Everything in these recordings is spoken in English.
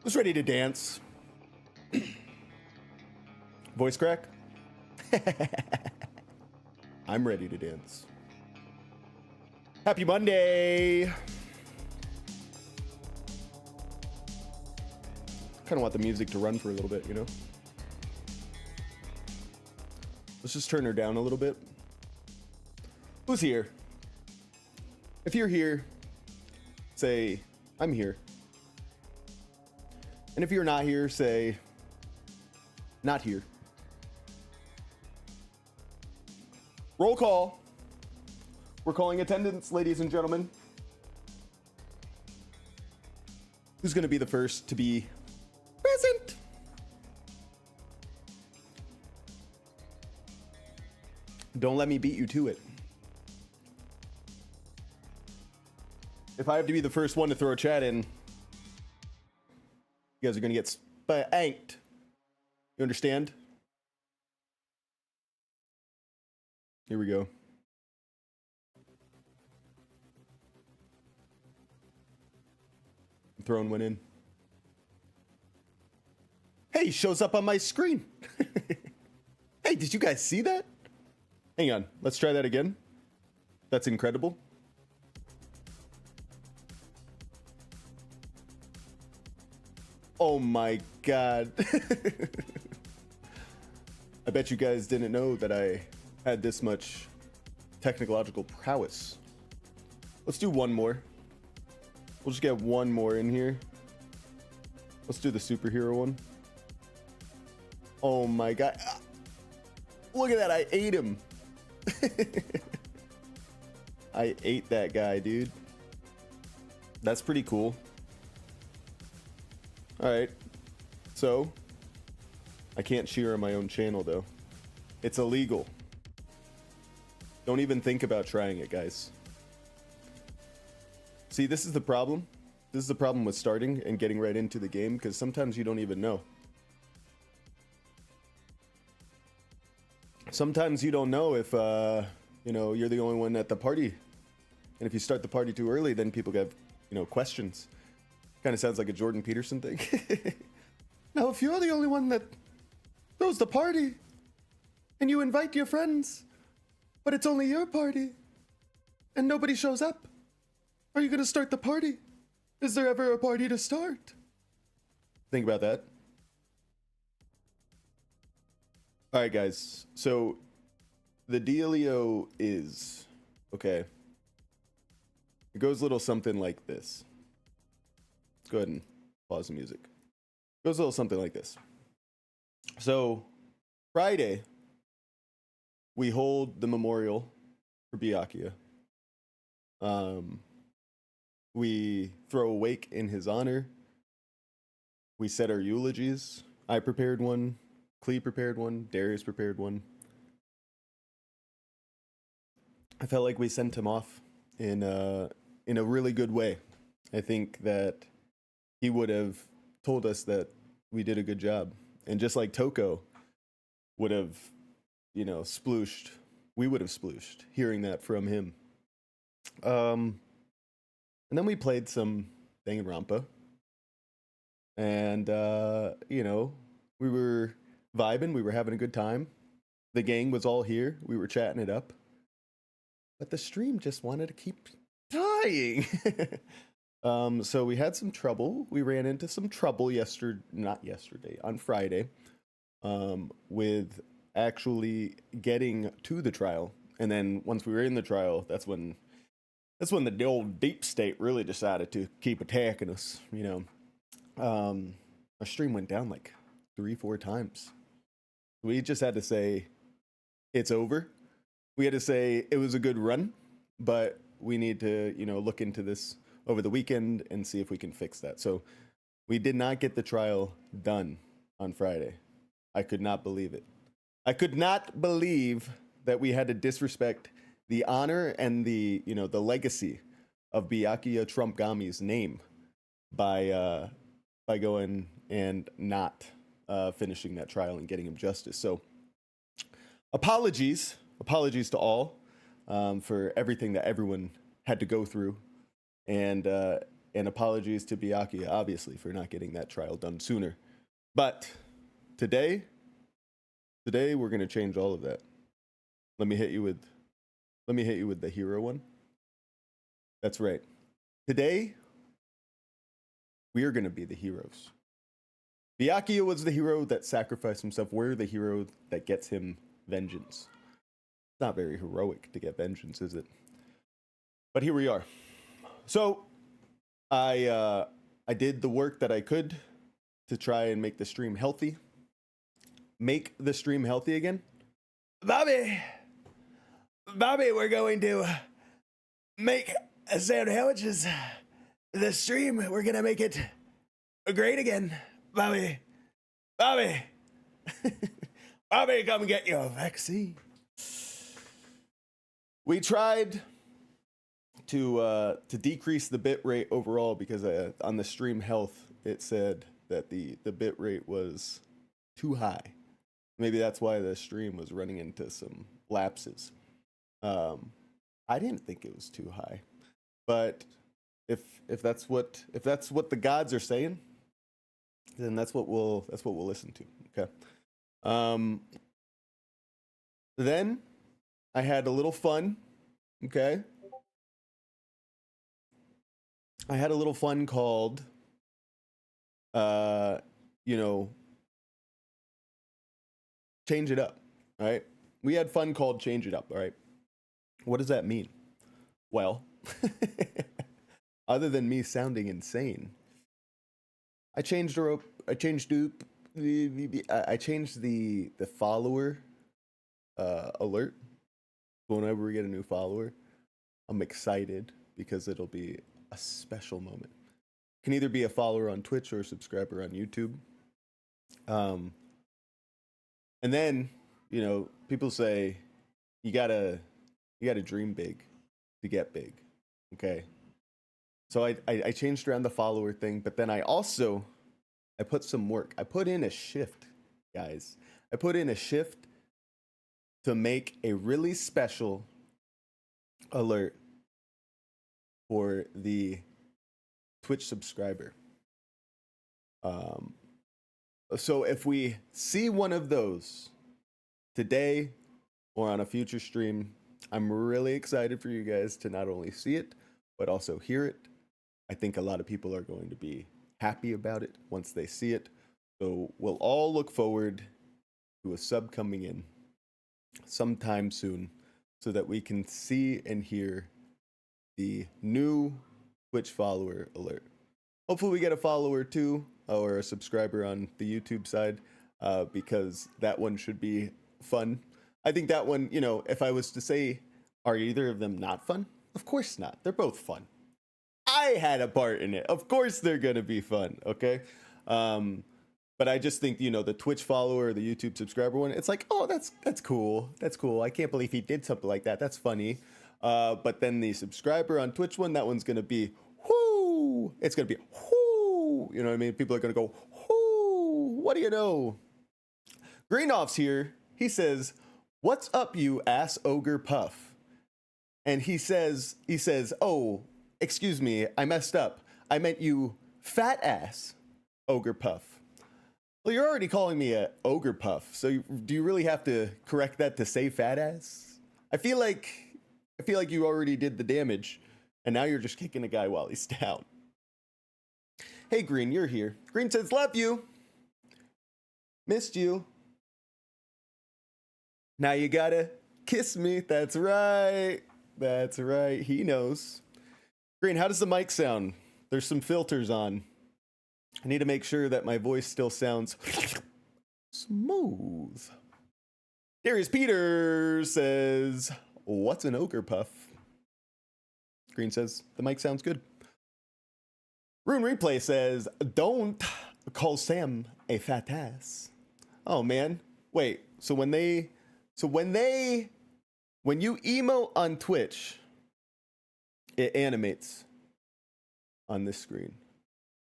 Who's ready to dance? Voice crack? I'm ready to dance. Happy Monday! Kind of want the music to run for a little bit, you know? Let's just turn her down a little bit. Who's here? If you're here, say, I'm here. And if you're not here, say, not here. Roll call. We're calling attendance, ladies and gentlemen. Who's going to be the first to be present? Don't let me beat you to it. If I have to be the first one to throw a chat in, you guys are going to get spanked. You understand? Here we go. I'm throwing one in. Hey, shows up on my screen. Hey, did you guys see that? Hang on, let's try that again. That's incredible. Oh my god. I bet you guys didn't know that I had this much technological prowess. Let's do one more. We'll just get one more in here. Let's do the superhero one. Oh my god. Ah, look at that, I ate him. I ate that guy, dude. That's pretty cool. Alright, so I can't cheer on my own channel though. It's illegal. Don't even think about trying it, guys. See, this is the problem. This is the problem with starting and getting right into the game, because sometimes you don't even know. Sometimes you don't know if, you know, you're the only one at the party. And if you start the party too early, then people get, you know, questions. Kind of sounds like a Jordan Peterson thing. Now, if you're the only one that throws the party and you invite your friends, but it's only your party and nobody shows up, are you going to start the party? Is there ever a party to start? Think about that. All right, guys. So the dealio is, okay. It goes a little something like this. Let's go ahead and pause the music. It goes a little something like this. So Friday, we hold the memorial for BYAKUYAAAA. We throw a wake in his honor. We said our eulogies. I prepared one. Clee prepared one. Darius prepared one. I felt like we sent him off in a really good way. I think that he would have told us that we did a good job. And just like Toko would have, you know, splooshed, we would have splooshed hearing that from him. And then we played some Danganronpa. And, you know, we were vibing. We were having a good time. The gang was all here. We were chatting it up. But the stream just wanted to keep dying. So we had some trouble. We ran into some trouble on Friday, with actually getting to the trial. And then once we were in the trial, that's when the old deep state really decided to keep attacking us, you know. Our stream went down like 3-4 times. We just had to say it's over. We had to say it was a good run, but we need to, you know, look into this over the weekend and see if we can fix that. So we did not get the trial done on Friday. I could not believe it. I could not believe that we had to disrespect the honor and the, you know, the legacy of BYAKUYAAAA Trump Gami's name by going and not finishing that trial and getting him justice. So apologies to all for everything that everyone had to go through. And And apologies to BYAKUYAAAA, obviously, for not getting that trial done sooner. But today we're gonna change all of that. Let me hit you with the hero one. That's right. Today we are gonna be the heroes. BYAKUYAAAA was the hero that sacrificed himself. We're the hero that gets him vengeance. It's not very heroic to get vengeance, is it? But here we are. So I did the work that I could to try and make the stream healthy. Make the stream healthy again. Bobby, we're going to make sandwiches. The stream, we're gonna make it great again. Bobby, Bobby, come get your vaccine. We tried to decrease the bit rate overall because on the stream health it said that the bit rate was too high. Maybe that's why the stream was running into some lapses. I didn't think it was too high, but if that's what the gods are saying, then that's what we'll listen to. Okay. Then I had a little fun. Okay. I had a little fun called, change it up. All right. We had fun called change it up. All right. What does that mean? Well, other than me sounding insane, I changed the follower alert. Whenever we get a new follower, I'm excited because it'll be a special moment. Can either be a follower on Twitch or a subscriber on YouTube. And then, people say you gotta dream big to get big. Okay. So I changed around the follower thing, but then I put some work. I put in a shift, guys. I put in a shift to make a really special alert for the Twitch subscriber. So if we see one of those today or on a future stream, I'm really excited for you guys to not only see it, but also hear it. I think a lot of people are going to be happy about it once they see it. So we'll all look forward to a sub coming in sometime soon so that we can see and hear the new Twitch follower alert. Hopefully we get a follower too, or a subscriber on the YouTube side, because that one should be fun. I think that one, if I was to say, are either of them not fun? Of course not. They're both fun. I had a part in it. Of course they're going to be fun, okay? But I just think, the Twitch follower or the YouTube subscriber one, it's like, oh, that's cool. That's cool. I can't believe he did something like that. That's funny. But then the subscriber on Twitch one, that one's going to be, whoo. It's going to be, whoo. You know what I mean? People are going to go, whoo. What do you know? Greenoff's here. He says, what's up, you ass ogre puff? And he says, oh, excuse me, I messed up. I meant you fat ass ogre puff. Well, you're already calling me a ogre puff, so do you really have to correct that to say fat ass? I feel like you already did the damage, and now you're just kicking a guy while he's down. Hey, Green, you're here. Green says, love you. Missed you. Now you gotta kiss me. That's right. That's right. He knows. Green, how does the mic sound? There's some filters on. I need to make sure that my voice still sounds smooth. Darius Peters says, what's an ogre puff? Green says, the mic sounds good. Rune Replay says, don't call Sam a fat ass. Oh, man. Wait, so when you emote on Twitch, it animates on this screen.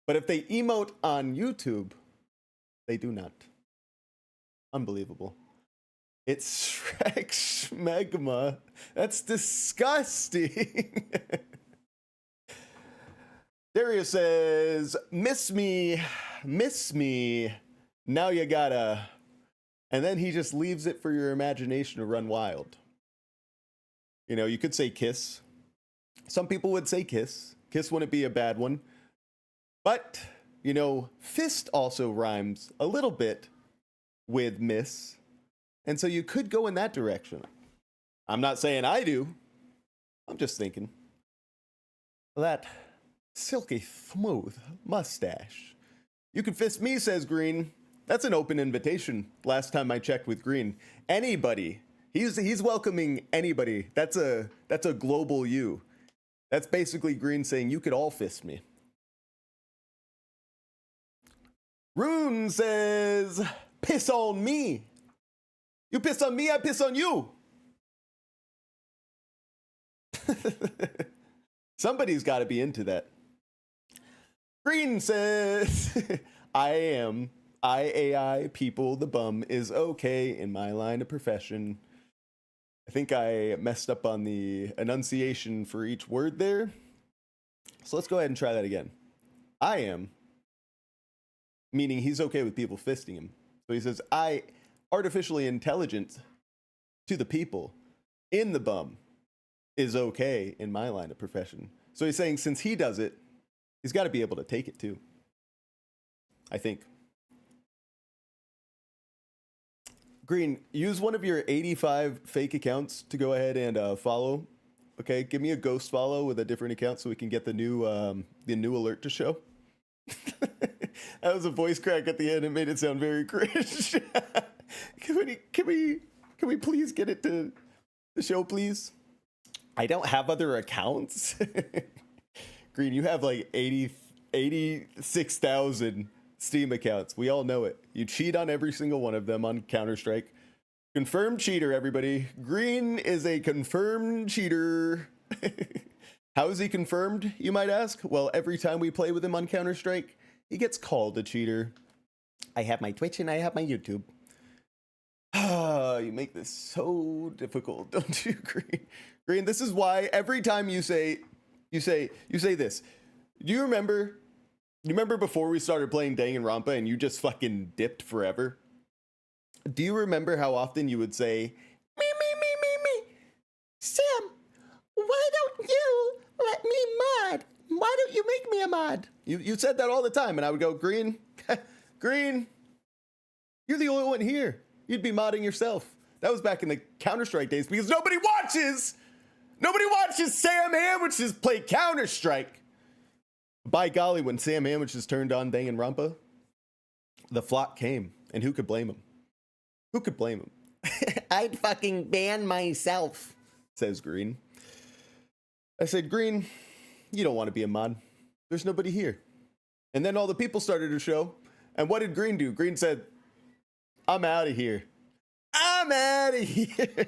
But if they emote on YouTube, they do not. Unbelievable. It's Shrek Schmegma. That's disgusting. Darius says, miss me, now you gotta. And then he just leaves it for your imagination to run wild. You know, you could say kiss. Some people would say kiss. Kiss wouldn't be a bad one. But, you know, fist also rhymes a little bit with miss. And so you could go in that direction. I'm not saying I do. I'm just thinking. That silky smooth mustache. You can fist me, says Green. That's an open invitation. Last time I checked with Green. Anybody. He's welcoming anybody. That's a global you. That's basically Green saying you could all fist me. Rune says, piss on me. You piss on me, I piss on you. Somebody's got to be into that. Green says, IAI people, the bum is okay in my line of profession. I think I messed up on the enunciation for each word there. So let's go ahead and try that again. I am, meaning he's okay with people fisting him. So he says, I artificially intelligent to the people in the bum is okay in my line of profession. So he's saying since he does it, he's got to be able to take it too. I think. Green, use one of your 85 fake accounts to go ahead and follow. Okay, give me a ghost follow with a different account so we can get the new alert to show. That was a voice crack at the end. It made it sound very cringe. Can we please get it to the show, please? I don't have other accounts. Green, you have like 86,000 Steam accounts. We all know it. You cheat on every single one of them on Counter-Strike. Confirmed cheater, everybody. Green is a confirmed cheater. How is he confirmed, you might ask? Well, every time we play with him on Counter-Strike, he gets called a cheater. I have my Twitch and I have my YouTube. You make this so difficult, don't you, Green? Green, this is why every time you say this. Do you remember? You remember before we started playing Danganronpa and you just fucking dipped forever? Do you remember how often you would say, me, Sam, why don't you let me mod? Why don't you make me a mod? You said that all the time, and I would go, Green, Green, you're the only one here. You'd be modding yourself. That was back in the Counter-Strike days because nobody watches Sam Hamwiches play Counter-Strike. By golly, when Sam Hamwiches turned on Danganronpa, the flock came, and who could blame him? Who could blame him? I'd fucking ban myself, says Green. I said, Green, you don't want to be a mod. There's nobody here. And then all the people started to show. And what did Green do? Green said, I'm out of here. I'm out of here.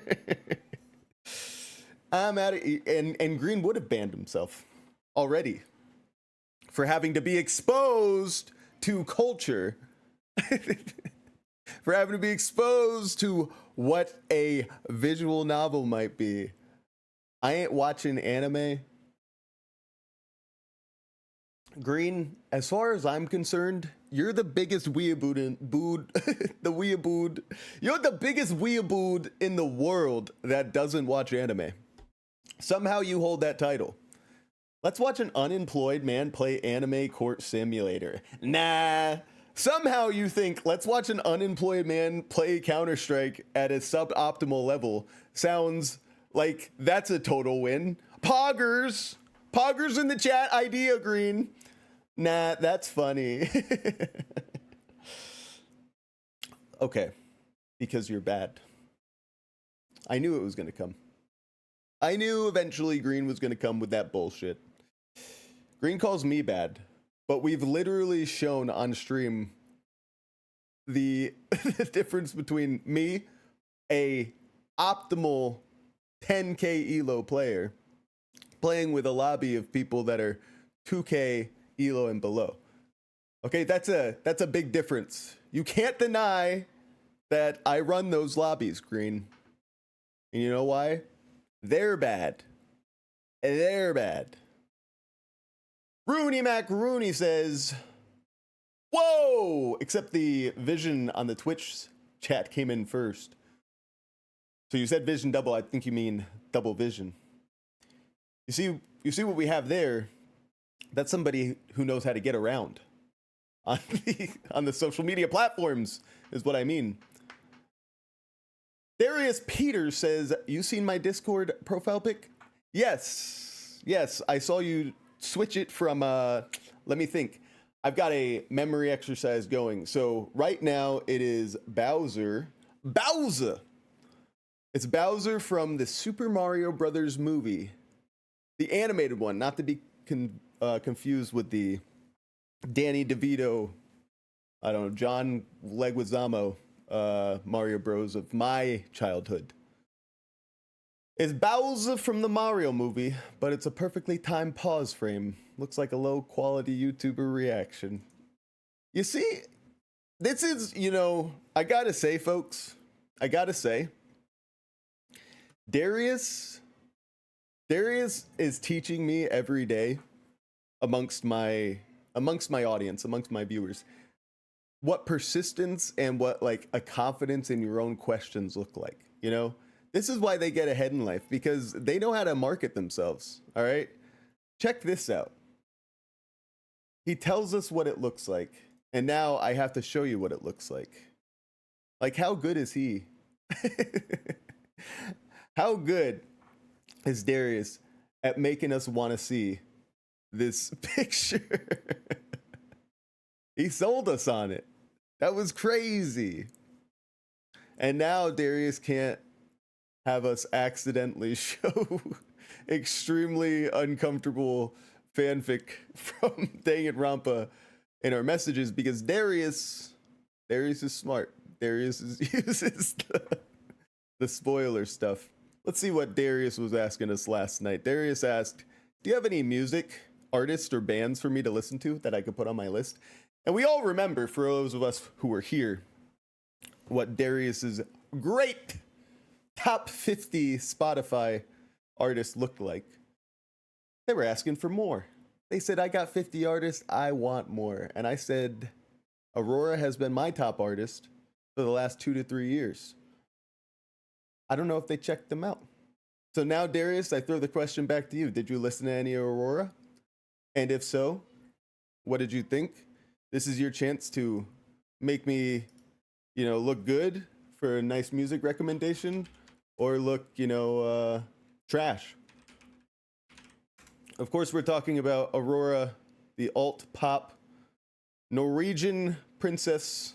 I'm out of here. And Green would have banned himself already for having to be exposed to culture. For having to be exposed to what a visual novel might be. I ain't watching anime. Green, as far as I'm concerned, you're the biggest weeaboo You're the biggest weeaboo in the world that doesn't watch anime. Somehow you hold that title. Let's watch an unemployed man play anime court simulator. Nah. Somehow you think, let's watch an unemployed man play Counter-Strike at a suboptimal level. Sounds like that's a total win. Poggers in the chat, idea, Green. Nah, that's funny. Okay, because you're bad. I knew it was going to come. I knew eventually Green was going to come with that bullshit. Green calls me bad. But we've literally shown on stream the difference between me, a optimal 10k elo player, playing with a lobby of people that are 2k elo and below. Okay, that's a big difference. You can't deny that I run those lobbies, Green. And you know why? They're bad. They're bad. Rooney Macaroni says, whoa! Except the vision on the Twitch chat came in first. So you said vision double. I think you mean double vision. You see what we have there? That's somebody who knows how to get around on the social media platforms, is what I mean. Darius Peters says, you seen my Discord profile pic? Yes, I saw you switch it from, let me think. I've got a memory exercise going. So right now it is Bowser. It's Bowser from the Super Mario Brothers movie. The animated one, not to be confused with the Danny DeVito, I don't know, John Leguizamo Mario Bros. Of my childhood. It's Bowser from the Mario movie, but it's a perfectly timed pause frame. Looks like a low quality YouTuber reaction. You see, this is, I gotta say, folks, Darius is teaching me every day amongst my audience, amongst my viewers, what persistence and what like a confidence in your own questions look like. This is why they get ahead in life, because they know how to market themselves. All right, check this out. He tells us what it looks like, and now I have to show you what it looks like. Like, how good is he? How good is Darius at making us want to see this picture? He sold us on it. That was crazy. And now Darius can't have us accidentally show extremely uncomfortable fanfic from Danganronpa in our messages, because Darius is smart. Darius uses the spoiler stuff. Let's see what Darius was asking us last night. Darius asked, do you have any music, artists, or bands for me to listen to that I could put on my list? And we all remember, for those of us who were here, what Darius's great top 50 Spotify artists looked like. They were asking for more. They said, I got 50 artists, I want more. And I said, Aurora has been my top artist for the last 2 to 3 years. I don't know if they checked them out. So now, Darius, I throw the question back to you. Did you listen to any Aurora? And if so, what did you think? This is your chance to make me, look good for a nice music recommendation, or look, trash. Of course, we're talking about Aurora, the alt pop Norwegian princess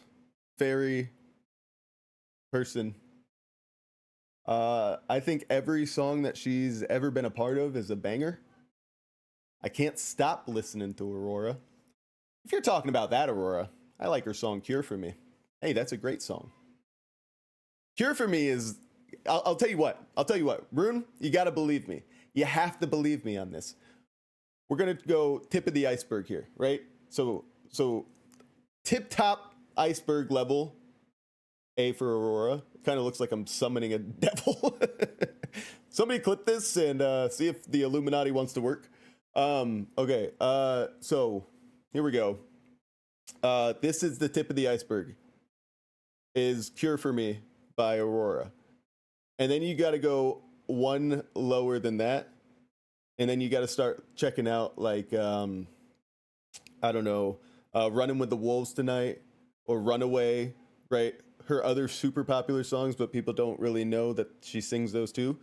fairy person. I think every song that she's ever been a part of is a banger. I can't stop listening to Aurora. If you're talking about that Aurora, I like her song Cure For Me. Hey, that's a great song. Cure For Me is, I'll tell you what, Rune, you gotta believe me. You have to believe me on this. We're gonna go tip of the iceberg here, right? So tip top iceberg level, A for Aurora. Kind of looks like I'm summoning a devil. Somebody clip this and see if the Illuminati wants to work. Okay, so here we go. This is the tip of the iceberg. Is Cure For Me by Aurora. And then you got to go one lower than that. And then you got to start checking out, like, I don't know, Running With the Wolves Tonight or Runaway, right? Her other super popular songs, but people don't really know that she sings those too.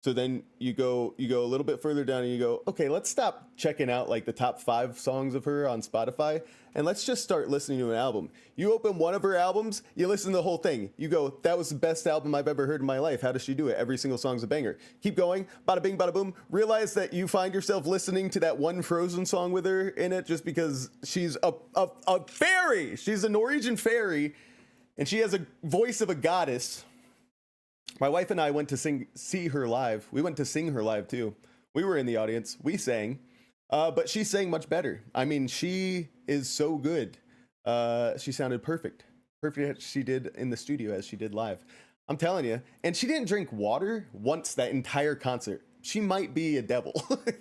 So then you go a little bit further down and you go, okay, let's stop checking out like the top 5 songs of her on Spotify and let's just start listening to an album. You open one of her albums, you listen to the whole thing. You go, that was the best album I've ever heard in my life. How does she do it? Every single song's a banger. Keep going, bada bing, bada boom. Realize that you find yourself listening to that one Frozen song with her in it just because she's a fairy. She's a Norwegian fairy and she has a voice of a goddess. My wife and I went to see her live. We went to sing her live too. We were in the audience. We sang, but she sang much better. I mean, she is so good. She sounded perfect. Perfect as she did in the studio as she did live. I'm telling you. And she didn't drink water once that entire concert. she might be a devil.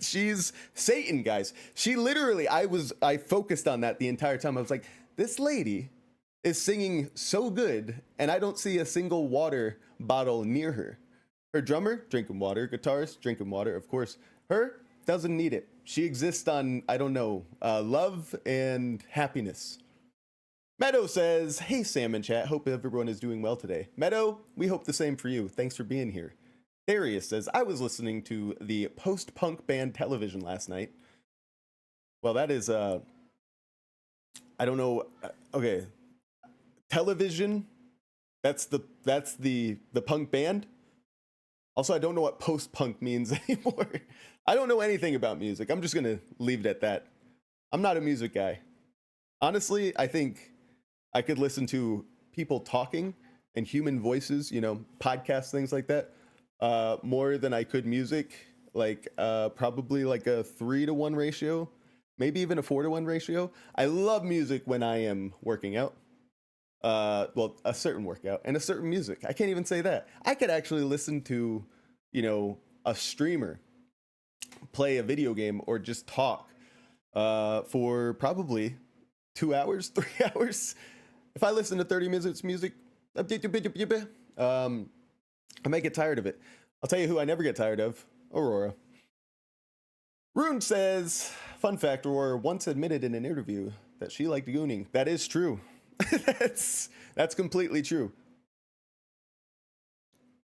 She's Satan, guys. She literally, I focused on that the entire time. I was like, this lady is singing so good, and I don't see a single water bottle near her. Her drummer, drinking water. Guitarist, drinking water, of course. Her, doesn't need it. She exists on, I don't know, love and happiness. Meadow says, hey, Sam and chat. Hope everyone is doing well today. Meadow, we hope the same for you. Thanks for being here. Darius says, I was listening to the post-punk band Television last night. Well, that is, I don't know. Okay. Television, that's the punk band. Also, I don't know what post-punk means anymore. I don't know anything about music. I'm just going to leave it at that. I'm not a music guy. Honestly, I think I could listen to people talking and human voices, you know, podcasts, things like that, more than I could music. Like probably like a 3-to-1 ratio, maybe even a 4-to-1 ratio. I love music when I am working out. Well, a certain workout and a certain music. I can't even say that. I could actually listen to, you know, a streamer play a video game or just talk for probably 2 hours, 3 hours. If I listen to 30 minutes music, I might get tired of it. I'll tell you who I never get tired of, Aurora. Rune says, fun fact, Aurora once admitted in an interview that she liked gooning. That is true. That's completely true.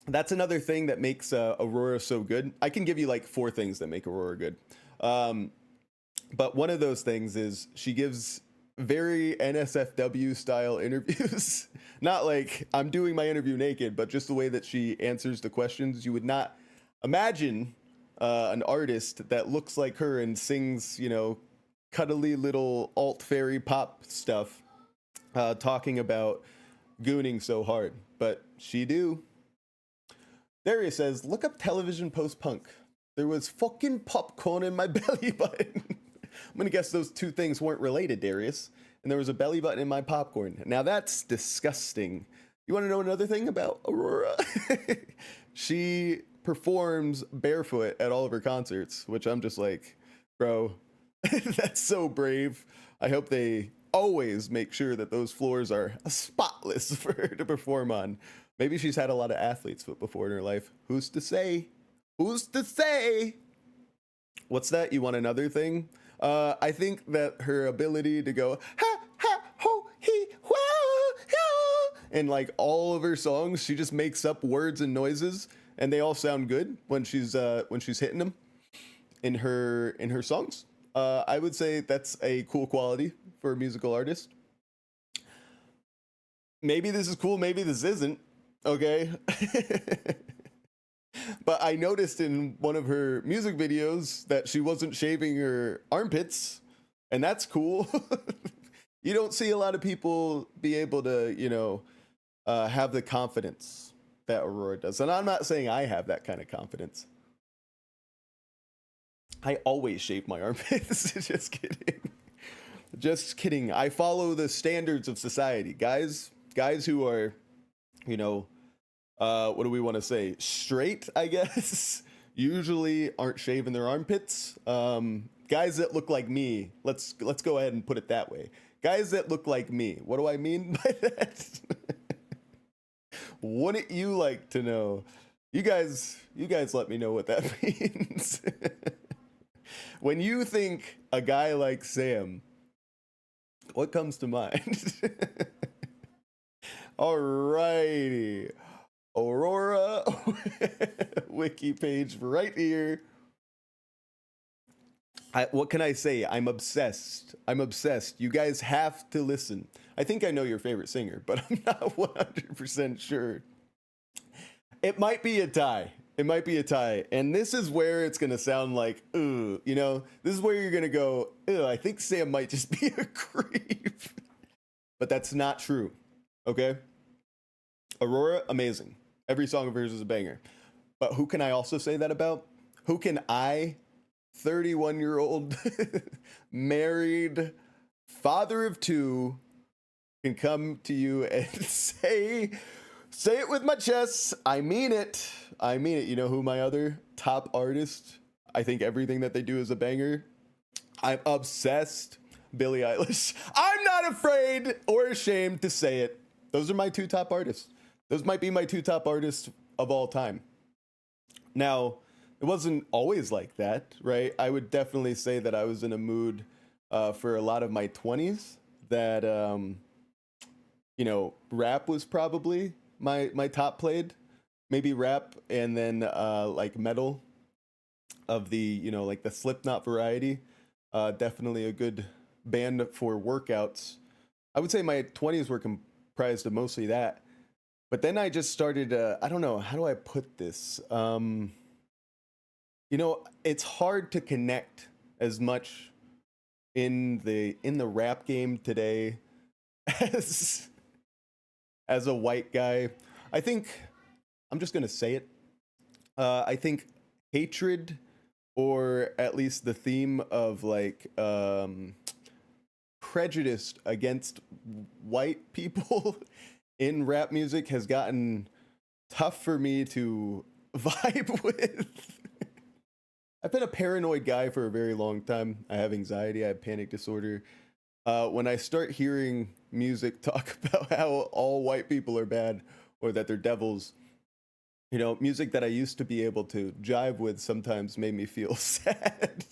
That's another thing that makes Aurora so good. I can give you like 4 things that make Aurora good. But one of those things is she gives very NSFW style interviews. Not like I'm doing my interview naked, but just the way that she answers the questions. You would not imagine an artist that looks like her and sings, you know, cuddly little alt fairy pop stuff, talking about gooning so hard, but she do. Darius says, look up Television post-punk. There was fucking popcorn in my belly button. I'm gonna guess those 2 things weren't related, Darius. And there was a belly button in my popcorn. Now that's disgusting. You want to know another thing about Aurora? She performs barefoot at all of her concerts, which I'm just like, bro, that's so brave. I hope they always make sure that those floors are spotless for her to perform on. Maybe she's had a lot of athlete's foot before in her life. Who's to say? Who's to say? What's that? You want another thing? I think that her ability to go ha ha ho he wow and like all of her songs, she just makes up words and noises, and they all sound good when she's hitting them in her songs. I would say that's a cool quality for a musical artist. Maybe this is cool, maybe this isn't. Okay. But I noticed in one of her music videos that she wasn't shaving her armpits, and that's cool. You don't see a lot of people be able to, you know, have the confidence that Aurora does. And I'm not saying I have that kind of confidence. I always shave my armpits. Just kidding. Just kidding. I follow the standards of society. Guys who are, you know, what do we want to say? Straight, I guess, usually aren't shaving their armpits. Guys that look like me, let's go ahead and put it that way. Guys that look like me. What do I mean by that? Wouldn't you like to know? You guys let me know what that means. When you think a guy like Sam, what comes to mind? Alrighty. Aurora wiki page right here. What can I say? I'm obsessed. You guys have to listen. I think I know your favorite singer, but I'm not 100% sure. It might be a tie. And this is where it's going to sound like, you know, this is where you're going to go, I think Sam might just be a creep. But that's not true. Okay? Aurora, amazing. Every song of hers is a banger. But who can I also say that about? Who can I, 31-year-old, married, father of 2, can come to you and say Say it with my chest. I mean it. I mean it. You know who my other top artist? I think everything that they do is a banger. I'm obsessed. Billie Eilish. I'm not afraid or ashamed to say it. Those are my two top artists. Those might be my two top artists of all time. Now, it wasn't always like that, right? I would definitely say that I was in a mood for a lot of my 20s that, you know, rap was probably my top played. Maybe rap and then like metal of the, you know, like the Slipknot variety. Definitely a good band for workouts. I would say my 20s were comprised of mostly that. But then I just started, I don't know, how do I put this? You know, it's hard to connect as much in the rap game today as a white guy. I think, I'm just going to say it. I think hatred, or at least the theme of like prejudice against white people in rap music has gotten tough for me to vibe with. I've been a paranoid guy for a very long time. I have anxiety, I have panic disorder. When I start hearing music talk about how all white people are bad or that they're devils, you know, music that I used to be able to jive with sometimes made me feel sad.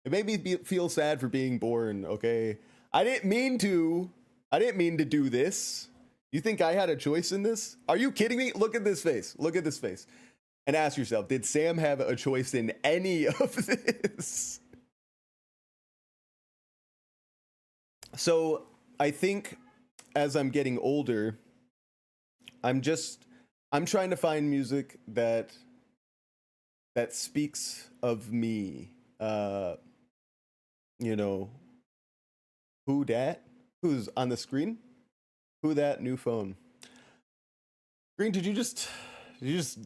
It made me feel sad for being born, okay? I didn't mean to do this. You think I had a choice in this? Are you kidding me? Look at this face. Look at this face. And ask yourself, did Sam have a choice in any of this? So I think as I'm getting older, I'm trying to find music that speaks of me. You know, who dat? Who's on the screen? Who that? New phone. Green, did you just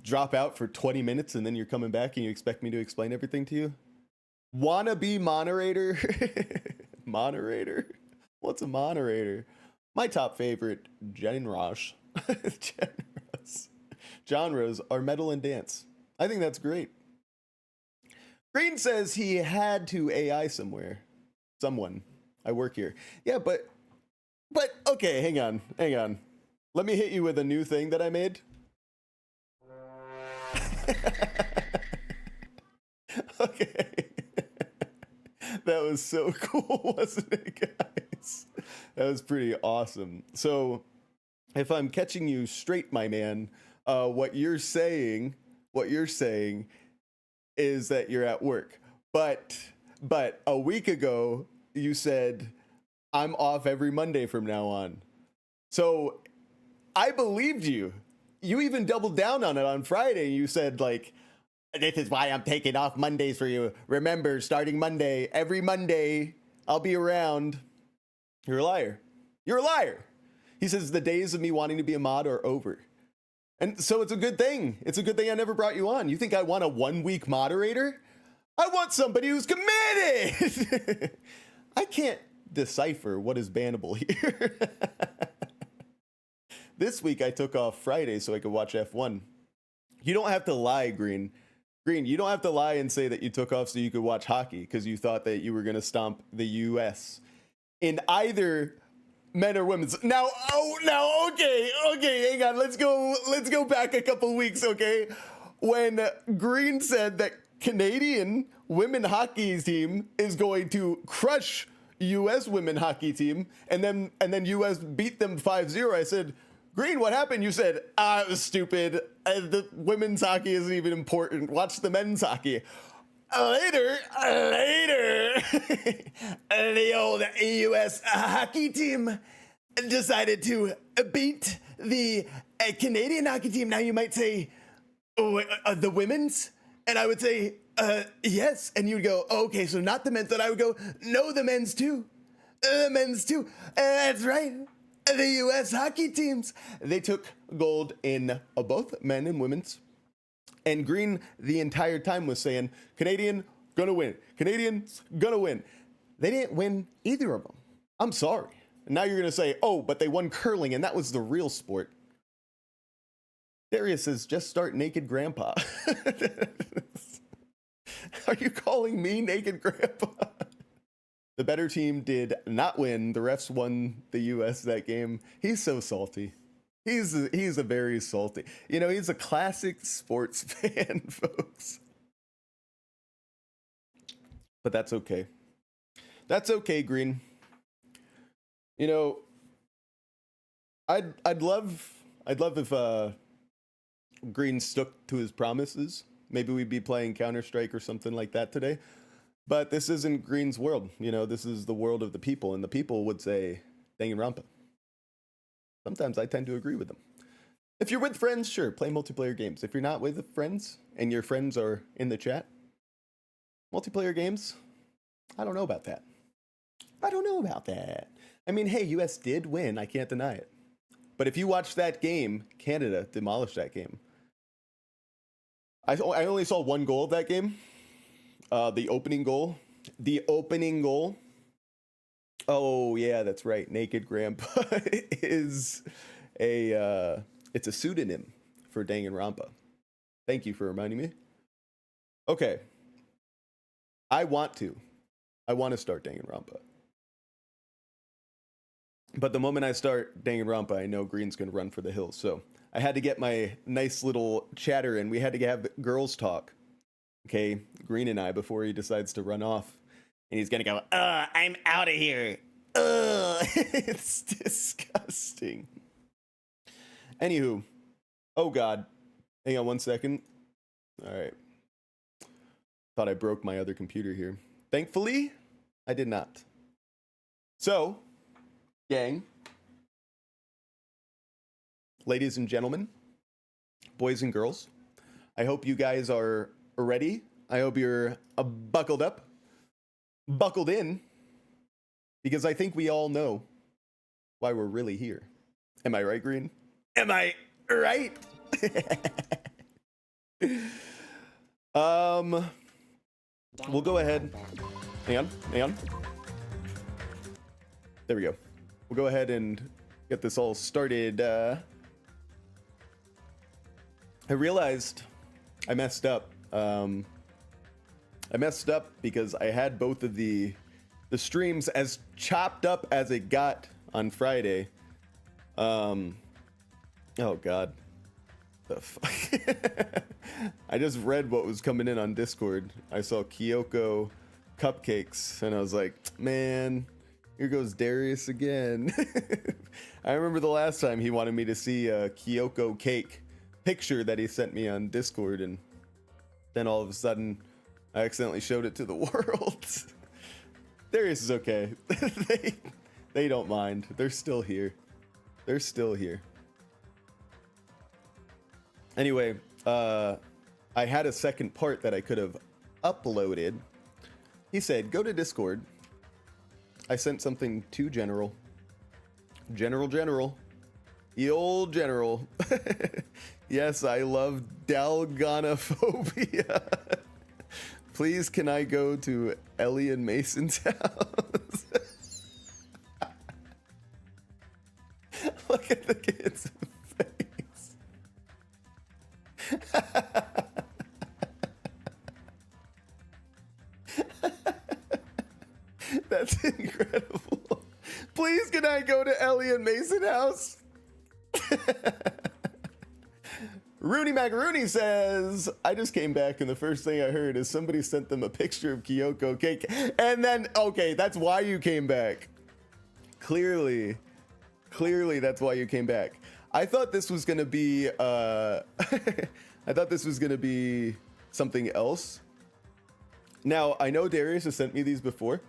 drop out for 20 minutes and then you're coming back and you expect me to explain everything to you? Wanna be moderator? Moderator? What's a moderator? My top favorite genres. Genres are metal and dance. I think that's great. Green says he had to AI somewhere. Someone. I work here. Yeah, but okay, hang on. Let me hit you with a new thing that I made. Okay. That was so cool, wasn't it, guys? That was pretty awesome. So, if I'm catching you straight, my man, what you're saying is that you're at work. But a week ago, you said, I'm off every Monday from now on. So I believed you. You even doubled down on it on Friday. You said, like, this is why I'm taking off Mondays for you. Remember, starting Monday, every Monday, I'll be around. You're a liar. You're a liar. He says the days of me wanting to be a mod are over. And so it's a good thing. It's a good thing I never brought you on. You think I want a 1 week moderator? I want somebody who's committed. I can't decipher what is bannable here. This week I took off Friday so I could watch F1. You don't have to lie, Green. Green, you don't have to lie and say that you took off so you could watch hockey because you thought that you were going to stomp the U.S. in either men or women's. Now, okay, hang on. Let's go back a couple weeks, okay? When Green said that Canadian women hockey team is going to crush U.S. women hockey team, and then U.S. beat them 5-0, I said, Green, what happened? You said, it was stupid. The women's hockey isn't even important. Watch the men's hockey. Later, the old U.S. hockey team decided to beat the Canadian hockey team. Now you might say, the women's? And I would say, yes. And you would go, okay, so not the men's. And I would go, no, the men's too. The men's too. That's right. The U.S. hockey teams. They took gold in both men and women's. And Green the entire time was saying, Canadian, gonna win. Canadians, gonna win. They didn't win either of them. I'm sorry. And now you're gonna say, oh, but they won curling and that was the real sport. Darius says, just start Naked Grandpa. Are you calling me Naked Grandpa? The better team did not win. The refs won the U.S. that game. He's so salty. He's a very salty. You know, he's a classic sports fan, folks. But that's okay. That's okay, Green. You know, I'd love if Green stuck to his promises. Maybe we'd be playing Counter-Strike or something like that today. But this isn't Green's world. You know, this is the world of the people, and the people would say Danganronpa. Sometimes I tend to agree with them. If you're with friends, sure, play multiplayer games. If you're not with friends and your friends are in the chat, multiplayer games, I don't know about that. I don't know about that. I mean, hey, US did win. I can't deny it. But if you watch that game, Canada demolished that game. I only saw one goal of that game. The opening goal. The opening goal. Oh, yeah, that's right. Naked Grandpa is it's a pseudonym for Danganronpa. Thank you for reminding me. Okay. I want to start Danganronpa. But the moment I start Danganronpa, I know Green's going to run for the hills. So I had to get my nice little chatter in. We had to have girls talk. Okay, Green and I, before he decides to run off. And he's going to go, I'm out of here. It's disgusting. Anywho. Oh, God. Hang on one second. All right. Thought I broke my other computer here. Thankfully, I did not. So, gang, ladies and gentlemen, boys and girls, I hope you guys are ready. I hope you're buckled up, buckled in, because I think we all know why we're really here. Am I right, Green? Am I right? We'll go ahead. Hang on. There we go. We'll go ahead and get this all started. I realized I messed up. I messed up because I had both of the streams as chopped up as it got on Friday. Oh God. The fuck? I just read what was coming in on Discord. I saw Kyoko cupcakes and I was like, man, here goes Darius again. I remember the last time he wanted me to see a Kyoko cake picture that he sent me on Discord, and then all of a sudden I accidentally showed it to the world. Darius is okay. They don't mind. They're still here. They're still here. Anyway, I had a second part that I could have uploaded. He said, go to Discord. I sent something to General. General. The old General. Yes, I love Dalgonophobia. Please, can I go to Ellie and Mason's house? Look at the kid's face. That's incredible. Please, can I go to Ellie and Mason house? Rooney Macarooney says, I just came back and the first thing I heard is somebody sent them a picture of Kyoko cake. And then, okay, that's why you came back. Clearly that's why you came back. I thought this was going to be, I thought this was going to be something else. Now, I know Darius has sent me these before.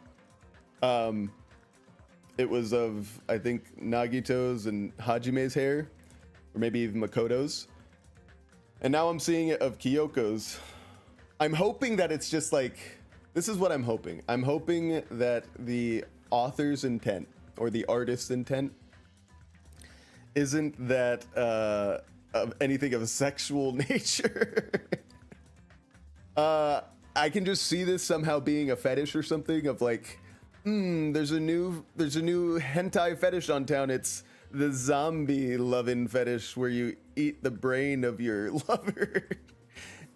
It was of, I think, Nagito's and Hajime's hair, or maybe even Makoto's. And now I'm seeing it of Kyoko's. I'm hoping that it's just like, this is what I'm hoping. I'm hoping that the author's intent or the artist's intent isn't that of anything of a sexual nature. I can just see this somehow being a fetish or something of like, there's a new hentai fetish on town. It's the zombie loving fetish where you eat the brain of your lover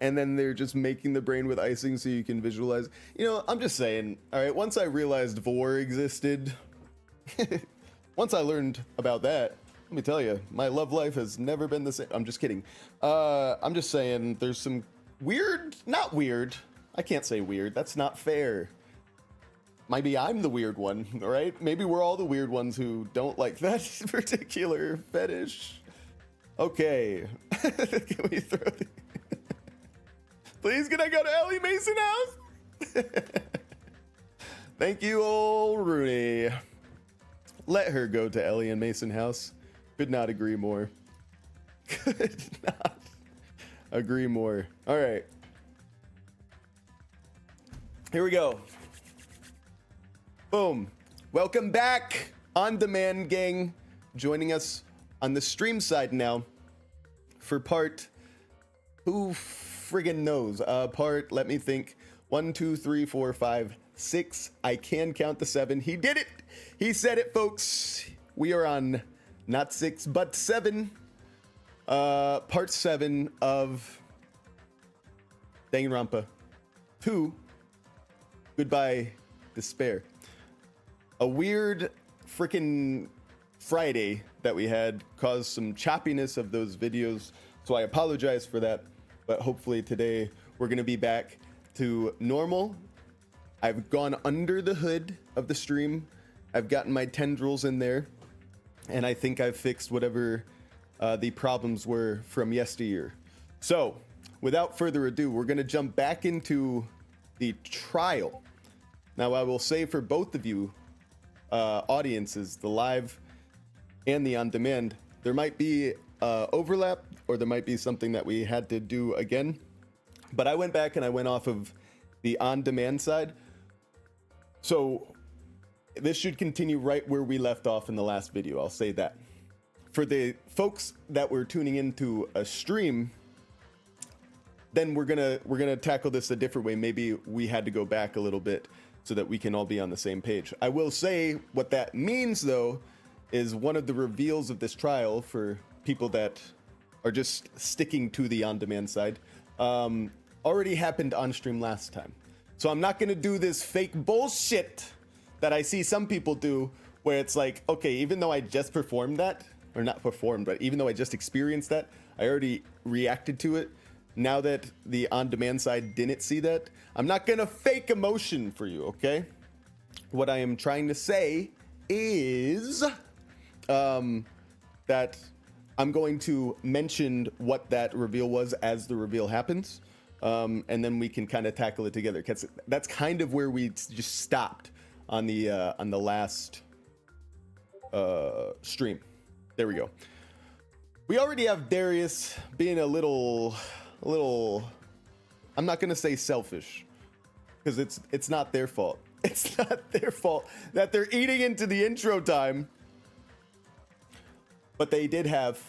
and then they're just making the brain with icing so you can visualize. You know, I'm just saying, all right, once I realized vor existed, once I learned about that, let me tell you, my love life has never been the same. I'm just kidding. I'm just saying there's some weird, not weird. I can't say weird. That's not fair. Maybe I'm the weird one, all right? Maybe we're all the weird ones who don't like that particular fetish. Okay. Can we throw the... Please, can I go to Ellie Mason house? Thank you, old Rooney. Let her go to Ellie and Mason house. Could not agree more. Could not agree more. All right. Here we go. Boom. Welcome back, On Demand gang. Joining us on the stream side now for part, who friggin' knows? Part, let me think, 1, 2, 3, 4, 5, 6. I can count the 7. He did it. He said it, folks. We are on not 6, but 7. Part 7 of Danganronpa 2, Goodbye Despair. A weird freaking Friday that we had caused some choppiness of those videos, so I apologize for that, but hopefully today we're gonna be back to normal. I've gone under the hood of the stream. I've gotten my tendrils in there, and I think I've fixed whatever the problems were from yesteryear. So without further ado, we're gonna jump back into the trial. Now I will say for both of you audiences, the live and the on-demand, there might be overlap, or there might be something that we had to do again, but I went back and I went off of the on-demand side, so this should continue right where we left off in the last video. I'll say that. For the folks that were tuning into a stream, then we're gonna tackle this a different way. Maybe we had to go back a little bit so that we can all be on the same page. I will say what that means, though, is one of the reveals of this trial for people that are just sticking to the on-demand side already happened on stream last time. So I'm not gonna do this fake bullshit that I see some people do, where it's like, okay, even though I just performed that, or not performed, but even though I just experienced that, I already reacted to it. Now that the on-demand side didn't see that, I'm not gonna fake emotion for you, okay? What I am trying to say is that I'm going to mention what that reveal was as the reveal happens, and then we can kind of tackle it together. 'Cause that's kind of where we just stopped on the last stream. There we go. We already have Darius being a little, I'm not gonna say selfish, because it's not their fault. It's not their fault that they're eating into the intro time, but they did have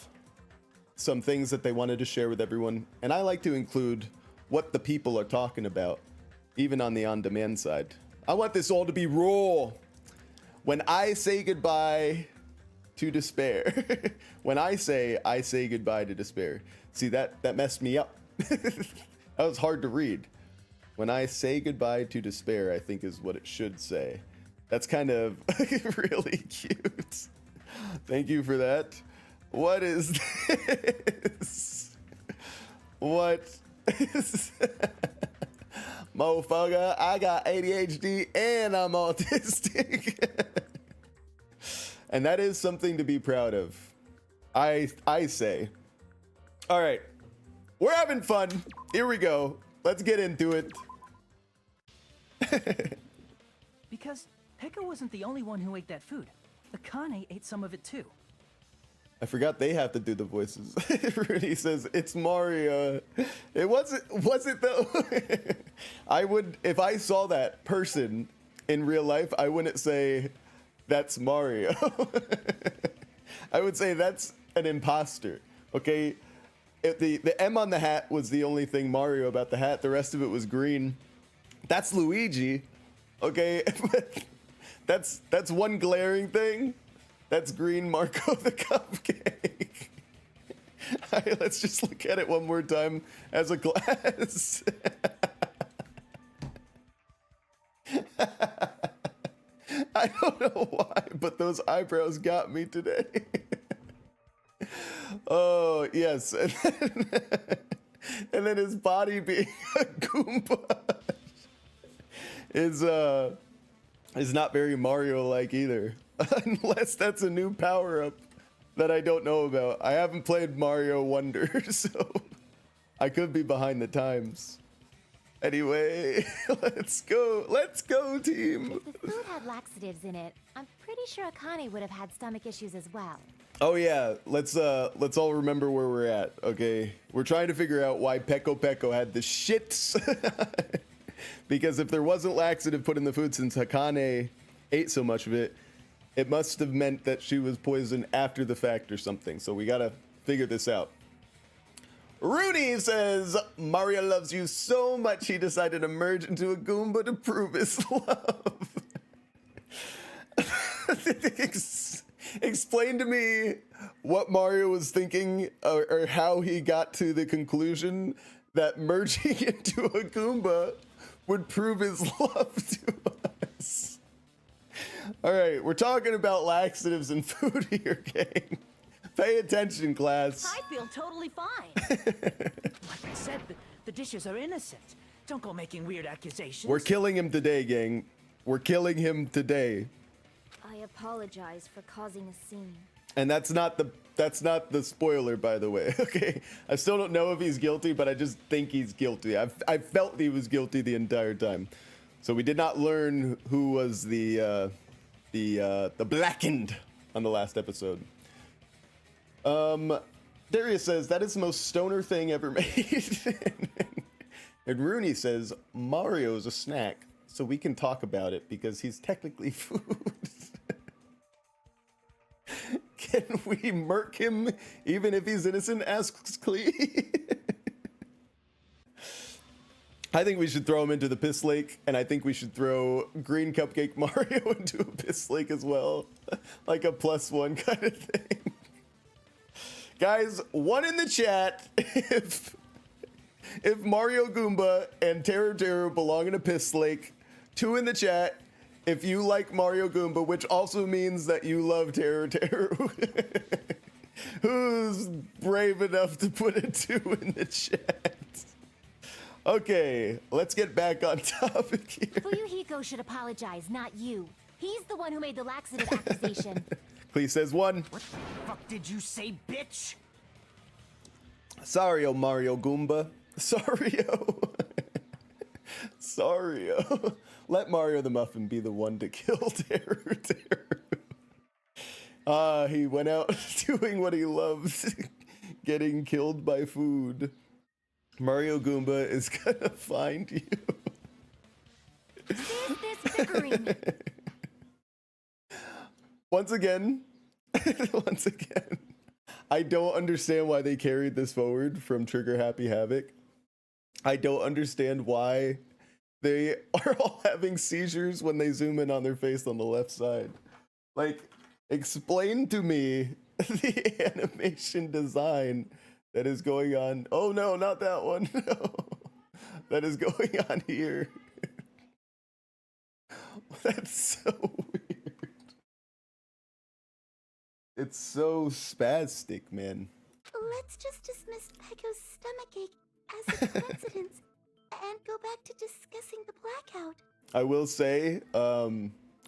some things that they wanted to share with everyone, and I like to include what the people are talking about, even on the on-demand side. I want this all to be raw. When I say goodbye to despair, when I say goodbye to despair, see that messed me up. That was hard to read. When I say goodbye to despair, I think is what it should say. That's kind of really cute. Thank you for that. What is this? What is motherfucker, I got ADHD and I'm autistic. And that is something to be proud of. I say. All right. We're having fun. Here we go. Let's get into it. Because Pekka wasn't the only one who ate that food. Akane ate some of it too. I forgot they have to do the voices. Rudy says, it's Mario. It wasn't though. I would, if I saw that person in real life, I wouldn't say, that's Mario. I would say that's an imposter, okay? If the M on the hat was the only thing Mario about the hat. The rest of it was green. That's Luigi, okay? That's one glaring thing That's green Marco the cupcake. All right, let's just look at it one more time as a glass. I don't know why, but those eyebrows got me today. Oh, yes. And then his body being a Goomba is not very Mario-like either. Unless that's a new power-up that I don't know about. I haven't played Mario Wonder, so I could be behind the times. Anyway, let's go team. If the food had laxatives in it, I'm pretty sure Akane would have had stomach issues as well. Oh yeah, let's all remember where we're at, okay? We're trying to figure out why Peko had the shits. Because if there wasn't laxative put in the food since Akane ate so much of it, it must have meant that she was poisoned after the fact or something. So we gotta figure this out. Rooney says, Mario loves you so much he decided to merge into a Goomba to prove his love. Explain to me what Mario was thinking or how he got to the conclusion that merging into a Goomba would prove his love to us. All right, we're talking about laxatives and food here, gang. Pay attention, class. I feel totally fine. Like I said, the dishes are innocent. Don't go making weird accusations. We're killing him today, gang. We're killing him today. I apologize for causing a scene. And that's not the spoiler, by the way. Okay, I still don't know if he's guilty, but I just think he's guilty. I felt he was guilty the entire time. So we did not learn who was the blackened on the last episode. Darius says that is the most stoner thing ever made. And Rooney says Mario is a snack, so we can talk about it because he's technically food. Can we murk him even if he's innocent? Asks Klee. I think we should throw him into the piss lake, and I think we should throw Green Cupcake Mario into a piss lake as well. Like a +1 kind of thing. Guys, one in the chat if Mario Goomba and Teruteru belong in a piss lake. 2 in the chat if you like Mario Goomba, which also means that you love Teruteru. Who's brave enough to put a 2 in the chat? Okay, let's get back on topic here. Fuyuhiko should apologize, not you. He's the one who made the laxative accusation. Please says 1. What the fuck did you say, bitch? Sorry, Mario Goomba. Sorry-o. Sorry-o. Let Mario the Muffin be the one to kill Teruteru. He went out doing what he loves, getting killed by food. Mario Goomba is gonna find you. Is this figurine? Once again, I don't understand why they carried this forward from Trigger Happy Havoc. I don't understand why they are all having seizures when they zoom in on their face on the left side. Like, explain to me the animation design that is going on. Oh no, not that one. No. That is going on here. That's so weird. It's so spastic, man. Let's just dismiss Peko's stomachache as a coincidence and go back to discussing the blackout. I will say,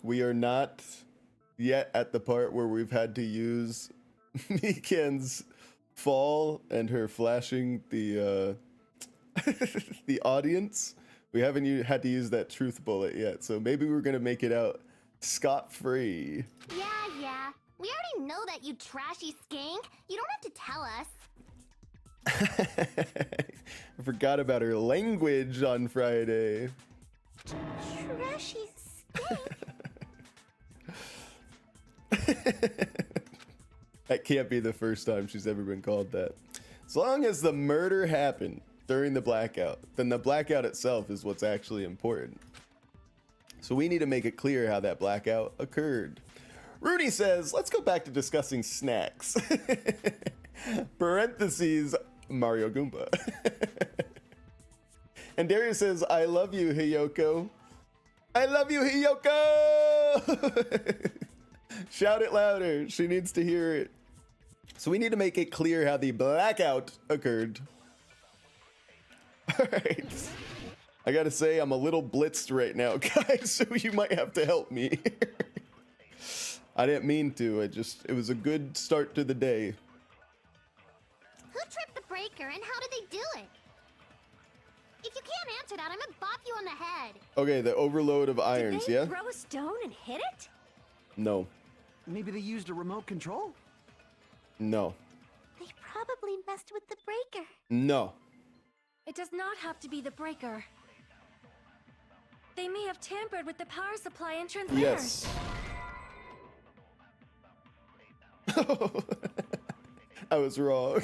we are not yet at the part where we've had to use Mikan's fall and her flashing the the audience. We haven't had to use that truth bullet yet, so maybe we're gonna make it out scot-free. Yeah. We already know that, you trashy skank. You don't have to tell us. I forgot about her language on Friday. Trashy skank? That can't be the first time she's ever been called that. As long as the murder happened during the blackout, then the blackout itself is what's actually important. So we need to make it clear how that blackout occurred. Rooney says, let's go back to discussing snacks. Parentheses, Mario Goomba. And Darius says, I love you, Hiyoko. I love you, Hiyoko! Shout it louder. She needs to hear it. So we need to make it clear how the blackout occurred. All right. I gotta say, I'm a little blitzed right now, guys, so you might have to help me. I didn't mean to. It was a good start to the day. Who tripped the breaker and how did they do it? If you can't answer that, I'm gonna bop you on the head. Okay, the overload of irons, Did they yeah? throw a stone and hit it? No. Maybe they used a remote control? No. They probably messed with the breaker. No. It does not have to be the breaker. They may have tampered with the power supply and transmitters. Yes. I was wrong.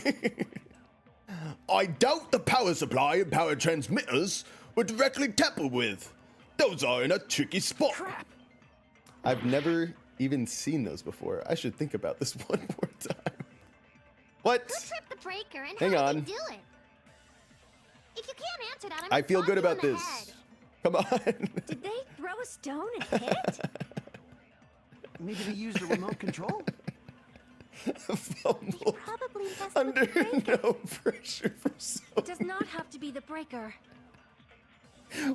I doubt the power supply and power transmitters were directly tampered with. Those are in a tricky spot. Crap. I've never even seen those before. I should think about this one more time. What? Who tripped the breaker and Hang how on. did they do it? If you can't answer that, I'm I gonna feel bop good you on about the this. head. Come on. Did they throw a stone and hit it? Maybe they used a remote control? Fumble. Probably messed Under with the breaker. no pressure for It does not have to be the breaker.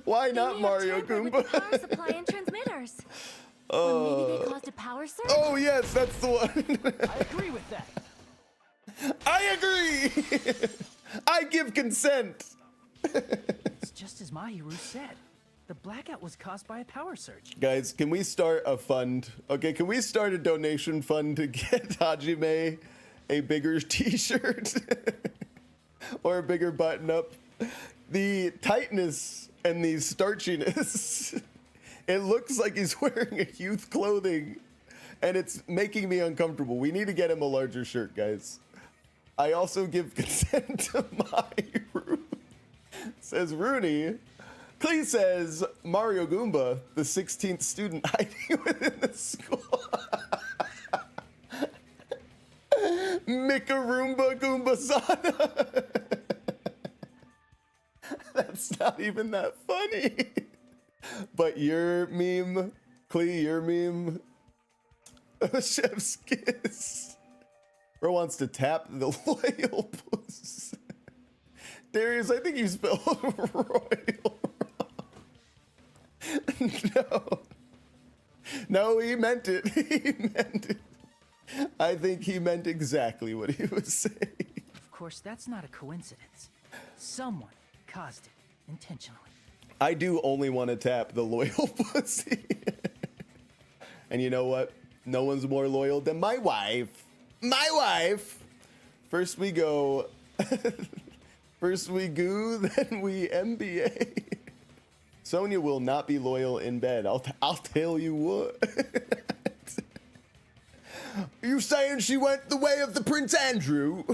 Why They not may Mario have tampered with the power Goomba? supply and transmitters. Or maybe they caused a power surge. Oh yes, that's the one. I agree with that. I agree. I give consent. It's just as Mahiru said. The blackout was caused by a power surge. Guys, can we start a fund? Okay, can we start a donation fund to get Hajime a bigger t-shirt? Or a bigger button-up? The tightness and the starchiness, it looks like he's wearing a youth clothing, and it's making me uncomfortable. We need to get him a larger shirt, guys. I also give consent to Mahiru. Says Rooney. Please says Mario Goomba, the 16th student hiding within the school. Mikaroomba Goombasana. That's not even that funny. But your meme, Klee, your meme, Chef's Kiss. Bro wants to tap the loyal puss. Darius, I think you spelled royal. No. No, he meant it. He meant it. I think he meant exactly what he was saying. Of course, that's not a coincidence. Someone caused it intentionally. I do only want to tap the loyal pussy. And you know what? No one's more loyal than my wife. My wife. First we go. First we goo, then we MBA. Sonia will not be loyal in bed. I'll tell you what. You saying she went the way of the Prince Andrew?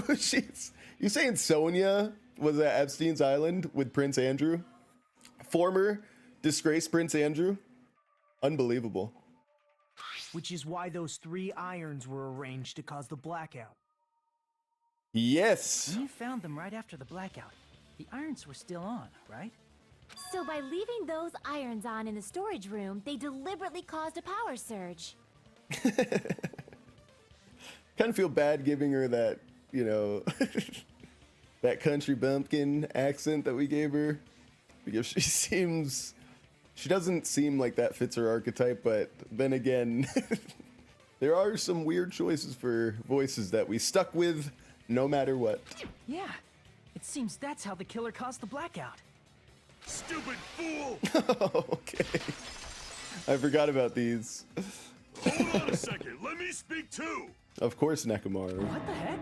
You saying Sonia was at Epstein's Island with Prince Andrew? Former disgraced Prince Andrew? Unbelievable. Which is why those 3 irons were arranged to cause the blackout. Yes. When you found them right after the blackout, the irons were still on, right? So by leaving those irons on in the storage room, they deliberately caused a power surge. Kind of feel bad giving her that, you know, that country bumpkin accent that we gave her. Because she doesn't seem like that fits her archetype, but then again, there are some weird choices for voices that we stuck with no matter what. Yeah. It seems that's how the killer caused the blackout. Stupid fool! Oh, okay. I forgot about these. Hold on a second, let me speak too! Of course, Nekomaru. What the heck?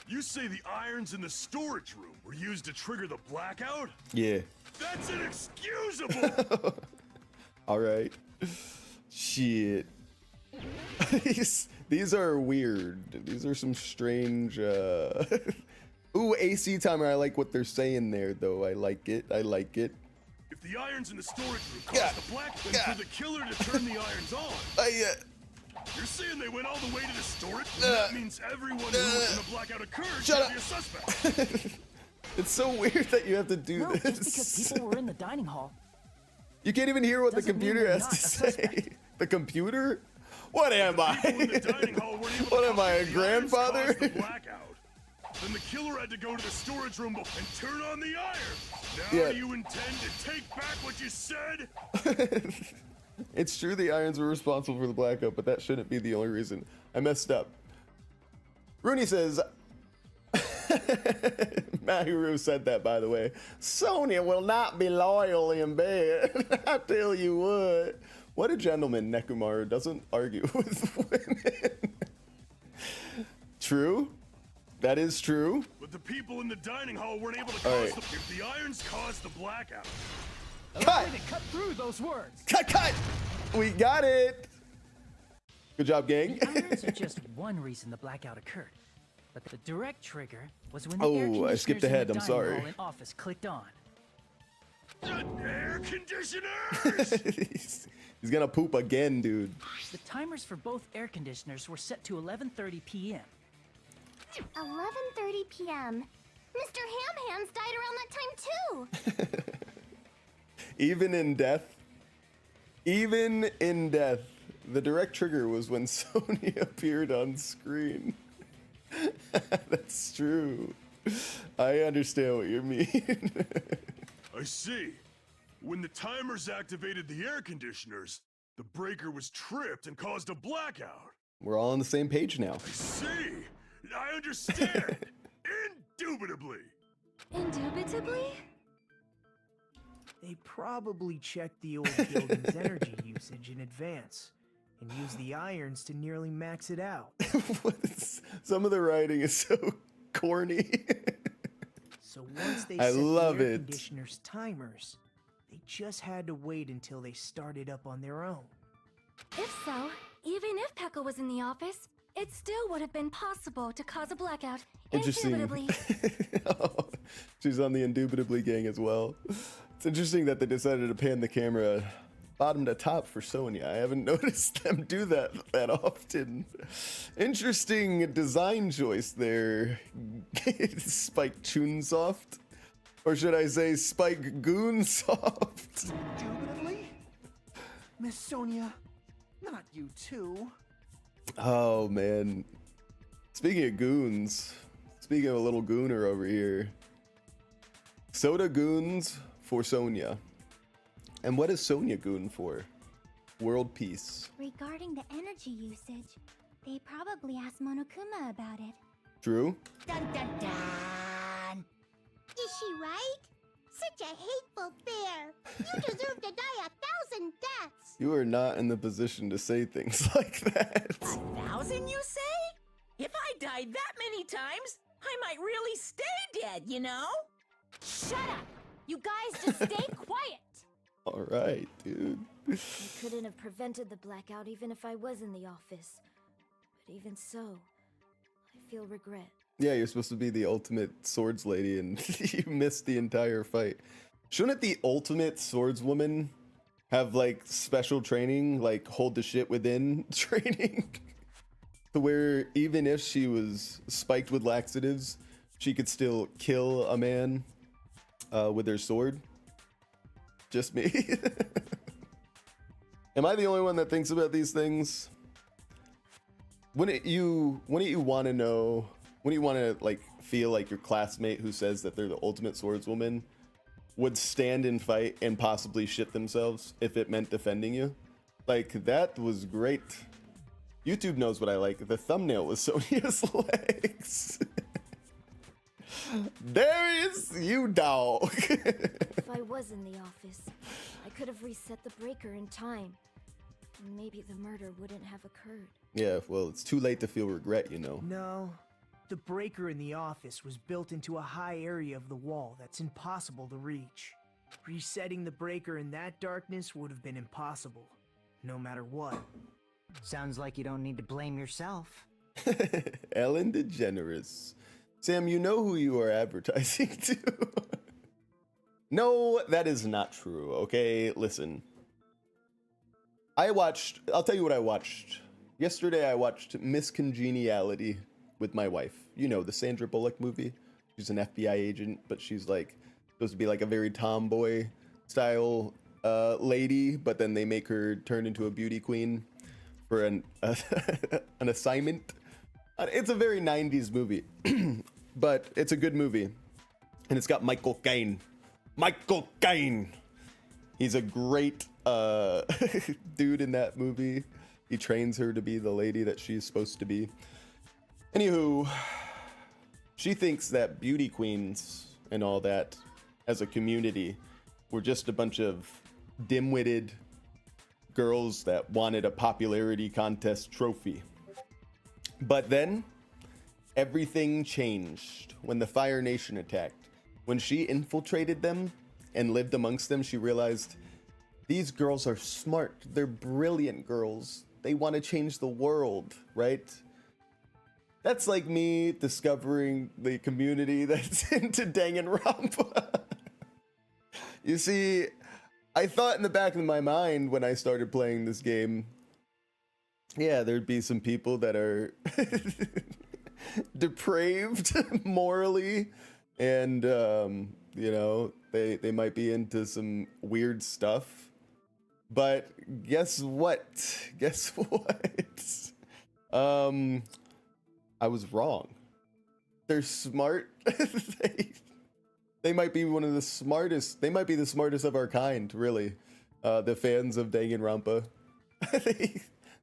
You say the irons in the storage room were used to trigger the blackout? Yeah. That's inexcusable! All right. Shit. These are weird. These are some strange. Ooh, AC timer. I like what they're saying there, though. I like it. I like it. If the irons in the storage room caused the black, then for the killer to turn the irons on. I You're You're saying they went all the way to the storage? That means everyone who in the blackout occurred should be a suspect. It's so weird that you have to do No, this. just because people were in the dining hall. You can't even hear what the Doesn't mean computer they're has to not a say. suspect. The computer? What am I? People in the dining hall weren't able to What am I, a cause the irons grandfather? caused the blackout. Then the killer had to go to the storage room and turn on the iron. Now Yeah. you intend to take back what you said? It's true the irons were responsible for the blackout, but that shouldn't be the only reason. I messed up. Rooney says, Mahuru said that, by the way. Sonya will not be loyal in bed. I tell you what. What a gentleman, Nekomaru doesn't argue with women. True. That is true. But the people in the dining hall weren't able to All cause right. if the irons caused the blackout. Cut! Way to cut through those words. Cut! We got it! Good job, gang. Irons are just one reason the blackout occurred. But the direct trigger was when the air Oh, I skipped conditioners in ahead, the I'm dining sorry. hall and office clicked on. The air conditioners! He's gonna poop again, dude. The timers for both air conditioners were set to 11:30 p.m. 11:30 p.m. Mr. Ham Hands died around that time too. Even in death, the direct trigger was when Sony appeared on screen. That's true. I understand what you mean. I see. When the timers activated the air conditioners, the breaker was tripped and caused a blackout. We're all on the same page now. I see. I understand. Indubitably. Indubitably? They probably checked the old building's energy usage in advance and used the irons to nearly max it out. Some of the writing is so corny. So once they I set love the air it. conditioner's timers, they just had to wait until they started up on their own. If so, even if Pekka was in the office, it still would have been possible to cause a blackout. Interesting. Indubitably. Oh, she's on the Indubitably gang as well. It's interesting that they decided to pan the camera bottom to top for Sonya. I haven't noticed them do that often. Interesting design choice there, Spike Chunsoft. Or should I say Spike Goonsoft? Indubitably? Miss Sonia, not you too. Oh man. Speaking of goons, speaking of a little gooner over here. Soda goons for Sonya. And what is Sonya goon for? World peace. Regarding the energy usage, they probably asked Monokuma about it. True? Dun dun dun! Is she right? Such a hateful bear! You deserve to die 1,000 deaths! You are not in the position to say things like that. 1,000, you say? If I died that many times, I might really stay dead, you know? Shut up! You guys just stay quiet! All right, dude. I couldn't have prevented the blackout even if I was in the office. But even so, I feel regret. Yeah, you're supposed to be the ultimate swords lady and you missed the entire fight. Shouldn't the ultimate swordswoman have like special training, like hold the shit within training? To where even if she was spiked with laxatives, she could still kill a man with her sword? Just me? Am I the only one that thinks about these things? Wouldn't you want to know? Wouldn't you want to like feel like your classmate who says that they're the ultimate swordswoman would stand and fight and possibly shit themselves if it meant defending you? Like that was great. YouTube knows what I like. The thumbnail was Sonya's legs. Darius, you dog. If I was in the office, I could have reset the breaker in time. And maybe the murder wouldn't have occurred. Yeah, well, it's too late to feel regret, you know. No, the breaker in the office was built into a high area of the wall that's impossible to reach. Resetting the breaker in that darkness would have been impossible, no matter what. Sounds like you don't need to blame yourself. Ellen DeGeneres. Sam, you know who you are advertising to. No, that is not true, okay? Listen. I'll tell you what I watched Yesterday I watched Miss Congeniality with my wife. You know, the Sandra Bullock movie. She's an FBI agent, but she's like supposed to be like a very tomboy style lady, but then they make her turn into a beauty queen for an assignment. It's a very 90s movie, but it's a good movie. And it's got Michael Caine. Michael Caine! He's a great dude in that movie. He trains her to be the lady that she's supposed to be. Anywho, she thinks that beauty queens and all that as a community were just a bunch of dim-witted girls that wanted a popularity contest trophy. But then everything changed when the Fire Nation attacked. When she infiltrated them and lived amongst them, she realized these girls are smart. They're brilliant girls. They want to change the world, right? That's like me discovering the community that's into Danganronpa. You see, I thought in the back of my mind when I started playing this game, yeah, there'd be some people that are depraved morally, and you know, they might be into some weird stuff. But guess what? Guess what? I was wrong. They're smart. They might be one of the smartest. They might be the smartest of our kind, really. The fans of Danganronpa.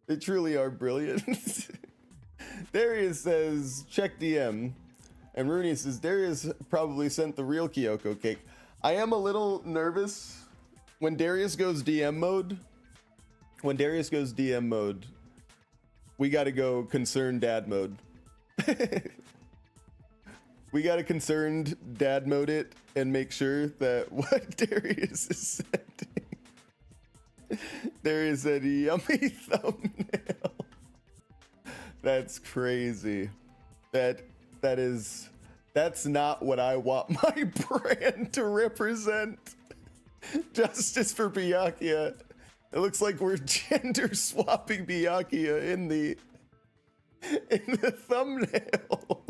They truly are brilliant. Darius says, check DM. And Rooney says, Darius probably sent the real Kyoko cake. I am a little nervous when Darius goes DM mode. When Darius goes DM mode, we got to go concerned dad mode. We got to concerned dad mode it and make sure that what Darius is sending. Darius said yummy thumbnail. That's crazy. That's not what I want my brand to represent. Justice for BYAKUYAAAA. It looks like we're gender swapping BYAKUYAAAA in the thumbnail.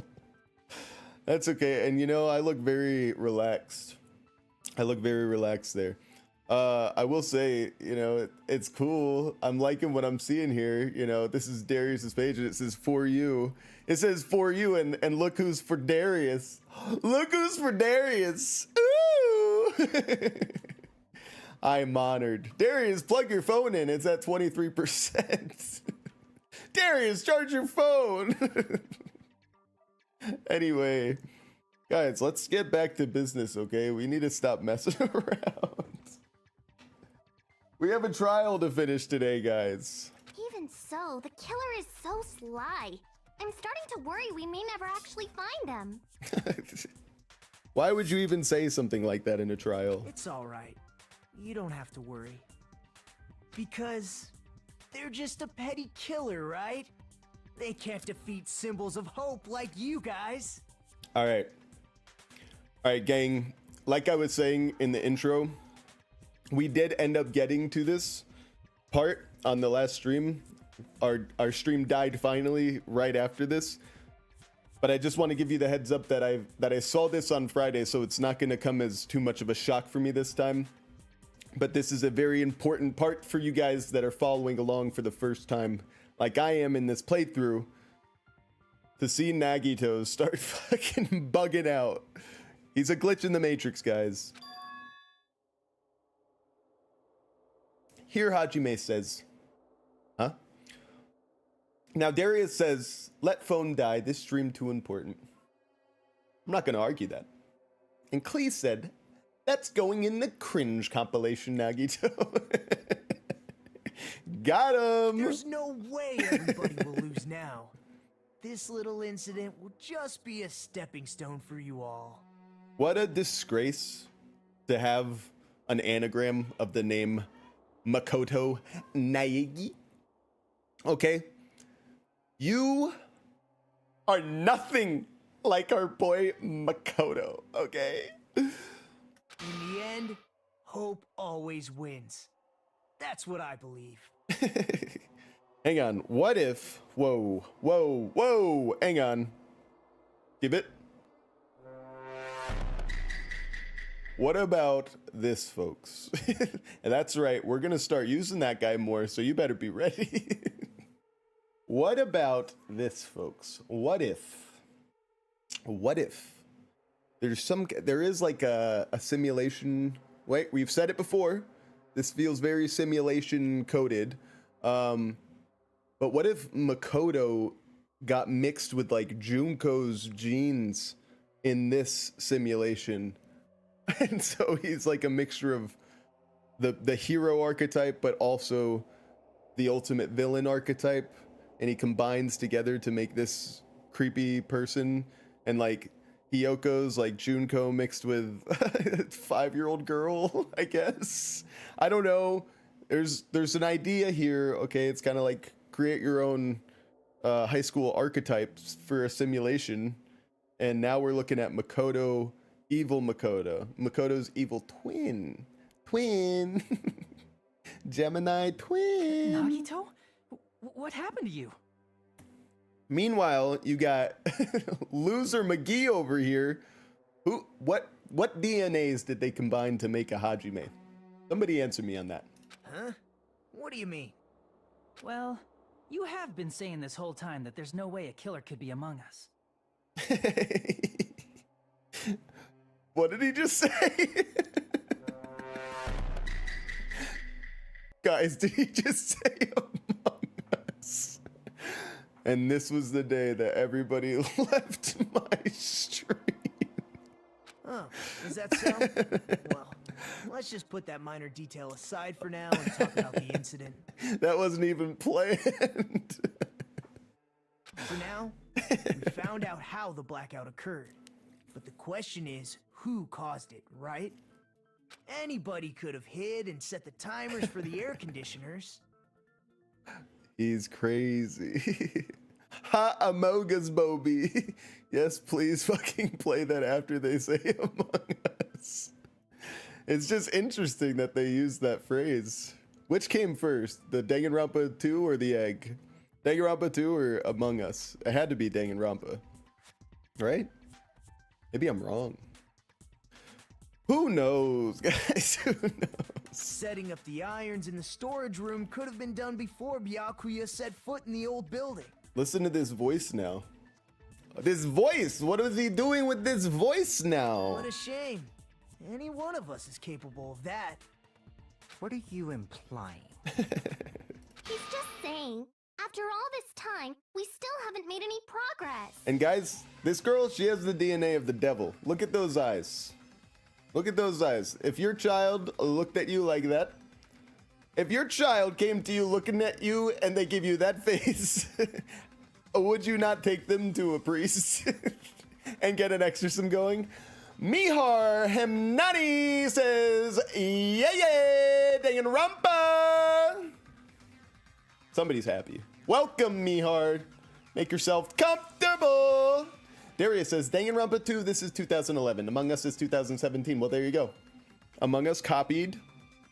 That's okay. And you know, I look very relaxed. I look very relaxed there. I will say, you know, it's cool. I'm liking what I'm seeing here. You know, this is Darius's page and it says for you. It says for you and look who's for Darius. Look who's for Darius. Ooh. I'm honored. Darius, plug your phone in. It's at 23%. Darius, charge your phone. Anyway, guys, let's get back to business, okay? We need to stop messing around. We have a trial to finish today, guys. Even so, the killer is so sly. I'm starting to worry we may never actually find them. Why would you even say something like that in a trial? It's all right. You don't have to worry. Because they're just a petty killer, right? They can't defeat symbols of hope like you guys. All right, gang. Like I was saying in the intro, we did end up getting to this part on the last stream. Our stream died finally right after this. But I just want to give you the heads up that I saw this on Friday, so it's not going to come as too much of a shock for me this time. But this is a very important part for you guys that are following along for the first time, like I am in this playthrough, to see Nagito start fucking bugging out. He's a glitch in the Matrix, guys. Here Hajime says, huh? Now Darius says, let phone die, this stream too important. I'm not gonna argue that. And Clee said, that's going in the cringe compilation, Nagito. Got him! There's no way everybody will lose now. This little incident will just be a stepping stone for you all. What a disgrace to have an anagram of the name Makoto Naegi. Okay. You are nothing like our boy Makoto, okay? In the end, hope always wins. That's what I believe. Hang on. What if? Whoa, whoa, whoa. Hang on. Give it. What about this, folks? And that's right. We're going to start using that guy more, so you better be ready. What about this, folks? What if there is like a simulation. Wait, we've said it before. This feels very simulation coded. But what if Makoto got mixed with like Junko's genes in this simulation? And so he's like a mixture of the hero archetype, but also the ultimate villain archetype. And he combines together to make this creepy person. And like Hyoko's like Junko mixed with a 5-year-old girl, I guess. I don't know. There's an idea here. Okay, it's kind of like create your own high school archetypes for a simulation. And now we're looking at Makoto, evil Makoto. Makoto's evil twin. Gemini twin. Nagito? What happened to you? Meanwhile, you got loser McGee over here. What DNAs did they combine to make a Hajime? Somebody answer me on that. Huh? What do you mean? Well, you have been saying this whole time that there's no way a killer could be among us. What did he just say? Guys, did he just say among us? And this was the day that everybody left my stream. Oh, is that so? Well, let's just put that minor detail aside for now and talk about the incident. That wasn't even planned. For now, we found out how the blackout occurred. But the question is, who caused it, right? Anybody could have hid and set the timers for the air conditioners. He's crazy. Ha Amogus Bobby. Yes, please fucking play that after they say Among Us. It's just interesting that they use that phrase. Which came first, the Danganronpa 2 or the egg? Danganronpa 2 or Among Us? It had to be Danganronpa, right? Maybe I'm wrong. Who knows, guys? Who knows? Setting up the irons in the storage room could have been done before Byakuya set foot in the old building. Listen to this voice now. This voice! What is he doing with this voice now? What a shame. Any one of us is capable of that. What are you implying? He's just saying, after all this time, we still haven't made any progress. And guys, this girl, she has the DNA of the devil. Look at those eyes. Look at those eyes. If your child looked at you like that, if your child came to you looking at you and they give you that face, would you not take them to a priest and get an exorcism going? Mihar Hemnani says, yeah, Danganronpa. Somebody's happy. Welcome, Mihar. Make yourself comfortable. Darius says, Danganronpa 2, this is 2011. Among Us is 2017. Well, there you go. Among Us copied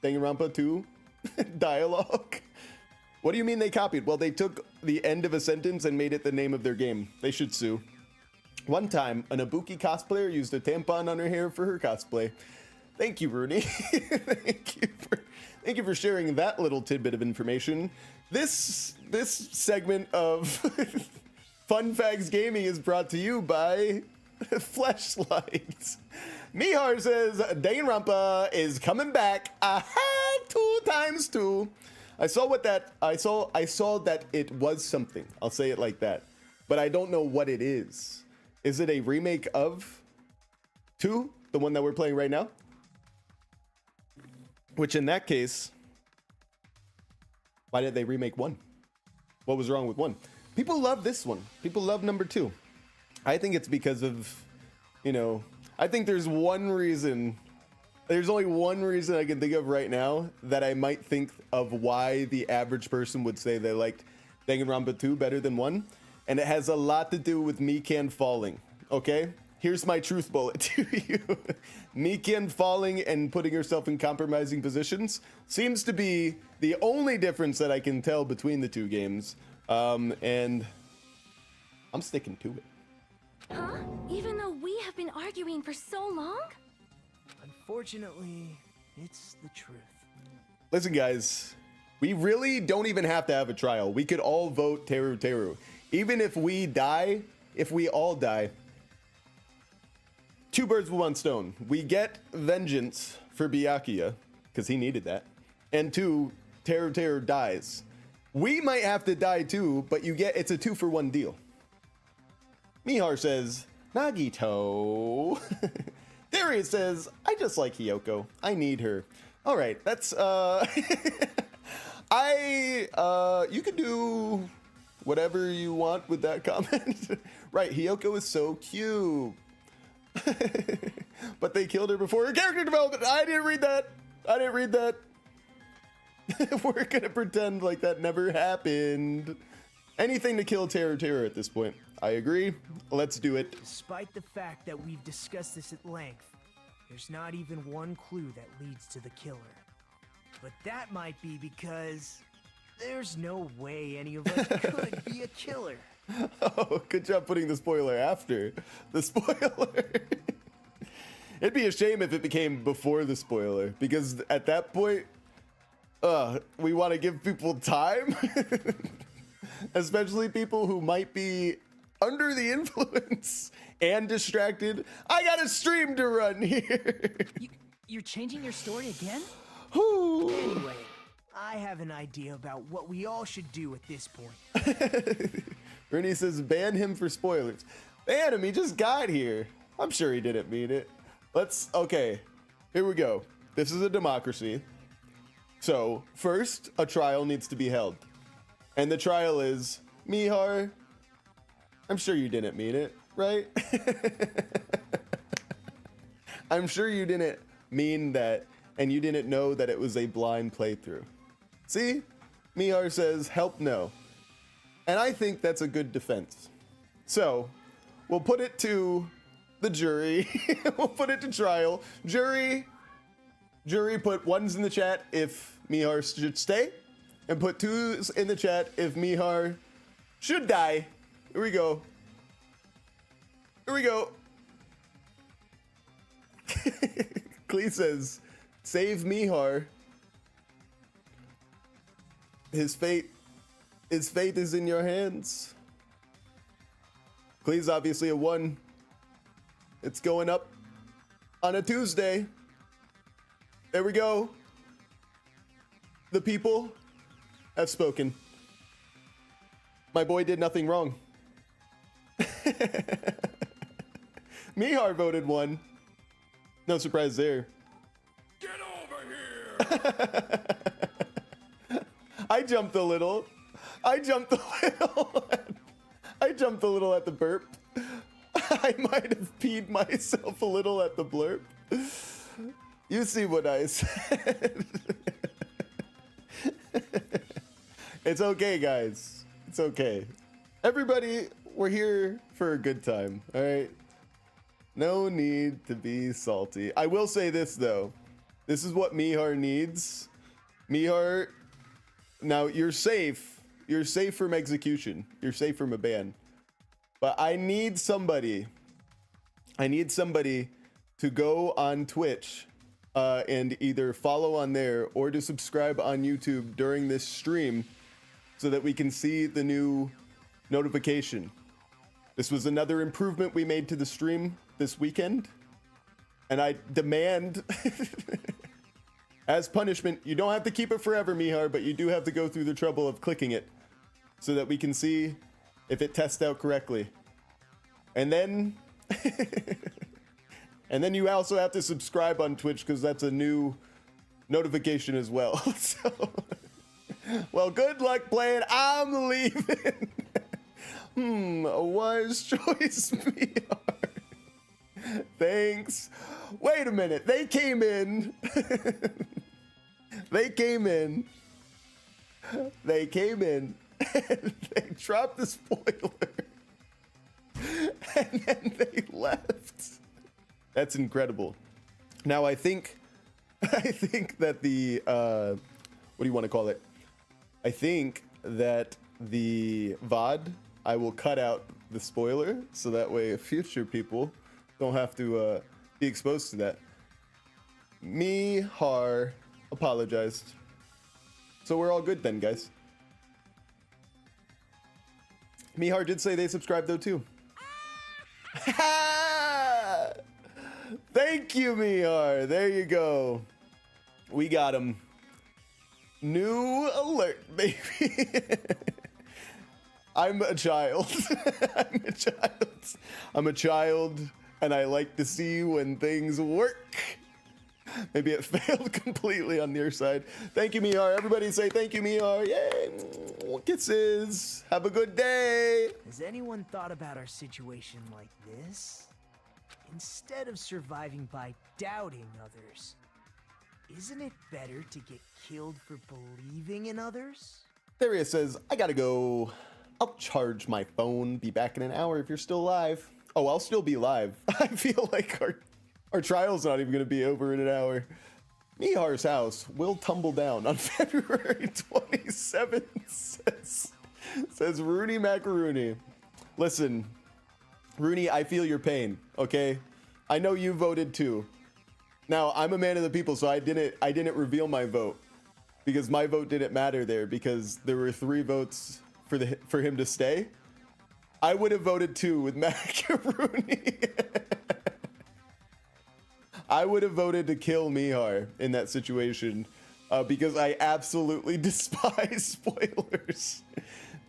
Danganronpa 2 dialogue. What do you mean they copied? Well, they took the end of a sentence and made it the name of their game. They should sue. One time, an Ibuki cosplayer used a tampon on her hair for her cosplay. Thank you, Rooney. Thank you for sharing that little tidbit of information. This segment of Fun Facts Gaming is brought to you by Fleshlight. Mihar says Danganronpa is coming back. Aha, 2 times 2. I saw that it was something. I'll say it like that. But I don't know what it is. Is it a remake of 2, the one that we're playing right now? Which in that case, why did they remake 1? What was wrong with 1? People love this one. People love number 2. I think it's because of, I think there's one reason. There's only one reason I can think of right now that I might think of why the average person would say they liked Danganronpa 2 better than 1. And it has a lot to do with Mikan falling, okay? here's my truth bullet to you. Mikian falling and putting herself in compromising positions seems to be the only difference that I can tell between the two games. And I'm sticking to it. Huh? Even though we have been arguing for so long? Unfortunately, it's the truth. Listen, guys, we really don't even have to have a trial. We could all vote Teruteru. Even if we die, if we all die, two birds with one stone. We get vengeance for BYAKUYAAAA, because he needed that. And two, Teruteru dies. We might have to die too, but it's a 2-for-1 deal. Mihar says, Nagito. Darius says, I just like Hiyoko. I need her. All right, that's, you can do whatever you want with that comment. Right, Hiyoko is so cute. But they killed her before her character development. I didn't read that. We're gonna pretend like that never happened. Anything to kill Teruteru at this point. I agree. Let's do it. Despite the fact that we've discussed this at length, there's not even one clue that leads to the killer. But that might be because there's no way any of us could be a killer. Oh, good job putting the spoiler after the spoiler. It'd be a shame if it became before the spoiler, because at that point, we want to give people time, especially people who might be under the influence and distracted. I got a stream to run here. You're changing your story again? Anyway, I have an idea about what we all should do at this point. Ernie says ban him for spoilers. Ban him, he just got here. I'm sure he didn't mean it. Okay, here we go. This is a democracy. So first, a trial needs to be held. And the trial is, Mihar, I'm sure you didn't mean it, right? I'm sure you didn't mean that, and you didn't know that it was a blind playthrough. See? Mihar says, help no. And I think that's a good defense. So, we'll put it to the jury. We'll put it to trial. Jury, put 1s in the chat if Mihar should stay, and put 2s in the chat if Mihar should die. Here we go. Klee says, save Mihar. His fate is in your hands. Klee's obviously a 1. It's going up on a Tuesday. There we go. The people have spoken. My boy did nothing wrong. Mihar voted 1. No surprise there. Get over here! I jumped a little. I jumped a little at the burp. I might have peed myself a little at the blurp. You see what I said. It's okay, guys. It's okay. Everybody, we're here for a good time, all right? No need to be salty. I will say this, though. This is what Mihar needs. Mihar, now you're safe. You're safe from execution. You're safe from a ban. But I need somebody to go on Twitch and either follow on there or to subscribe on YouTube during this stream so that we can see the new notification. This was another improvement we made to the stream this weekend, and I demand as punishment, you don't have to keep it forever, Mihar, but you do have to go through the trouble of clicking it so that we can see if it tests out correctly. And then and then you also have to subscribe on Twitch because that's a new notification as well. So, well, good luck playing. I'm leaving. A wise choice, Mihar. Thanks. Wait a minute. They came in. They came in. And they dropped the spoiler. And then they left. That's incredible. Now I think that the what do you want to call it? I think that the VOD, I will cut out the spoiler so that way future people don't have to be exposed to that. Mihar apologized. So we're all good then, guys. Mihar did say they subscribed though too. Thank you, Mihar. There you go. We got him. New alert, baby. I'm a child. I'm a child. I'm a child, and I like to see when things work. Maybe it failed completely on your side. Thank you, Mihar. Everybody say thank you, Mihar. Yay. Kisses. Have a good day. Has anyone thought about our situation like this? Instead of surviving by doubting others, isn't it better to get killed for believing in others? Darius says, I gotta go. I'll charge my phone. Be back in an hour if you're still live. Oh, I'll still be live. I feel like our trial's not even gonna be over in an hour. Mihar's house will tumble down on February 27th, says Rooney Macaroni. Listen, Rooney, I feel your pain, okay? I know you voted too. Now, I'm a man of the people, so I didn't reveal my vote because my vote didn't matter there because there were 3 votes for him to stay. I would have voted 2 with Macaroni. I would have voted to kill Mihar in that situation because I absolutely despise spoilers.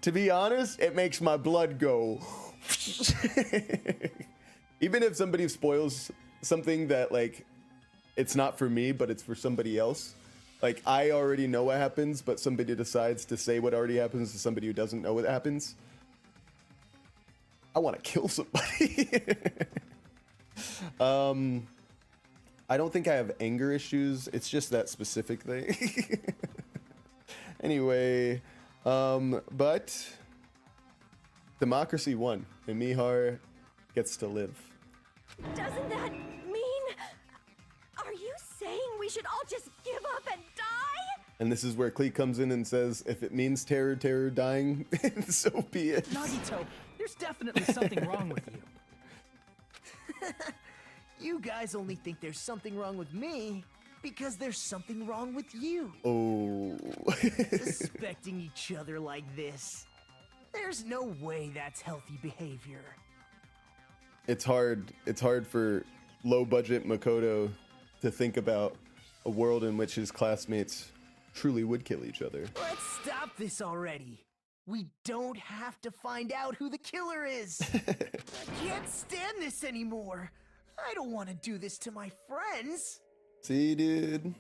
To be honest, it makes my blood go. Even if somebody spoils something that like it's not for me, but it's for somebody else. Like I already know what happens, but somebody decides to say what already happens to somebody who doesn't know what happens. I want to kill somebody. I don't think I have anger issues. It's just that specific thing. Anyway, but democracy won, and Mihar gets to live. Doesn't that mean... Are you saying we should all just give up and die? And this is where Clee comes in and says, if it means Teruteru dying, so be it. Nagito, there's definitely something wrong with you. You guys only think there's something wrong with me because there's something wrong with you. Oh. Suspecting each other like this. There's no way that's healthy behavior. It's hard for low budget Makoto to think about a world in which his classmates truly would kill each other. Let's stop this already. We don't have to find out who the killer is. I can't stand this anymore. I don't want to do this to my friends. See, dude?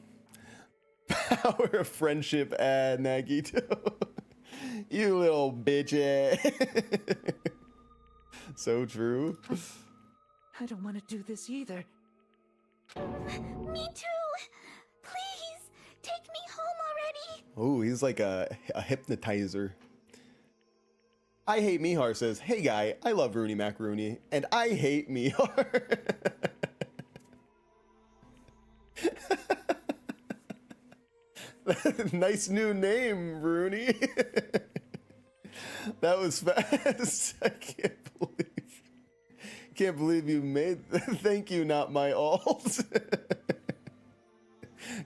Power of friendship, Nagito. You little bitch. So true. I don't want to do this either. Me too. Please, take me home already. Oh, he's like a hypnotizer. I Hate Mihar says, hey guy, I love Rooney Macaroni, and I hate Mihar. Nice new name, Rooney. That was fast. I can't believe you made that. Thank you, not my alt.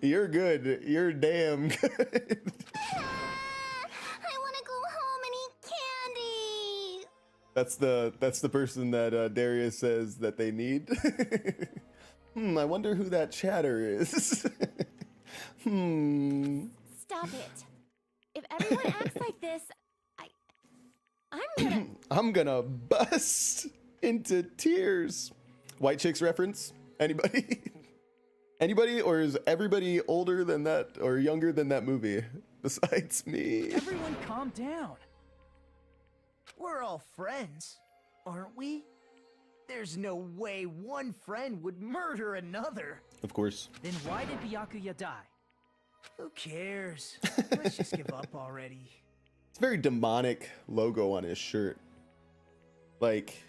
You're good. You're damn good. I want to go home and eat candy. That's the person that Darius says that they need. I wonder who that chatter is. Stop it. If everyone acts like this, I'm gonna bust into tears. White Chicks reference? Anybody? Anybody, or is everybody older than that or younger than that movie besides me? Everyone calm down. We're all friends, aren't we? There's no way one friend would murder another. Of course. Then why did BYAKUYAAAA die? Who cares? Let's just give up already. It's a very demonic logo on his shirt. Like,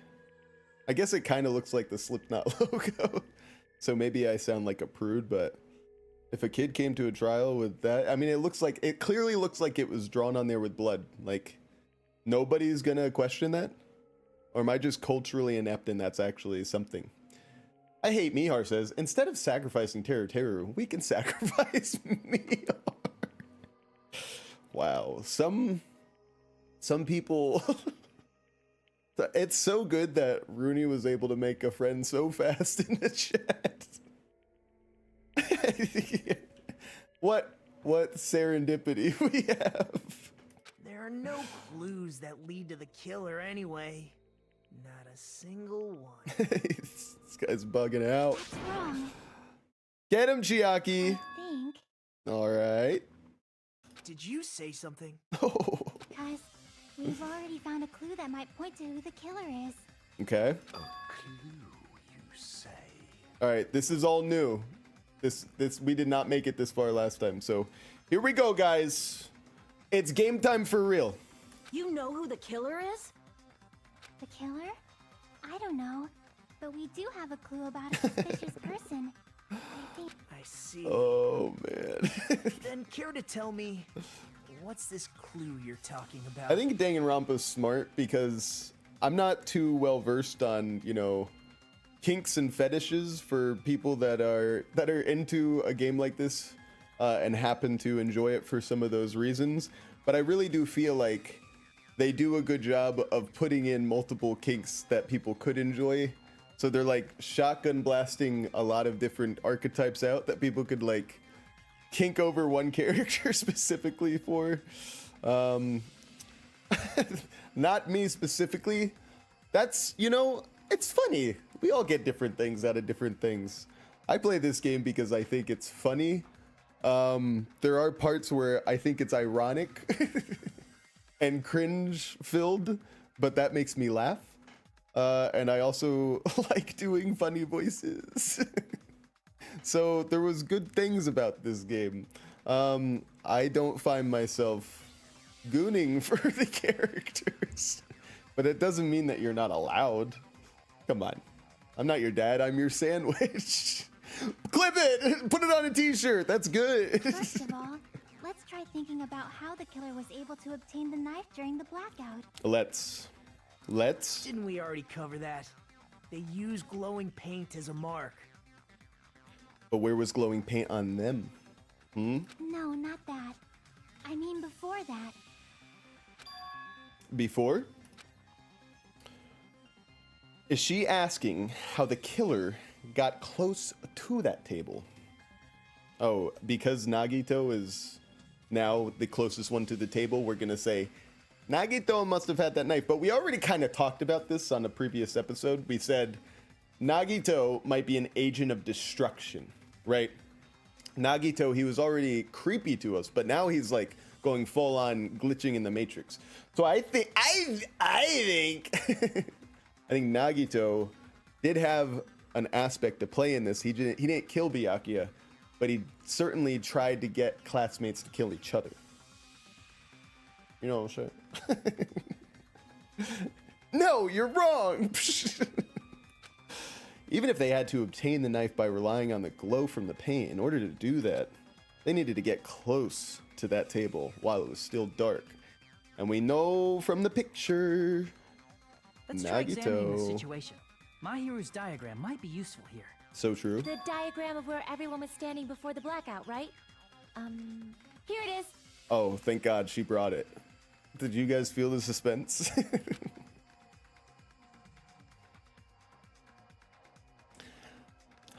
I guess it kind of looks like the Slipknot logo. So maybe I sound like a prude, but if a kid came to a trial with that, I mean, it clearly looks like it was drawn on there with blood. Like, nobody's gonna question that? Or am I just culturally inept and that's actually something? I hate Mihar says, instead of sacrificing Teruteru, we can sacrifice Mihar. Wow, some people... It's so good that Rooney was able to make a friend so fast in the chat. What serendipity we have. There are no clues that lead to the killer anyway. Not a single one. This guy's bugging out. What's wrong? Get him, Chiaki. I think. All right. Did you say something? Oh. Because we've already found a clue that might point to who the killer is. Okay. A clue, you say? All right. This is all new. This we did not make it this far last time. So here we go, guys. It's game time for real. You know who the killer is? The killer? I don't know. But we do have a clue about a suspicious person. I think. I see. Oh man. Then care to tell me, what's this clue you're talking about? I think Danganronpa's smart because I'm not too well versed on, kinks and fetishes for people that are into a game like this and happen to enjoy it for some of those reasons. But I really do feel like they do a good job of putting in multiple kinks that people could enjoy. So they're like shotgun blasting a lot of different archetypes out that people could like kink over one character specifically for. Not me specifically. That's, it's funny. We all get different things out of different things. I play this game because I think it's funny. There are parts where I think it's ironic and cringe filled, but that makes me laugh. And I also like doing funny voices. So there was good things about this game. I don't find myself gooning for the characters, but it doesn't mean that you're not allowed. Come on. I'm not your dad, I'm your sandwich. Clip it! Put it on a t-shirt, that's good. First of all, let's try thinking about how the killer was able to obtain the knife during the blackout. Let's. Didn't we already cover that? They use glowing paint as a mark. But where was glowing paint on them? No, not that. I mean before that. Before? Is she asking how the killer got close to that table? Oh, because Nagito is now the closest one to the table, we're gonna say Nagito must have had that knife. But we already kind of talked about this on a previous episode. We said Nagito might be an agent of destruction, right? Nagito, he was already creepy to us, but now he's like going full on glitching in the Matrix. So I think I think Nagito did have an aspect to play in this. He didn't kill BYAKUYAAA, but he certainly tried to get classmates to kill each other. You know what I'm saying? No, you're wrong. Even if they had to obtain the knife by relying on the glow from the paint, in order to do that, they needed to get close to that table while it was still dark. And we know from the picture, Let's try examining the Nagito. situation. Mahiru's diagram might be useful here. So true. The diagram of where everyone was standing before the blackout, right? Here it is. Oh, thank God she brought it. Did you guys feel the suspense?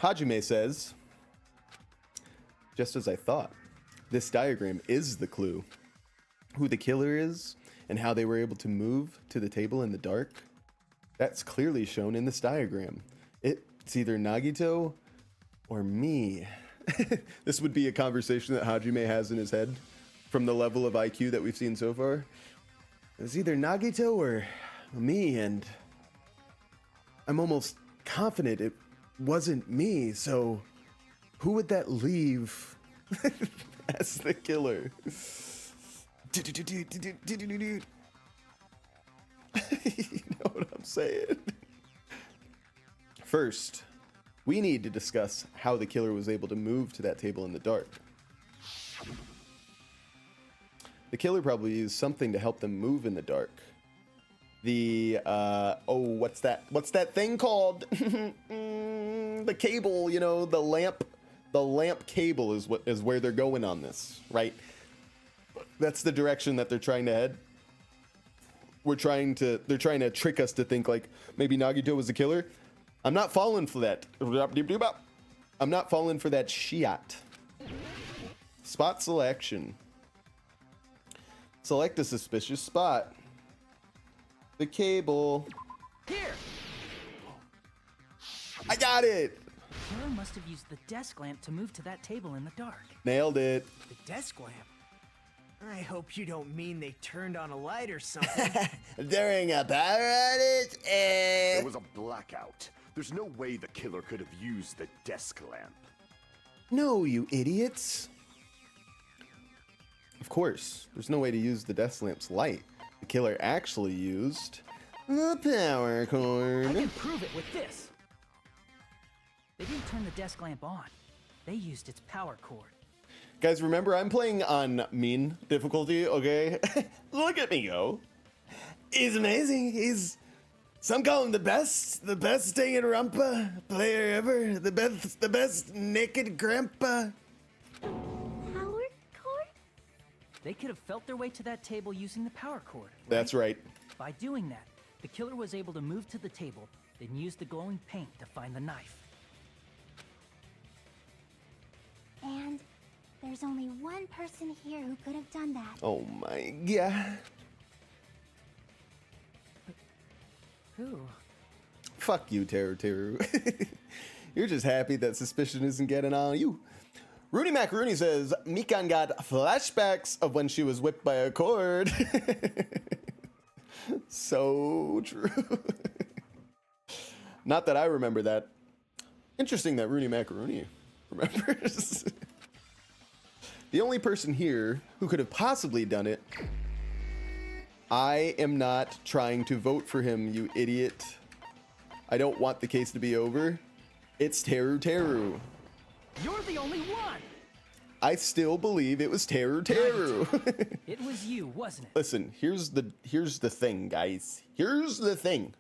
Hajime says, just as I thought, this diagram is the clue. Who the killer is and how they were able to move to the table in the dark, that's clearly shown in this diagram. It's either Nagito or me. This would be a conversation that Hajime has in his head from the level of IQ that we've seen so far. It's either Nagito or me, and I'm almost confident it wasn't me, so who would that leave as the killer? You know what I'm saying? first, we need to discuss how the killer was able to move to that table in the dark. The killer probably used something to help them move in the dark. The what's that thing called? The cable, you know, the lamp cable is where they're going on this, right? That's the direction that they're trying to head. They're trying to trick us to think like maybe Nagito was the killer. I'm not falling for that. I'm not falling for that shit. Spot selection. Select a suspicious spot. The cable. Here! I got it! The killer must have used the desk lamp to move to that table in the dark. Nailed it. The desk lamp? I hope you don't mean they turned on a light or something. During a power outage, There was a blackout. There's no way the killer could have used the desk lamp. No, you idiots. Of course, there's no way to use the desk lamp's light. The killer actually used the power I cord. can prove it with this. They didn't turn the desk lamp on. They used its power cord. Guys, remember, I'm playing on mean difficulty, okay? Look at me go. He's amazing. Some call him the best Danganronpa player ever. The best naked grandpa. Power cord? They could have felt their way to that table using the power cord. That's right. By doing that, the killer was able to move to the table, then use the glowing paint to find the knife. And there's only one person here who could have done that. Oh my god. Who? Fuck you, Teruteru. You're just happy that suspicion isn't getting on you. Rooney Macaroni says, Mikan got flashbacks of when she was whipped by a cord. So true. Not that I remember that. Interesting that Rooney Macaroni remembers. The only person here who could have possibly done it. I am not trying to vote for him, you idiot. I don't want the case to be over. It's Teruteru. You're the only one! I still believe it was Teruteru. It was you, wasn't it? Listen, here's the thing, guys. Here's the thing.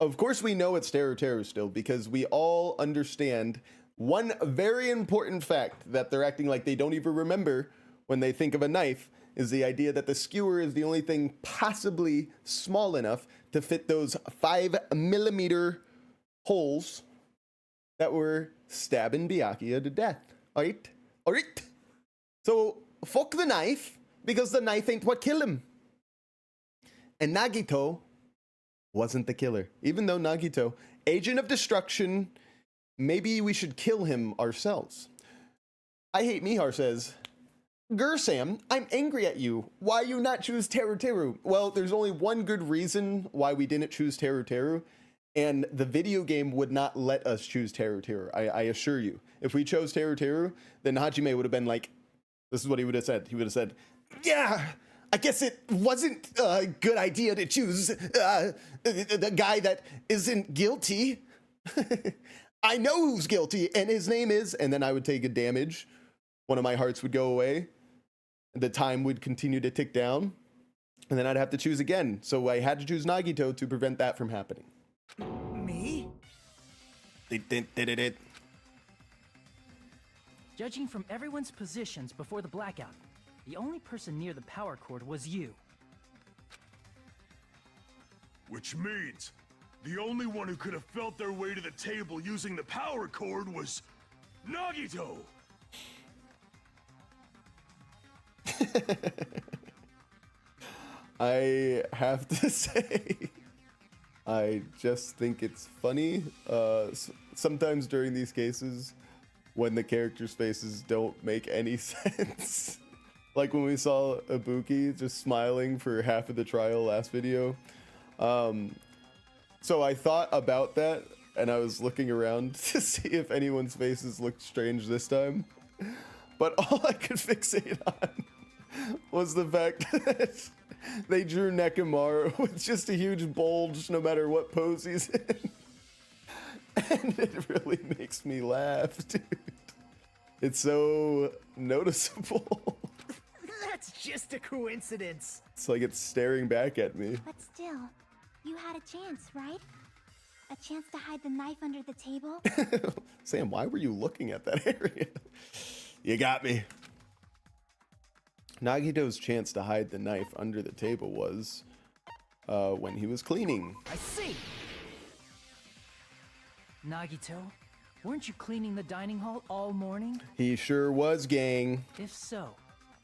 Of course we know it's Teruteru still because we all understand one very important fact that they're acting like they don't even remember when they think of a knife is the idea that the skewer is the only thing possibly small enough to fit those 5mm holes that were stabbing BYAKUYAAAA to death. Alright? Alright? So, fuck the knife, because the knife ain't what killed him. And Nagito wasn't the killer. Even though Nagito, agent of destruction, maybe we should kill him ourselves. I Hate Mihar says, Sam, I'm angry at you. Why you not choose Teruteru? Well, there's only one good reason why we didn't choose Teruteru, and the video game would not let us choose Teruteru. I assure you. If we chose Teruteru, then Hajime would have been like, this is what he would have said. He would have said, yeah, I guess it wasn't a good idea to choose the guy that isn't guilty. I know who's guilty, and his name is, and then I would take a damage. One of my hearts would go away. The time would continue to tick down, and then I'd have to choose again. So I had to choose Nagito to prevent that from happening. Me? Judging from everyone's positions before the blackout, the only person near the power cord was you. Which means the only one who could have felt their way to the table using the power cord was Nagito! I have to say, I just think it's funny. Sometimes during these cases, when the characters' faces don't make any sense. Like when we saw Ibuki just smiling for half of the trial last video. So I thought about that, and I was looking around to see if anyone's faces looked strange this time. But all I could fixate on was the fact that they drew Nekomaru with just a huge bulge no matter what pose he's in. And it really makes me laugh, dude. It's so noticeable. That's just a coincidence. It's like it's staring back at me. But still, you had a chance, right? A chance to hide the knife under the table? Sam, why were you looking at that area? You got me. Nagito's chance to hide the knife under the table was when he was cleaning. I see. Nagito, weren't you cleaning the dining hall all morning? He sure was, gang. If so,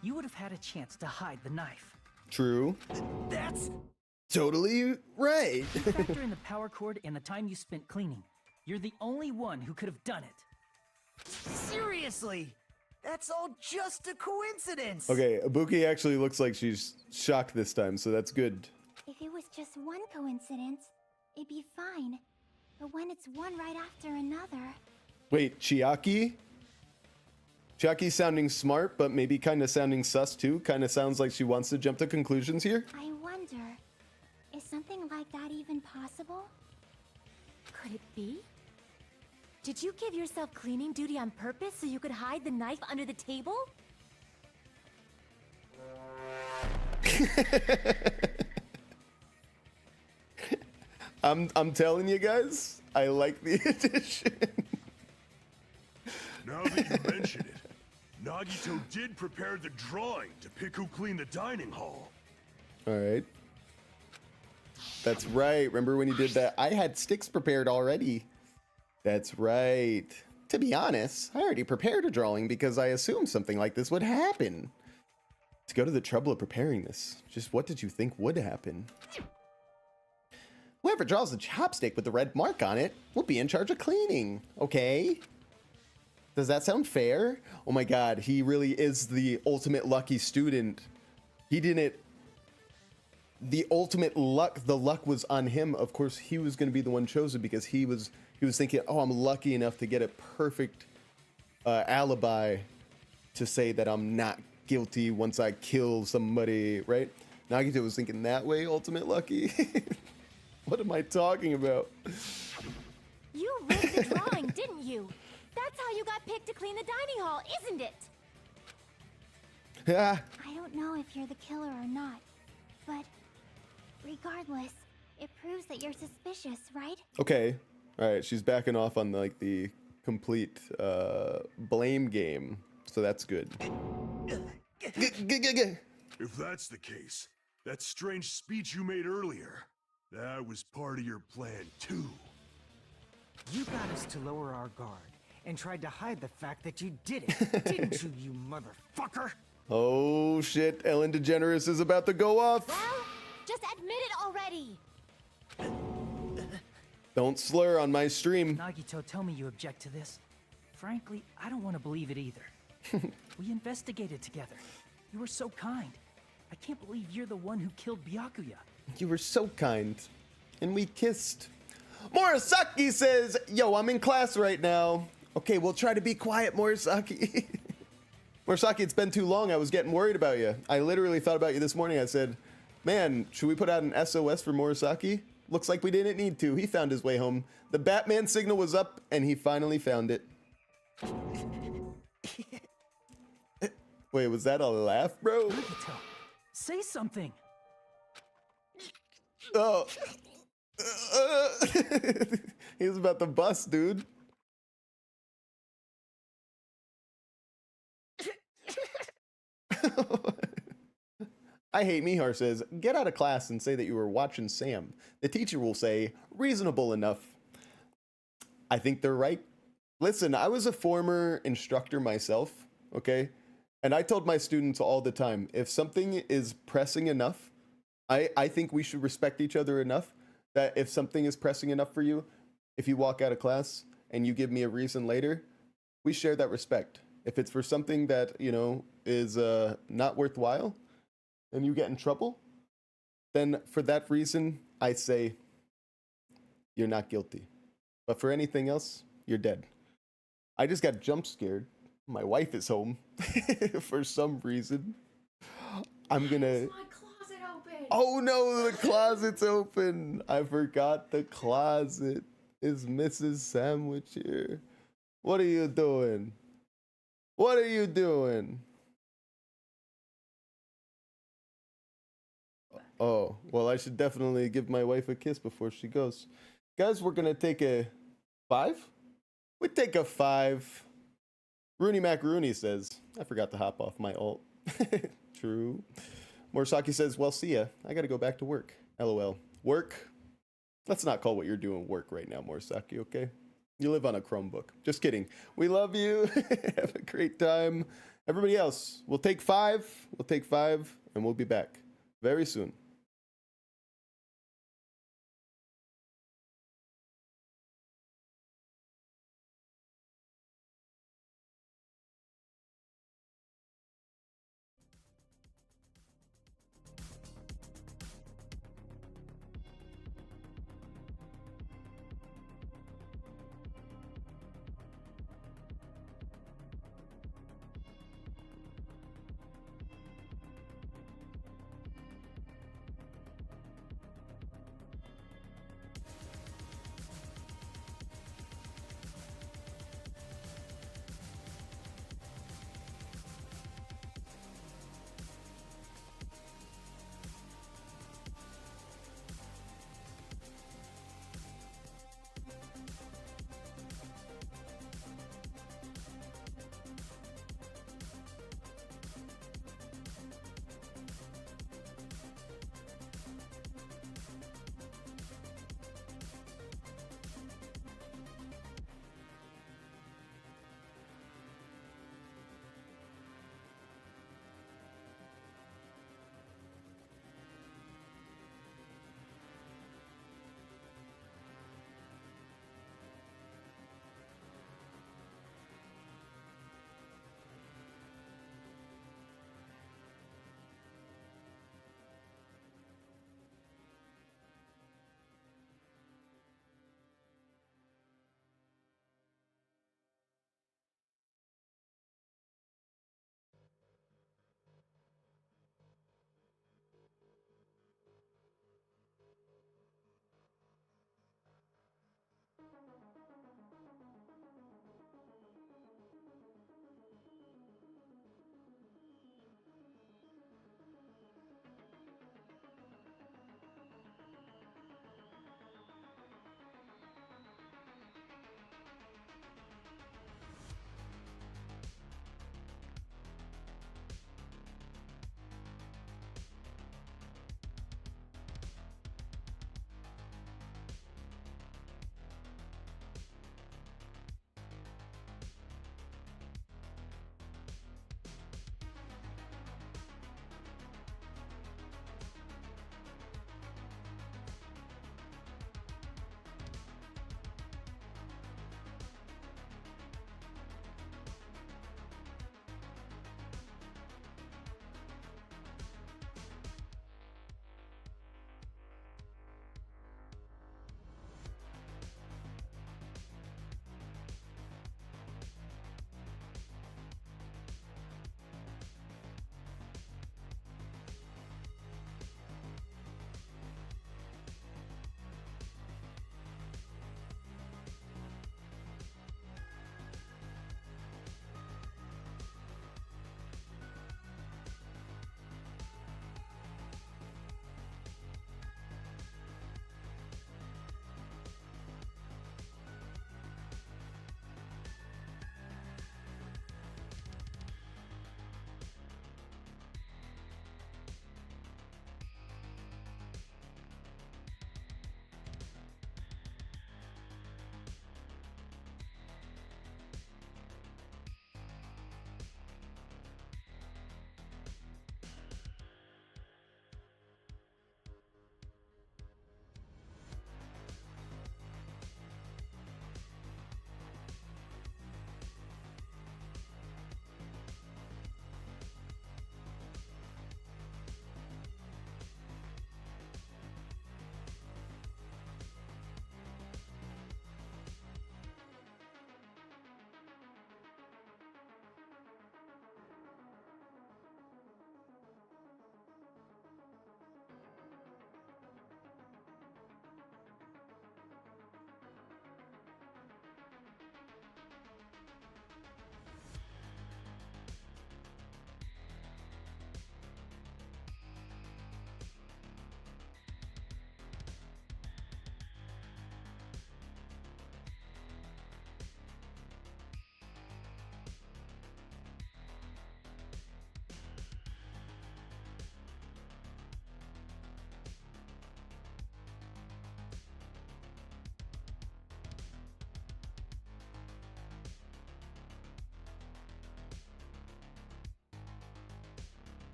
you would have had a chance to hide the knife. True. That's... Totally right. Factor in the power cord and the time you spent cleaning. You're the only one who could have done it. Seriously, that's all just a coincidence. Okay, Ibuki actually looks like she's shocked this time, so that's good. If it was just one coincidence, it'd be fine. But when it's one right after another... Wait, Chiaki? Chiaki's sounding smart, but maybe kind of sounding sus too. Kind of sounds like she wants to jump to conclusions here. I wonder, is something like that even possible? Could it be? Did you give yourself cleaning duty on purpose so you could hide the knife under the table? I'm telling you guys, I like the addition. Now that you mention it, Nagito did prepare the drawing to pick who cleaned the dining hall. All right. That's right. Remember when he did that? I had sticks prepared already. That's right. To be honest, I already prepared a drawing because I assumed something like this would happen. To go to the trouble of preparing this, just what did you think would happen? Whoever draws the chopstick with the red mark on it will be in charge of cleaning, okay? Does that sound fair? Oh my god, he really is the ultimate lucky student. He didn't... The ultimate luck, the luck was on him. Of course, he was going to be the one chosen because he was thinking, oh, I'm lucky enough to get a perfect alibi to say that I'm not guilty once I kill somebody, right? Nagito was thinking that way, ultimate lucky. What am I talking about? You rigged the drawing, didn't you? That's how you got picked to clean the dining hall, isn't it? Ah, I don't know if you're the killer or not, but regardless, it proves that you're suspicious, right? okay. All right, she's backing off on like the complete blame game, so that's good. If that's the case, that strange speech you made earlier, that was part of your plan too. You got us to lower our guard and tried to hide the fact that you did it, didn't you, you motherfucker? Oh shit, Ellen DeGeneres is about to go off. Well, just admit it already. Don't slur on my stream. Nagito, tell me you object to this. Frankly, I don't want to believe it either. We investigated together. You were so kind. I can't believe you're the one who killed BYAKUYAAAA. You were so kind. And we kissed. Morisaki says, yo, I'm in class right now. Okay, we'll try to be quiet, Morisaki. Morisaki, it's been too long. I was getting worried about you. I literally thought about you this morning. I said, man, should we put out an SOS for Morisaki? Looks like we didn't need to. He found his way home. The Batman signal was up, and he finally found it. Wait, was that a laugh, bro? Nagito, say something. Oh. He was about to bust, dude. I Hate Mihar says, get out of class and say that you were watching Sam. The teacher will say, reasonable enough. I think they're right. Listen, I was a former instructor myself, okay? And I told my students all the time, if something is pressing enough, I think we should respect each other enough that if something is pressing enough for you, if you walk out of class and you give me a reason later, we share that respect. If it's for something that, you know, is not worthwhile and you get in trouble, then for that reason, I say you're not guilty. But for anything else, you're dead. I just got jump scared. My wife is home for some reason. I'm gonna... Oh no, the closet's open. I forgot the closet. Is Mrs. Sandwich here? What are you doing? What are you doing? Oh, well, I should definitely give my wife a kiss before she goes. Guys, we're gonna take a 5? We take a 5. Rooney Macaroni says, I forgot to hop off my alt. True. Morisaki says, well, see ya. I gotta go back to work. LOL. Work? Let's not call what you're doing work right now, Morisaki, okay? You live on a Chromebook. Just kidding. We love you. Have a great time. Everybody else, we'll take 5. We'll take 5, and we'll be back very soon.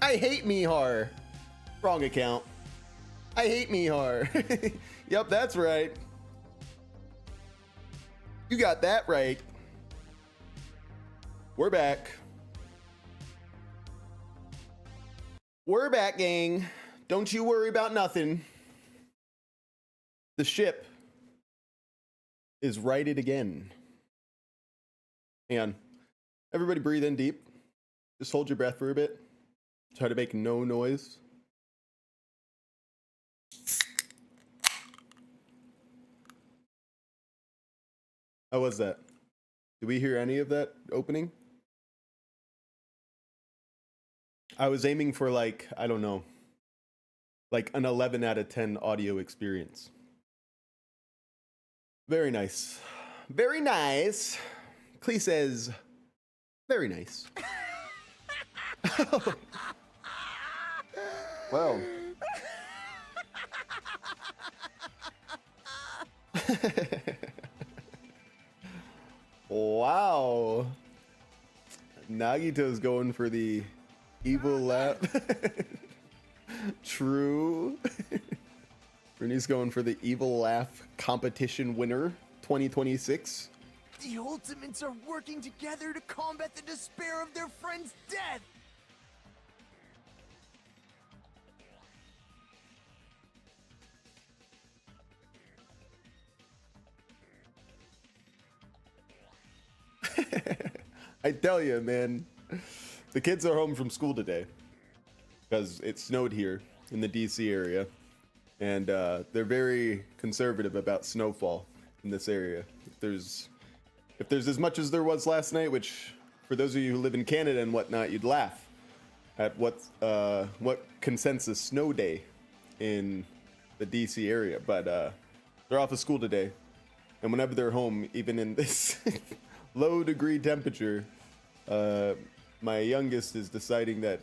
I hate Mihar. Wrong account. I hate Mihar. Yep, that's right. You got that right. We're back. We're back, gang. Don't you worry about nothing. The ship is righted again. Hang on. Everybody breathe in deep. Just hold your breath for a bit. Try to make no noise. How was that? Did we hear any of that opening? I was aiming for like, I don't know, like an 11 out of 10 audio experience. Very nice. Very nice. Klee says, very nice. Wow. Wow. Nagito's going for the evil laugh. True. Rooney's going for the evil laugh competition winner 2026. The Ultimates are working together to combat the despair of their friend's death. I tell you, man, the kids are home from school today because it snowed here in the DC area, and they're very conservative about snowfall in this area. If there's as much as there was last night, which for those of you who live in Canada and whatnot, you'd laugh at what consensus snow day in the DC area, but they're off of school today, and whenever they're home, even in this low degree temperature, my youngest is deciding that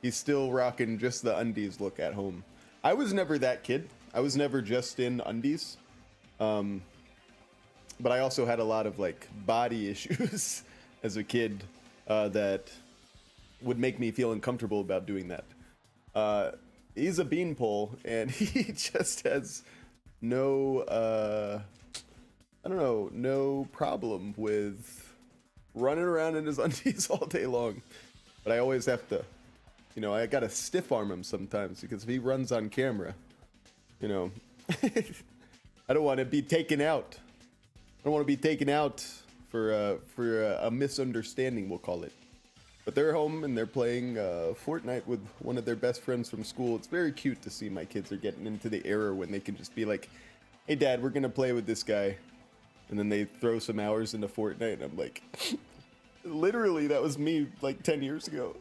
he's still rocking just the undies look at home. I was never that kid. I was never just in undies. But I also had a lot of like body issues as a kid that would make me feel uncomfortable about doing that. He's a beanpole and he just has no, no problem with running around in his undies all day long. But I always have to, I gotta stiff arm him sometimes because if he runs on camera, I don't want to be taken out. I don't want to be taken out for a misunderstanding, we'll call it. But they're home and they're playing Fortnite with one of their best friends from school. It's very cute to see my kids are getting into the era when they can just be like, hey dad, we're gonna play with this guy. And then they throw some hours into Fortnite and I'm like, literally that was me like 10 years ago.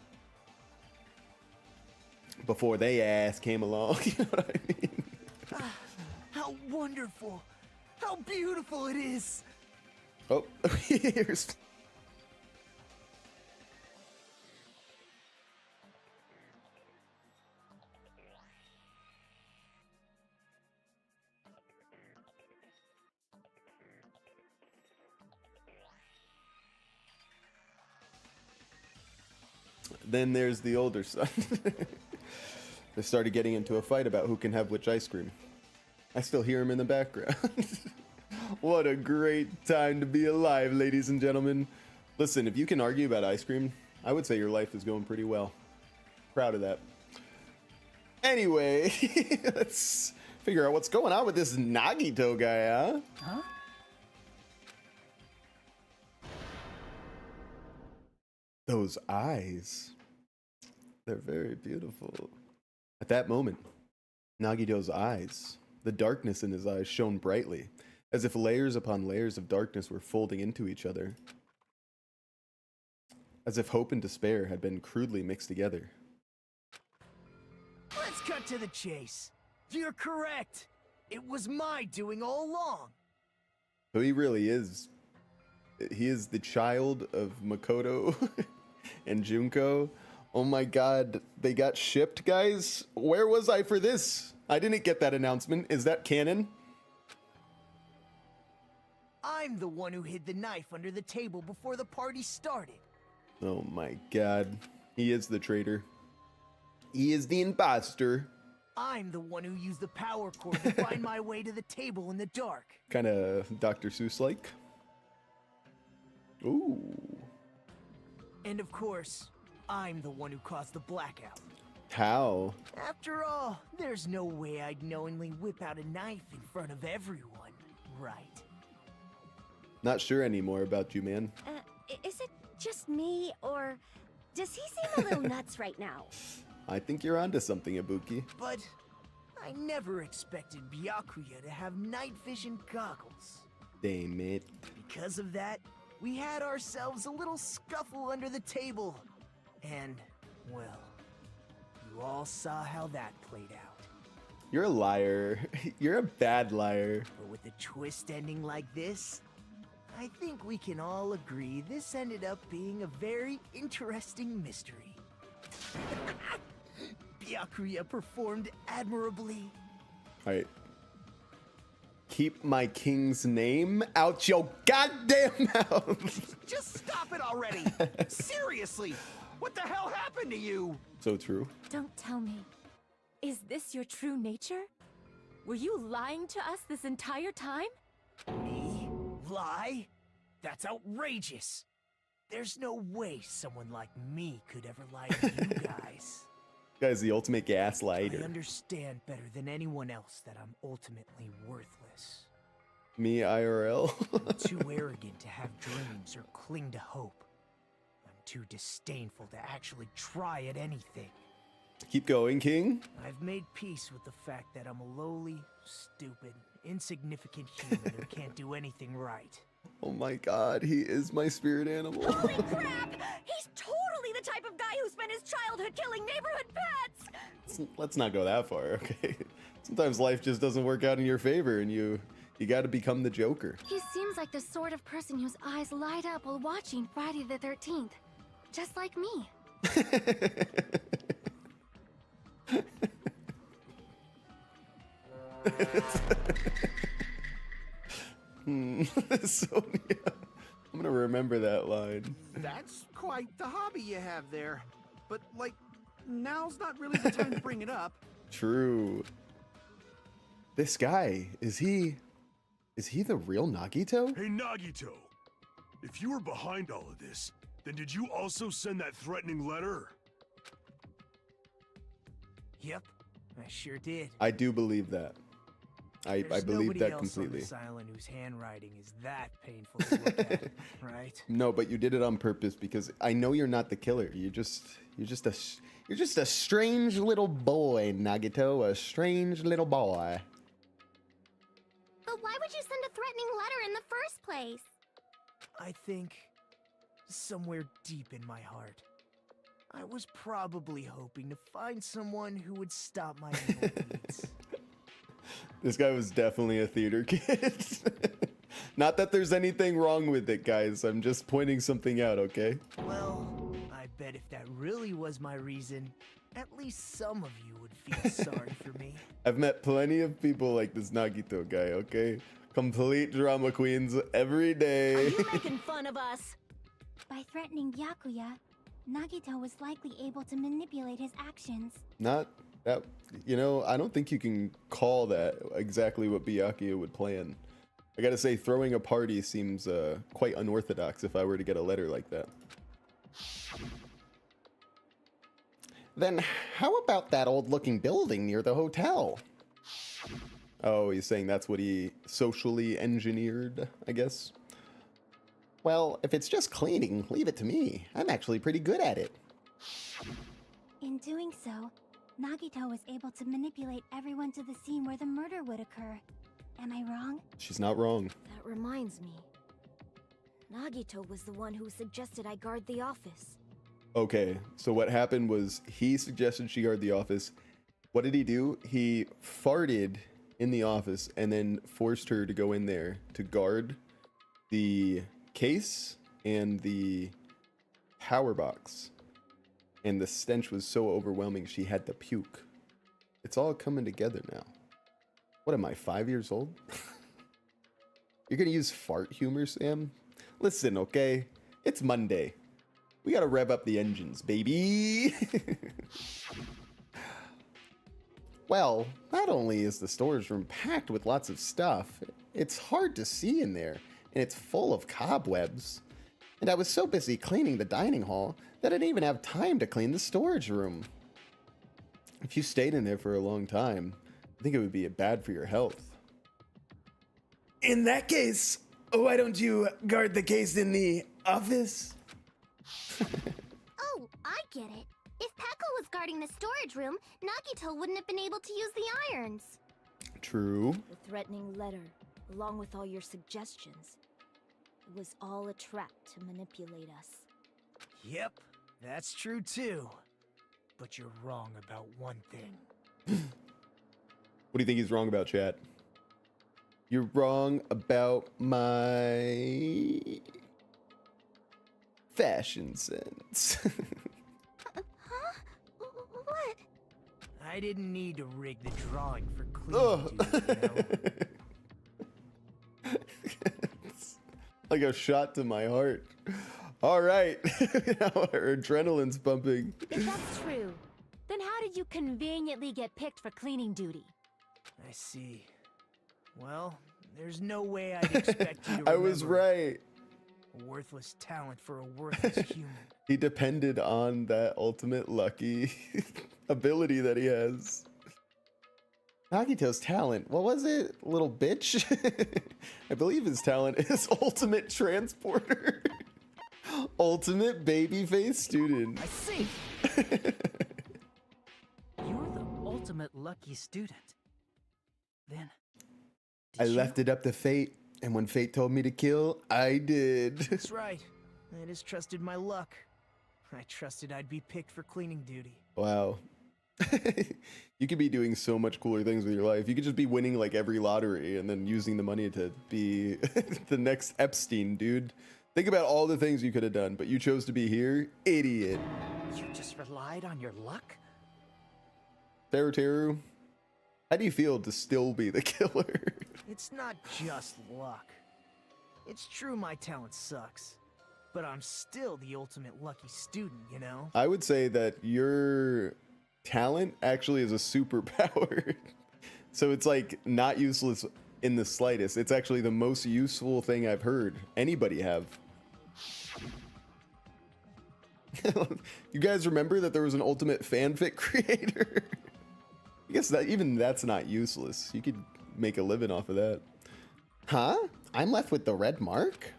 Before they ass came along, you know what I mean? How wonderful! How beautiful it is! Oh, here's... Then there's the older son. They started getting into a fight about who can have which ice cream. I still hear him in the background. What a great time to be alive, ladies and gentlemen. Listen, if you can argue about ice cream, I would say your life is going pretty well. Proud of that. Anyway, let's figure out what's going on with this Nagito guy, huh? Huh? Those eyes. They're very beautiful. At that moment, Nagito's eyes, the darkness in his eyes shone brightly, as if layers upon layers of darkness were folding into each other. As if hope and despair had been crudely mixed together. Let's cut to the chase. You're correct. It was my doing all along. So he really is. He is the child of Makoto and Junko. Oh my god, they got shipped, guys? Where was I for this? I didn't get that announcement. Is that canon? I'm the one who hid the knife under the table before the party started. Oh my god. He is the traitor. He is the imposter. I'm the one who used the power cord to find my way to the table in the dark. Kind of Dr. Seuss-like. Ooh. And of course, I'm the one who caused the blackout. How? After all, there's no way I'd knowingly whip out a knife in front of everyone, right? Not sure anymore about you, man. Is it just me, or does he seem a little nuts right now? I think you're onto something, Ibuki. But I never expected BYAKUYAAAA to have night vision goggles. Damn it. Because of that, we had ourselves a little scuffle under the table. And, well, you all saw how that played out. You're a liar. You're a bad liar. But with a twist ending like this, I think we can all agree this ended up being a very interesting mystery. BYAKUYAAAA performed admirably. Alright. Keep my king's name out your goddamn mouth. Just stop it already! Seriously! What the hell happened to you? So true. Don't tell me. Is this your true nature? Were you lying to us this entire time? Me? Lie? That's outrageous. There's no way someone like me could ever lie to you guys. Guy's the ultimate I gaslighter. understand better than anyone else that I'm ultimately worthless. Me IRL. I'm too arrogant to have dreams or cling to hope. I'm too disdainful to actually try at anything. Keep going, King. I've made peace with the fact that I'm a lowly, stupid, insignificant human who can't do anything right. Oh my god, he is my spirit animal. Holy crap! He's totally the type of guy who spent his childhood killing neighborhood pets! Let's not go that far, okay? Sometimes life just doesn't work out in your favor and you gotta become the Joker. He seems like the sort of person whose eyes light up while watching Friday the 13th. Just like me. Sonia. I'm gonna remember that line. That's quite the hobby you have there. But, like, now's not really the time to bring it up. True. This guy, is he the real Nagito? Hey, Nagito. If you were behind all of this, then did you also send that threatening letter? Yep, I sure did. I do believe that. I There's believe nobody that else completely. on this island whose handwriting is that painful to look at, right? No, but you did it on purpose because I know you're not the killer. You're just a strange little boy, Nagito. A strange little boy. But why would you send a threatening letter in the first place? I think somewhere deep in my heart, I was probably hoping to find someone who would stop my evil deeds. This guy was definitely a theater kid. Not that there's anything wrong with it, guys. I'm just pointing something out, okay? Well, I bet if that really was my reason, at least some of you would feel sorry for me. I've met plenty of people like this Nagito guy, okay? Complete drama queens every day. You making fun of us? By threatening BYAKUYAAAA, Nagito was likely able to manipulate his actions. Not that, you know, I don't think you can call that exactly what BYAKUYAAAA would plan. I gotta say, throwing a party seems quite unorthodox if I were to get a letter like that. Then how about that old-looking building near the hotel? Oh, he's saying that's what he socially engineered, I guess. Well, if it's just cleaning, leave it to me. I'm actually pretty good at it. In doing so, Nagito was able to manipulate everyone to the scene where the murder would occur. Am I wrong? She's not wrong. That reminds me. Nagito was the one who suggested I guard the office. Okay, so what happened was he suggested she guard the office. What did he do? He farted in the office and then forced her to go in there to guard the case and the power box. And the stench was so overwhelming she had to puke. It's all coming together now. What am I, 5 years old? You're gonna use fart humor, Sam? Listen, okay? It's Monday. We gotta rev up the engines, baby. Well, not only is the storage room packed with lots of stuff, it's hard to see in there, and it's full of cobwebs. And I was so busy cleaning the dining hall that I didn't even have time to clean the storage room. If you stayed in there for a long time, I think it would be bad for your health. In that case, why don't you guard the case in the office? Oh, I get it. If Peko was guarding the storage room, Nagito wouldn't have been able to use the irons. True. The threatening letter, along with all your suggestions. It was all a trap to manipulate us. Yep, that's true too. But you're wrong about one thing. What do you think he's wrong about, chat? You're wrong about my fashion sense. Huh? What? I didn't need to rig the drawing for cleaning duty, you know? It's like a shot to my heart. All right. Now our adrenaline's pumping. If that's true, then how did you conveniently get picked for cleaning duty? I see. Well, there's no way I'd expect you to I was remember right. a worthless talent for a worthless human. He depended on that ultimate lucky ability that he has. Nagito's talent, what was it? Little bitch? I believe his talent is ultimate transporter. Ultimate babyface student. I see. You're the ultimate lucky student. Then, I left it up to fate, and when fate told me to kill, I did. That's right. I just trusted my luck. I trusted I'd be picked for cleaning duty. Wow. You could be doing so much cooler things with your life. You could just be winning like every lottery and then using the money to be the next Epstein, dude. Think about all the things you could have done, but you chose to be here. Idiot. you just relied on your luck? Teruteru, how do you feel to still be the killer? It's not just luck. It's true my talent sucks, but I'm still the ultimate lucky student, you know? I would say that your talent actually is a superpower. So it's like not useless in the slightest. It's actually the most useful thing I've heard anybody have. You guys remember that there was an ultimate fanfic creator? I guess that even that's not useless. You could make a living off of that. Huh? I'm left with the red mark?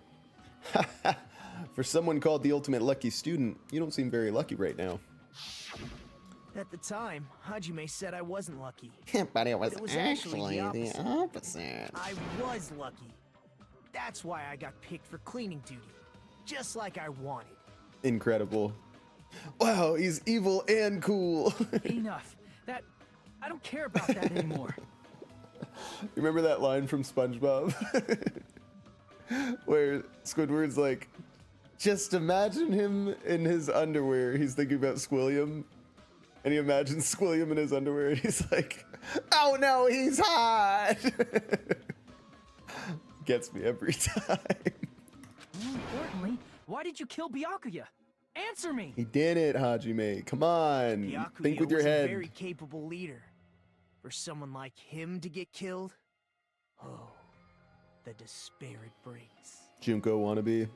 For someone called the ultimate lucky student, you don't seem very lucky right now. At the time, Hajime said I wasn't lucky. But it was actually actually the the opposite. I was lucky. That's why I got picked for cleaning duty. Just like I wanted. Incredible. Wow, he's evil and cool. Enough. I don't care about that anymore. Remember that line from SpongeBob? Where Squidward's like, just imagine him in his underwear. He's thinking about Squilliam. And he imagines Squilliam in his underwear. And he's like, oh no, he's hot. Gets me every time. More importantly, why did you kill Byakuya? Answer me! He did it, Hajime. Come on. Byakuya Think with your was head. a very capable leader. For someone like him to get killed, oh, the despair it brings. Junko wannabe.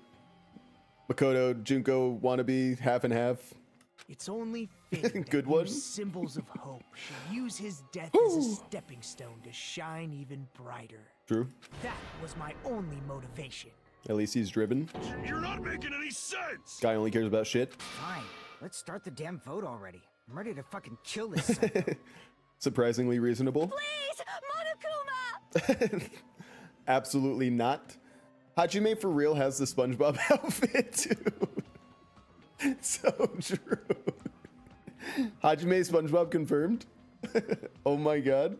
Makoto, Junko wannabe, half and half. It's only fitting Good that one. you symbols of hope should use his death as a stepping stone to shine even brighter. True. That was my only motivation. At least he's driven. You're not making any sense! Guy only cares about shit. Fine, let's start the damn vote already. I'm ready to fucking kill this psycho. Surprisingly reasonable. Please, Monokuma! Absolutely not. Hajime for real has the SpongeBob outfit too. So true. Hajime SpongeBob confirmed. Oh my god.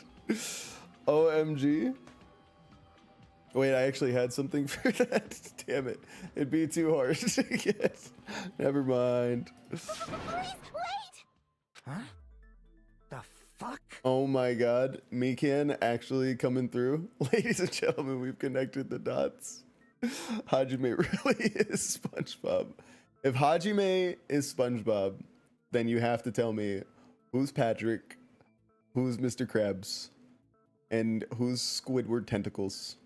OMG. Wait, I actually had something for that. Damn it. It'd be too hard to get. Never mind. Please, wait! Huh? The fuck? Oh my god. Mikan actually coming through. Ladies and gentlemen, we've connected the dots. Hajime really is SpongeBob. If Hajime is SpongeBob, then you have to tell me who's Patrick, who's Mr. Krabs, and who's Squidward Tentacles.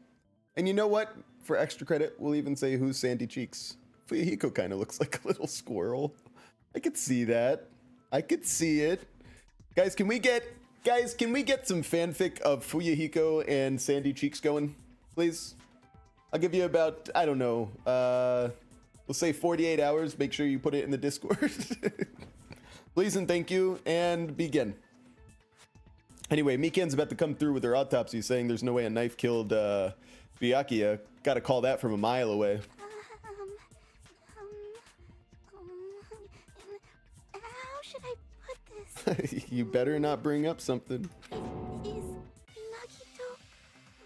And you know what? For extra credit, we'll even say who's Sandy Cheeks. Fuyahiko kind of looks like a little squirrel. I could see that. I could see it. Guys, can we get some fanfic of Fuyahiko and Sandy Cheeks going, please? I'll give you about, I don't know, we'll say 48 hours. Make sure you put it in the Discord. Please and thank you, and begin. Anyway, Mikan's about to come through with her autopsy saying there's no way a knife killed BYAKUYAAA. Gotta call that from a mile away. How should I put this? You better not bring up something. Is Nagito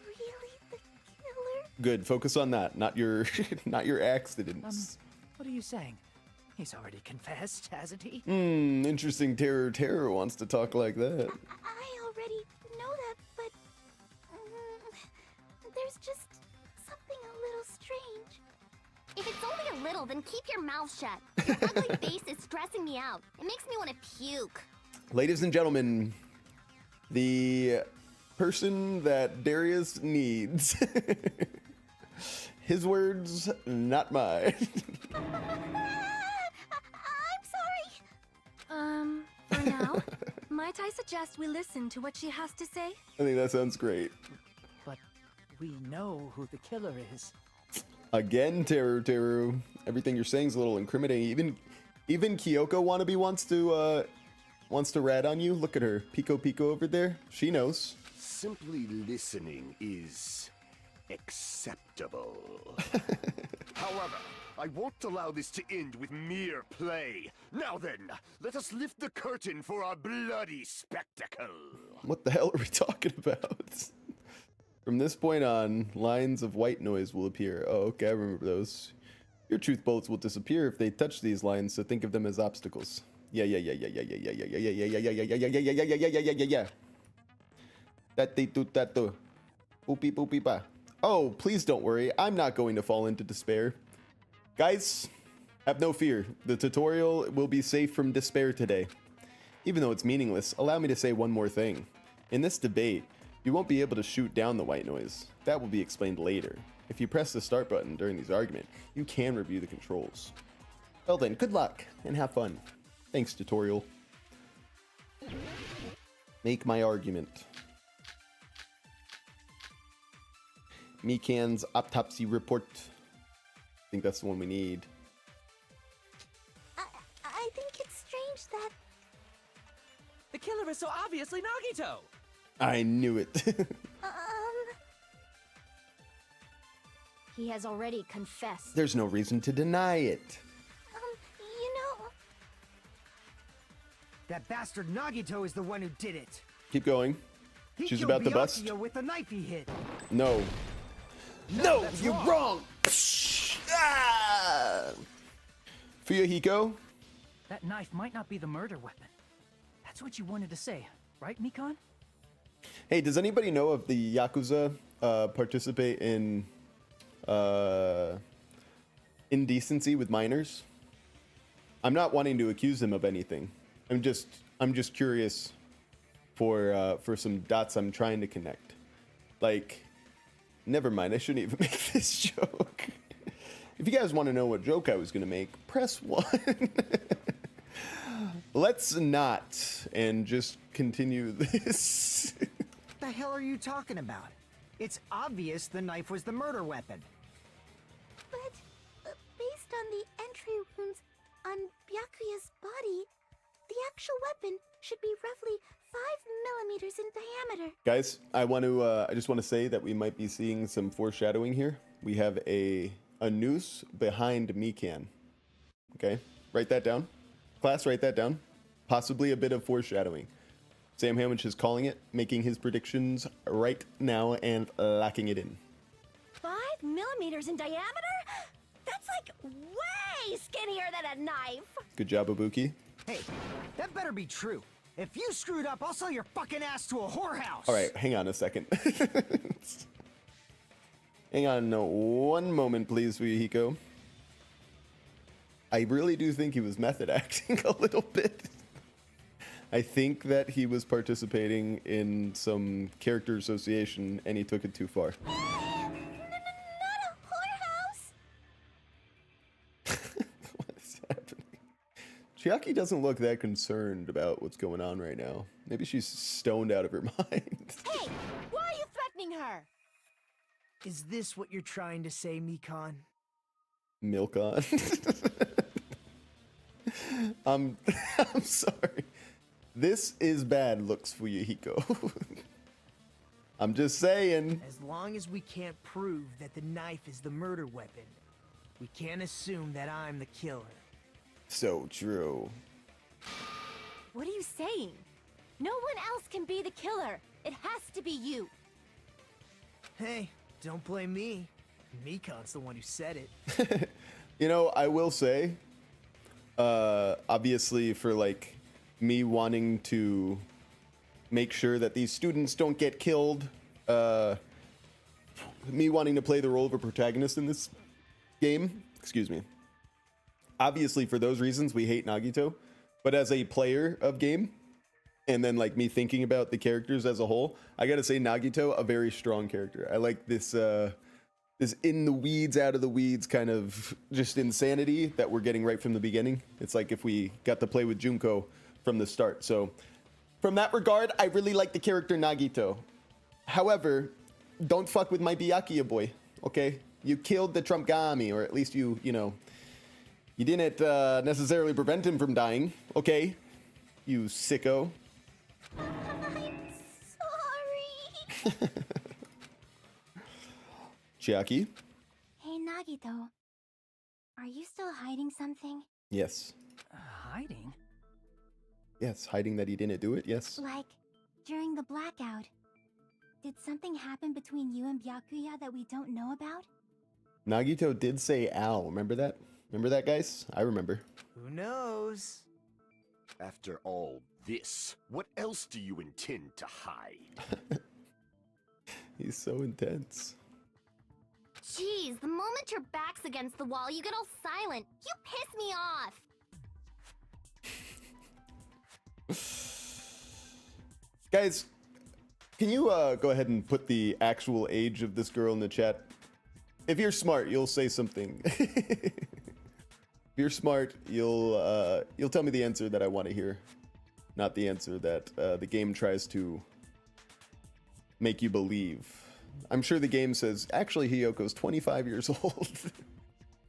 really the killer? Good, focus on that, not your not your accidents. What are you saying? He's already confessed, hasn't he? Interesting. Teruteru wants to talk like that. I already know that, but there's just something a little strange. If it's only a little, then keep your mouth shut. Your ugly face is stressing me out. It makes me want to puke. Ladies and gentlemen, the person that Darius needs. His words, not mine. I'm sorry. For now, might I suggest we listen to what she has to say? I think that sounds great. But we know who the killer is. Again, Teruteru. Everything you're saying is a little incriminating. Even Kyoko wannabe wants to rat on you. Look at her, Pico over there. She knows. Simply listening is acceptable. However, I won't allow this to end with mere play. Now then, let us lift the curtain for our bloody spectacle. What the hell are we talking about? From this point on, lines of white noise will appear. Oh, okay, I remember those. Your truth bullets will disappear if they touch these lines, so think of them as obstacles. Yeah. That. Boopy ba. Oh, please don't worry. I'm not going to fall into despair. Guys, have no fear. The tutorial will be safe from despair today. Even though it's meaningless, allow me to say one more thing. In this debate, you won't be able to shoot down the white noise. That will be explained later. If you press the start button during this argument, you can review the controls. Well then, good luck and have fun. Thanks, tutorial. Make my argument. Mikan's autopsy report. I think that's the one we need. I think it's strange that... The killer is so obviously Nagito! I knew it. He has already confessed. There's no reason to deny it. you know... That bastard Nagito is the one who did it. Keep going. He She's killed about to bust. BYAKUYAAA with the knife he hit. No. No, that's you're wrong. Ah! Fuyahiko? That knife might not be the murder weapon. That's what you wanted to say, right, Mikan? Hey, does anybody know if the Yakuza participate in indecency with minors? I'm not wanting to accuse them of anything. I'm just curious for some dots I'm trying to connect. Like, never mind, I shouldn't even make this joke. If you guys want to know what joke I was going to make, press 1. Let's not, and just continue this. What the hell are you talking about? It's obvious the knife was the murder weapon. But based on the entry wounds on BYAKUYAAA's body, the actual weapon should be roughly 5 millimeters in diameter. Guys, I just want to say that we might be seeing some foreshadowing here. We have a noose behind Mikan. Okay, write that down. Class, write that down. Possibly a bit of foreshadowing. Sam Hamwich is calling it, making his predictions right now and locking it in. 5 millimeters in diameter? That's like way skinnier than a knife. Good job, Ibuki. Hey, that better be true. If you screwed up, I'll sell your fucking ass to a whorehouse. All right, hang on a second. Hang on one moment, please, Fuyahiko. I really do think he was method acting a little bit. I think that he was participating in some character association and he took it too far. Not a whorehouse. What is happening? Chiaki doesn't look that concerned about what's going on right now. Maybe she's stoned out of her mind. Hey, why are you threatening her? Is this what you're trying to say, Mikan? Milk on. I'm sorry. This is bad looks for Yahiko. I'm just saying. As long as we can't prove that the knife is the murder weapon, we can't assume that I'm the killer. So true. What are you saying? No one else can be the killer. It has to be you. Hey, don't blame me. Mikan's the one who said it. You know, I will say, obviously for like me wanting to make sure that these students don't get killed, me wanting to play the role of a protagonist in this game, excuse me. Obviously for those reasons we hate Nagito, but as a player of game, and then like me thinking about the characters as a whole, I gotta say Nagito, a very strong character. I like this this in the weeds, out of the weeds kind of just insanity that we're getting right from the beginning. It's like if we got to play with Junko from the start. So from that regard, I really like the character Nagito. However, don't fuck with my BYAKUYAAA boy, okay? You killed the Trump Gami, or at least you know, you didn't necessarily prevent him from dying, okay? You sicko. I'm sorry. Chiaki? Hey, Nagito. Are you still hiding something? Yes. Hiding? Yes, hiding that he didn't do it, yes. Like, during the blackout, did something happen between you and Byakuya that we don't know about? Nagito did say ow, remember that? Remember that, guys? I remember. Who knows? After all this, what else do you intend to hide? He's so intense. Jeez, the moment your back's against the wall, you get all silent. You piss me off. Guys, can you go ahead and put the actual age of this girl in the chat? If you're smart, you'll say something. If you're smart, you'll tell me the answer that I want to hear, not the answer that the game tries to make you believe. I'm sure the game says, actually, Hiyoko's 25 years old.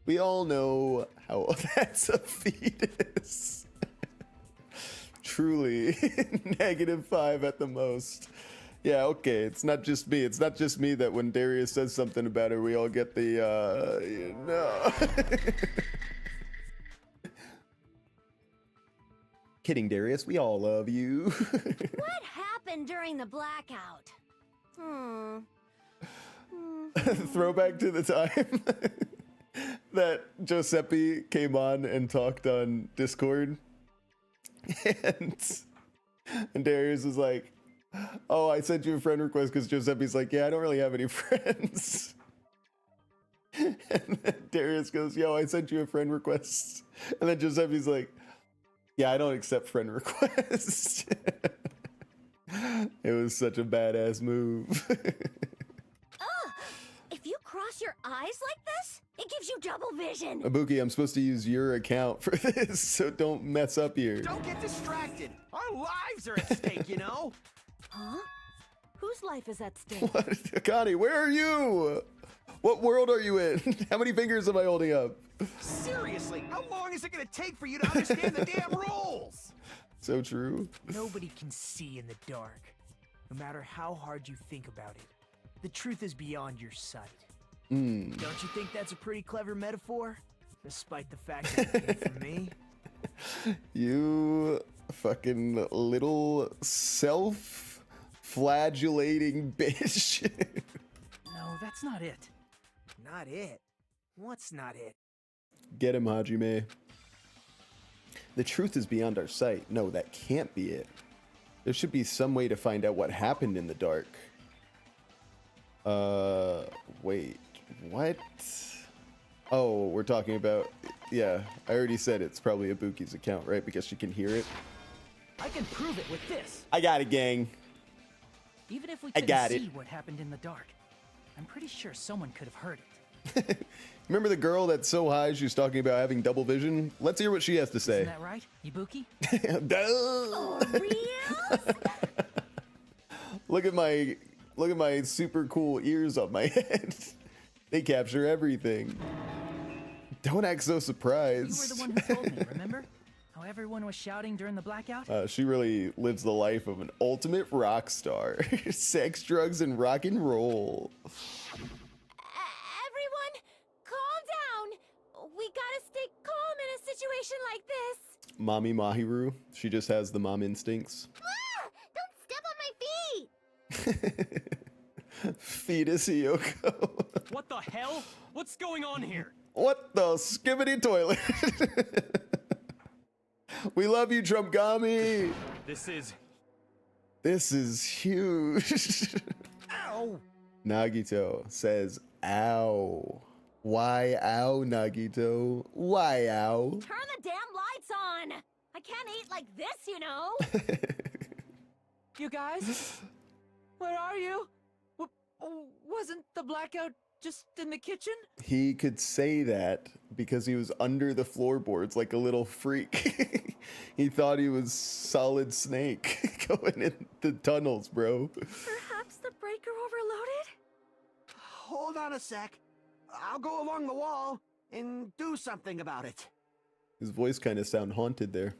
We all know how that's a fetus. Truly, -5 at the most. Yeah, okay, it's not just me. It's not just me that when Darius says something about her, we all get the, you know. Kidding, Darius, we all love you. What happened during the blackout? Throwback to the time that Giuseppe came on and talked on Discord. And Darius was like, oh, I sent you a friend request because Giuseppe's like, yeah, I don't really have any friends. And then Darius goes, yo, I sent you a friend request. And then Giuseppe's like, yeah, I don't accept friend requests. It was such a badass move. If you cross your eyes like this, it gives you double vision. Ibuki, I'm supposed to use your account for this, so don't mess up here. Don't get distracted. Our lives are at stake, you know? Huh? Whose life is at stake? What? Akane, where are you? What world are you in? How many fingers am I holding up? Seriously, how long is it gonna take for you to understand the damn rules? So true. Nobody can see in the dark, no matter how hard you think about it. The truth is beyond your sight. Don't you think that's a pretty clever metaphor? Despite the fact that it came from me? You fucking little self-flagellating bitch. No, that's not it. Not it. What's not it? Get him, Hajime. The truth is beyond our sight. No, that can't be it. There should be some way to find out what happened in the dark. Wait, what? Oh, we're talking about, yeah, I already said it's probably Ibuki's account, right? Because she can hear it. I can prove it with this. I got it, gang. Even if we I couldn't got see it. what happened in the dark, I'm pretty sure someone could have heard it. Remember the girl that's so high she's talking about having double vision? Let's hear what she has to say. Isn't that right, Ibuki? Oh, real? Look at my super cool ears on my head. They capture everything. Don't act so You were surprised. the one who told me, remember? How everyone was shouting during the blackout? She really lives the life of an ultimate rock star. Sex, drugs, and rock and roll. Everyone, calm down. We gotta stay calm in a situation like this. Mommy Mahiru. She just has the mom instincts. Ah! Don't step on my feet! Fetus Yoko. What the hell? What's going on here? What the skibbity toilet? We love you, Trumpgami. This is huge. Ow! Nagito says, ow. Why ow, Nagito? Why ow? Turn the damn lights on. I can't eat like this, you know. You guys? Where are you? Wasn't the blackout just in the kitchen? He could say that because he was under the floorboards like a little freak. He thought he was Solid Snake going in the tunnels, bro. Perhaps the breaker overloaded? Hold on a sec. I'll go along the wall and do something about it. His voice kind of sound haunted there.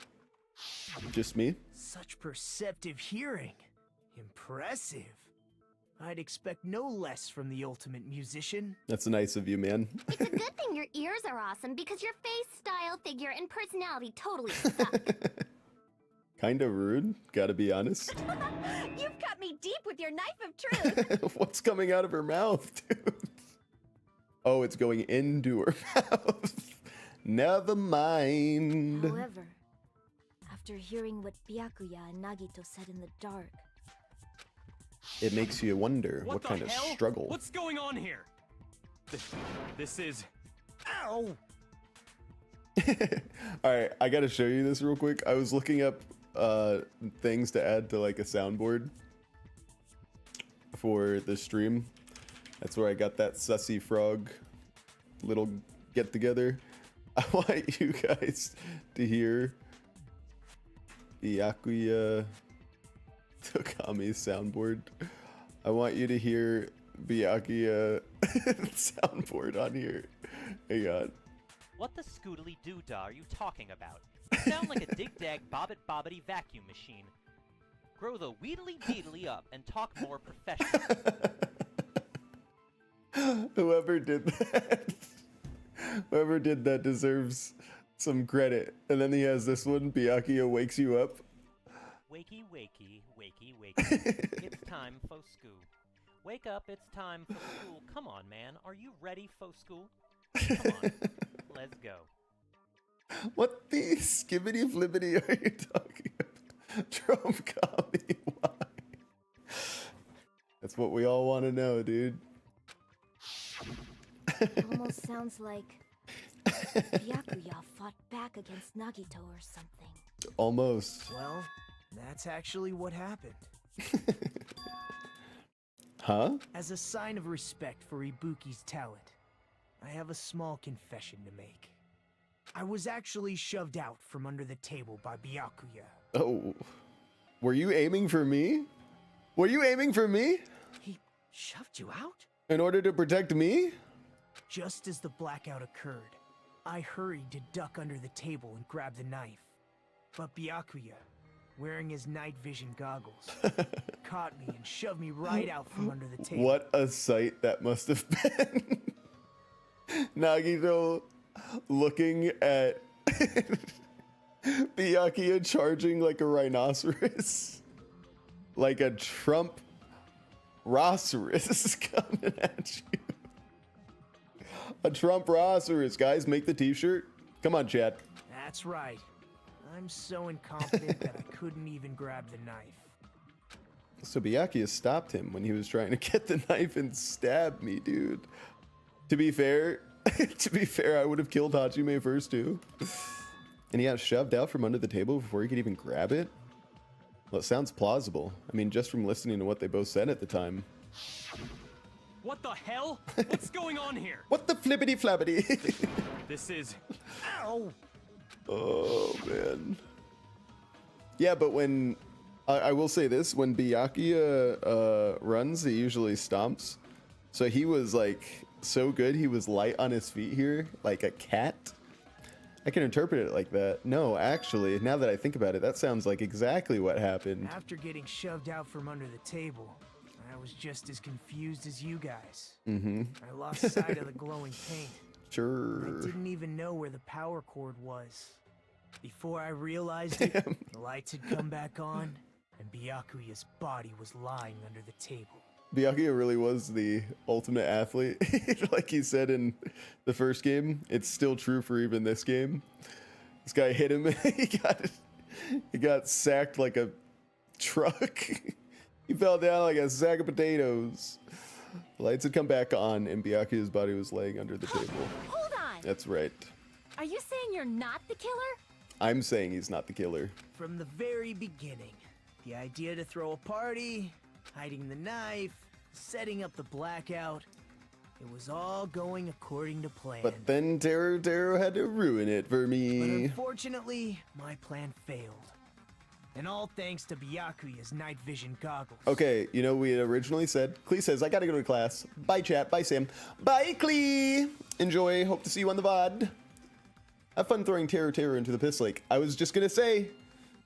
Just me? Such perceptive hearing. Impressive. I'd expect no less from the ultimate musician. That's nice of you, man. It's a good thing your ears are awesome because your face, style, figure, and personality totally suck. Kind of rude, gotta be honest. You've cut me deep with your knife of truth. What's coming out of her mouth, dude? Oh, it's going into her mouth. Never mind. However, after hearing what BYAKUYAAA and Nagito said in the dark, It makes you wonder what the kind of hell? struggle. What's going on here? This is... Ow! All right, I gotta show you this real quick. I was looking up things to add to like a soundboard for the stream. That's where I got that sussy frog little get together. I want you guys to hear BYAKUYAAA Tokami's soundboard. I want you to hear BYAKUYAAA soundboard on here. Hang on. What the scoodly doo-dah are you talking about? You sound like a dig-dag bobbit-bobbity vacuum machine. Grow the wheedly-deedly up and talk more professional. Whoever did that deserves some credit. And then he has this one, BYAKUYAAA wakes you up. Wakey, wakey, wakey, wakey. It's time for school. Wake up, it's time for school. Come on, man. Are you ready for school? Come on. Let's go. What the skibbity flibbity are you talking about? Trump copy. Why? That's what we all want to know, dude. almost sounds like BYAKUYAAA fought back against Nagito or something. Almost. Well, that's actually what happened. Huh? As a sign of respect for Ibuki's talent, I have a small confession to make. I was actually shoved out from under the table by BYAKUYAAA. Oh. Were you aiming for me? Were you aiming for me? He shoved you out? In order to protect me? Just as the blackout occurred, I hurried to duck under the table and grab the knife. But BYAKUYAAA, wearing his night vision goggles, caught me and shoved me right out from under the table. What a sight that must have been. Nagito looking at BYAKUYAAA charging like a rhinoceros. Like a Trump rhinoceros coming at you. A Trump rhinoceros, guys, make the t-shirt. Come on, chat. That's right. I'm so incompetent that I couldn't even grab the knife. So BYAKUYAAA stopped him when he was trying to get the knife and stab me, dude. To be fair, I would have killed Hajime first too. And he got shoved out from under the table before he could even grab it. Well, it sounds plausible. I mean, just from listening to what they both said at the time. What the hell? What's going on here? What the flippity flappity? This is... Ow! Oh, man. Yeah, but when... I will say this, when BYAKUYAAA runs, he usually stomps. So he was, like, so good, he was light on his feet here, like a cat. I can interpret it like that. No, actually, now that I think about it, that sounds like exactly what happened. After getting shoved out from under the table, I was just as confused as you guys. Mm-hmm. I lost sight of the glowing paint. Sure. I didn't even know where the power cord was. Before I realized it, the lights had come back on, and BYAKUYAAA's body was lying under the table. BYAKUYAAAA really was the ultimate athlete. Like he said in the first game, it's still true for even this game. This guy hit him and he got sacked like a truck. He fell down like a sack of potatoes. The lights had come back on and BYAKUYAAA's body was laying under the table. Hold on! That's right. Are you saying you're not the killer? I'm saying he's not the killer. From the very beginning, the idea to throw a party, hiding the knife, setting up the blackout, it was all going according to plan. But then Teruteru had to ruin it for But me. unfortunately, my plan failed. And all thanks to BYAKUYAAA's night vision goggles. Okay, you know, we had originally said, Klee says, I gotta go to class. Bye, chat. Bye, Sam. Bye, Klee. Enjoy. Hope to see you on the VOD. Have fun throwing Teruteru into the piss lake. I was just gonna say,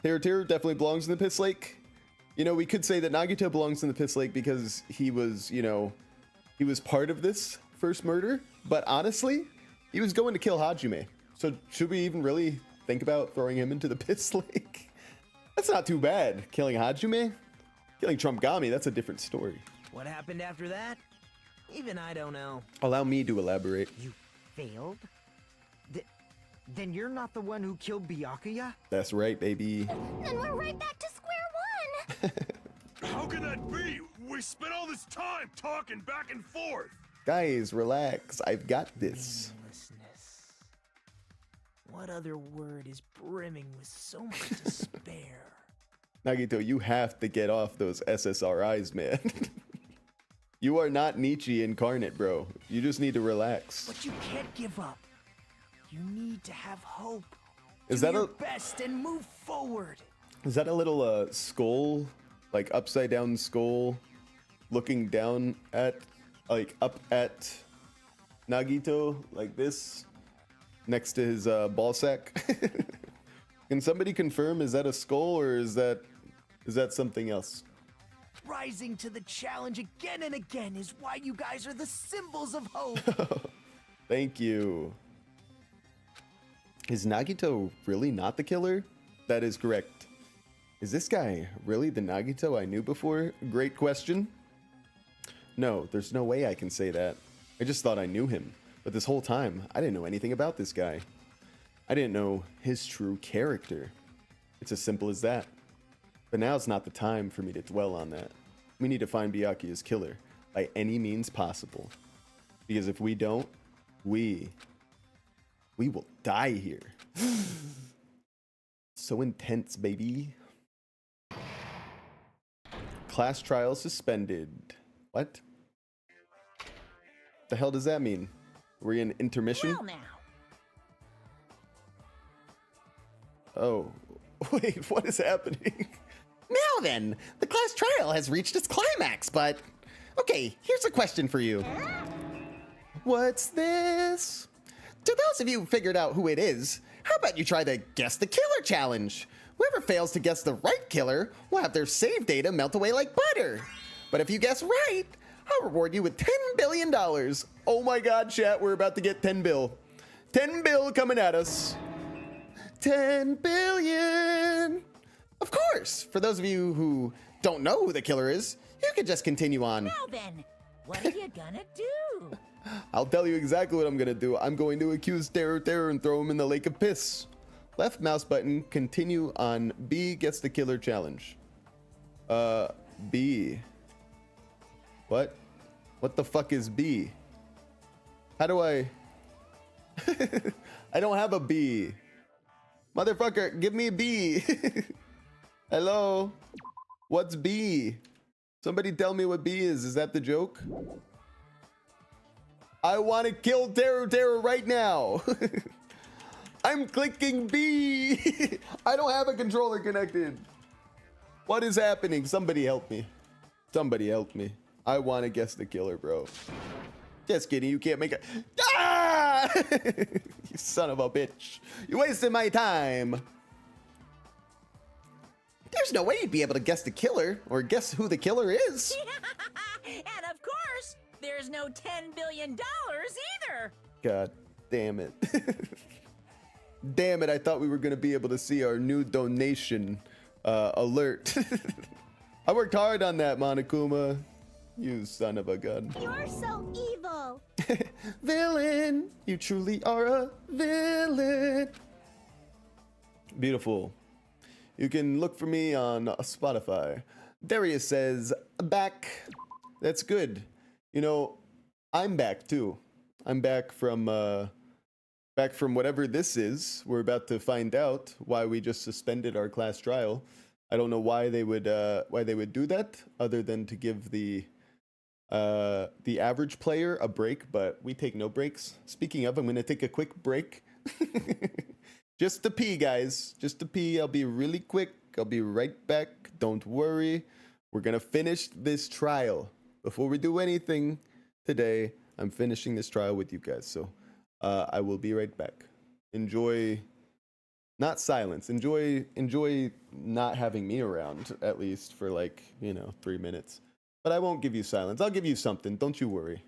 Teruteru definitely belongs in the piss lake. You know, we could say that Nagito belongs in the piss lake because he was, you know, he was part of this first murder. But honestly, he was going to kill Hajime. So should we even really think about throwing him into the piss lake? That's not too bad. Killing Hajime? Killing Trumpgami, that's a different story. What happened after that? Even I don't know. Allow me to elaborate. You failed? Then you're not the one who killed BYAKUYAAAA? That's right, baby. Then we're right back to square one! How can that be? We spent all this time talking back and forth. Guys, relax. I've got this. Meaninglessness. What other word is brimming with so much despair? Nagito, you have to get off those SSRIs, man. You are not Nietzsche incarnate, bro. You just need to relax. But you can't give up. You need to have hope. Is Do that your a best and move forward? is that a little skull, like upside down skull, looking down at, like up at Nagito like this, next to his ball sack? Can somebody confirm? Is that a skull or is that something else? Rising to the challenge again and again is why you guys are the symbols of hope. Thank you. Is Nagito really not the killer? That is correct. Is this guy really the Nagito I knew before? Great question. No, there's no way I can say that. I just thought I knew him. But this whole time, I didn't know anything about this guy. I didn't know his true character. It's as simple as that. But now's not the time for me to dwell on that. We need to find BYAKUYAAA's killer by any means possible. Because if we don't, we will die here. So intense, baby. Class trial suspended. What? The hell does that mean? Are we in intermission? Well, now. Oh, wait, what is happening? Now then, the class trial has reached its climax, but... Okay, here's a question for you. What's this? To those of you who figured out who it is, how about you try the Guess the Killer challenge? Whoever fails to guess the right killer will have their save data melt away like butter. But if you guess right, I'll reward you with $10 billion. Oh my god, chat, we're about to get 10 bill. 10 bill coming at us. 10 billion. Of course, for those of you who don't know who the killer is, you can just continue on. Now then, what are you gonna do? I'll tell you exactly what I'm gonna do. I'm going to accuse Teruteru and throw him in the lake of piss. Left mouse button, continue on B gets the killer challenge. B. What? What the fuck is B? How do I... I don't have a B. Motherfucker, give me a B. Hello? What's B? Somebody tell me what B is. Is that the joke? I want to kill Teruteru right now. I'm clicking B. I don't have a controller connected. What is happening? Somebody help me. Somebody help me. I want to guess the killer, bro. Just kidding. You can't make it. Ah! You son of a bitch. You wasted my time. There's no way you'd be able to guess the killer or guess who the killer is. And of course, there's no $10 billion either. God damn it. Damn it, I thought we were going to be able to see our new donation alert. I worked hard on that, Monokuma. You son of a gun. You're so evil. Villain, you truly are a villain. Beautiful. You can look for me on Spotify. Darius says, back. That's good. You know, I'm back too. I'm back from whatever this is. We're about to find out why we just suspended our class trial. I don't know why they would do that, other than to give the average player a break, but we take no breaks. Speaking of, I'm going to take a quick break. Just to pee, guys. Just to pee. I'll be really quick. I'll be right back. Don't worry. We're going to finish this trial. Before we do anything today, I'm finishing this trial with you guys. So I will be right back. Enjoy, not silence. Enjoy not having me around, at least for 3 minutes. But I won't give you silence. I'll give you something. Don't you worry.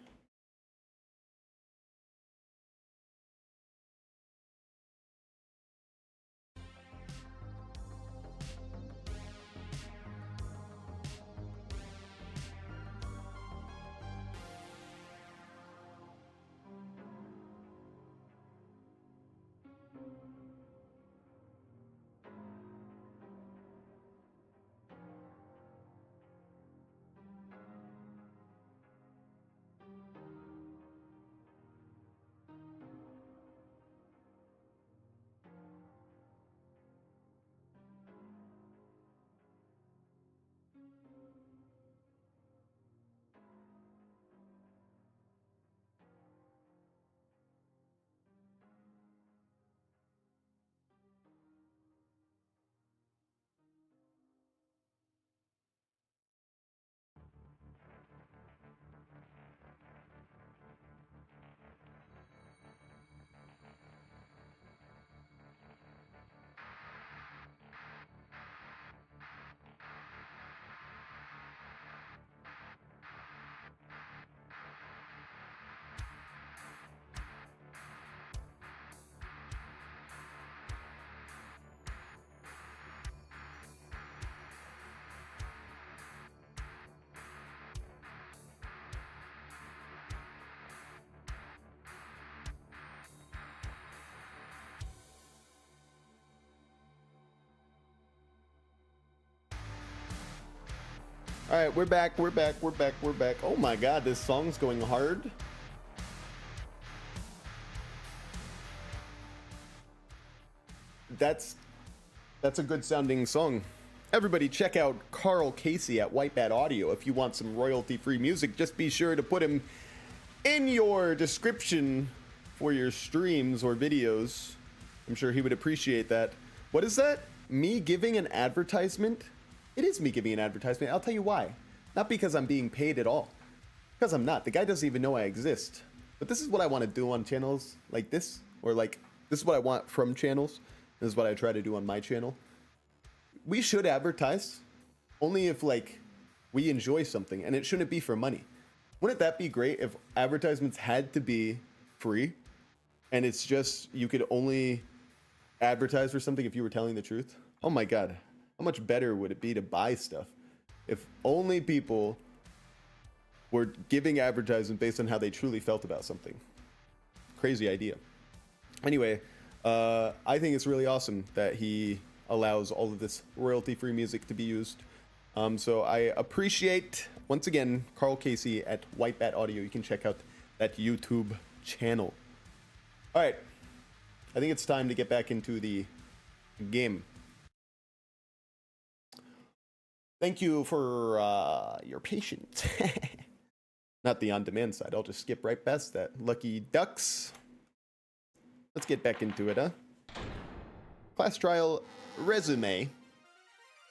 All right, we're back. Oh my God, this song's going hard. That's a good sounding song. Everybody check out Karl Casey at White Bat Audio if you want some royalty-free music. Just be sure to put him in your description for your streams or videos. I'm sure he would appreciate that. What is that? Me giving an advertisement? It is me giving an advertisement. I'll tell you why. Not because I'm being paid at all. Because I'm not. The guy doesn't even know I exist. But this is what I want to do on channels like this. Or this is what I want from channels. This is what I try to do on my channel. We should advertise. Only if we enjoy something. And it shouldn't be for money. Wouldn't that be great if advertisements had to be free? And it's just, you could only advertise for something if you were telling the truth? Oh my God. How much better would it be to buy stuff if only people were giving advertisement based on how they truly felt about something? Crazy idea. Anyway, I think it's really awesome that he allows all of this royalty-free music to be used. So I appreciate, once again, Karl Casey at White Bat Audio. You can check out that YouTube channel. All right. I think it's time to get back into the game. Thank you for your patience. Not the on-demand side. I'll just skip right past that. Lucky ducks. Let's get back into it, huh? Class trial resume.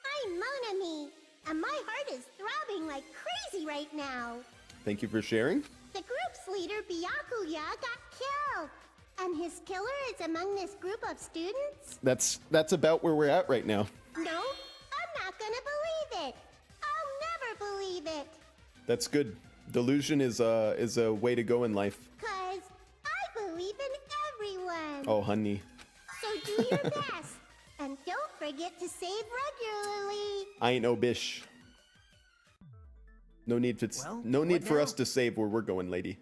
I'm Monami, and my heart is throbbing like crazy right now. Thank you for sharing. The group's leader, BYAKUYAAAA, got killed. And his killer is among this group of students? That's about where we're at right now. No, I'm not gonna believe it. I'll never believe it. That's good. Delusion is a way to go in life. 'Cause I believe in everyone. Oh, honey. So do your best. And don't forget to save regularly. I ain't no bish. No need for us to save where we're going, lady.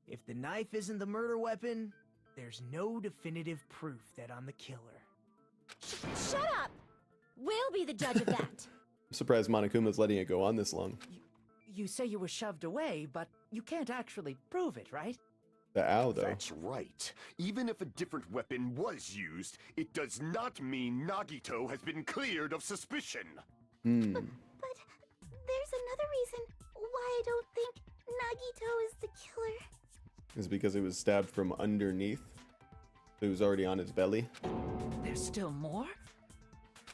If the knife isn't the murder weapon, there's no definitive proof that I'm the killer. Shut up! We'll be the judge of that. I'm surprised Monokuma's letting it go on this long. You say you were shoved away, but you can't actually prove it, right? The owl, though. That's right. Even if a different weapon was used, it does not mean Nagito has been cleared of suspicion. Hmm. But there's another reason why I don't think Nagito is the killer. Is because it was stabbed from underneath. It was already on his belly. There's still more?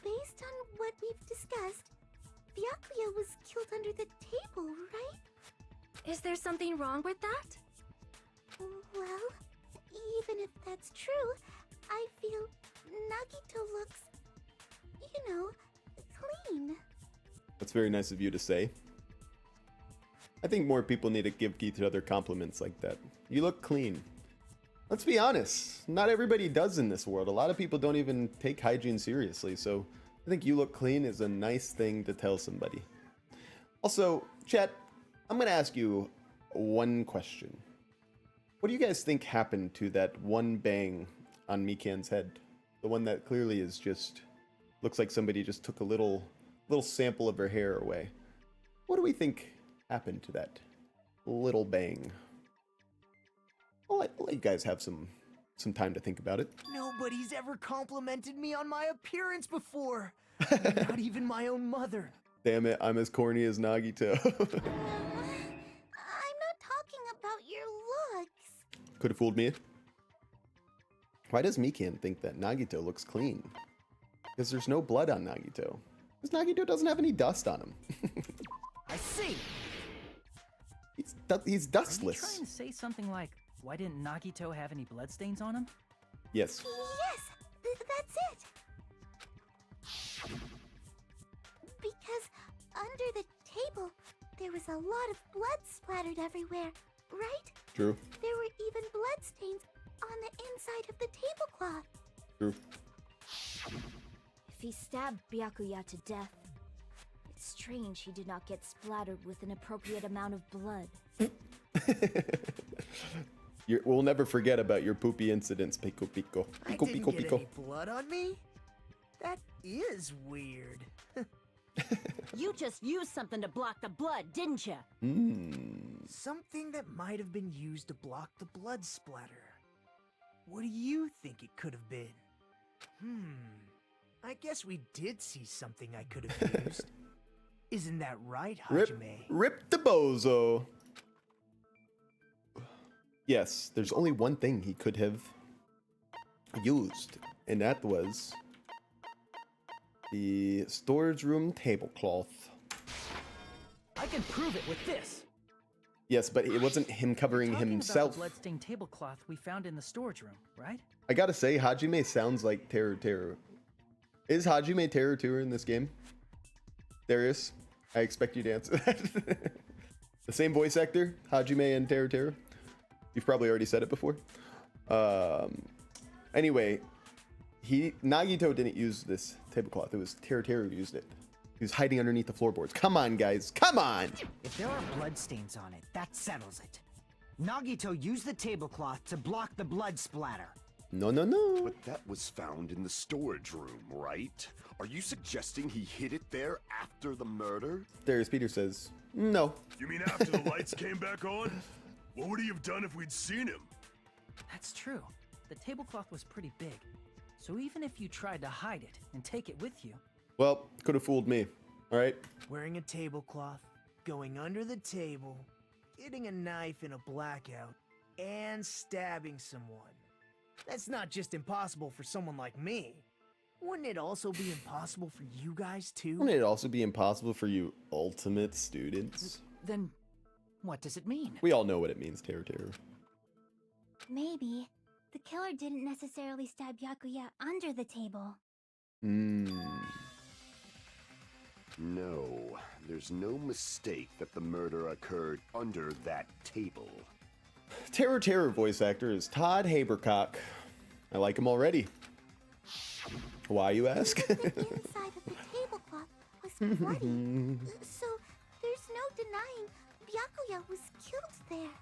Based on what we've discussed, BYAKUYAAAA was killed under the table, right? Is there something wrong with that? Well, even if that's true, I feel Nagito looks, clean. That's very nice of you to say. I think more people need to give each other compliments like that. You look clean. Let's be honest, not everybody does in this world. A lot of people don't even take hygiene seriously, so I think you look clean is a nice thing to tell somebody. Also, chat, I'm gonna ask you one question. What do you guys think happened to that one bang on Mikan's head? The one that clearly is just, looks like somebody just took a little sample of her hair away. What do we think happened to that little bang? I'll let you guys have some time to think about it. Nobody's ever complimented me on my appearance before. Not even my own mother. Damn it, I'm as corny as Nagito. I'm not talking about your looks. Could have fooled me. Why does Mikan think that Nagito looks clean? Because there's no blood on Nagito. Because Nagito doesn't have any dust on him. I see. He's dustless. Are you trying to say something like, why didn't Nagito have any bloodstains on him? Yes. Yes, that's it. Because under the table, there was a lot of blood splattered everywhere, right? True. There were even bloodstains on the inside of the tablecloth. True. If he stabbed BYAKUYAAAA to death, it's strange he did not get splattered with an appropriate amount of blood. We'll never forget about your poopy incidents, Pico Pico. I didn't get any blood on me? That is weird. You just used something to block the blood, didn't you? Something that might have been used to block the blood splatter. What do you think it could have been? I guess we did see something I could have used. Isn't that right, Hajime? Rip the bozo. Yes, there's only one thing he could have used, and that was the storage room tablecloth. I can prove it with this. Yes, but it wasn't him covering himself. About the bloodstained tablecloth we found in the storage room, right? I gotta say, Hajime sounds like Teruteru. Is Hajime Teruteru in this game? Darius, I expect you to answer that. The same voice actor, Hajime and Teruteru. You've probably already said it before. Anyway, Nagito didn't use this tablecloth. It was Teruteru who used it. He was hiding underneath the floorboards. Come on, guys. Come on! If there are bloodstains on it, that settles it. Nagito used the tablecloth to block the blood splatter. No, no, no. But that was found in the storage room, right? Are you suggesting he hid it there after the murder? Darius Peter says, no. You mean after the lights came back on? What would he have done if we'd seen him? That's true. The tablecloth was pretty big. So even if you tried to hide it and take it with you... Well, could have fooled me. All right. Wearing a tablecloth, going under the table, getting a knife in a blackout, and stabbing someone. That's not just impossible for someone like me. Wouldn't it also be impossible for you guys too? Wouldn't it also be impossible for you ultimate students? Then, what does it mean? We all know what it means, Teruteru. Maybe the killer didn't necessarily stab Byakuya under the table. No, there's no mistake that the murder occurred under that table. Teruteru voice actor is Todd Habercock. I like him already. Why, you ask? The inside of the tablecloth was bloody, so there's no denying Byakuya was killed there.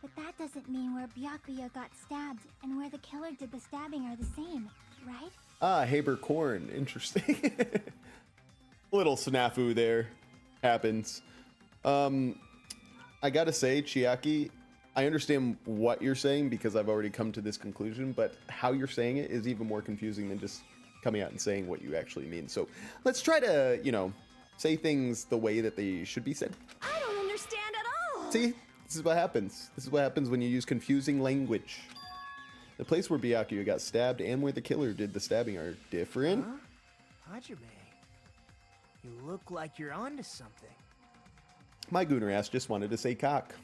But that doesn't mean where Byakuya got stabbed and where the killer did the stabbing are the same, right? Ah, Habercorn. Interesting. Little snafu there. Happens. I gotta say, Chiaki, I understand what you're saying because I've already come to this conclusion, but how you're saying it is even more confusing than just coming out and saying what you actually mean. So let's try to, you know, say things the way that they should be said. I don't understand at all. See? This is what happens. This is what happens when you use confusing language. The place where Byakuya got stabbed and where the killer did the stabbing are different. Huh? Hajime, you look like you're onto something. My gooner ass just wanted to say cock.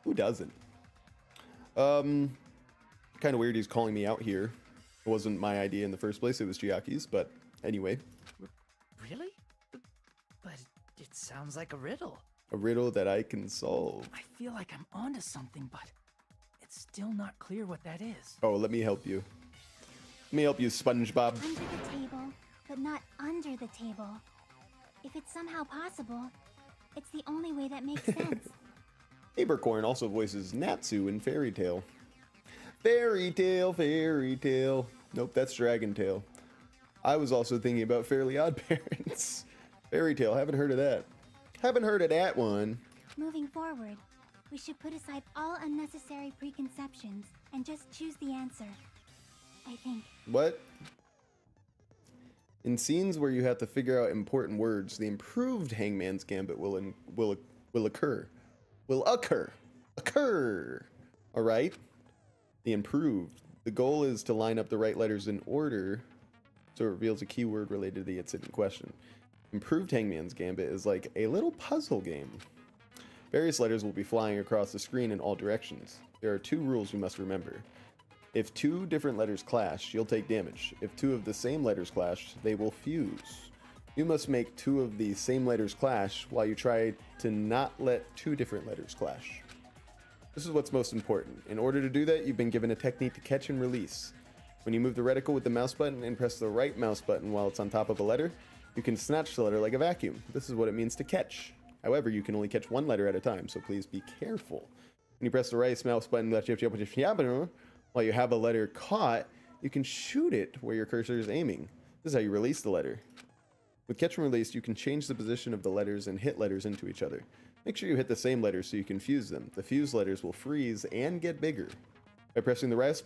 Who doesn't? Kind of weird he's calling me out here. It wasn't my idea in the first place, it was Chiaki's, but anyway. Really? But it sounds like a riddle. A riddle that I can solve. I feel like I'm onto something, but it's still not clear what that is. Oh, let me help you. Let me help you, SpongeBob. Under the table, but not under the table. If it's somehow possible, it's the only way that makes sense. Abercorn also voices Natsu in Fairy Tail. Fairy Tail, Fairy Tail. Nope, that's Dragon Tail. I was also thinking about Fairly Odd Parents. Fairy Tail, haven't heard of that. Haven't heard of that one. Moving forward, we should put aside all unnecessary preconceptions and just choose the answer. I think. What? In scenes where you have to figure out important words, the improved Hangman's Gambit will occur. All right? The improved. The goal is to line up the right letters in order so it reveals a keyword related to the incident question. Improved Hangman's Gambit is like a little puzzle game. Various letters will be flying across the screen in all directions. There are 2 rules you must remember. If 2 different letters clash, you'll take damage. If 2 of the same letters clash, they will fuse. You must make 2 of the same letters clash while you try to not let 2 different letters clash. This is what's most important. In order to do that, you've been given a technique to catch and release. When you move the reticle with the mouse button and press the right mouse button while it's on top of a letter, you can snatch the letter like a vacuum. This is what it means to catch. However, you can only catch 1 letter at a time, so please be careful. When you press the right mouse button while you have a letter caught, you can shoot it where your cursor is aiming. This is how you release the letter. With catch and release, you can change the position of the letters and hit letters into each other. Make sure you hit the same letters so you can fuse them. The fused letters will freeze and get bigger. By pressing the right,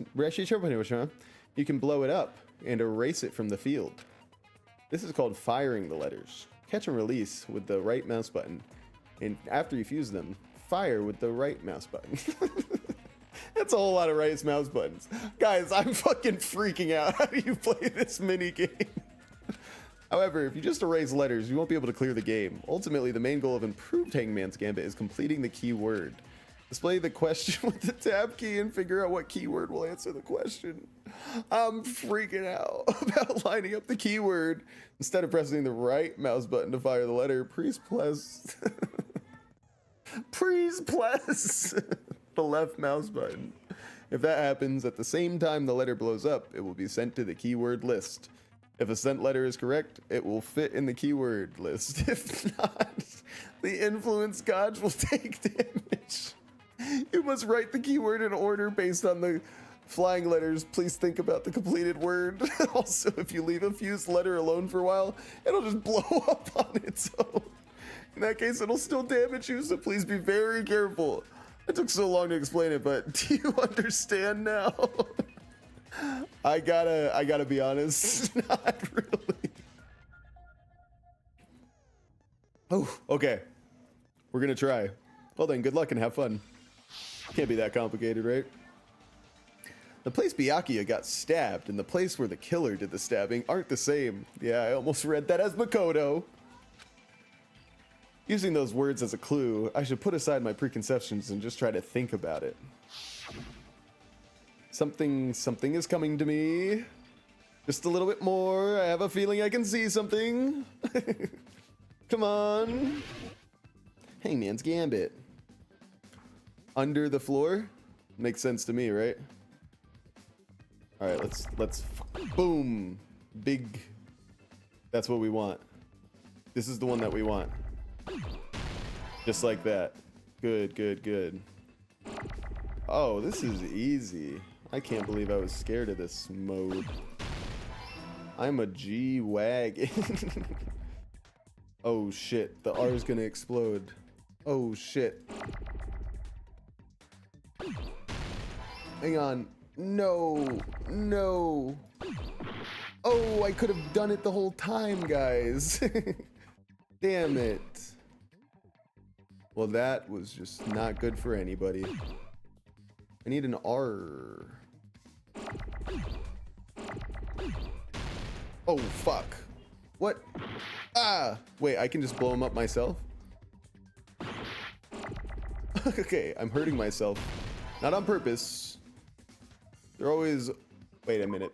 you can blow it up and erase it from the field. This is called firing the letters. Catch and release with the right mouse button, and after you fuse them, fire with the right mouse button. That's a whole lot of right mouse buttons. Guys, I'm fucking freaking out. How do you play this mini game? However, if you just erase letters, you won't be able to clear the game. Ultimately, the main goal of improved Hangman's Gambit is completing the keyword. Display the question with the tab key and figure out what keyword will answer the question. I'm freaking out about lining up the keyword. Instead of pressing the right mouse button to fire the letter, please press the left mouse button. If that happens, at the same time the letter blows up, it will be sent to the keyword list. If a sent letter is correct, it will fit in the keyword list. If not, the influence gauge will take damage. You must write the keyword in order based on the flying letters. Please think about the completed word. Also, if you leave a fused letter alone for a while, it'll just blow up on its own. In that case, it'll still damage you, so please be very careful. It took so long to explain it, but do you understand now? I gotta be honest, not really. Oh, okay. We're gonna try. Well then, good luck and have fun. Can't be that complicated, right? The place Byakuya got stabbed and the place where the killer did the stabbing aren't the same. Yeah, I almost read that as Makoto. Using those words as a clue, I should put aside my preconceptions and just try to think about it. Something is coming to me. Just a little bit more. I have a feeling I can see something. Come on. Hangman's Gambit. Under the floor? Makes sense to me, right? All right, let's boom. Big. That's what we want. This is the one that we want. Just like that. Good, good, good. Oh, this is easy. I can't believe I was scared of this mode. I'm a G-Wagon. Oh shit, the R is gonna explode. Oh shit. Hang on. No, no. Oh, I could have done it the whole time, guys. Damn it. Well, that was just not good for anybody. I need an R. Oh, fuck. What? Ah! Wait, I can just blow him up myself? Okay, I'm hurting myself. Not on purpose. They're always... Wait a minute.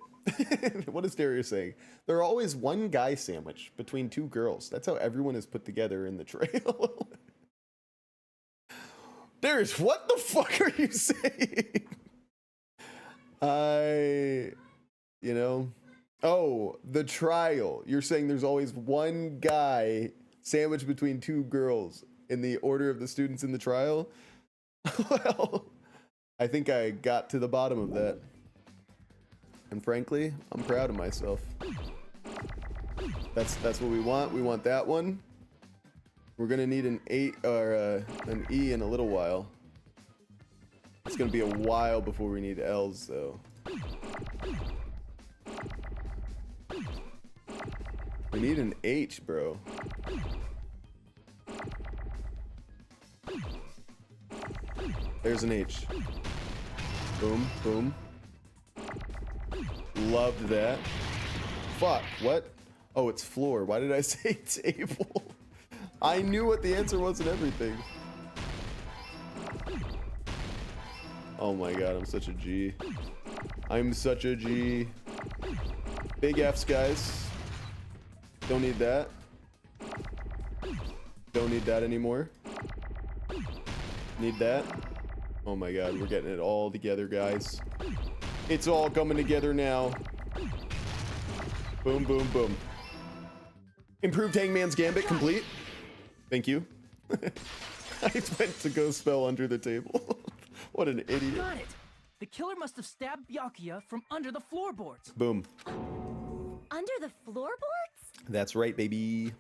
What is Darius saying? There are always one guy sandwich between two girls. That's how everyone is put together in the trail. Darius, what the fuck are you saying? You know... Oh, the trial. You're saying there's always one guy sandwiched between two girls in the order of the students in the trial? Well, I think I got to the bottom of that. And frankly, I'm proud of myself. That's what we want. We want that one. We're gonna need an 8 or an E in a little while. It's gonna be a while before we need L's though. We need an H, bro. There's an H. Boom, boom. Loved that. Fuck, what? Oh, it's floor. Why did I say table? I knew what the answer was and everything. Oh my god, I'm such a G. I'm such a G. Big F's, guys. Don't need that. Don't need that anymore. Need that. Oh my god, we're getting it all together, guys. It's all coming together now. Boom, boom, boom. Improved Hangman's Gambit complete. Thank you. I went to go spell under the table. What an idiot. Got it. The killer must have stabbed Byakuya from under the floorboards. Boom. Under the floorboards? That's right, baby.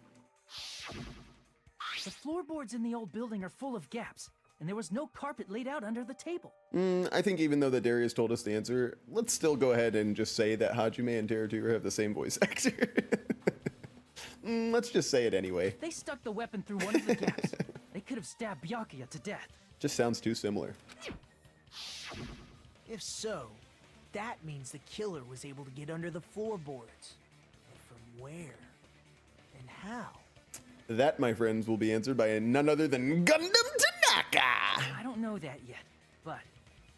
The floorboards in the old building are full of gaps, and there was no carpet laid out under the table. I think even though that Darius told us the answer, let's still go ahead and just say that Hajime and Teruteru have the same voice actor. Let's just say it anyway. They stuck the weapon through one of the gaps. They could have stabbed Byakuya to death. Just sounds too similar. If so, that means the killer was able to get under the floorboards. But from where? And how? That, my friends, will be answered by none other than Gundam Tanaka! I don't know that yet, but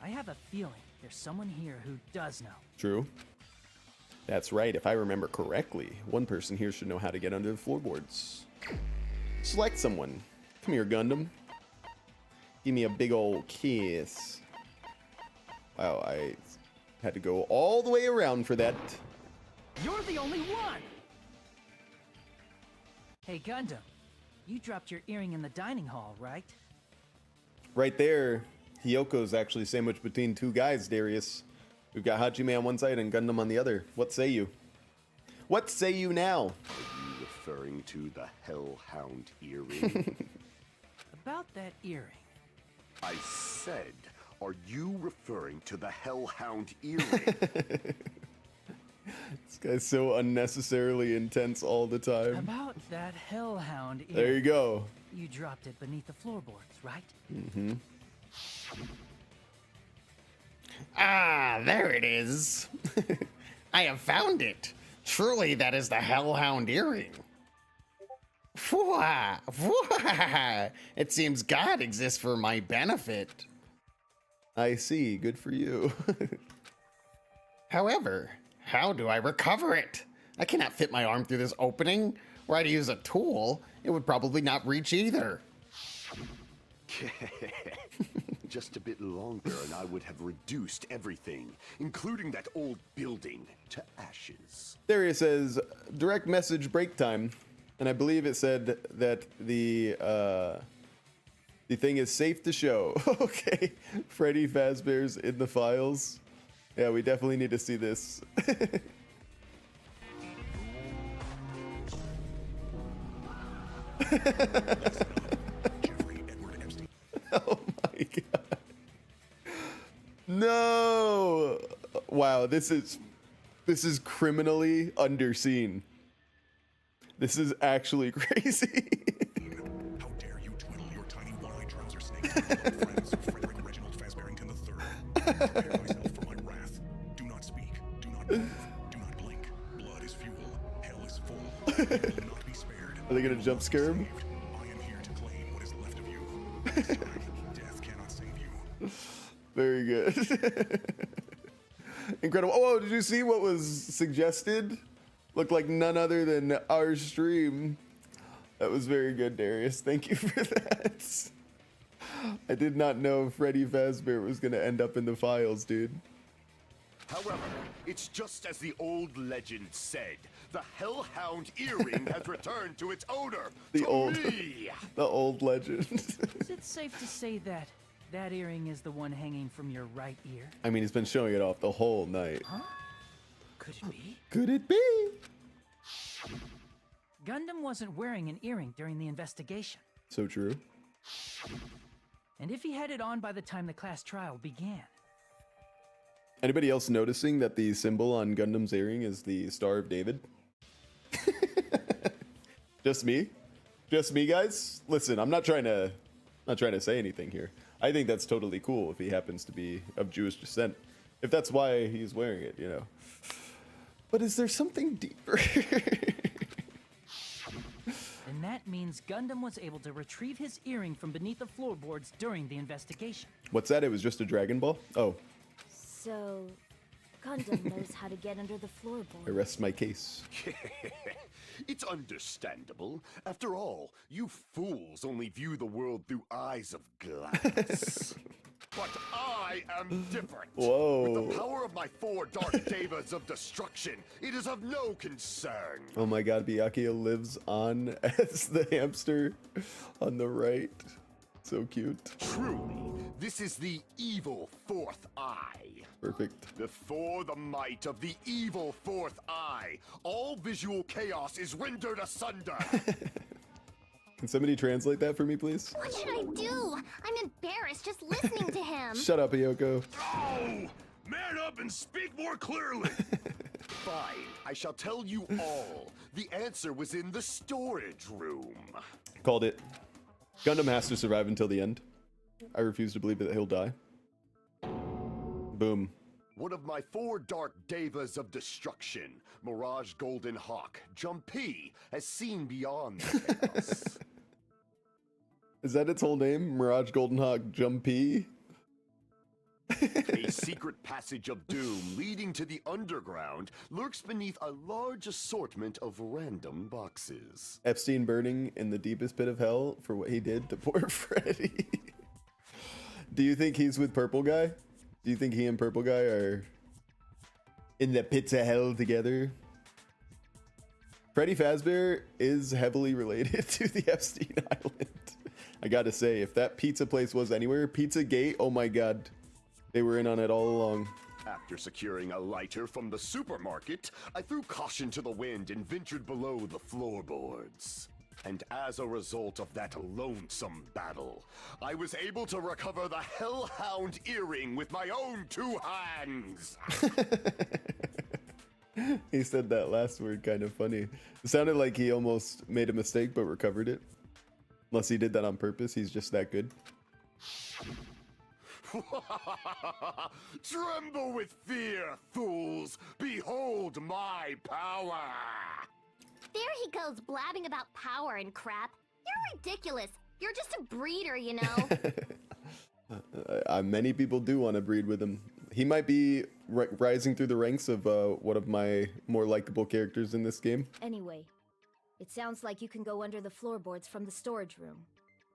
I have a feeling there's someone here who does know. True. That's right, if I remember correctly, one person here should know how to get under the floorboards. Select someone. Come here, Gundam. Give me a big old kiss. Wow, I had to go all the way around for that. You're the only one! Hey, Gundam, you dropped your earring in the dining hall, right? Right there, Hyoko's actually sandwiched between two guys, Darius. We've got Hajime on one side and Gundam on the other. What say you? What say you now? Are you referring to the Hellhound earring? About that earring. I said, are you referring to the Hellhound earring? This guy's so unnecessarily intense all the time. About that hellhound earring. There you go. You dropped it beneath the floorboards, right? Mm-hmm. Ah, there it is. I have found it. Truly, that is the Hellhound earring. Fwah, fwah. It seems God exists for my benefit. I see. Good for you. However, how do I recover it? I cannot fit my arm through this opening. Were I to use a tool, it would probably not reach either. Just a bit longer and I would have reduced everything, including that old building, to ashes. Darius says, direct message break time. And I believe it said that the thing is safe to show. Okay. Freddy Fazbear's in the files. Yeah, we definitely need to see this. Oh my god. No. Wow, this is criminally underseen. This is actually crazy. How dare you twiddle your tiny one-eyed trouser snakes with your friends, Frederick Reginald Fazbearington III. Prepare myself for my wrath. Do not speak. Do not move. Do not blink. Blood is fuel. Hell is full. You will not be spared. Are they gonna jump scare him? I am here to claim what is left of you. This time, death cannot save you. Very good. Incredible. Oh, did you see what was suggested? Looked like none other than our stream. That was very good, Darius. Thank you for that. I did not know Freddy Fazbear was going to end up in the files, dude. However, it's just as the old legend said. The Hellhound earring has returned to its owner. The me. old legend. Is it safe to say that that earring is the one hanging from your right ear? I mean, he's been showing it off the whole night. Huh? Could it be? Could it be? Gundam wasn't wearing an earring during the investigation. So true. And if he had it on by the time the class trial began? Anybody else noticing that the symbol on Gundam's earring is the Star of David? Just me? Just me, guys? Listen, I'm not trying to say anything here. I think that's totally cool if he happens to be of Jewish descent. If that's why he's wearing it, you know. But is there something deeper? And that means Gundam was able to retrieve his earring from beneath the floorboards during the investigation. What's that? It was just a Dragon Ball? Oh, So, Gundam knows how to get under the floorboard. I rest my case. It's understandable. After all, you fools only view the world through eyes of glass. But I am different. Whoa. With the power of my 4 dark devas of destruction, it is of no concern. Oh my god, BYAKUYAAA lives on as the hamster on the right. So cute. Truly, this is the evil 4th eye. Perfect. Before the might of the evil 4th eye, all visual chaos is rendered asunder. Can somebody translate that for me, please? What should I do? I'm embarrassed just listening to him. Shut up, Ayoko. Oh! Man up and speak more clearly! Fine, I shall tell you all. The answer was in the storage room. Called it. Gundam has to survive until the end. I refuse to believe that he'll die. Boom. One of my 4 dark devas of destruction, Mirage Golden Hawk, Jumpy, has seen beyond the chaos. Is that its whole name? Mirage Golden Hawk Jumpy? A secret passage of doom leading to the underground lurks beneath a large assortment of random boxes. Epstein burning in the deepest pit of hell for what he did to poor Freddy. Do you think he's with Purple Guy? Do you think he and Purple Guy are in the pits of hell together? Freddy Fazbear is heavily related to the Epstein Island. I gotta say, if that pizza place was anywhere, Pizzagate, oh my god. They were in on it all along. After securing a lighter from the supermarket, I threw caution to the wind and ventured below the floorboards. And as a result of that lonesome battle, I was able to recover the Hellhound earring with my own 2 hands. He said that last word kind of funny. It sounded like he almost made a mistake but recovered it. Unless he did that on purpose, he's just that good. Tremble with fear, fools! Behold my power! There he goes blabbing about power and crap. You're ridiculous. You're just a breeder, you know. Many people do want to breed with him. He might be rising through the ranks of one of my more likable characters in this game. Anyway, it sounds like you can go under the floorboards from the storage room.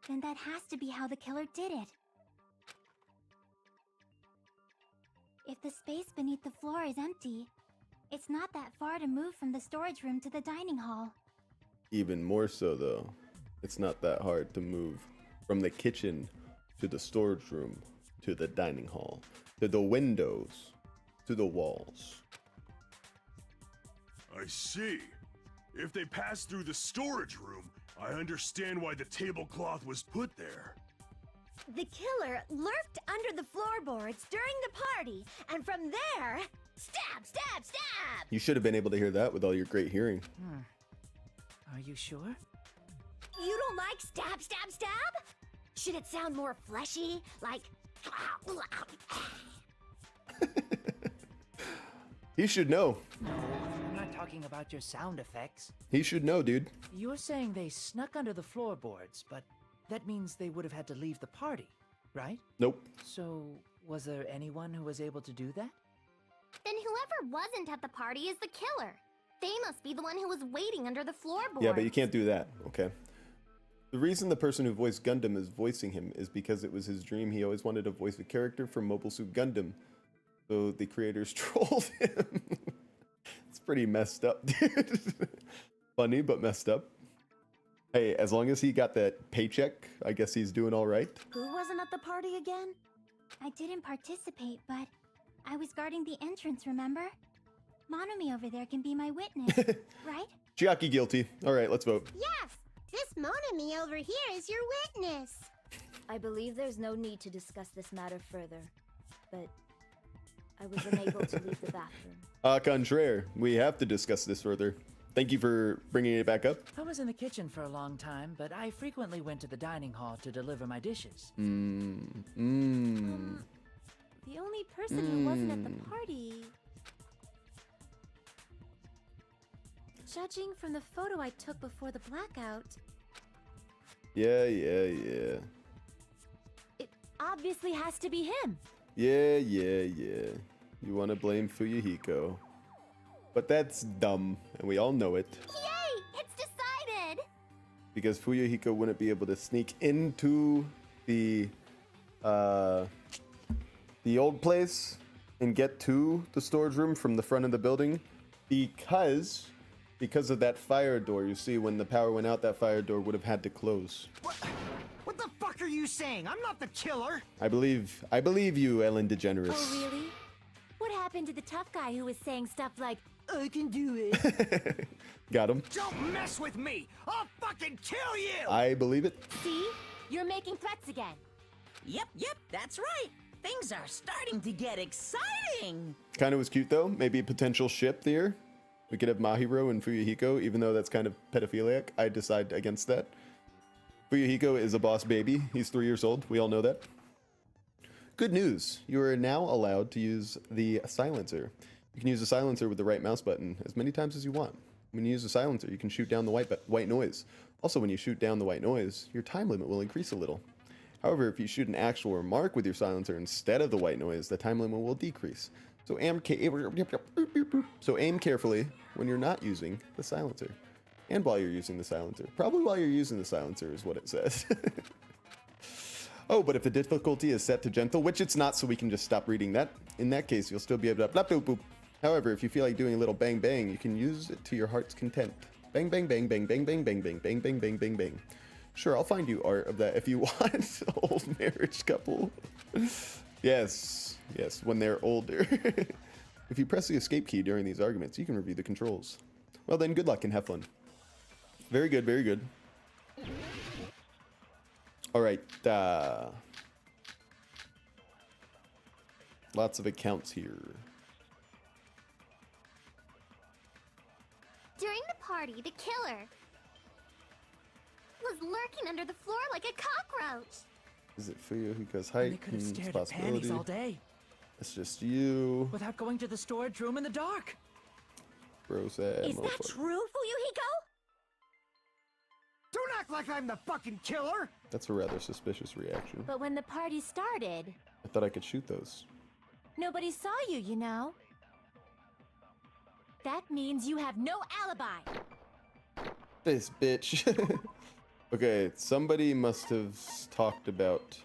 Then that has to be how the killer did it. If the space beneath the floor is empty, it's not that far to move from the storage room to the dining hall. Even more so, though. It's not that hard to move from the kitchen to the storage room to the dining hall to the windows to the walls. I see. If they passed through the storage room, I understand why the tablecloth was put there. The killer lurked under the floorboards during the party, and from there, stab, stab, stab! You should have been able to hear that with all your great hearing. Are you sure? You don't like stab, stab, stab? Should it sound more fleshy, like... He should know. No, I'm not talking about your sound effects. He should know, dude. You're saying they snuck under the floorboards, but that means they would have had to leave the party, right? Nope. So, was there anyone who was able to do that? Then whoever wasn't at the party is the killer. They must be the one who was waiting under the floorboards. Yeah, but you can't do that, okay? The reason the person who voiced Gundam is voicing him is because it was his dream. He always wanted to voice a character from Mobile Suit Gundam. So the creators trolled him. It's pretty messed up, dude. Funny, but messed up. Hey, as long as he got that paycheck, I guess he's doing all right. Who wasn't at the party again? I didn't participate, but I was guarding the entrance, remember? Monomi over there can be my witness, right? Chiaki guilty. All right, let's vote. Yes! This Monomi over here is your witness! I believe there's no need to discuss this matter further, but I was unable to leave the bathroom. Contraire, we have to discuss this further. Thank you for bringing it back up. I was in the kitchen for a long time, but I frequently went to the dining hall to deliver my dishes. The only person who wasn't at the party... Judging from the photo I took before the blackout... Yeah. It obviously has to be him. Yeah. You want to blame Fuyuhiko. But that's dumb, and we all know it. Yay! It's decided! Because Fuyuhiko wouldn't be able to sneak into the old place and get to the storage room from the front of the building because of that fire door. You see, when the power went out, that fire door would have had to close. What the fuck are you saying? I'm not the killer. I believe you, Ellen DeGeneres. Oh, really? What happened to the tough guy who was saying stuff like, I can do it? Got him. Don't mess with me. I'll fucking kill you. I believe it. See? You're making threats again. Yep, that's right. Things are starting to get exciting. Kind of was cute, though. Maybe a potential ship there. We could have Mahiro and Fuyuhiko, even though that's kind of pedophiliac. I decide against that. Fuyuhiko is a boss baby. He's 3 years old. We all know that. Good news. You are now allowed to use the silencer. You can use the silencer with the right mouse button as many times as you want. When you use the silencer, you can shoot down the white noise. Also, when you shoot down the white noise, your time limit will increase a little. However, if you shoot an actual remark with your silencer instead of the white noise, the time limit will decrease. So aim carefully when you're not using the silencer. And while you're using the silencer. Probably while you're using the silencer is what it says. Oh, but if the difficulty is set to gentle, which it's not, so we can just stop reading that. In that case, you'll still be able to blah, boop, boop. However, if you feel like doing a little bang bang, you can use it to your heart's content. Bang bang bang bang bang bang bang bang bang bang bang bang bang. Sure, I'll find you art of that if you want. Old marriage couple. Yes, when they're older. If you press the escape key during these arguments, you can review the controls. Well then, good luck and have fun. Very good, very good. All right. Lots of accounts here. During the party, the killer was lurking under the floor like a cockroach. Is it Fuyuhiko's height? They could have It's a stared at panties all day It's just you. without going to the storage room in the dark. Bro sad. Is that true, Fuyuhiko? Don't act like I'm the fucking killer! That's a rather suspicious reaction. But when the party started, I thought I could shoot those. nobody saw you, you know. That means you have no alibi. This bitch. Okay, somebody must have talked about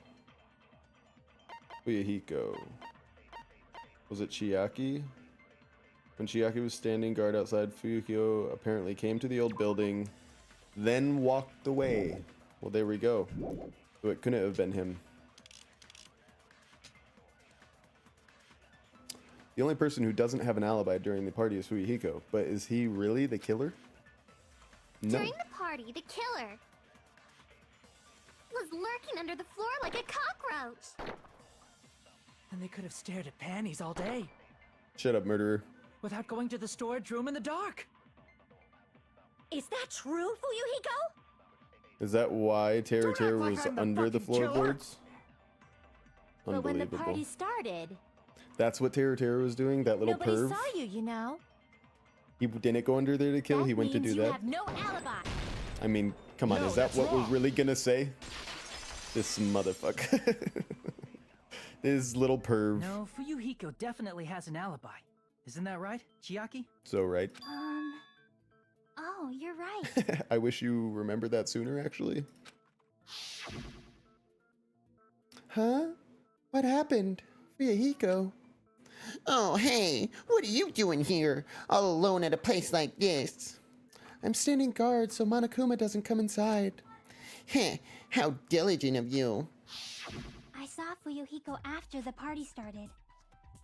Fuyuhiko. Was it Chiaki? When Chiaki was standing guard outside, Fuyuhiko apparently came to the old building, then walked away. Well, there we go. So it couldn't have been him. The only person who doesn't have an alibi during the party is Fuyuhiko, but is he really the killer? No. During the party, the killer was lurking under the floor like a cockroach. And they could have stared at panties all day Shut up, murderer. without going to the storage room in the dark. Is that true, Fuyuhiko? Is that why Teruteru like was I'm the under the fucking killer. floorboards? But when the Unbelievable. party started, That's what Teruteru was doing, that little nobody perv? saw you, you know. He didn't go under there to kill, That he went to means do you that? have no alibi. I mean, come on, No, is that that's what we're wrong. really gonna say? This motherfucker. This little perv. No, Fuyuhiko definitely has an alibi. Isn't that right, Chiaki? So right. Oh, you're right. I wish you remembered that sooner, actually. Huh? What happened? Fuyuhiko? Oh, hey, what are you doing here, all alone at a place like this? I'm standing guard so Monokuma doesn't come inside. Heh, how diligent of you. I saw Fuyuhiko after the party started.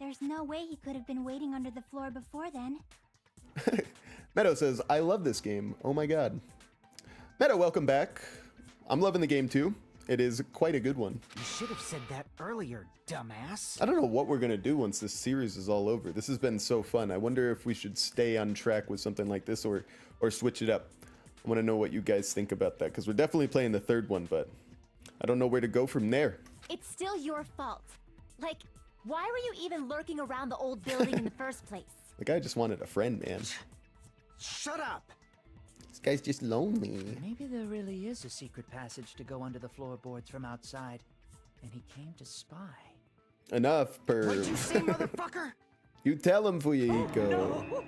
There's no way he could have been waiting under the floor before then. Meadow says, I love this game. Oh my god. Meadow, welcome back. I'm loving the game too. It is quite a good one. You should have said that earlier, dumbass. I don't know what we're going to do once this series is all over. This has been so fun. I wonder if we should stay on track with something like this or switch it up. I want to know what you guys think about that, because we're definitely playing the third one, but I don't know where to go from there. It's still your fault. Like, why were you even lurking around the old building in the first place? The guy just wanted a friend, man. Shut up! This guy's just lonely. Maybe there really is a secret passage to go under the floorboards from outside, and he came to spy. Enough, What'd you say, perv. motherfucker? You tell him, Fuyuhiko.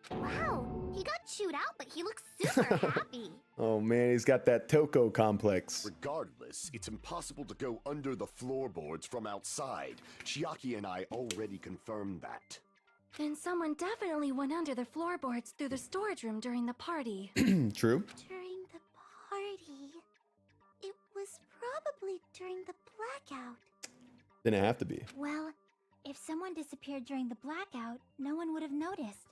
Wow, he got chewed out, but he looks super happy. Oh man, he's got that Toko complex. Regardless, it's impossible to go under the floorboards from outside. Chiaki and I already confirmed that. Then someone definitely went under the floorboards through the storage room during the party. True. During the party. It was probably during the blackout. Didn't have to be. Well, if someone disappeared during the blackout, no one would have noticed.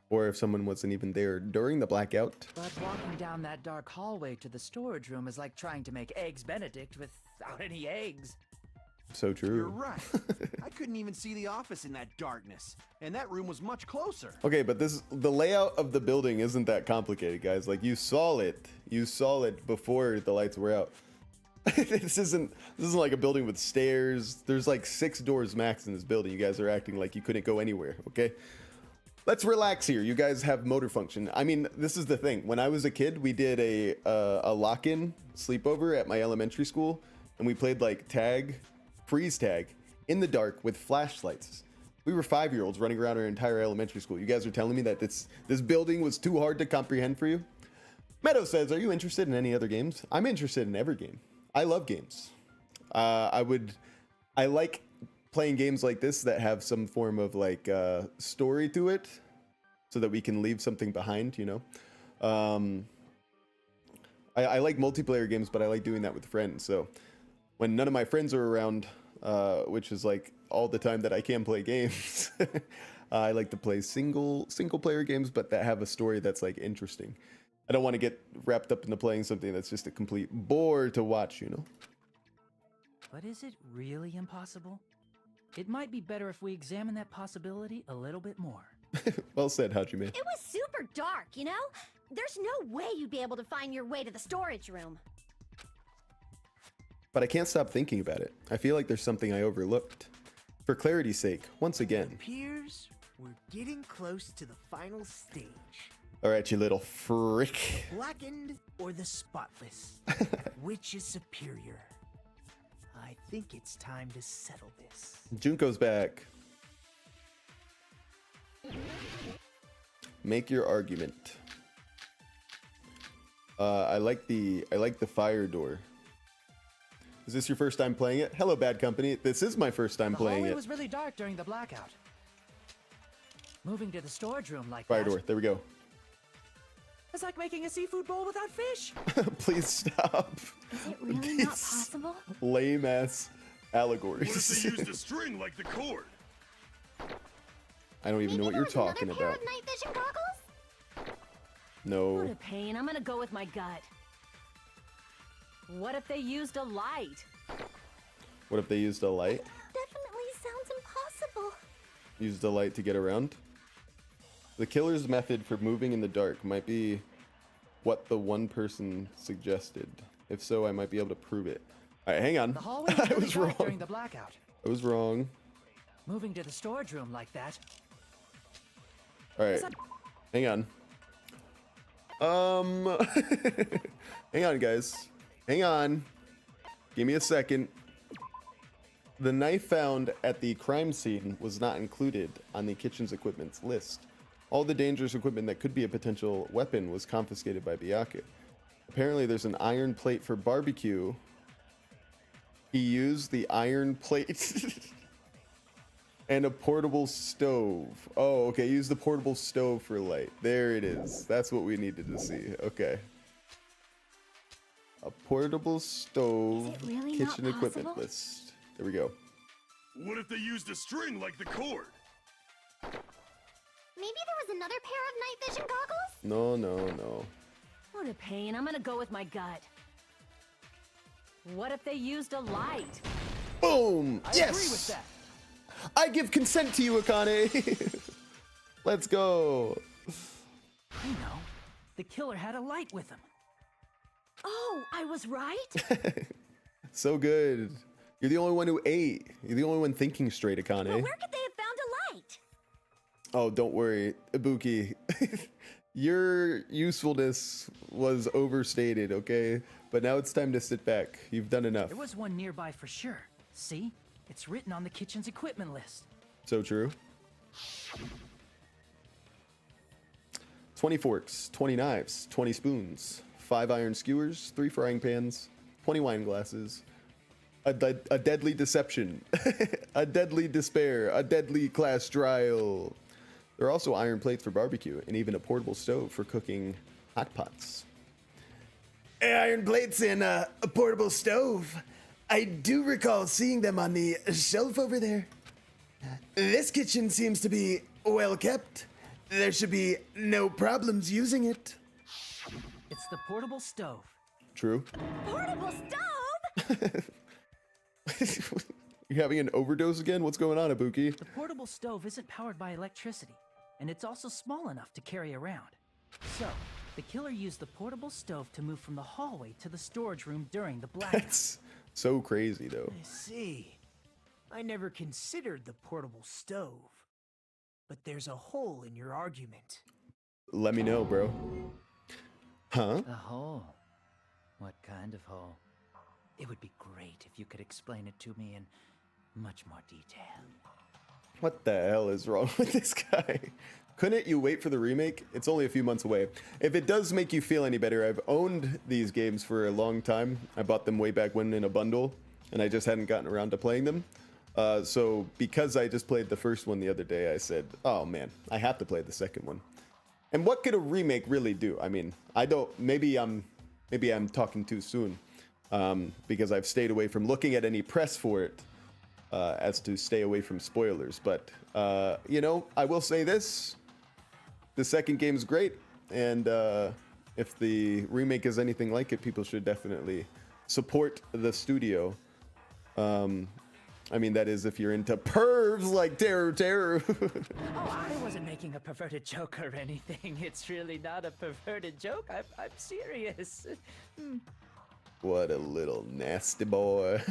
Or if someone wasn't even there during the blackout. But walking down that dark hallway to the storage room is like trying to make Eggs Benedict without any eggs. So true. You're right. I couldn't even see the office in that darkness, and that room was much closer. Okay, but the layout of the building isn't that complicated, guys. Like, you saw it. You saw it before the lights were out. This isn't like a building with stairs. There's like 6 doors max in this building. You guys are acting like you couldn't go anywhere, okay? Let's relax here. You guys have motor function. I mean, this is the thing. When I was a kid, we did a lock-in sleepover at my elementary school, and we played like tag, freeze tag, in the dark with flashlights. We were 5-year-olds running around our entire elementary school. You guys are telling me that this building was too hard to comprehend for you? Meadow says, are you interested in any other games? I'm interested in every game. I love games. I like playing games like this that have some form of like story to it, so that we can leave something behind, you know. I like multiplayer games, but I like doing that with friends. So when none of my friends are around, which is like all the time that I can play games, I like to play single player games, but that have a story that's like interesting. I don't want to get wrapped up into playing something that's just a complete bore to watch, you know. But is it really impossible? It might be better if we examine that possibility a little bit more. Well said, Hajime. It was super dark, you know? There's no way you'd be able to find your way to the storage room. But I can't stop thinking about it. I feel like there's something I overlooked. For clarity's sake, once again. It appears we're getting close to the final stage. All right, you little frick. Blackened or the spotless? Which is superior? I think it's time to settle this. Junko's back. Make your argument. I like the fire door. Is this your first time playing it? Hello, Bad Company. This is my first time playing The hallway it. was really dark during the blackout. Moving to the storage room like Fire that. door. There we go. It's like making a seafood bowl without fish. Please stop. Is it really not possible? Lame ass allegories. What if they used a string like the cord? I don't even know what you're talking Another pair about. of night vision goggles? What No. a pain. I'm gonna go with my gut. What if they used a light? What if they used a light? Definitely sounds impossible. Used a light to get around? The killer's method for moving in the dark might be what the one person suggested. If so, I might be able to prove it. All right, hang on. The hallway was I really was dark wrong. during the blackout. I was wrong. Moving to the storage room like that. All right, hang on. Hang on, guys. Hang on. Give me a second. The knife found at the crime scene was not included on the kitchen's equipment's list. All the dangerous equipment that could be a potential weapon was confiscated by BYAKUYAAAA. Apparently, there's an iron plate for barbecue. He used the iron plate and a portable stove. Oh, okay. Use the portable stove for light. There it is. That's what we needed to see. Okay. A portable stove, really kitchen not equipment possible? list. There we go. What if they used a string like the cord? Maybe there was another pair of night vision goggles? No, no, no. What a pain. I'm gonna go with my gut. What if they used a light? Boom! I Yes! agree with that. I give consent to you, Akane. Let's go. I know. The killer had a light with him. Oh, I was right? So good. You're the only one who ate. You're the only one thinking straight, Akane. But where could they have found a light? Oh, don't worry, Ibuki. Your usefulness was overstated, okay? But now it's time to sit back. You've done enough. There was one nearby for sure. See? It's written on the kitchen's equipment list. So true. 20 forks, 20 knives, 20 spoons, 5 iron skewers, 3 frying pans, 20 wine glasses, a deadly deception, a deadly despair, a deadly class trial. There are also iron plates for barbecue and even a portable stove for cooking hot pots. Iron plates and a portable stove. I do recall seeing them on the shelf over there. This kitchen seems to be well kept. There should be no problems using it. It's the portable stove. True. Portable stove? You having an overdose again? What's going on, Ibuki? The portable stove isn't powered by electricity, and it's also small enough to carry around. So, the killer used the portable stove to move from the hallway to the storage room during the blackout. That's so crazy, though. I see. I never considered the portable stove. But there's a hole in your argument. Let me know, bro. Huh? A hole? What kind of hole? It would be great if you could explain it to me in much more detail. What the hell is wrong with this guy? Couldn't you wait for the remake? It's only a few months away. If it does make you feel any better, I've owned these games for a long time. I bought them way back when in a bundle, and I just hadn't gotten around to playing them. So because I just played the first one the other day, I said, oh man, I have to play the second one. And what could a remake really do? I mean, I don't, maybe I'm talking too soon, because I've stayed away from looking at any press for it, as to stay away from spoilers. But, you know, I will say this, the second game's great. And, if the remake is anything like it, people should definitely support the studio. I mean, that is if you're into pervs like Teruteru. Oh, I wasn't making a perverted joke or anything. It's really not a perverted joke. I'm serious. What a little nasty boy.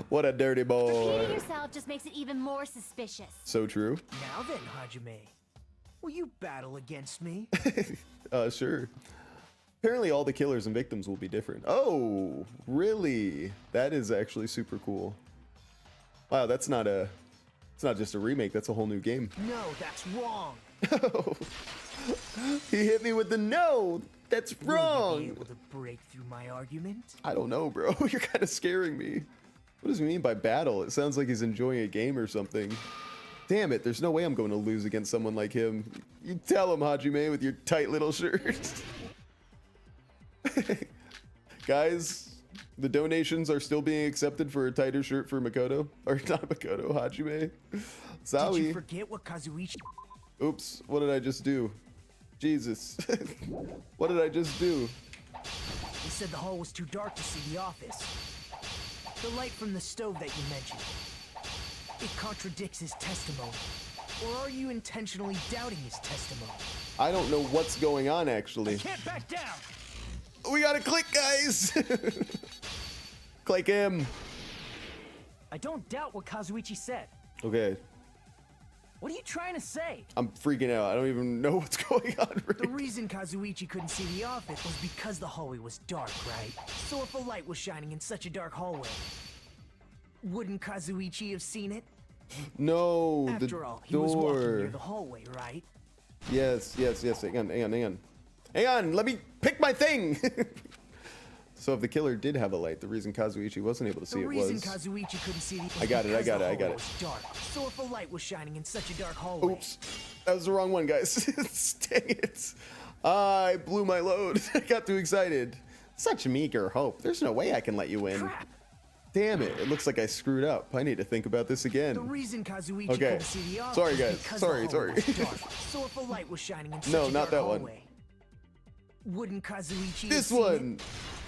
What a dirty boy. Repeating yourself just makes it even more suspicious. So true. Now then, Hajime, will you battle against me? Sure. Apparently all the killers and victims will be different. Oh, really? That is actually super cool. Wow, it's not just a remake, that's a whole new game. No, that's wrong. He hit me with the no. That's wrong. Will you be able to break through my argument? I don't know, bro. You're kind of scaring me. What does he mean by battle? It sounds like he's enjoying a game or something. Damn it, there's no way I'm going to lose against someone like him. You tell him, Hajime, with your tight little shirt. Guys, the donations are still being accepted for a tighter shirt for Makoto. Or not Makoto, Hajime. Zawi. Did you forget what Kazuichi... Oops, what did I just do? Jesus. What did I just do? He said the hall was too dark to see the office. The light from the stove that you mentioned. It contradicts his testimony. Or are you intentionally doubting his testimony? I don't know what's going on, actually. Can't back down. We gotta click, guys. Click him. I don't doubt what Kazuichi said. Okay, What are you trying to say? I'm freaking out. I don't even know what's going on. The reason Kazuichi couldn't see the office was because the hallway was dark, right? So if a light was shining in such a dark hallway, wouldn't Kazuichi have seen it? No, After all, he door. was walking near the hallway, right? Yes. Hang on, let me pick my thing. So if the killer did have a light, the reason Kazuichi wasn't able to see The it reason was... Kazuichi couldn't see it I got it. was dark. So if a light was shining in such a dark hallway... Oops, that was the wrong one, guys. Dang it. I blew my load. I got too excited. Such meager hope. There's no way I can let you win. Crap. Damn it, it looks like I screwed up. I need to think about this again. The reason Kazuichi Okay. couldn't see the office Sorry, was guys. because Sorry. the hallway was dark. So if a light was shining in such No, a not dark that one. hallway, wouldn't Kazuichi have This seen one. it?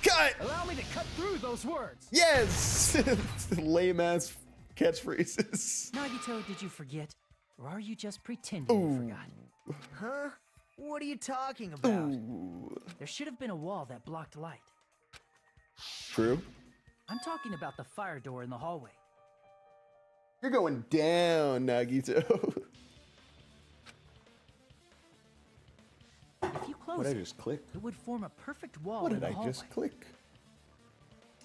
Cut! Allow me to cut through those words. Yes! Lame ass catchphrases. Nagito, did you forget? Or are you just pretending you forgot? Huh? What are you talking about? There should have been a wall that blocked light. True. I'm talking about the fire door in the hallway. You're going down, Nagito. If you close What did I it, just click? it would form a perfect wall What in did the I hallway. just click?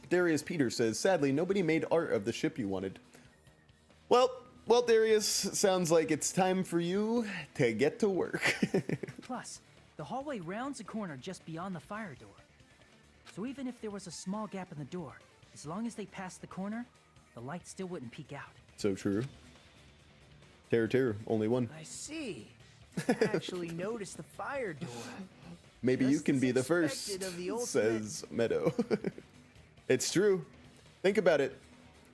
Darius Peter says, sadly, nobody made art of the ship you wanted. Well, Darius, sounds like it's time for you to get to work. Plus, the hallway rounds a corner just beyond the fire door. So even if there was a small gap in the door, as long as they passed the corner, the light still wouldn't peek out. So true. Teruteru, only one. I see. I actually noticed the fire door. Maybe you Just can as be the expected first, of the ultimate. says Meadow. It's true. Think about it.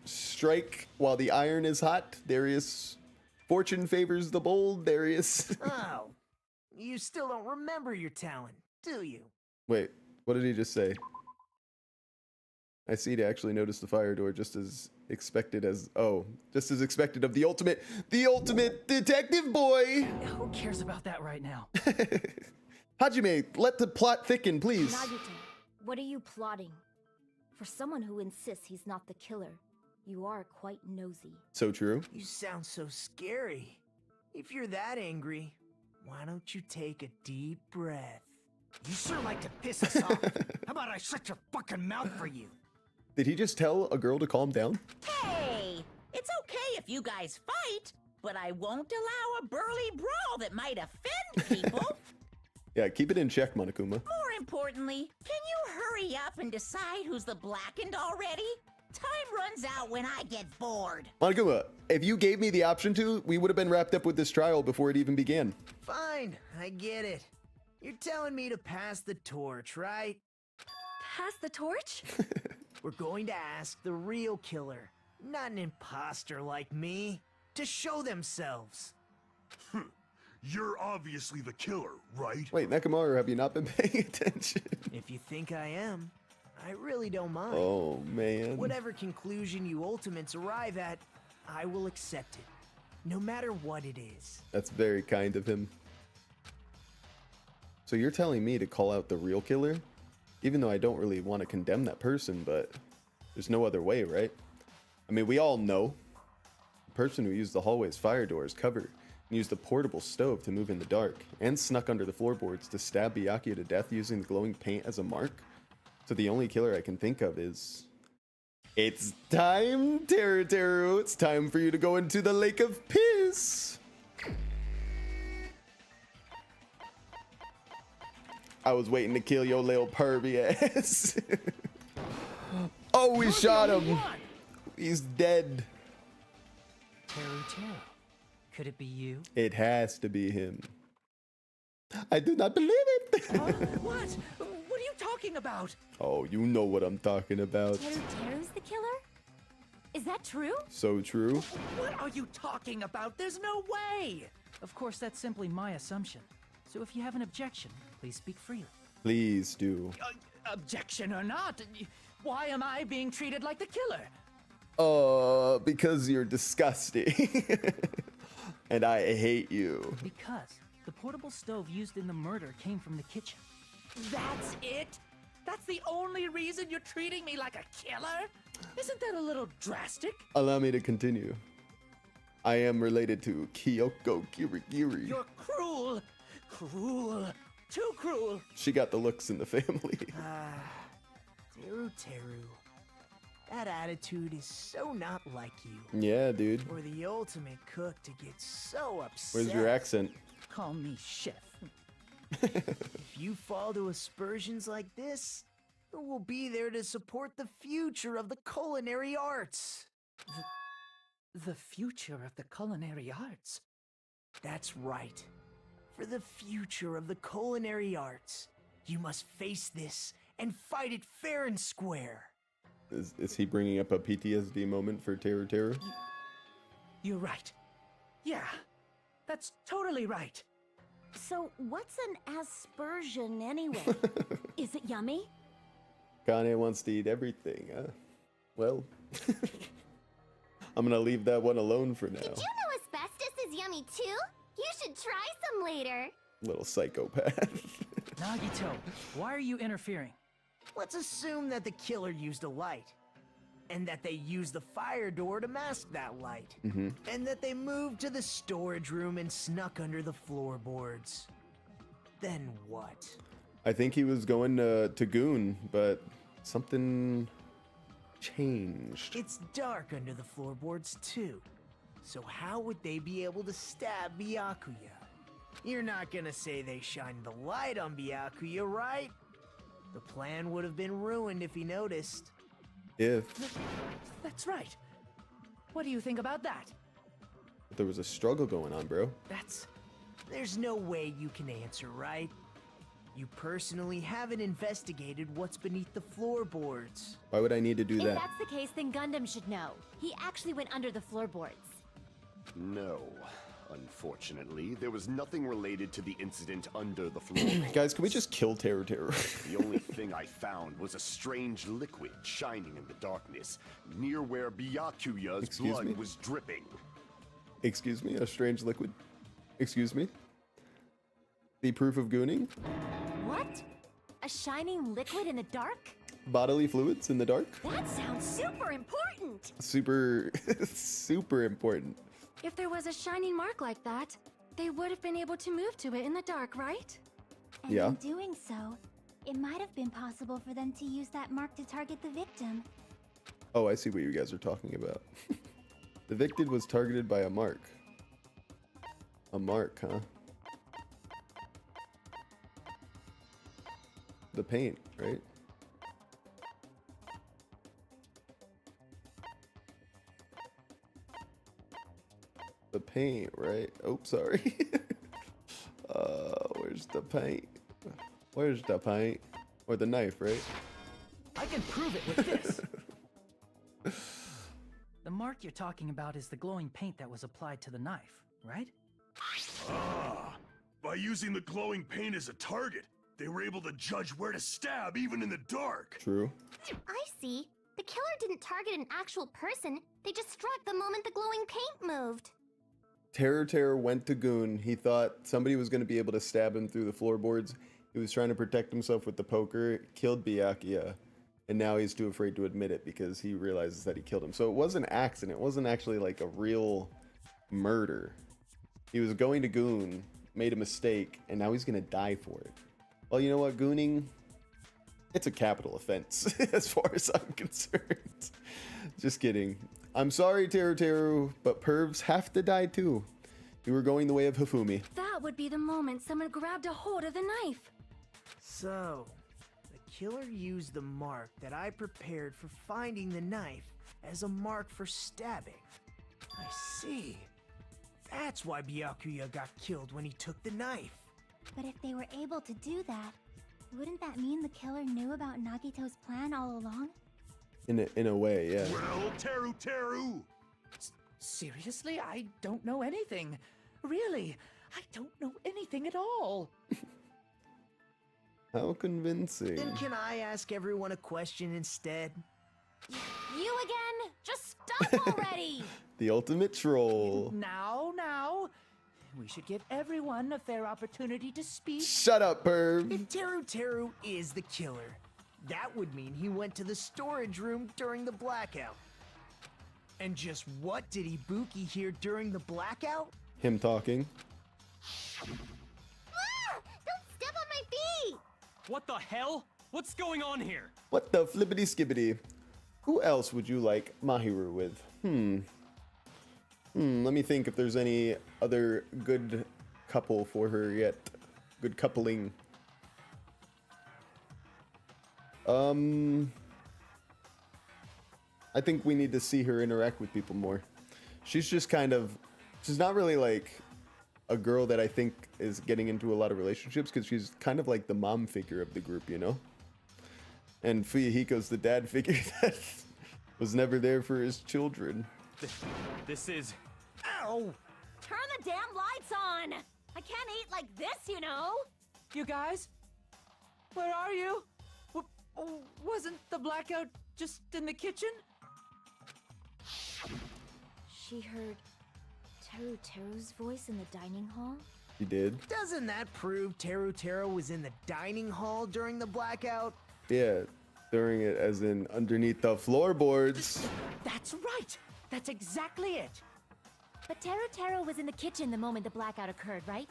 Strike while the iron is hot, Darius. Fortune favors the bold, Darius. Oh, you still don't remember your talent, do you? Wait, what did he just say? I see to actually notice the fire door just as expected as, just as expected of the ultimate detective boy. Who cares about that right now? Hajime, let the plot thicken, please. Nagito, what are you plotting? For someone who insists he's not the killer, you are quite nosy. So true. You sound so scary. If you're that angry, why don't you take a deep breath? You sure like to piss us off. How about I shut your fucking mouth for you? Did he just tell a girl to calm down? Hey, it's okay if you guys fight, but I won't allow a burly brawl that might offend people. Yeah, keep it in check, Monokuma. More importantly, can you hurry up and decide who's the blackened already? Time runs out when I get bored. Monokuma, if you gave me the option to, we would have been wrapped up with this trial before it even began. Fine, I get it. You're telling me to pass the torch, right? Pass the torch? We're going to ask the real killer, not an imposter like me, to show themselves. You're obviously the killer, right? Wait, Nekomaru, have you not been paying attention? If you think I am, I really don't mind. Oh, man. Whatever conclusion you ultimates arrive at, I will accept it, no matter what it is. That's very kind of him. So you're telling me to call out the real killer? Even though I don't really want to condemn that person, but there's no other way, right? I mean, we all know the person who used the hallway's fire door as cover and used a portable stove to move in the dark and snuck under the floorboards to stab Byakuya to death using the glowing paint as a mark. So the only killer I can think of is... It's time, Teruteru. It's time for you to go into the lake of piss. I was waiting to kill your little pervy ass. Oh, we shot him. He's dead. Teruteru. Could it be you? It has to be him. I do not believe it. What? What are you talking about? Oh, you know what I'm talking about. Teruteru's the killer? Is that true? So true. What are you talking about? There's no way! Of course, that's simply my assumption. So if you have an objection, please speak freely. Please do. Objection or not, why am I being treated like the killer? Because you're disgusting. And I hate you. Because the portable stove used in the murder came from the kitchen. That's it? That's the only reason you're treating me like a killer? Isn't that a little drastic? Allow me to continue. I am related to Kyoko Kirigiri. You're cruel. Cruel. Too cruel. She got the looks in the family. Teruteru. That attitude is so not like you. Yeah, dude. For the ultimate cook to get so upset. Where's your accent? Call me chef. If you fall to aspersions like this, who will be there to support the future of the culinary arts? The future of the culinary arts? That's right. For the future of the culinary arts, you must face this and fight it fair and square. Is he bringing up a PTSD moment for Teruteru? You're right. Yeah, that's totally right. So what's an aspersion anyway? Is it yummy? Kane wants to eat everything, huh? Well, I'm gonna leave that one alone for now. Did you know asbestos is yummy too? You should try some later. Little psychopath. Nagito, why are you interfering? Let's assume that the killer used a light, and that they used the fire door to mask that light, and that they moved to the storage room and snuck under the floorboards. Then what? I think he was going to Goon, but something changed. It's dark under the floorboards too, so how would they be able to stab Byakuya? You're not gonna say they shined the light on Byakuya, right? The plan would have been ruined if he noticed. If That's right. What do you think about that? there was a struggle going on, bro. There's no way you can answer, right? You personally haven't investigated what's beneath the floorboards. Why would I need to do If that? that's the case, then Gundam should know. He actually went under the floorboards. No. Unfortunately, there was nothing related to the incident under the floor. Guys, can we just kill Teruteru? The only thing I found was a strange liquid shining in the darkness, near where Byakuya's Excuse blood me? was dripping. Excuse me, a strange liquid? Excuse me? The proof of gooning? What? A shining liquid in the dark? Bodily fluids in the dark? That sounds super important! Super, super important. If there was a shining mark like that, they would have been able to move to it in the dark, right? And Yeah. in doing so, it might have been possible for them to use that mark to target the victim. Oh, I see what you guys are talking about. The victim was targeted by a mark. A mark, huh? The paint, right? The paint, right? Oh, sorry. Where's the paint? Where's the paint? Or the knife, right? I can prove it with this. The mark you're talking about is the glowing paint that was applied to the knife, right? Ah, by using the glowing paint as a target, they were able to judge where to stab even in the dark. True. I see. The killer didn't target an actual person. They just struck the moment the glowing paint moved. Teruteru went to Goon. He thought somebody was going to be able to stab him through the floorboards. He was trying to protect himself with the poker, killed BYAKUYAAA, and now he's too afraid to admit it because he realizes that he killed him. So it was an accident. It wasn't actually like a real murder. He was going to Goon, made a mistake, and now he's going to die for it. Well, you know what, Gooning? It's a capital offense as far as I'm concerned. Just kidding. I'm sorry, Teruteru, but pervs have to die too. You were going the way of Hifumi. That would be the moment someone grabbed a hold of the knife. So, the killer used the mark that I prepared for finding the knife as a mark for stabbing. I see. That's why BYAKUYAAA got killed when he took the knife. But if they were able to do that, wouldn't that mean the killer knew about Nagito's plan all along? In a way, yeah. Well, Teruteru! Seriously? I don't know anything. Really, I don't know anything at all. How convincing. Then can I ask everyone a question instead? You again? Just stop already! The ultimate troll. Now. We should give everyone a fair opportunity to speak. Shut up, perv. If Teruteru is the killer, that would mean he went to the storage room during the blackout. And just what did Ibuki hear during the blackout? Him talking. Ah! Don't step on my feet! What the hell? What's going on here? What the flippity skibbity? Who else would you like Mahiru with? Let me think if there's any other good couple for her yet. Good coupling. I think we need to see her interact with people more. She's just kind of, she's not really like a girl that I think is getting into a lot of relationships because she's kind of like the mom figure of the group, you know? And Fuyahiko's the dad figure that was never there for his children. This is... Ow! Turn the damn lights on! I can't eat like this, you know? You guys? Where are you? Wasn't the blackout just in the kitchen? She heard Teruteru's voice in the dining hall? She did? Doesn't that prove Teruteru was in the dining hall during the blackout? Yeah, during it as in underneath the floorboards. That's right! That's exactly it! But Teruteru was in the kitchen the moment the blackout occurred, right?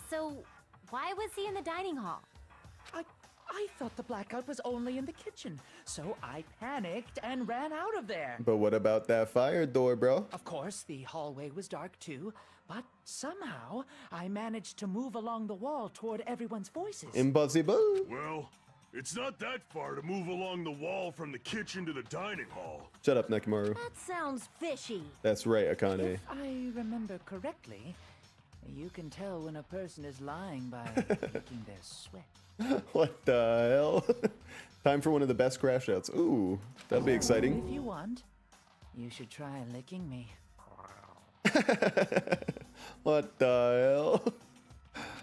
So, why was he in the dining hall? I thought the blackout was only in the kitchen, so I panicked and ran out of there. But what about that fire door, bro? Of course, the hallway was dark too, but somehow I managed to move along the wall toward everyone's voices. Impossible. Well, it's not that far to move along the wall from the kitchen to the dining hall. Shut up, Nekimaru. That sounds fishy. That's right, Akane. If I remember correctly, you can tell when a person is lying by licking their sweat. What the hell? Time for one of the best crash outs. Ooh, that'll be exciting. If you want, you should try licking me. What the hell?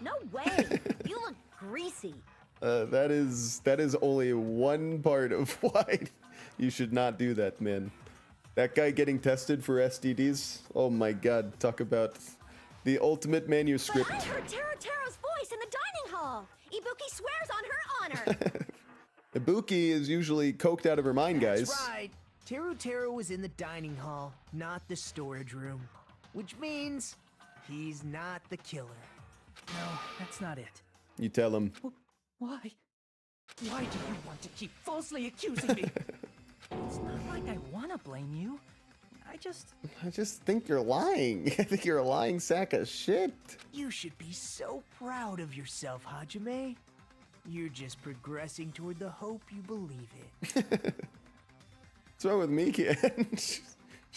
No way! You look greasy. That is only one part of why you should not do that, man. That guy getting tested for STDs. Oh my god, talk about the ultimate manuscript. But I heard Teruteru's voice in the dining hall. Ibuki swears on her honor. Ibuki is usually coked out of her mind, guys. That's right. Teruteru was in the dining hall, not the storage room. Which means he's not the killer. No, that's not it. You tell him. Why? Why do you want to keep falsely accusing me? It's not like I want to blame you. I just think you're lying. I think you're a lying sack of shit. You should be so proud of yourself, Hajime. You're just progressing toward the hope you believe in. What's wrong with me, Ken? She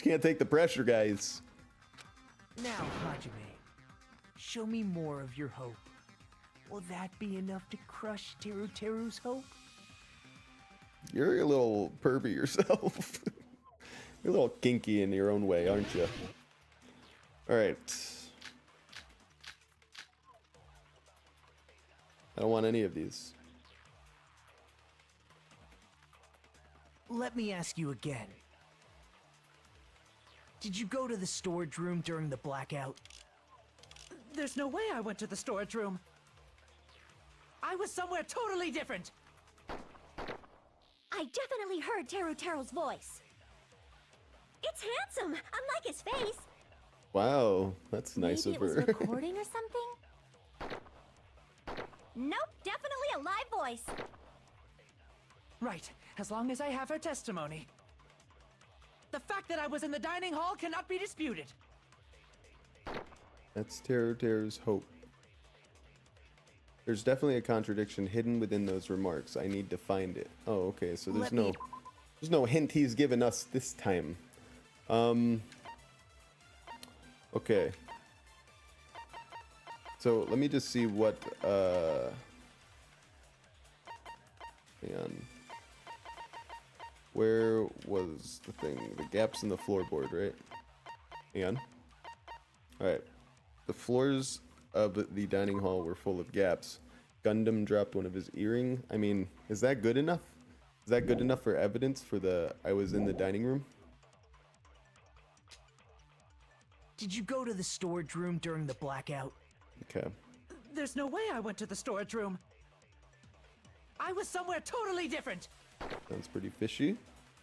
can't take the pressure, guys. Now, Hajime, show me more of your hope. Will that be enough to crush Teruteru's hope? You're a little pervy yourself. You're a little kinky in your own way, aren't you? All right. I don't want any of these. let me ask you again. Did you go to the storage room during the blackout? There's no way I went to the storage room. I was somewhere totally different. I definitely heard Teruteru's voice. It's handsome, unlike his face. Wow, that's nice Maybe of it was her. recording or something? Nope, definitely a live voice. Right, as long as I have her testimony. The fact that I was in the dining hall cannot be disputed. That's Teruteru's hope. There's definitely a contradiction hidden within those remarks. I need to find it. Oh, okay, so there's no hint he's given us this time. Okay. So let me just see what hang on. Where was the thing? The gaps in the floorboard, right? Hang on. Alright. The floors of the dining hall were full of gaps. Gundam dropped one of his earring. I mean, is that good enough? Is that good enough for evidence for the I was in the dining room? Did you go to the storage room during the blackout? Okay. There's no way I went to the storage room. I was somewhere totally different. Sounds pretty fishy.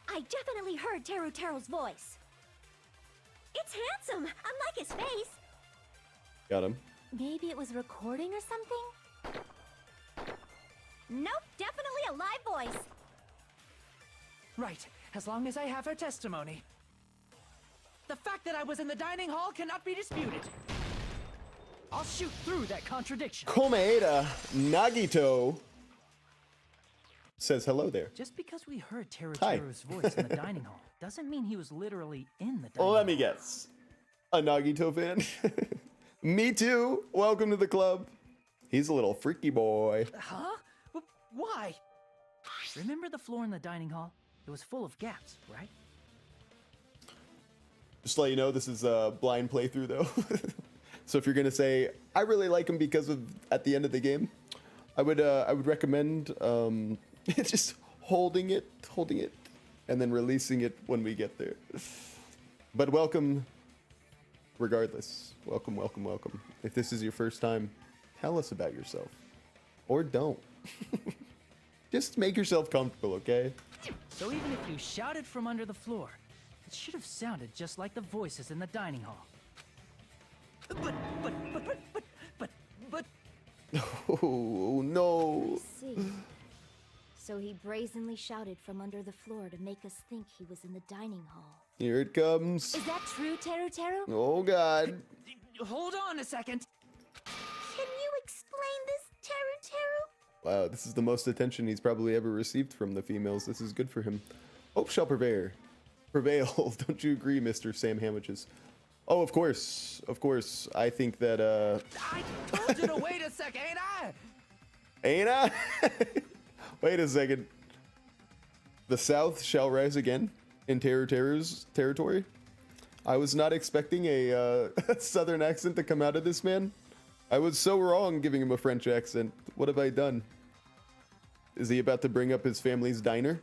I definitely heard Teruteru's voice. It's handsome, unlike his face. Got him. Maybe it was recording or something? Nope, definitely a live voice. Right, as long as I have her testimony. The fact that I was in the dining hall cannot be disputed. I'll shoot through that contradiction. Komeida Nagito says hello there. Just because we heard Teruteru's voice in the dining hall doesn't mean he was literally in the dining hall. Let me guess. A Nagito fan? Me too. Welcome to the club. He's a little freaky boy. Huh? Why? Remember the floor in the dining hall? It was full of gaps, right? Just to let you know, this is a blind playthrough though. So if you're gonna say I really like him because of at the end of the game, I would recommend just holding it, and then releasing it when we get there. But welcome, regardless. Welcome, welcome, welcome. If this is your first time, tell us about yourself, or don't. Just make yourself comfortable, okay? So even if you shouted from under the floor, it should have sounded just like the voices in the dining hall. But. Oh no. I see. So he brazenly shouted from under the floor to make us think he was in the dining hall. Here it comes. Is that true, Teruteru? Oh god. Hold on a second. Can you explain this, Teruteru? Wow, this is the most attention he's probably ever received from the females. This is good for him. Hope shall prevail. Don't you agree, Mr. Sam Hamwiches? Oh, of course. Of course. I think that, I told you to wait a second, ain't I? Ain't I? Wait a second. The South shall rise again in Teruteru's territory? I was not expecting a Southern accent to come out of this man. I was so wrong giving him a French accent. What have I done? Is he about to bring up his family's diner?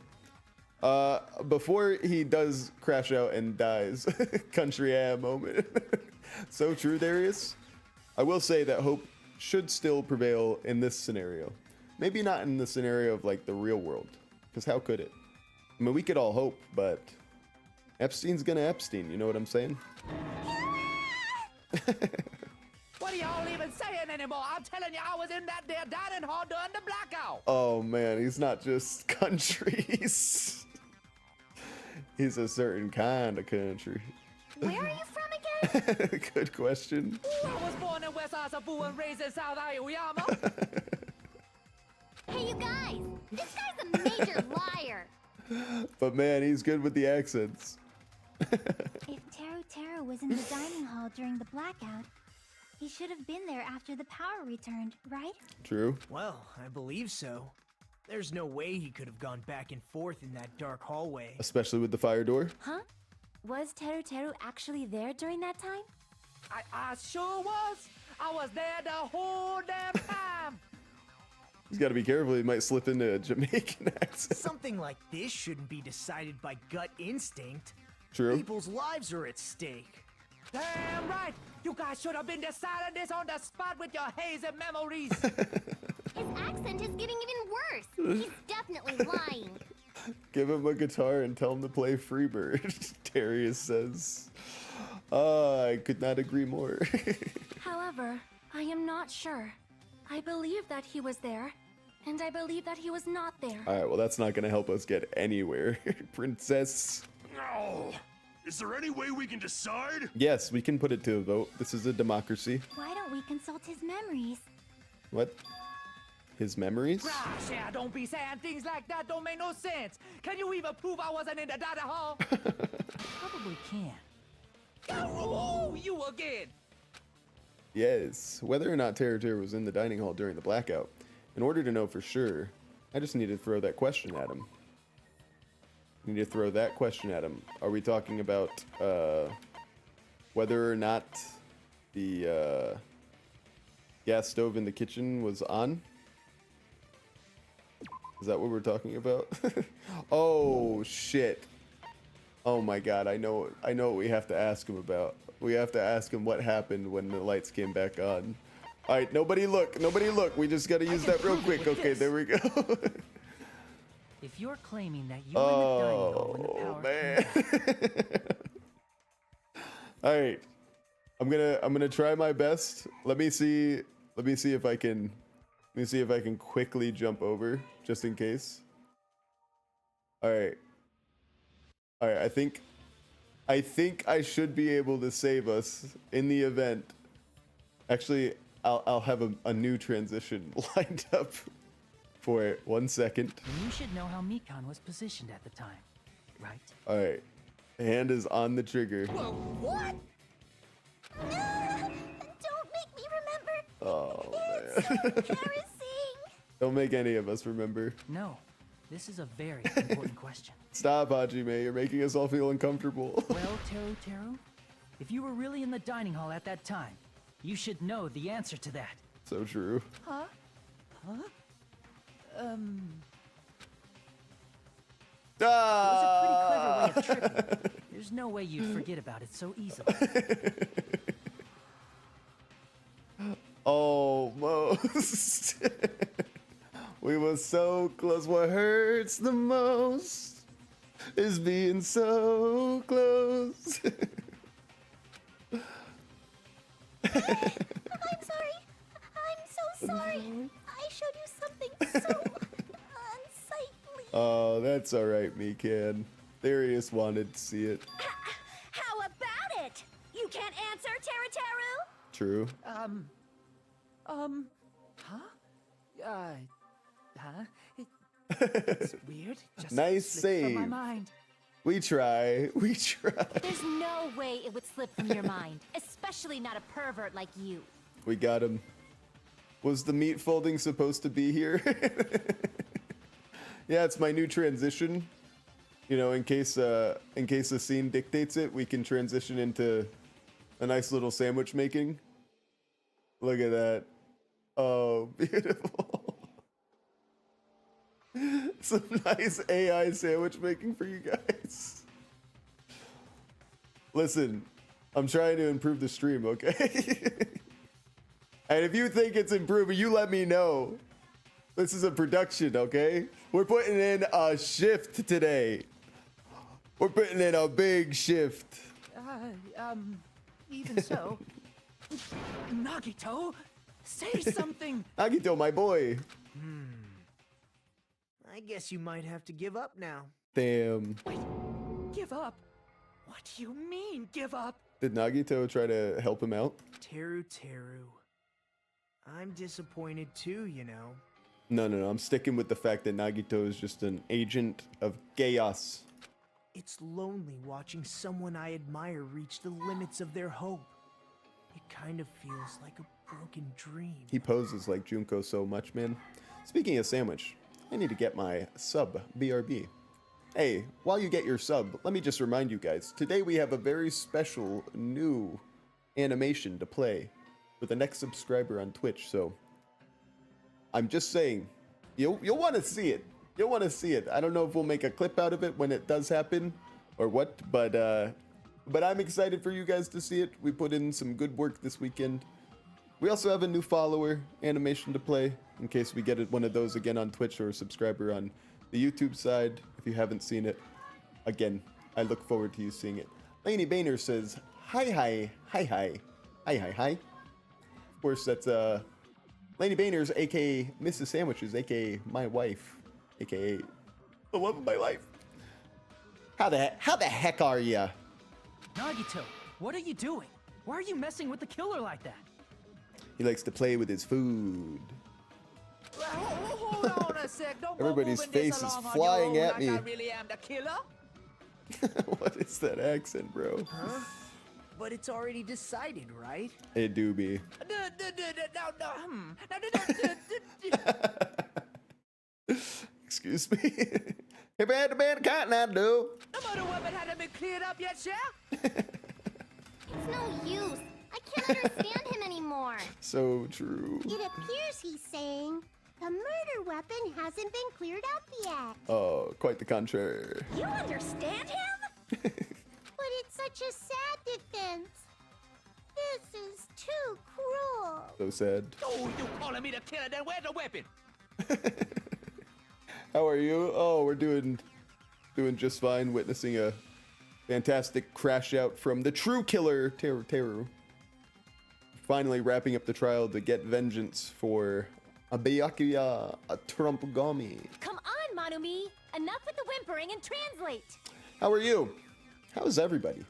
Before he does crash out and dies, country moment. So true, Darius. I will say that hope should still prevail in this scenario. Maybe not in the scenario of like the real world, because how could it? I mean, we could all hope, but Epstein's gonna Epstein, you know what I'm saying? What are y'all even saying anymore? I'm telling you, I was in that there dining hall during the blackout. Oh man, he's not just countries. He's a certain kind of country. Where are you from again? Good question. I was born in West Asafu and raised in South Aoyama. Hey, you guys! This guy's a major liar! But man, he's good with the accents. If Teruteru was in the dining hall during the blackout, he should have been there after the power returned, right? True. Well, I believe so. There's no way he could have gone back and forth in that dark hallway. Especially with the fire door. Huh? Was Teruteru actually there during that time? I sure was. I was there the whole damn time. He's got to be careful. He might slip into a Jamaican accent. Something like this shouldn't be decided by gut instinct. True. People's lives are at stake. Damn right! You guys should have been deciding this on the spot with your hazy memories. His accent is getting even worse. He's definitely lying. Give him a guitar and tell him to play Freebird, Darius says. I could not agree more. However, I am not sure. I believe that he was there, and I believe that he was not there. All right, well, that's not going to help us get anywhere, princess. No! Is there any way we can decide? Yes, we can put it to a vote. This is a democracy. Why don't we consult his memories? What? His memories? Gosh, yeah, don't be saying things like that. Don't make no sense. Can you even prove I wasn't in the dining hall? Probably can. Oh, you again. Yes. Whether or not Teruteru was in the dining hall during the blackout, in order to know for sure, I just need to throw that question at him. I need to throw that question at him. Are we talking about whether or not the gas stove in the kitchen was on? Is that what we're talking about? Oh shit. Oh my god, I know what we have to ask him about. We have to ask him what happened when the lights came back on. Alright, nobody look. We just gotta use that real quick. Okay, there we go. If you're claiming that you were in the dining hall when the power man. Alright. I'm gonna try my best. Let me see if I can quickly jump over just in case. Alright. Alright, I think I should be able to save us in the event. Actually, I'll have a new transition lined up for it. 1 second. And you should know how Mikan was positioned at the time, right? Alright. Hand is on the trigger. Whoa, what? Don't make me remember. Oh, It's so man. embarrassing. Don't make any of us remember. No, this is a very important question. Stop, Hajime. You're making us all feel uncomfortable. Well, Teruteru, if you were really in the dining hall at that time, you should know the answer to that. So true. Huh? Huh? It was a pretty clever way of tripping. There's no way you'd forget about it so easily. Almost. We were so close. What hurts the most is being so close. I'm sorry. I'm so sorry. I showed you something so unsightly. Oh, that's all right, Mikan. Darius wanted to see it. How about it? You can't answer, Teruteru? True. It's weird. Just Nice slipped from my save. mind. We try. There's no way it would slip from your mind, especially not a pervert like you. We got him. Was the meat folding supposed to be here? Yeah, it's my new transition. You know, in case the scene dictates it, we can transition into a nice little sandwich making. Look at that. Oh, beautiful. Some nice AI sandwich making for you guys. Listen, I'm trying to improve the stream, okay? And if you think it's improving, you let me know. This is a production, okay? We're putting in a shift today. We're putting in a big shift. Even so. Nagito, say something. Nagito, my boy. I guess you might have to give up now. Damn. Give up? What do you mean, give up? Did Nagito try to help him out? Teruteru. I'm disappointed too, you know. No. I'm sticking with the fact that Nagito is just an agent of chaos. It's lonely watching someone I admire reach the limits of their hope. It kind of feels like a broken dream. He poses like Junko so much, man. Speaking of sandwich, I need to get my sub, BRB. Hey, while you get your sub, let me just remind you guys, today we have a very special new animation to play for the next subscriber on Twitch, so I'm just saying, You'll want to see it. You'll want to see it. I don't know if we'll make a clip out of it when it does happen or what, but I'm excited for you guys to see it. We put in some good work this weekend. We also have a new follower animation to play in case we get one of those again on Twitch or a subscriber on the YouTube side. If you haven't seen it, again, I look forward to you seeing it. Lainey Boehner says, hi. Of course, that's Lainey Boehner's, aka Mrs. Sandwiches, aka my wife, aka the love of my life. How the heck are ya? Nagito, what are you doing? Why are you messing with the killer like that? He likes to play with his food. Hold on a sec. Don't Everybody's go moving face this is along on flying your own at me. like I really am the killer. What is that accent, bro? Huh? But it's already decided, right? It do be. Excuse me. Hey, bad man, can't I do? The murder weapon hadn't been cleared up yet, Sheriff? It's no use. I can't understand him anymore. So true. It appears he's saying the murder weapon hasn't been cleared up yet. Oh, quite the contrary. You understand him? But it's such a sad defense. This is too cruel. So sad. Oh, you calling me the killer? Then where's the weapon? How are you? Oh, we're doing just fine. Witnessing a fantastic crash out from the true killer, Teruteru. Finally wrapping up the trial to get vengeance for a BYAKUYAAA, a Trumpgami. Come on, Manumi. Enough with the whimpering and translate. How are you? How's everybody?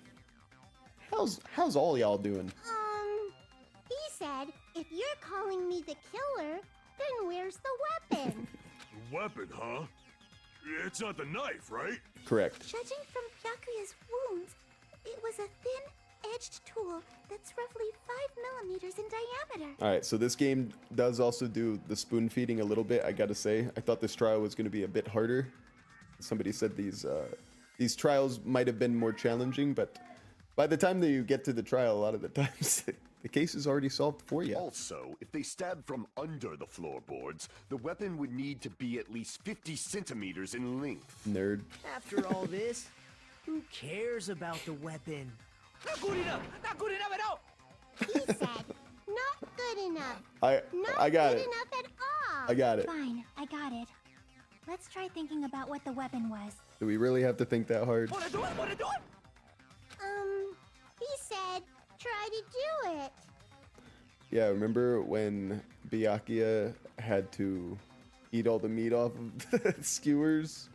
How's all y'all doing? He said, if you're calling me the killer, then where's the weapon? Weapon, huh? It's not the knife, right? Correct. Judging from Byakuya's wounds, it was a thin-edged tool that's roughly 5 millimeters in diameter. All right, so this game does also do the spoon feeding a little bit, I gotta say. I thought this trial was gonna be a bit harder. Somebody said these trials might have been more challenging, but by the time that you get to the trial, a lot of the times the case is already solved for you. Also, if they stabbed from under the floorboards, the weapon would need to be at least 50 centimeters in length. Nerd. After all this, who cares about the weapon? Not good enough! Not good enough at all! He said, not good enough. I got it. Not good enough at all. I got it. Fine, I got it. Let's try thinking about what the weapon was. Do we really have to think that hard? Wanna do it? Wanna do it? He said, try to do it. Yeah, remember when BYAKUYAAA had to eat all the meat off of the skewers?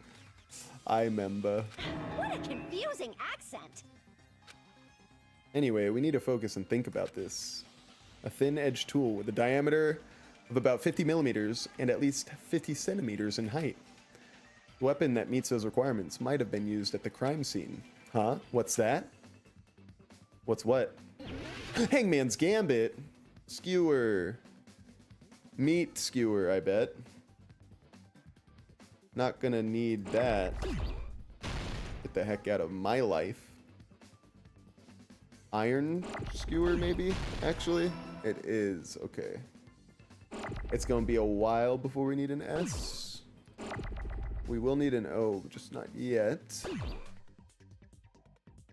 I remember. What a confusing accent. Anyway, we need to focus and think about this. A thin-edged tool with a diameter of about 50 millimeters and at least 50 centimeters in height. A weapon that meets those requirements might have been used at the crime scene. Huh? What's that? What's what? Hangman's Gambit. Skewer. Meat skewer, I bet. Not gonna need that. Get the heck out of my life. Iron skewer, maybe? Actually, it is. Okay. It's gonna be a while before we need an S. We will need an O, just not yet.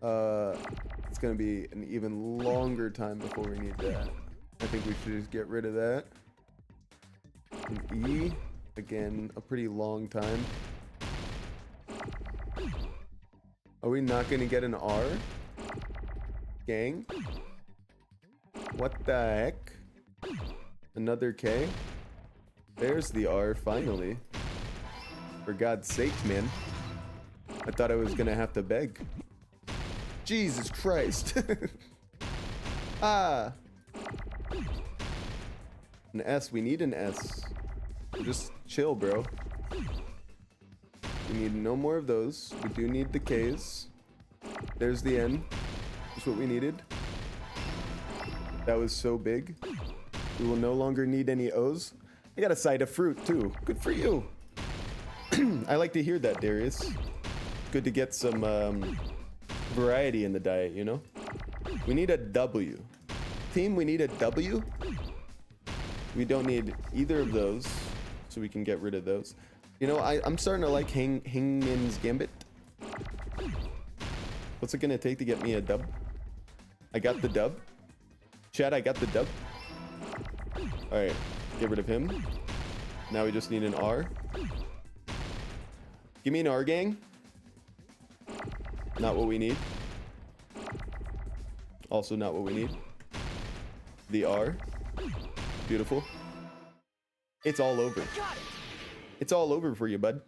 It's gonna be an even longer time before we need that. I think we should just get rid of that. An E, again, a pretty long time. Are we not gonna get an R? Gang? What the heck? Another K? There's the R, finally. For God's sake, man. I thought I was gonna have to beg. Jesus Christ. Ah. An S, we need an S. Just chill, bro. We need no more of those. We do need the Ks. There's the N. That's what we needed. That was so big. We will no longer need any O's. I got a side of fruit too. Good for you. I like to hear that, Darius. Good to get some variety in the diet, you know? We need a W. Team, we need a W. We don't need either of those. so we can get rid of those. You know, I'm starting to like Hangman's Gambit. What's it gonna take to get me a dub? I got the dub. Chad, I got the dub. All right, get rid of him. Now we just need an R. Give me an R, gang. Not what we need. Also not what we need. The R. Beautiful. It's all over. It's all over for you, bud.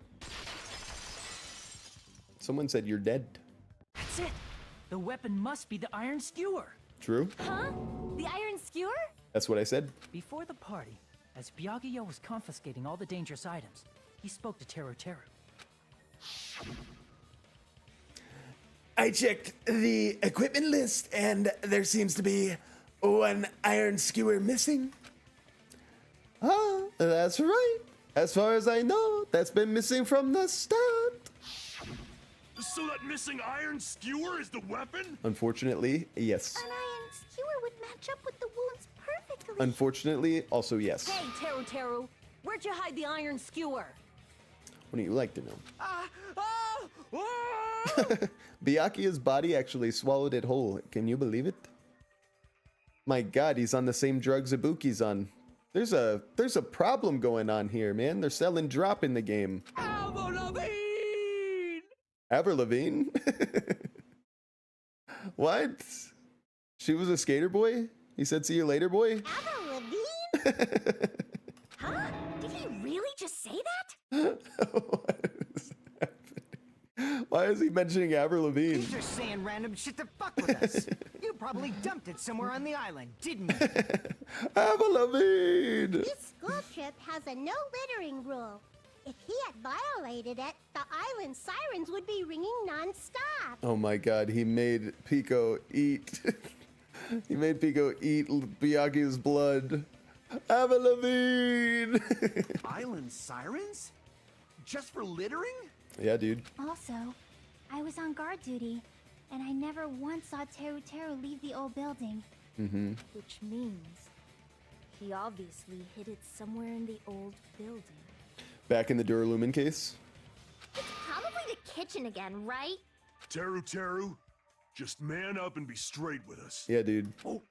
Someone said you're dead. That's it. The weapon must be the iron skewer. True. Huh? The iron skewer? That's what I said. Before the party, as BYAKUYAAA was confiscating all the dangerous items, he spoke to Teruteru. I checked the equipment list and there seems to be one iron skewer missing. Ah, that's right. As far as I know, that's been missing from the start. So that missing iron skewer is the weapon? Unfortunately, yes. An iron skewer would match up with the wounds perfectly. Unfortunately, also yes. Hey, Teruteru, where'd you hide the iron skewer? Wouldn't you like to know? BYAKUYAAA's body actually swallowed it whole. Can you believe it? My god, he's on the same drugs Ibuki's on. There's a problem going on here, man. They're selling drop in the game. Avril Lavigne? What? She was a skater boy? He said, see you later, boy? Avril Lavigne? Huh? Did he really just say that? What is happening? Why is he mentioning Avril Lavigne? He's just saying random shit to fuck with us. You probably dumped it somewhere on the island, didn't you? Avril Lavigne! This school trip has a no littering rule. If he had violated it, the island sirens would be ringing non-stop. Oh my god, he made Pico eat. He made Pico eat BYAKUYAAA's blood. Avril Lavigne! Island sirens? Just for littering? Yeah, dude. Also, I was on guard duty, and I never once saw Teruteru leave the old building. Mm-hmm. Which means he obviously hid it somewhere in the old building. Back in the Duralumin case? It's probably the kitchen again, right? Teruteru, just man up and be straight with us. Yeah, dude. Oh,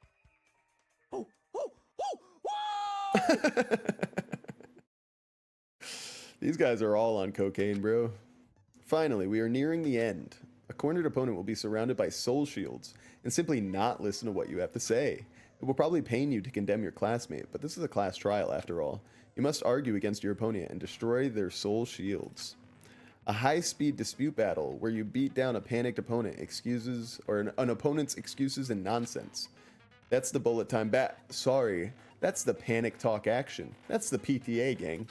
These guys are all on cocaine, bro. Finally, we are nearing the end. A cornered opponent will be surrounded by soul shields and simply not listen to what you have to say. It will probably pain you to condemn your classmate, but this is a class trial after all. You must argue against your opponent and destroy their soul shields. A high-speed dispute battle where you beat down a panicked opponent, excuses or an opponent's excuses and nonsense. That's the bullet time bat. Sorry, that's the panic talk action. That's the PTA, gang.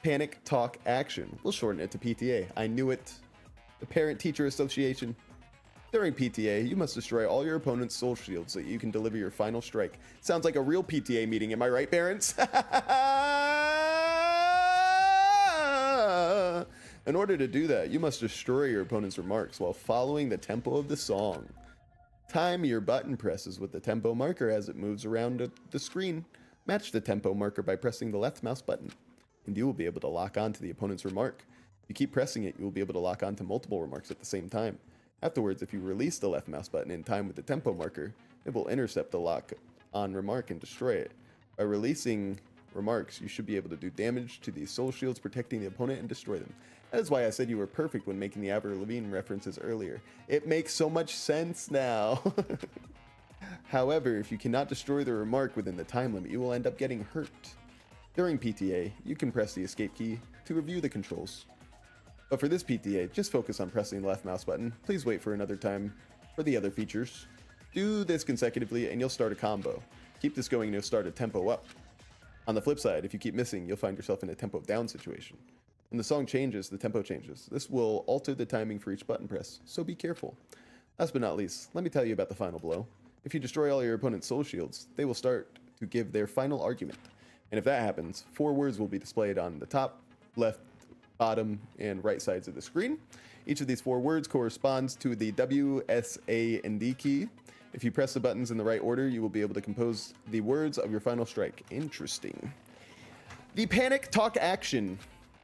Panic talk action. We'll shorten it to PTA. I knew it. The Parent Teacher Association. During PTA, you must destroy all your opponent's soul shields so that you can deliver your final strike. Sounds like a real PTA meeting, am I right, parents? In order to do that, you must destroy your opponent's remarks while following the tempo of the song. Time your button presses with the tempo marker as it moves around the screen. Match the tempo marker by pressing the left mouse button, and you will be able to lock on to the opponent's remark. If you keep pressing it, you will be able to lock on to multiple remarks at the same time. Afterwards, if you release the left mouse button in time with the tempo marker, it will intercept the lock-on remark and destroy it. By releasing remarks, you should be able to do damage to the soul shields protecting the opponent and destroy them. That is why I said you were perfect when making the Avril Lavigne references earlier. It makes so much sense now. However, if you cannot destroy the remark within the time limit, you will end up getting hurt. During PTA, you can press the escape key to review the controls. But for this PTA, just focus on pressing the left mouse button. Please wait for another time for the other features. Do this consecutively and you'll start a combo. Keep this going and you'll start a tempo up. On the flip side, if you keep missing, you'll find yourself in a tempo down situation. When the song changes, the tempo changes. This will alter the timing for each button press, so be careful. Last but not least, let me tell you about the final blow. If you destroy all your opponent's soul shields, they will start to give their final argument. And if that happens, 4 words will be displayed on the top, left, bottom, and right sides of the screen. Each of these 4 words corresponds to the W, S, A, and D key. If you press the buttons in the right order, you will be able to compose the words of your final strike. Interesting. The panic talk action.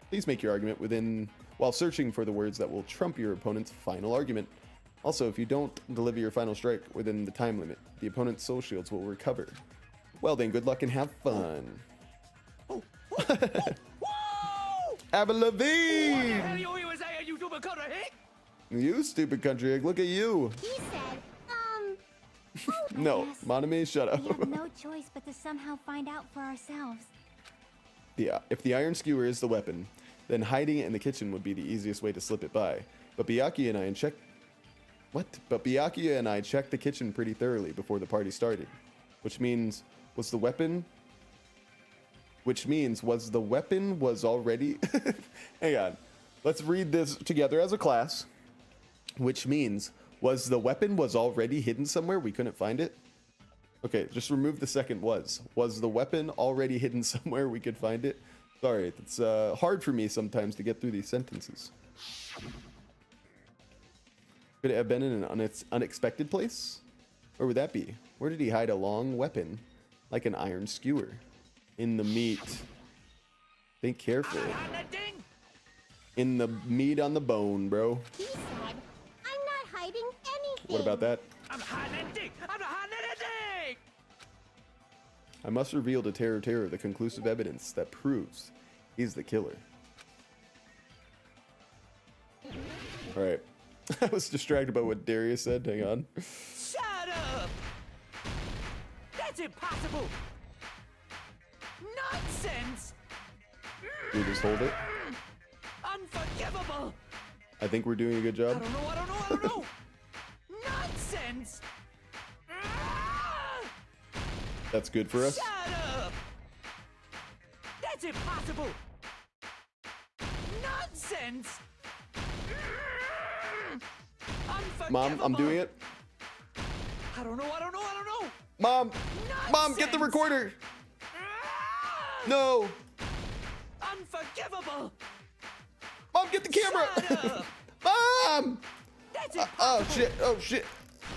Please make your argument while searching for the words that will trump your opponent's final argument. Also, if you don't deliver your final strike within the time limit, the opponent's soul shields will recover. Well then, good luck and have fun. Avril Lavigne! You stupid country egg, look at you. He said, No, Monami, shut up. we have no choice but to somehow find out for ourselves. Yeah, if the iron skewer is the weapon, then hiding it in the kitchen would be the easiest way to slip it by. But Byakuya and I checked the kitchen pretty thoroughly before the party started. Which means, was the weapon already... Hang on. Let's read this together as a class. Which means, was the weapon already hidden somewhere? We couldn't find it? Okay, just remove the second was. Was the weapon already hidden somewhere we could find it? Sorry, it's hard for me sometimes to get through these sentences. Could it have been in an unexpected place? Where would that be? Where did he hide a long weapon, like an iron skewer? In the meat. Think carefully. In the meat on the bone, bro. He said, I'm not hiding anything. What about that? I'm hiding anything! I'm not hiding anything! I must reveal to Teruteru the conclusive evidence that proves he's the killer. Alright. I was distracted by what Darius said. Hang on. Shut up! That's impossible! Nonsense! You just hold it. Unforgivable! I think we're doing a good job. I don't know! Nonsense! That's good for us. Shut up! That's impossible! Nonsense! Mom, I'm doing it. I don't know! Mom! Nonsense. Mom, get the recorder! No! Unforgivable! Mom, get the camera! Shut up. Mom! That's Oh shit! Oh shit!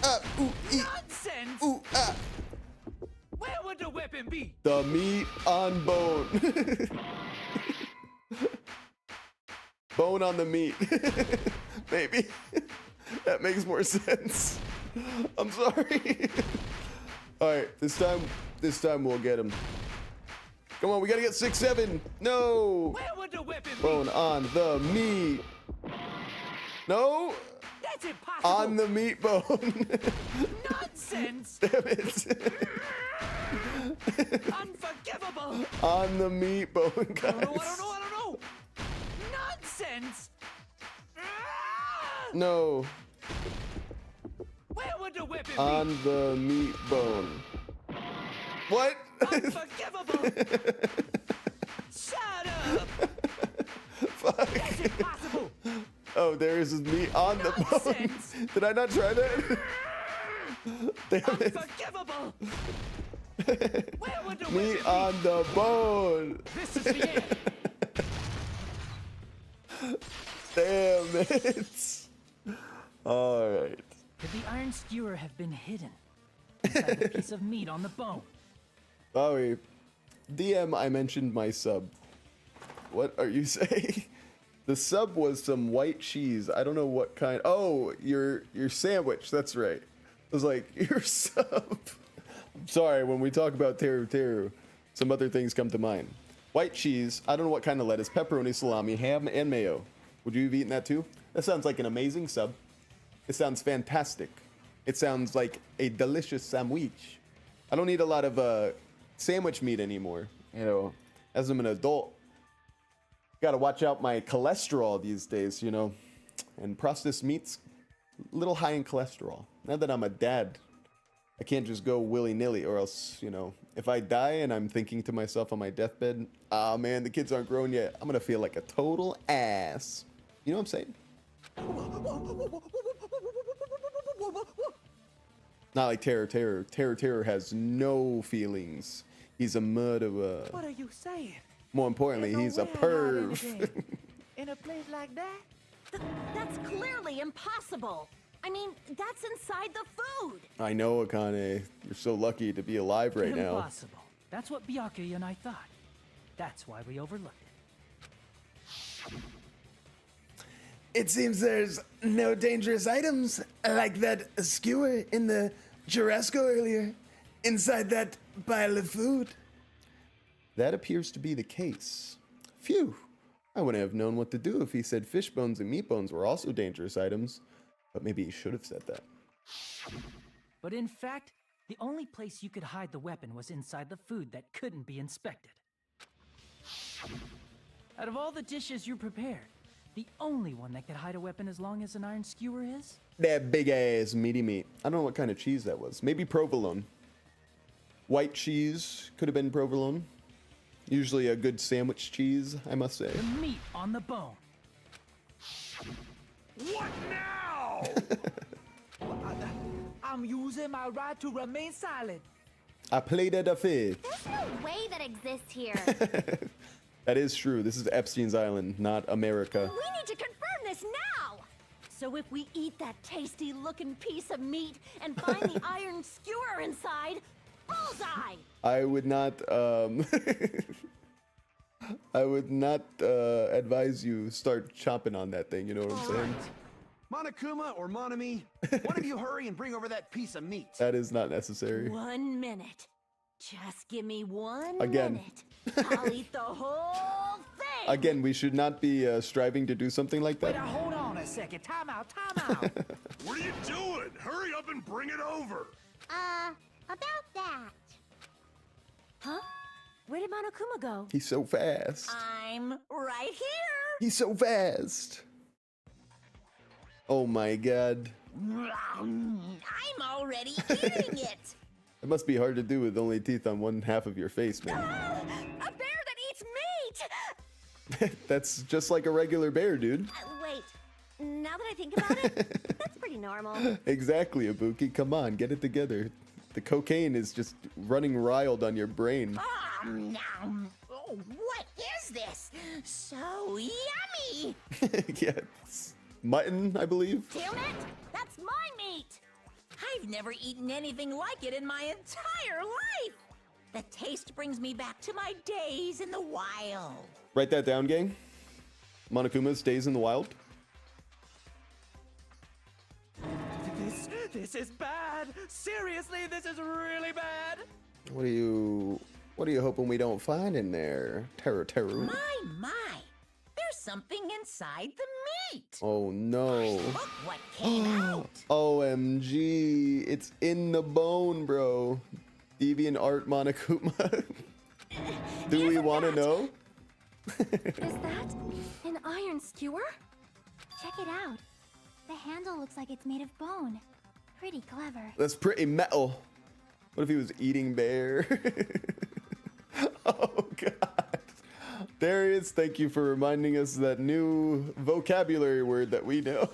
Nonsense! Ooh, ah. Where would the weapon be? The meat on bone. Bone on the meat. Maybe. That makes more sense. I'm sorry. Alright, this time we'll get him. Come on, we gotta get 6-7. No! Where would the weapon Bone be? on the meat. No! That's impossible! On the meat bone. Nonsense! Damn it. Unforgivable! On the meat bone, guys. I don't know! Nonsense! No. Where would the weapon On be? the meat bone. What? Unforgivable! Shut up! Fuck. That's impossible! Oh, there is his meat on the bone. Did I not try that? Damn it. Unforgivable! Where would the Meat weapon on the bone. This is the end. Damn it. All right. Could the iron skewer have been hidden inside the piece of meat on the bone? Sorry. DM, I mentioned my sub. What are you saying? The sub was some white cheese. I don't know what kind. Oh, your sandwich. That's right. I was like, your sub. I'm sorry, when we talk about Teruteru, some other things come to mind. White cheese. I don't know what kind of lettuce. Pepperoni, salami, ham, and mayo. Would you have eaten that too? That sounds like an amazing sub. It sounds fantastic. It sounds like a delicious sandwich. I don't eat a lot of sandwich meat anymore. You know, as I'm an adult, gotta watch out my cholesterol these days, you know. And processed meat's a little high in cholesterol. Now that I'm a dad, I can't just go willy-nilly, or else, you know, if I die and I'm thinking to myself on my deathbed, ah man, the kids aren't grown yet, I'm gonna feel like a total ass. You know what I'm saying? Not like Teruteru. Teruteru has no feelings. He's a murderer. What are you saying? More importantly, he's a perv. In a place like that? That's clearly impossible. I mean, that's inside the food. I know, Akane. You're so lucky to be alive right now. Impossible. That's what Byakuya and I thought. That's why we overlooked it. It seems there's no dangerous items like that skewer in the Jurassic earlier inside that pile of food. That appears to be the case. Phew. I wouldn't have known what to do if he said fish bones and meat bones were also dangerous items. But maybe he should have said that. But in fact, the only place you could hide the weapon was inside the food that couldn't be inspected. Out of all the dishes you prepared, the only one that could hide a weapon as long as an iron skewer is? That big ass meaty meat. I don't know what kind of cheese that was. Maybe provolone. White cheese could have been provolone. Usually a good sandwich cheese, I must say. The meat on the bone. What now? I'm using my right to remain silent. I pleaded the fifth. There's no way that exists here. That is true. This is Epstein's Island, not America. We need to confirm this now! So if we eat that tasty-looking piece of meat and find the iron skewer inside, bullseye! I would not, I would not advise you start chomping on that thing, you know what I'm saying? Monokuma or Monami, one of you hurry and bring over that piece of meat. That is not necessary. 1 minute. Just give me 1 Again. minute. I'll eat the whole thing! Again, we should not be striving to do something like Wait, that. hold on a second. Time out, time out. What are you doing? Hurry up and bring it over. About that. Huh? Where did Monokuma go? He's so fast. I'm right here. He's so fast. Oh my god. I'm already eating it. It must be hard to do with only teeth on one half of your face, man. A bear that eats meat! That's just like a regular bear, dude. Wait, now that I think about it, that's pretty normal. Exactly, Ibuki. Come on, get it together. The cocaine is just running wild on your brain. Oh, what is this? So yummy. Yeah, it's mutton, I believe. Damn it! That's my meat! I've never eaten anything like it in my entire life. The taste brings me back to my days in the wild. Write that down, gang. Monokuma stays in the wild. This is bad. Seriously, this is really bad. What are you hoping we don't find in there? Teruteru. My. There's something inside the meat. Oh no. Look what came out. OMG. It's in the bone, bro. Deviant art Monokuma. Do we want to know? Is that an iron skewer? Check it out. The handle looks like it's made of bone. Pretty clever. That's pretty metal. What if he was eating bear? Oh god. Darius, thank you for reminding us that new vocabulary word that we know.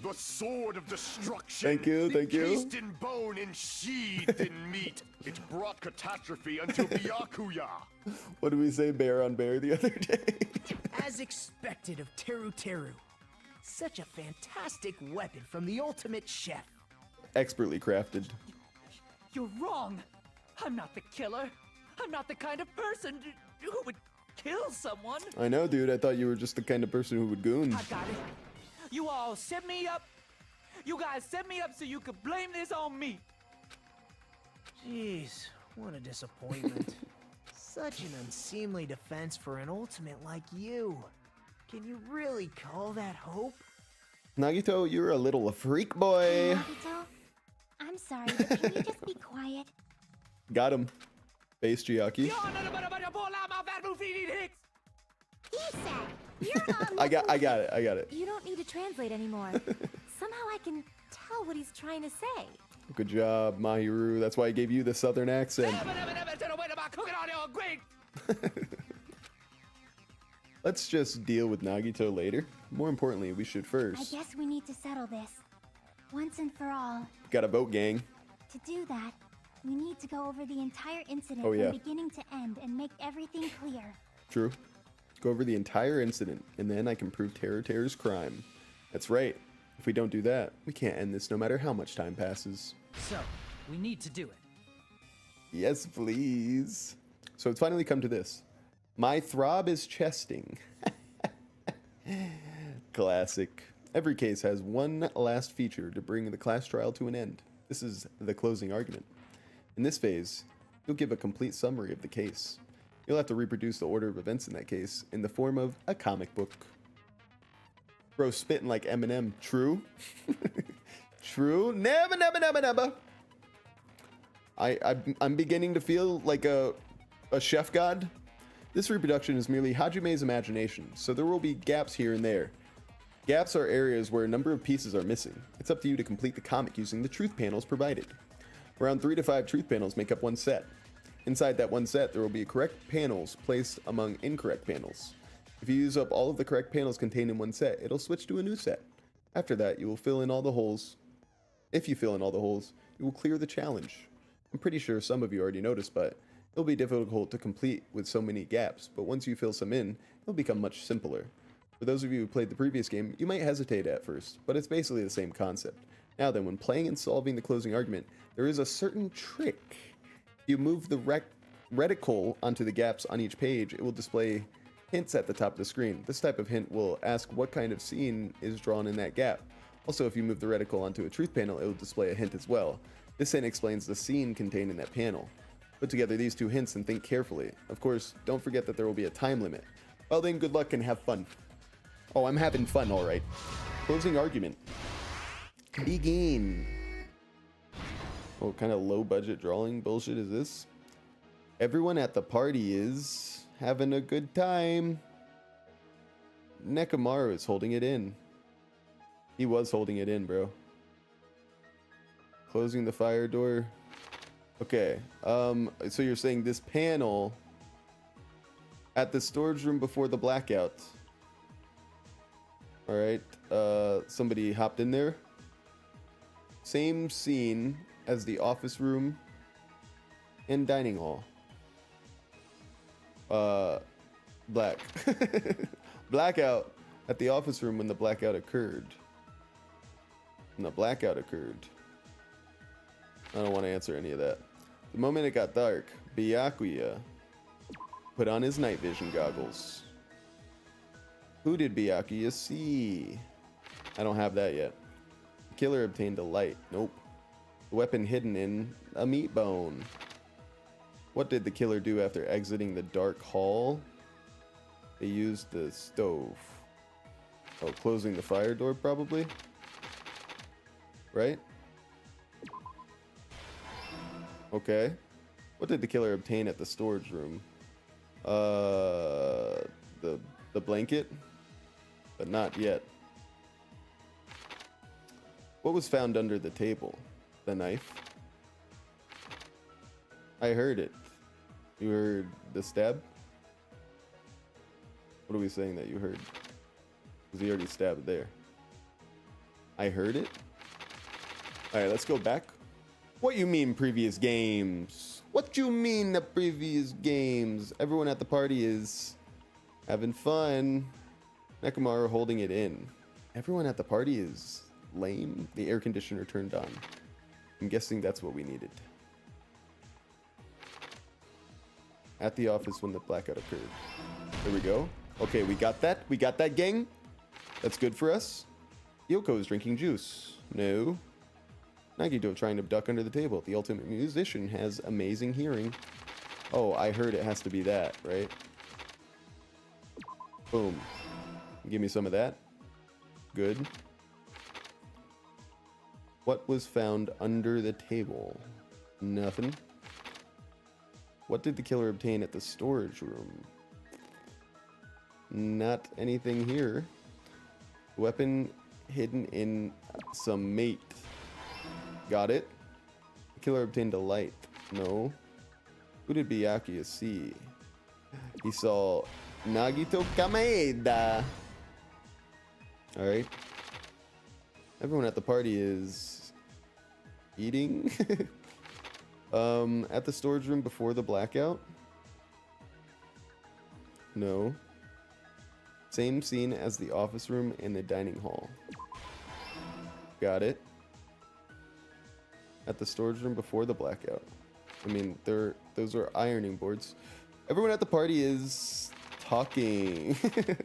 The sword of destruction. Thank you. Encased in bone and sheathed in meat. It brought catastrophe until BYAKUYAAAA. What did we say bear on bear the other day? As expected of Teruteru. Such a fantastic weapon from the ultimate chef. Expertly crafted. You're wrong. I'm not the killer. I'm not the kind of person who would kill someone. I know, dude. I thought you were just the kind of person who would goon. I got it. You all set me up. You guys set me up so you could blame this on me. Jeez, what a disappointment. Such an unseemly defense for an ultimate like you. Can you really call that hope? Nagito, you're a little freak boy. Nagito, I'm sorry, but can you just be quiet? Got him. Base Chiaki. He said, you're I got it. You don't need to translate anymore. Somehow I can tell what he's trying to say. Good job, Mahiru. That's why I gave you the southern accent. Let's just deal with Nagito later. More importantly, we should I first. guess we need to settle this. Once and for all. Got a vote, gang. To do that, we need to go over the entire incident Oh, yeah. from beginning to end and make everything clear. True. Go over the entire incident, and then I can prove Teruteru's crime. That's right. If we don't do that, we can't end this no matter how much time passes. So, we need to do it. Yes, please. So it's finally come to this. My throb is chesting. Classic. Every case has one last feature to bring the class trial to an end. This is the closing argument. In this phase, you'll give a complete summary of the case. You'll have to reproduce the order of events in that case in the form of a comic book. Bro, spitting like Eminem. True? True? Never, never, never, never. I'm beginning to feel like a chef god. This reproduction is merely Hajime's imagination, so there will be gaps here and there. Gaps are areas where a number of pieces are missing. It's up to you to complete the comic using the truth panels provided. Around 3 to 5 truth panels make up one set. Inside that one set, there will be correct panels placed among incorrect panels. If you use up all of the correct panels contained in one set, it'll switch to a new set. After that, you will fill in all the holes. If you fill in all the holes, you will clear the challenge. I'm pretty sure some of you already noticed, but it'll be difficult to complete with so many gaps, but once you fill some in, it'll become much simpler. For those of you who played the previous game, you might hesitate at first, but it's basically the same concept. Now then, when playing and solving the closing argument, there is a certain trick. You move the reticle onto the gaps on each page, it will display hints at the top of the screen. This type of hint will ask what kind of scene is drawn in that gap. Also, if you move the reticle onto a truth panel, it will display a hint as well. This hint explains the scene contained in that panel. Put together these two hints and think carefully. Of course, don't forget that there will be a time limit. Well then, good luck and have fun. Oh, I'm having fun, alright. Closing argument. Begin. What kind of low budget drawing bullshit is this? Everyone at the party is having a good time. Nekomaru is holding it in. He was holding it in, bro. Closing the fire door. Okay, so you're saying this panel at the storage room before the blackout. All right, somebody hopped in there. Same scene as the office room and dining hall. Black. Blackout at the office room when the blackout occurred. When the blackout occurred. I don't want to answer any of that. The moment it got dark, BYAKUYAAA put on his night vision goggles. Who did BYAKUYAAA see? I don't have that yet. The killer obtained a light. Nope. The weapon hidden in a meat bone. What did the killer do after exiting the dark hall? They used the stove. Oh, closing the fire door probably? Right? Okay. What did the killer obtain at the storage room? The blanket? But not yet. What was found under the table? The knife? I heard it. You heard the stab? What are we saying that you heard? Because he already stabbed there. I heard it? Alright, let's go back. What you mean previous games? What you mean the previous games? Everyone at the party is having fun. Nekomaru holding it in. Everyone at the party is lame. The air conditioner turned on. I'm guessing that's what we needed. At the office when the blackout occurred. There we go. Okay, we got that. We got that, gang. That's good for us. Yoko is drinking juice. No. Nagito trying to duck under the table. The ultimate musician has amazing hearing. Oh, I heard it has to be that, right? Boom. Give me some of that. Good. What was found under the table? Nothing. What did the killer obtain at the storage room? Not anything here. Weapon hidden in some mate. Got it. The killer obtained a light. No. Who did BYAKUYAAA see? He saw Nagito Kameda. Alright. Everyone at the party is eating. At the storage room before the blackout? No. Same scene as the office room and the dining hall. Got it. At the storage room before the blackout. I mean, those are ironing boards. Everyone at the party is talking. The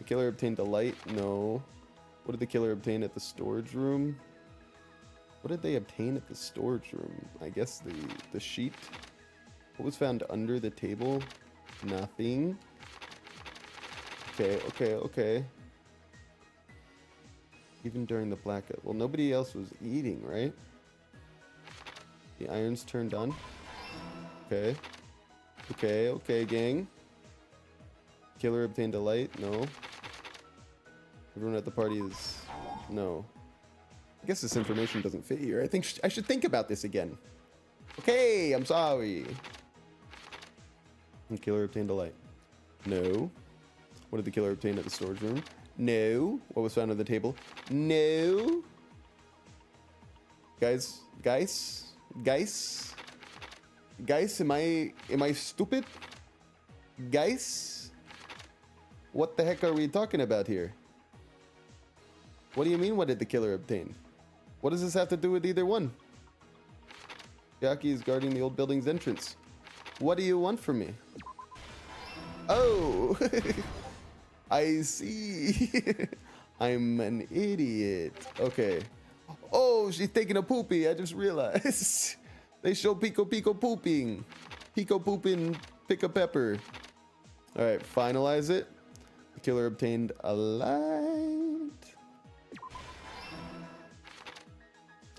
killer obtained a light? No. What did the killer obtain at the storage room? What did they obtain at the storage room? I guess the sheet. What was found under the table? Nothing. Okay. Even during the blackout. Well, nobody else was eating, right? The iron's turned on. Okay, gang. Killer obtained a light? No. Everyone at the party is... No. I guess this information doesn't fit here. I think I should think about this again. Okay, I'm sorry. The killer obtained a light. No. What did the killer obtain at the storage room? No. What was found on the table? No. Guys, am I stupid? Guys? What the heck are we talking about here? What do you mean, what did the killer obtain? What does this have to do with either one? Yaki is guarding the old building's entrance. What do you want from me? Oh! I see. I'm an idiot. Okay. Oh, she's taking a poopy. I just realized. They show Pico pooping. Pico pooping, pick a pepper. All right, finalize it. The killer obtained a light.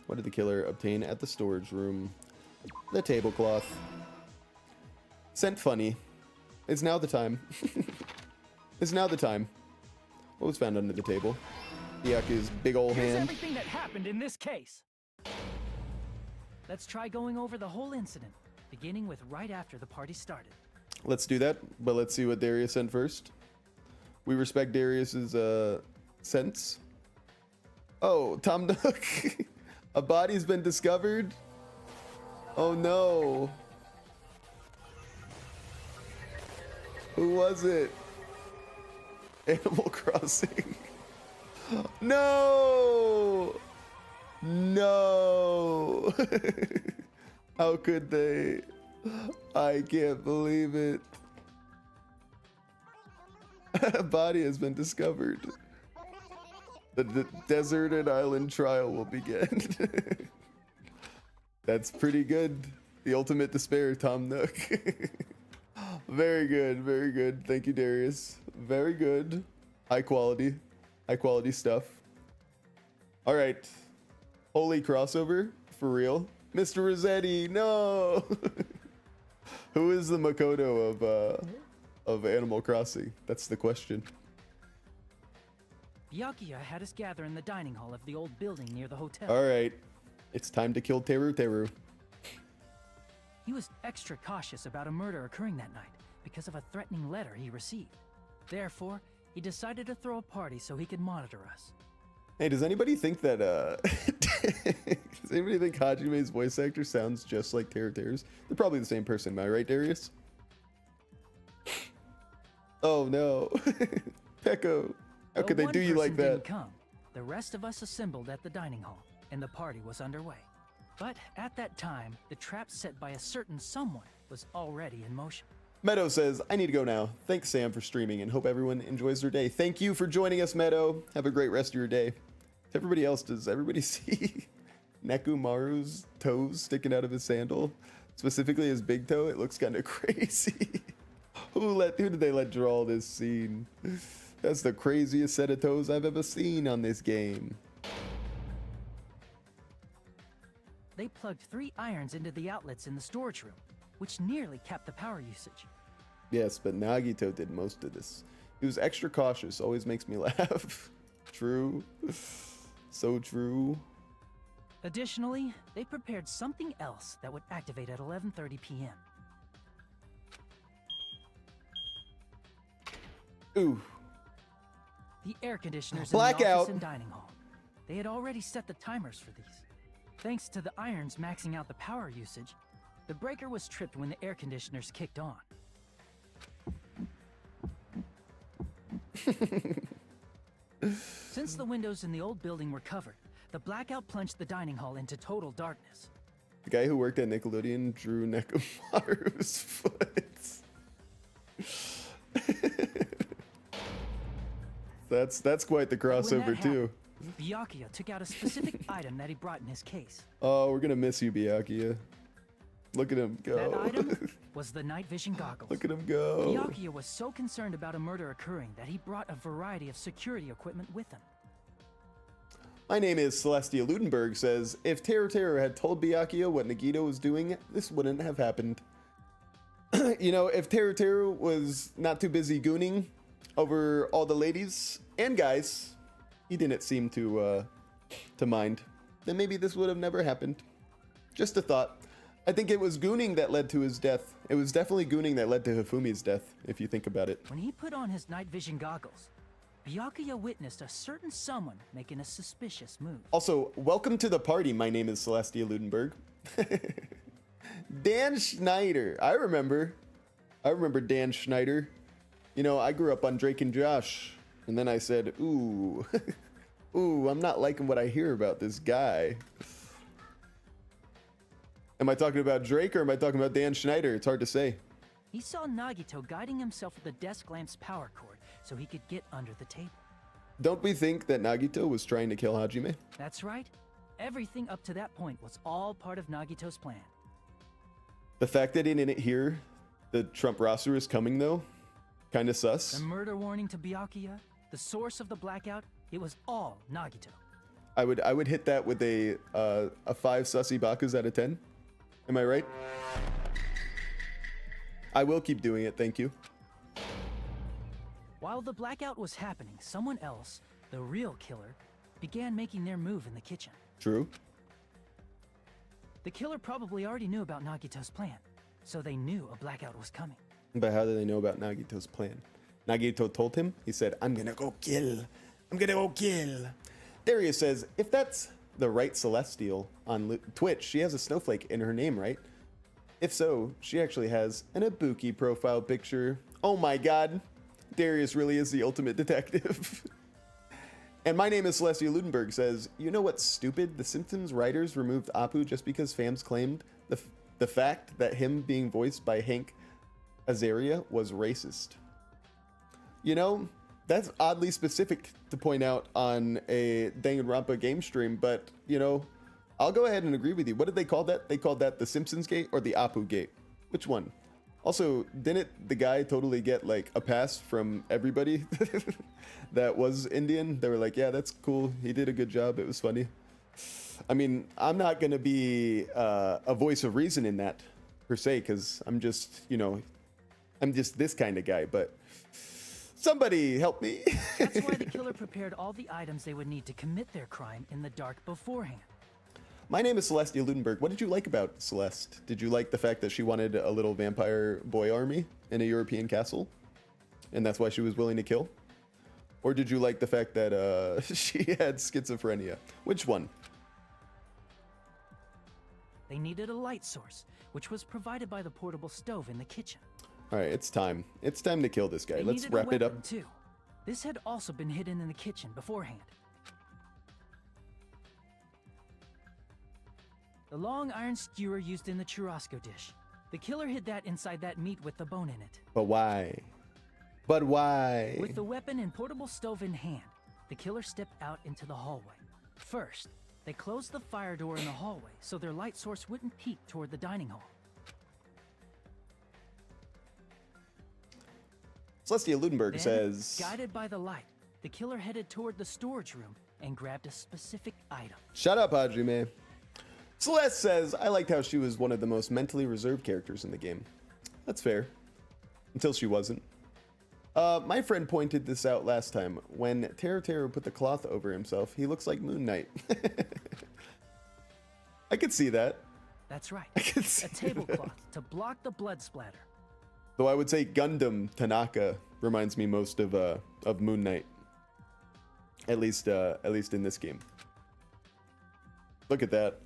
What did the killer obtain at the storage room? The tablecloth. Sent funny. It's now the time. It's now the time. What was found under the table? Byaku's big ol' Here's hand. everything that happened in this case. Let's try going over the whole incident, beginning with right after the party started. Let's do that, but let's see what Darius sent first. We respect Darius's sense. Oh, Tom Nook. A body's been discovered. Oh no. Who was it? Animal Crossing. No! No! How could they? I can't believe it. A body has been discovered. The deserted island trial will begin. That's pretty good. The ultimate despair, Tom Nook. Very good, very good. Thank you, Darius. Very good. High quality stuff. All right. Holy crossover, for real. Mr. Rossetti, no! Who is the Makoto of Animal Crossing? That's the question. Byakuya had us gather in the dining hall of the old building near the hotel. All right. It's time to kill Teruteru. He was extra cautious about a murder occurring that night because of a threatening letter he received. Therefore, he decided to throw a party so he could monitor us. Hey, does anybody think that does anybody think Hajime's voice actor sounds just like Teruteru's? They're probably the same person, am I right, Darius? Oh no. Pekko. How could they do you like that? Didn't come. The rest of us assembled at the dining hall, and the party was underway. But at that time, the trap set by a certain someone was already in motion. Meadow says, I need to go now. Thanks, Sam, for streaming, and hope everyone enjoys their day. Thank you for joining us, Meadow. Have a great rest of your day. To everybody else, does everybody see Nekomaru's toes sticking out of his sandal? Specifically his big toe? It looks kind of crazy. Who did they let draw this scene? That's the craziest set of toes I've ever seen on this game. They plugged 3 irons into the outlets in the storage room, which nearly capped the power usage. Yes, but Nagito did most of this. He was extra cautious, always makes me laugh. True. So true. Additionally, they prepared something else that would activate at 11:30 p.m. Ooh. The air conditioners Blackout. in the office and dining hall. They had already set the timers for these. Thanks to the irons maxing out the power usage, the breaker was tripped when the air conditioners kicked on. Since the windows in the old building were covered, the blackout plunged the dining hall into total darkness. The guy who worked at Nickelodeon drew Nekomaru's foot. That's quite the When that crossover too. happened, Byakuya took out a specific item that he brought in his case. Oh, we're gonna miss you, Byakuya. Look at him go. That item was the night vision goggles. Look at him go. Byakuya was so concerned about a murder occurring that he brought a variety of security equipment with him. My name is Celestia Ludenberg says, if Teruteru had told Byakuya what Nagito was doing, this wouldn't have happened. You know, if Teruteru was not too busy gooning over all the ladies and guys, he didn't seem to mind, then maybe this would have never happened. Just a thought. I think it was gooning that led to his death. It was definitely gooning that led to Hifumi's death, if you think about it. When he put on his night vision goggles, Byakuya witnessed a certain someone making a suspicious move. Also, welcome to the party. My name is Celestia Ludenberg. Dan Schneider. I remember Dan Schneider. You know, I grew up on Drake and Josh. And then I said, ooh, ooh, I'm not liking what I hear about this guy. Am I talking about Drake or am I talking about Dan Schneider? It's hard to say. He saw Nagito guiding himself with the desk lamp's power cord so he could get under the table. Don't we think that Nagito was trying to kill Hajime? That's right. Everything up to that point was all part of Nagito's plan. The fact that he didn't hear the Trump roster is coming, though, kind of sus. The murder warning to Byakuya, the source of the blackout, it was all Nagito. I would hit that with a 5 sussy bakus out of 10. Am I right? I will keep doing it, thank you. While the blackout was happening, someone else, the real killer, began making their move in the kitchen. True. The killer probably already knew about Nagito's plan, so they knew a blackout was coming. But how did they know about Nagito's plan? Nagito told him, he said, I'm gonna go kill. I'm gonna go kill. Darius says, if that's the right Celestial on Twitch, she has a snowflake in her name, right? If so, she actually has an Ibuki profile picture. Oh my god, Darius really is the ultimate detective. And my name is Celestia Ludenberg says, you know what's stupid? The Simpsons writers removed Apu just because fans claimed the fact that him being voiced by Hank Azaria was racist. You know, that's oddly specific to point out on a Danganronpa game stream, but, you know, I'll go ahead and agree with you. What did they call that? They called that the Simpsons Gate or the Apu Gate? Which one? Also, didn't the guy totally get, like, a pass from everybody that was Indian? They were like, yeah, that's cool. He did a good job. It was funny. I mean, I'm not going to be a voice of reason in that, per se, because I'm just, you know, I'm just this kind of guy, but somebody help me. That's why the killer prepared all the items they would need to commit their crime in the dark beforehand. My name is Celestia Ludenberg. What did you like about Celeste? Did you like the fact that she wanted a little vampire boy army in a European castle? And that's why she was willing to kill? Or did you like the fact that she had schizophrenia? Which one? They needed a light source, which was provided by the portable stove in the kitchen. All right, it's time. It's time to kill this guy. They Let's needed a wrap it weapon, up. too. This had also been hidden in the kitchen beforehand. The long iron skewer used in the churrasco dish. The killer hid that inside that meat with the bone in it. But why? But why? With the weapon and portable stove in hand, the killer stepped out into the hallway. First, they closed the fire door in the hallway so their light source wouldn't peek toward the dining hall. Celestia Ludenberg Then, says... guided by the light, the killer headed toward the storage room and grabbed a specific item. Shut up, Hajime. Celeste says, I liked how she was one of the most mentally reserved characters in the game. That's fair. Until she wasn't. My friend pointed this out last time. When Teruteru put the cloth over himself, he looks like Moon Knight. I could see that. That's right. I could see a tablecloth to block the blood splatter. Though I would say Gundam Tanaka reminds me most of Moon Knight. At least in this game. Look at that.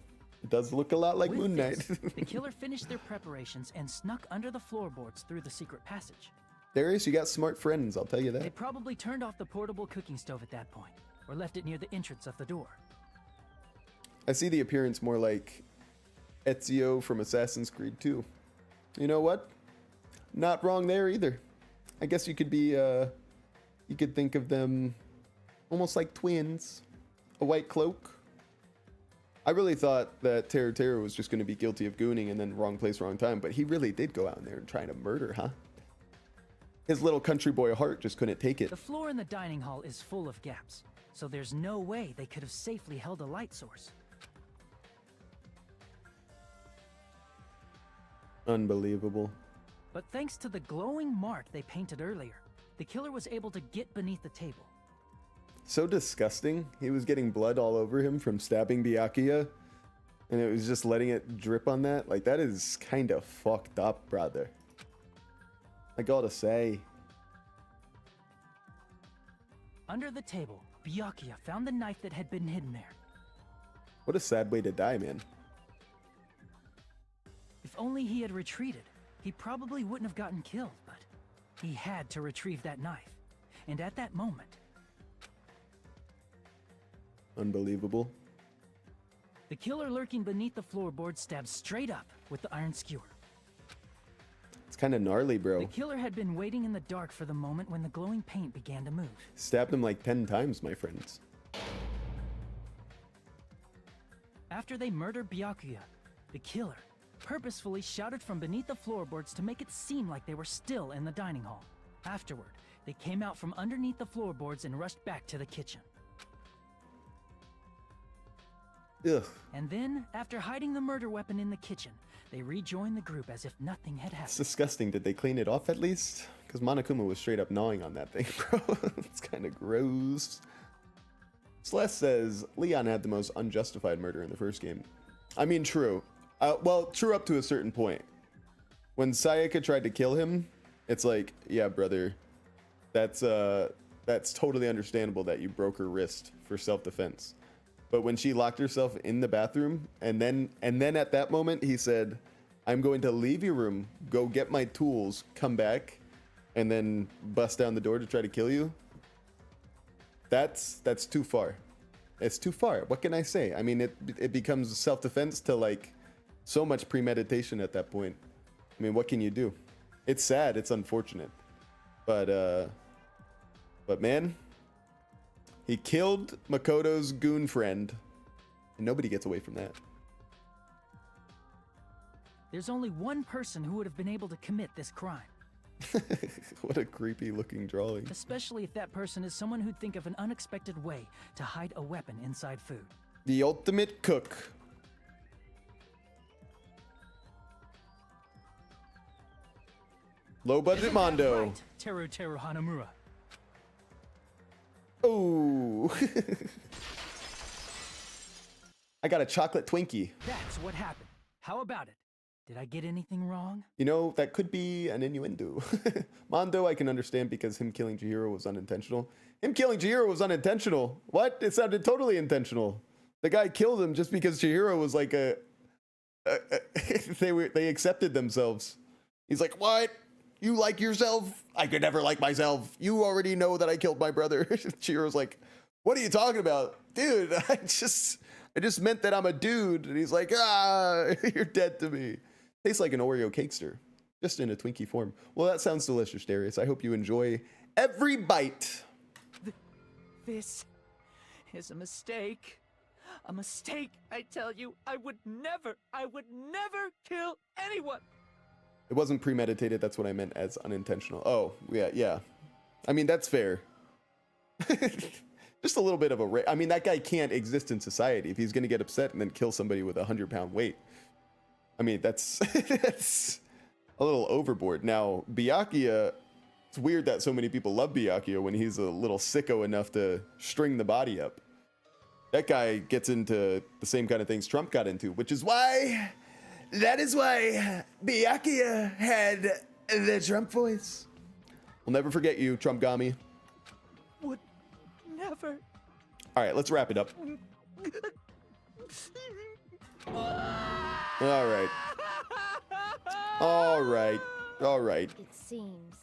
It does look a lot like With Moon Knight. this, the killer finished their preparations and snuck under the floorboards through the secret passage. Darius, you got smart friends, I'll tell you They that. probably turned off the portable cooking stove at that point, or left it near the entrance of the door. I see the appearance more like Ezio from Assassin's Creed 2. You know what? Not wrong there either. I guess you could be, you could think of them Almost like twins. A white cloak. I really thought that Teruteru was just going to be guilty of gooning and then wrong place, wrong time, but he really did go out there and try to murder, huh? His little country boy heart just couldn't take it. The floor in the dining hall is full of gaps, so there's no way they could have safely held a light source. Unbelievable. But thanks to the glowing mark they painted earlier, the killer was able to get beneath the table. So disgusting. He was getting blood all over him from stabbing Byakuya, and it was just letting it drip on that. Like, that is kind of fucked up, brother. I gotta say. Under the table, Byakuya found the knife that had been hidden there. What a sad way to die, man. If only he had retreated, he probably wouldn't have gotten killed, but he had to retrieve that knife. And at that moment... Unbelievable. The killer lurking beneath the floorboard stabbed straight up with the iron skewer. It's kind of gnarly, bro. The killer had been waiting in the dark for the moment when the glowing paint began to move. Stabbed him like 10 times, my friends. After they murdered Byakuya, the killer purposefully shouted from beneath the floorboards to make it seem like they were still in the dining hall. Afterward, they came out from underneath the floorboards and rushed back to the kitchen. Ugh. And then, after hiding the murder weapon in the kitchen, they rejoined the group as if nothing had happened. It's disgusting. Did they clean it off at least? Because Monokuma was straight up gnawing on that thing, bro. It's kind of gross. Celeste says, Leon had the most unjustified murder in the first game. I mean, true. Well, true up to a certain point. When Sayaka tried to kill him, it's like, yeah, brother, that's totally understandable that you broke her wrist for self-defense. But when she locked herself in the bathroom, and then at that moment he said, I'm going to leave your room, go get my tools, come back, and then bust down the door to try to kill you. That's too far. It's too far. What can I say? I mean, it becomes self-defense to like so much premeditation at that point. I mean, what can you do? It's sad, it's unfortunate. But man, he killed Makoto's goon friend, and nobody gets away from that. There's only one person who would have been able to commit this crime. What a creepy looking drawing. Especially if that person is someone who'd think of an unexpected way to hide a weapon inside food. The ultimate cook. Low budget Mondo. Right, Teruteru Hanamura. Oh. I got a chocolate Twinkie. That's what happened. How about it? Did I get anything wrong? You know, that could be an innuendo. Mondo, I can understand because him killing Chihiro was unintentional. Him killing Chihiro was unintentional. What? It sounded totally intentional. The guy killed him just because Chihiro was like they accepted themselves. He's like, what? You like yourself? I could never like myself. You already know that I killed my brother. Chihiro's like, what are you talking about? Dude, I just meant that I'm a dude. And he's like, you're dead to me. Tastes like an Oreo cakester, just in a Twinkie form. Well, that sounds delicious, Darius. I hope you enjoy every bite. This is a mistake. A mistake, I tell you. I would never kill anyone. It wasn't premeditated. That's what I meant as unintentional. Oh, yeah. I mean, that's fair. Just a little bit of a... I mean, that guy can't exist in society if he's going to get upset and then kill somebody with a 100-pound weight. I mean, that's a little overboard. Now, Byakuya... It's weird that so many people love Byakuya when he's a little sicko enough to string the body up. That guy gets into the same kind of things Trump got into, which is why... That is why Byakuya had the Trump voice. We'll never forget you, Trumpgami. Would never. All right, let's wrap it up. All right. It seems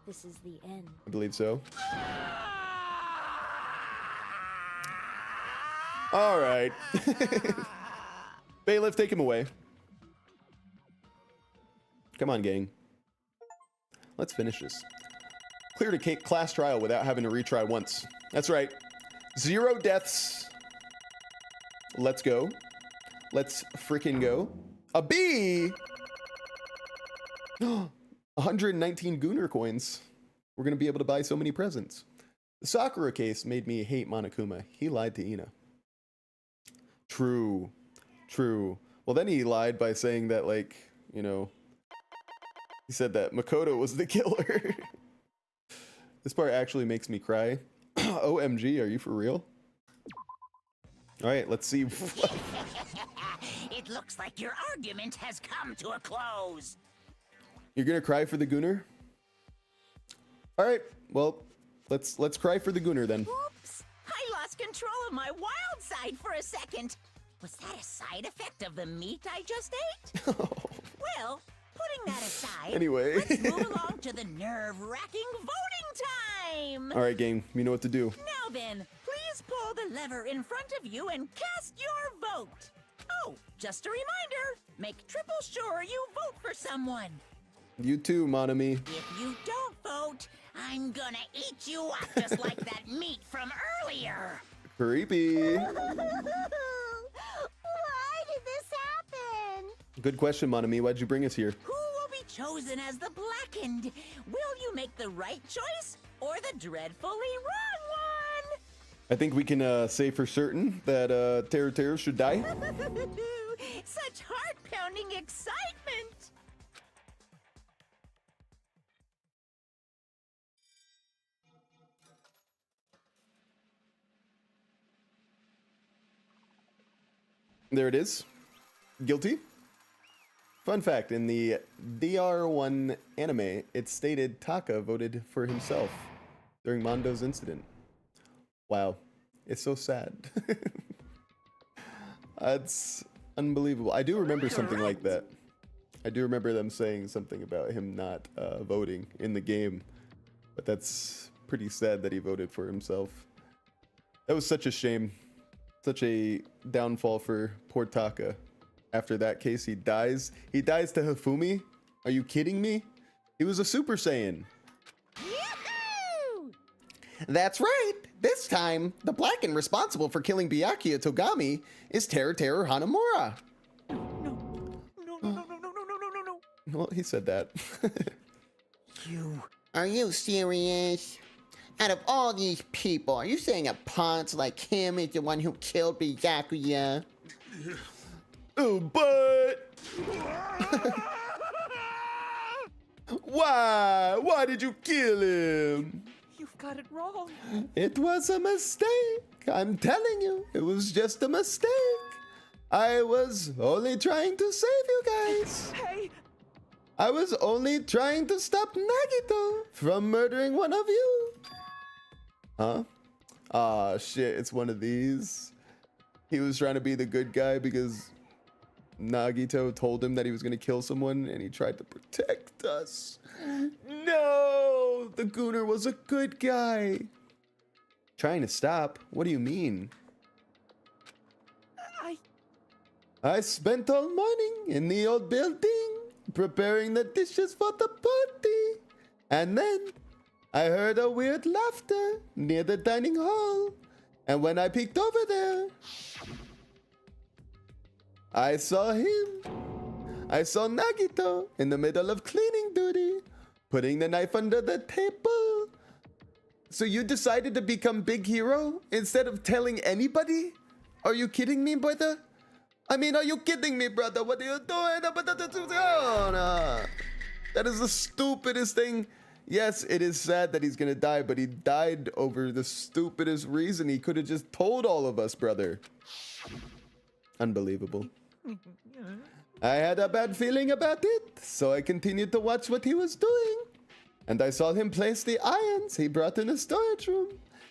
this is the end. I believe so. All right. Bailiff, take him away. Come on, gang. Let's finish this. cleared a class trial without having to retry once. That's right. 0 deaths. Let's go. Let's freaking go. A B! 119 Gunner coins. We're going to be able to buy so many presents. The Sakura case made me hate Monokuma. He lied to Ina. True. True. Well, then he lied by saying that, like, you know, he said that Makoto was the killer. This part actually makes me cry. OMG, are you for real? All right, let's see. It looks like your argument has come to a close. You're gonna cry for the Gunner? All right, well, let's cry for the Gunner then. Oops! I lost control of my wild side for a second. Was that a side effect of the meat I just ate? Well, putting that aside, Anyway. let's move along to the nerve-wracking voting time! All right, gang, you know what to do. Now then, please pull the lever in front of you and cast your vote. Oh, just a reminder, make triple sure you vote for someone. You too, Monami. If you don't vote, I'm gonna eat you up just like that meat from earlier. Creepy. Why did this happen? Good question, Monami. Why'd you bring us here? Who will be chosen as the blackened? Will you make the right choice or the dreadfully wrong one? I think we can say for certain that Teruteru should die. Such heart-pounding excitement! There it is. Guilty. Fun fact, in the DR1 anime, it stated Taka voted for himself during Mondo's incident. Wow. It's so sad. That's unbelievable. I do remember something like that. I do remember them saying something about him not voting in the game. But that's pretty sad that he voted for himself. That was such a shame. Such a downfall for poor Taka. After that case, he dies. He dies to Hifumi? Are you kidding me? He was a Super Saiyan. Yahoo! That's right. This time, the Blackened responsible for killing Byakuya Togami is Teruteru Hanamura. No. Well, he said that. Are you serious? Out of all these people, are you saying a ponce like him is the one who killed Byakuya? Oh, but why? Why did you kill him? You've got it wrong. It was a mistake. I'm telling you, it was just a mistake. I was only trying to save you guys. Hey! I was only trying to stop Nagito from murdering one of you. Huh? Ah, shit, it's one of these. He was trying to be the good guy because Nagito told him that he was going to kill someone and he tried to protect us. No! The Gunner was a good guy. Trying to stop? What do you mean? I spent all morning in the old building preparing the dishes for the party. And then I heard a weird laughter near the dining hall. And when I peeked over there, I saw him. I saw Nagito in the middle of cleaning duty, putting the knife under the table. So you decided to become big hero instead of telling anybody? Are you kidding me, brother? I mean, are you kidding me, brother? What are you doing? Oh, no. That is the stupidest thing. Yes, it is sad that he's gonna die, but he died over the stupidest reason. He could have just told all of us, brother. Unbelievable. I had a bad feeling about it, so I continued to watch what he was doing. And I saw him place the irons he brought in the storage room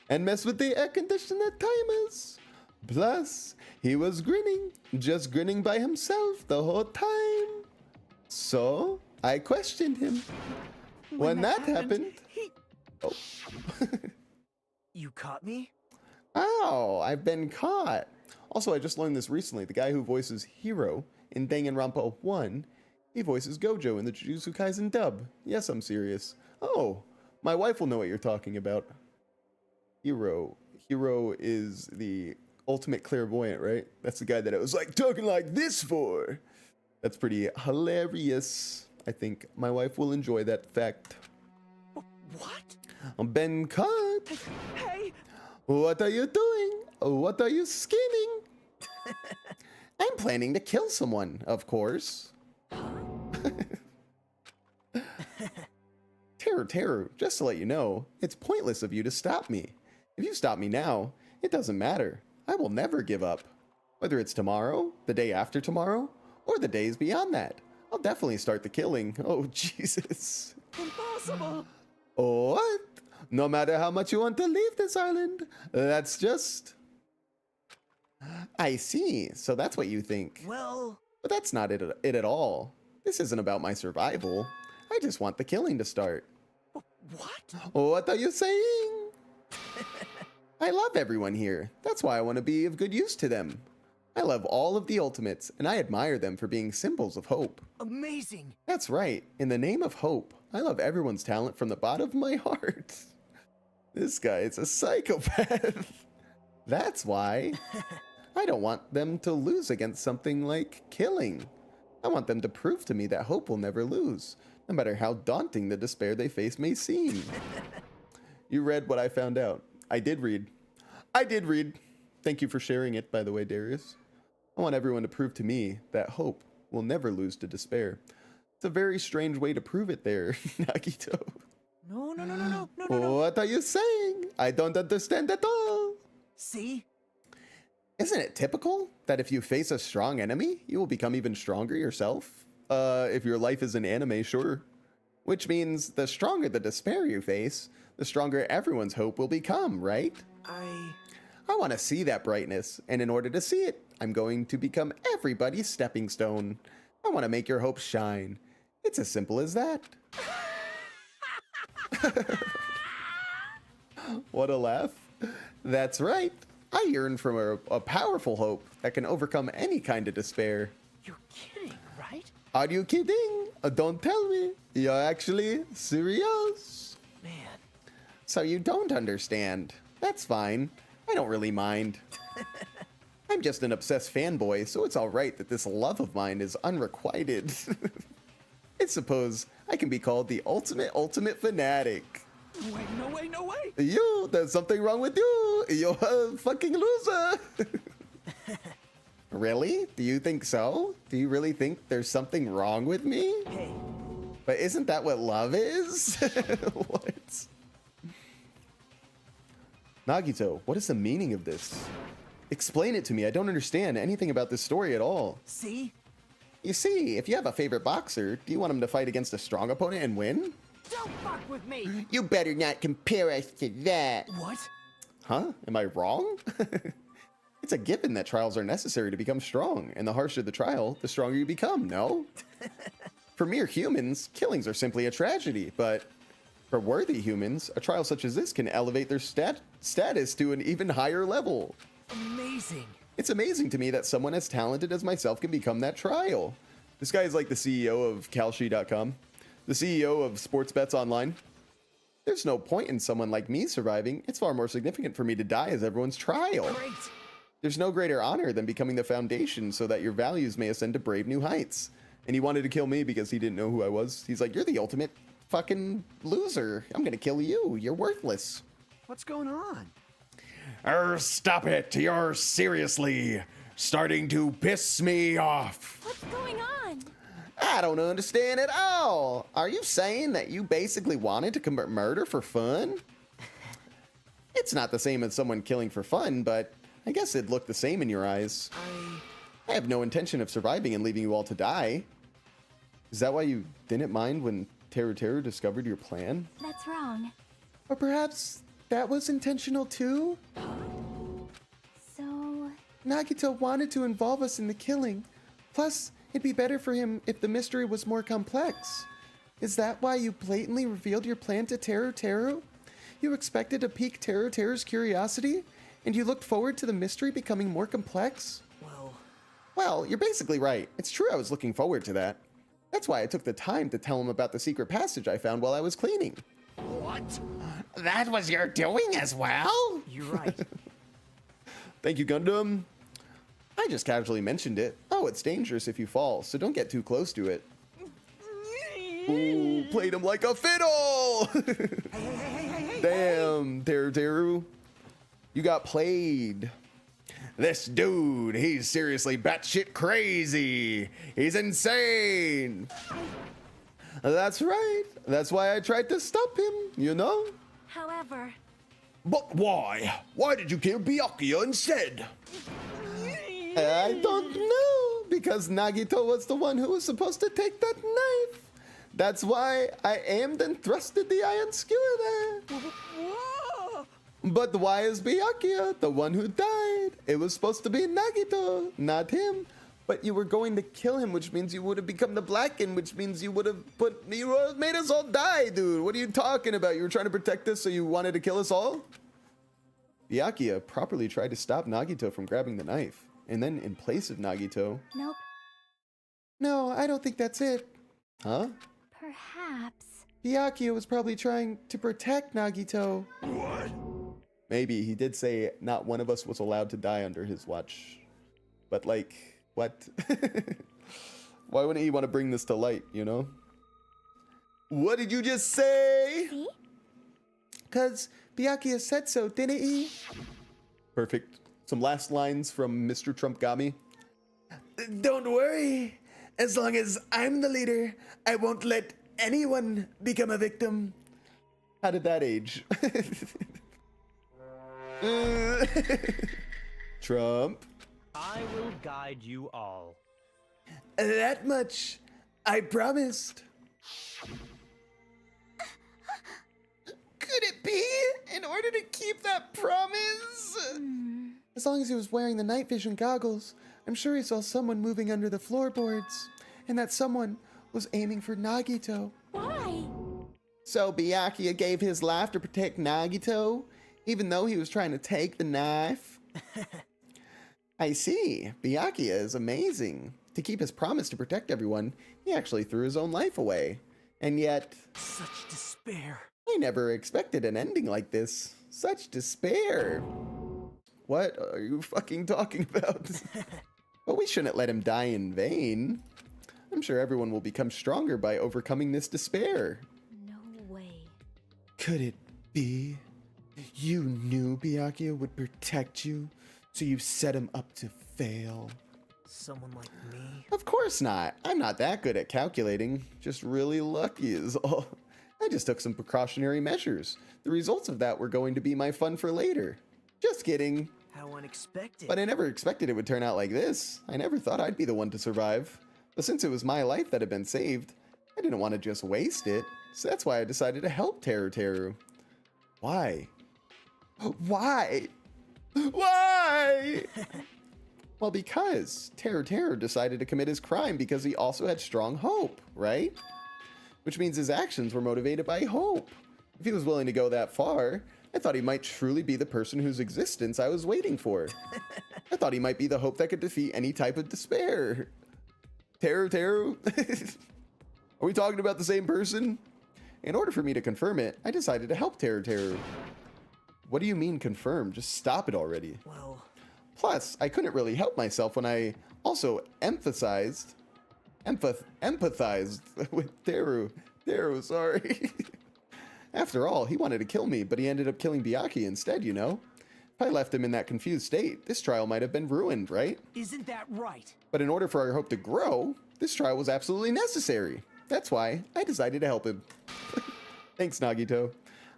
and mess with the air conditioner timers. Plus, he was grinning, just grinning by himself the whole time. So, I questioned him. When that happened... Oh. You caught me? Oh, I've been caught. Also, I just learned this recently. The guy who voices Hiro in Danganronpa 1, he voices Gojo in the Jujutsu Kaisen dub. Yes, I'm serious. Oh, My wife will know what you're talking about. Hero is the ultimate clairvoyant, right? That's the guy that I was like talking like this for. That's pretty hilarious. I think my wife will enjoy that fact. What? Ben cut. Hey! What are you doing? What are you scheming? I'm planning to kill someone, of course. Teruteru, just to let you know, it's pointless of you to stop me. If you stop me now, it doesn't matter. I will never give up. Whether it's tomorrow, the day after tomorrow, or the days beyond that, I'll definitely start the killing. Oh, Jesus. Impossible! What? No matter how much you want to leave this island, that's just... I see. So that's what you think. Well... But that's not it at all. This isn't about my survival. I just want the killing to start. What? What are you saying? I love everyone here. That's why I want to be of good use to them. I love all of the ultimates, and I admire them for being symbols of hope. Amazing! That's right. In the name of hope, I love everyone's talent from the bottom of my heart. This guy is a psychopath. That's why. I don't want them to lose against something like killing. I want them to prove to me that hope will never lose, no matter how daunting the despair they face may seem. You read what I found out. I did read. Thank you for sharing it, by the way, Darius. I want everyone to prove to me that hope will never lose to despair. It's a very strange way to prove it there, Nagito. No. What are you saying? I don't understand at all. See? Isn't it typical that if you face a strong enemy, you will become even stronger yourself? If your life is an anime, sure. Which means the stronger the despair you face, the stronger everyone's hope will become, right? I want to see that brightness, and in order to see it, I'm going to become everybody's stepping stone. I want to make your hope shine. It's as simple as that. What a laugh. That's right. I yearn for a powerful hope that can overcome any kind of despair. You're kidding, right? Are you kidding? Don't tell me. You're actually serious. Man. So you don't understand. That's fine. I don't really mind. I'm just an obsessed fanboy, so it's alright that this love of mine is unrequited. I suppose I can be called the ultimate fanatic. No way! You, there's something wrong with you. You're a fucking loser. Really? Do you think so? Do you really think there's something wrong with me? Hey. But isn't that what love is? What? Nagito, what is the meaning of this? Explain it to me. I don't understand anything about this story at all. See? You see, if you have a favorite boxer, do you want him to fight against a strong opponent and win? Don't fuck with me! You better not compare us to that. What? Huh? Am I wrong? It's a given that trials are necessary to become strong, and the harsher the trial, the stronger you become, no? For mere humans, killings are simply a tragedy, but for worthy humans, a trial such as this can elevate their status to an even higher level. Amazing. It's amazing to me that someone as talented as myself can become that trial. This guy is like the CEO of Kalshi.com, the CEO of Sports Bets Online. There's no point in someone like me surviving. It's far more significant for me to die as everyone's trial. Great. There's no greater honor than becoming the foundation so that your values may ascend to brave new heights. And he wanted to kill me because he didn't know who I was. He's like, you're the ultimate fucking loser. I'm gonna kill you. You're worthless. What's going on? Stop it. You're seriously starting to piss me off. What's going on? I don't understand at all. Are you saying that you basically wanted to commit murder for fun? It's not the same as someone killing for fun, but I guess it'd look the same in your eyes. I have no intention of surviving and leaving you all to die. Is that why you didn't mind when Teruteru discovered your plan? That's wrong. Or perhaps that was intentional too? So... Nagito wanted to involve us in the killing. Plus, it'd be better for him if the mystery was more complex. Is that why you blatantly revealed your plan to Teruteru? You expected to pique Teruteru's curiosity? And you looked forward to the mystery becoming more complex? Well, you're basically right. It's true I was looking forward to that. That's why I took the time to tell him about the secret passage I found while I was cleaning. What? That was your doing as well? You're right. Thank you, Gundam. I just casually mentioned it. Oh, it's dangerous if you fall, so don't get too close to it. Ooh, played him like a fiddle. Damn, Teruteru. You got played. This dude, he's seriously batshit crazy. He's insane. That's right. That's why I tried to stop him, you know? However... But why? Why did you kill Byakuya instead? I don't know. Because Nagito was the one who was supposed to take that knife. That's why I aimed and thrusted the iron skewer there. But why is Byakuya the one who died? It was supposed to be Nagito, not him. But you were going to kill him, which means you would have become the Blacken, which means you would have made us all die, dude. What are you talking about? You were trying to protect us, so you wanted to kill us all? Byakuya properly tried to stop Nagito from grabbing the knife. And then in place of Nagito... Nope. No, I don't think that's it. Huh? Perhaps. Byakuya was probably trying to protect Nagito. What? Maybe. He did say not one of us was allowed to die under his watch. But like... What? Why wouldn't he want to bring this to light, you know? What did you just say? See? Because Byakuya said so, didn't he? Perfect. Some last lines from Mr. Trumpgami. Don't worry. As long as I'm the leader, I won't let anyone become a victim. How did that age? Trump. I will guide you all. That much, I promised. Could it be in order to keep that promise? As long as he was wearing the night vision goggles, I'm sure he saw someone moving under the floorboards, and that someone was aiming for Nagito. Why? So Byakuya gave his life to protect Nagito, even though he was trying to take the knife? I see. Byakuya is amazing. To keep his promise to protect everyone, he actually threw his own life away. And yet... Such despair. I never expected an ending like this. Such despair. What are you fucking talking about? But we shouldn't let him die in vain. I'm sure everyone will become stronger by overcoming this despair. No way. Could it be? You knew Byakuya would protect you, so you set him up to fail? Someone like me? Of course not. I'm not that good at calculating. Just really lucky is all. I just took some precautionary measures. The results of that were going to be my fun for later. Just kidding. How unexpected. But I never expected it would turn out like this. I never thought I'd be the one to survive. But since it was my life that had been saved, I didn't want to just waste it. So that's why I decided to help Teruteru. Why? Why? Why? Well, because Teruteru decided to commit his crime because he also had strong hope, right? Which means his actions were motivated by hope. If he was willing to go that far, I thought he might truly be the person whose existence I was waiting for. I thought he might be the hope that could defeat any type of despair. Teruteru? Are we talking about the same person? In order for me to confirm it, I decided to help Teruteru. What do you mean confirm? Just stop it already. Well... Plus, I couldn't really help myself when I also empathized with Teru, sorry. After all, he wanted to kill me, but he ended up killing Byakuya instead, you know? If I left him in that confused state, this trial might have been ruined, right? Isn't that right? But in order for our hope to grow, this trial was absolutely necessary. That's why I decided to help him. Thanks, Nagito.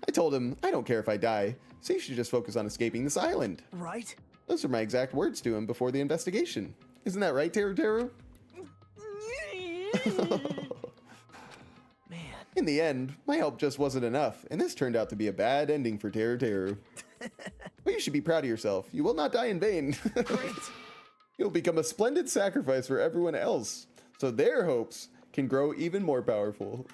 I told him, I don't care if I die, so you should just focus on escaping this island. Right? Those are my exact words to him before the investigation. Isn't that right, Teruteru? Man. In the end, my help just wasn't enough, and this turned out to be a bad ending for Teruteru. But you should be proud of yourself. You will not die in vain. Great. You'll become a splendid sacrifice for everyone else, so their hopes can grow even more powerful.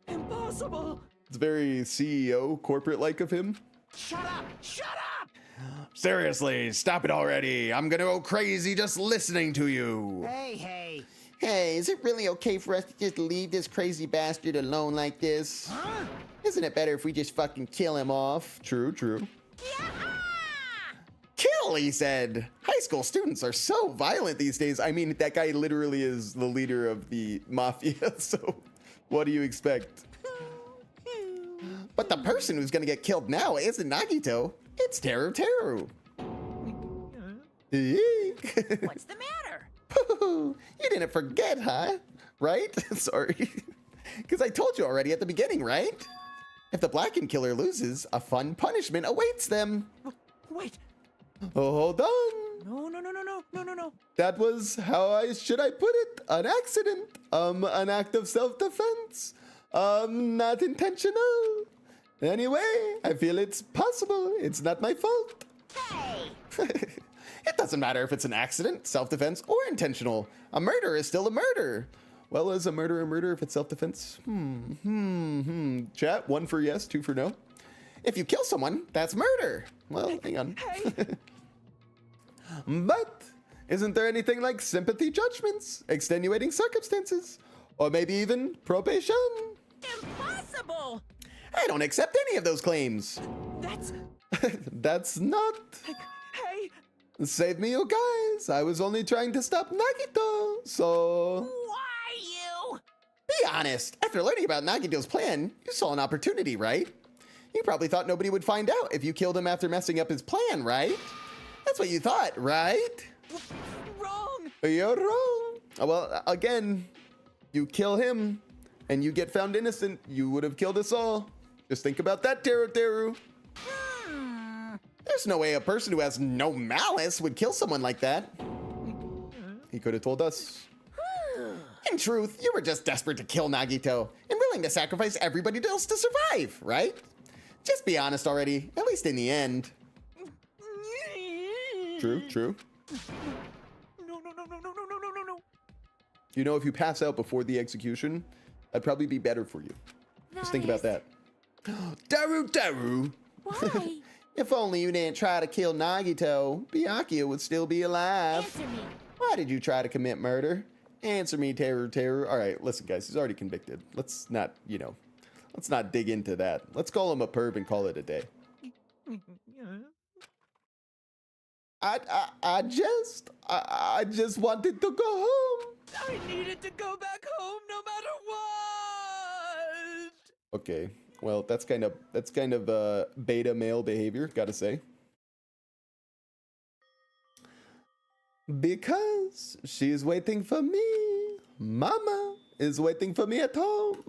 Impossible! It's very CEO, corporate-like of him. Shut up! Shut up! Seriously, stop it already. I'm gonna go crazy just listening to you. Hey, Hey, is it really okay for us to just leave this crazy bastard alone like this? Isn't it better if we just fucking kill him off? True, true. Kill, he said. High school students are so violent these days. I mean, that guy literally is the leader of the mafia, so what do you expect? But the person who's gonna get killed now isn't Nagito. It's Teruteru. What's the matter? You didn't forget, huh? Right? Sorry. Because I told you already at the beginning, right? If the Blackened Killer loses, a fun punishment awaits them. Wait. Oh, hold on. No. That was should I put it? An accident. An act of self-defense. Not intentional. Anyway, I feel it's possible. It's not my fault. Hey! It doesn't matter if it's an accident, self-defense, or intentional. A murder is still a murder. Well, is a murder a murder if it's self-defense? Chat, 1 for yes, 2 for no. If you kill someone, that's murder. Well, hang on. But isn't there anything like sympathy judgments, extenuating circumstances, or maybe even probation? Impossible! I don't accept any of those claims. That's not. Hey! Save me, you guys. I was only trying to stop Nagito, so. Why you? Be honest. After learning about Nagito's plan, you saw an opportunity, right? You probably thought nobody would find out if you killed him after messing up his plan, right? That's what you thought, right? Wrong! You're wrong. Well, again, you kill him and you get found innocent, you would have killed us all. Just think about that, Teruteru. There's no way a person who has no malice would kill someone like that. He could have told us. In truth, you were just desperate to kill Nagito and willing to sacrifice everybody else to survive, right? Just be honest already, at least in the end. True. No. You know, if you pass out before the execution, that'd probably be better for you. Just think about that. Teruteru! Why? If only you didn't try to kill Nagito, BYAKUYAAA would still be alive. Answer me. Why did you try to commit murder? Answer me, Teruteru. All right, listen, guys, he's already convicted. Let's not, let's not dig into that. Let's call him a perv and call it a day. I just wanted to go home. I needed to go back home no matter what. Okay, well, that's kind of beta male behavior, gotta say. Because she's waiting for me. Mama is waiting for me at home.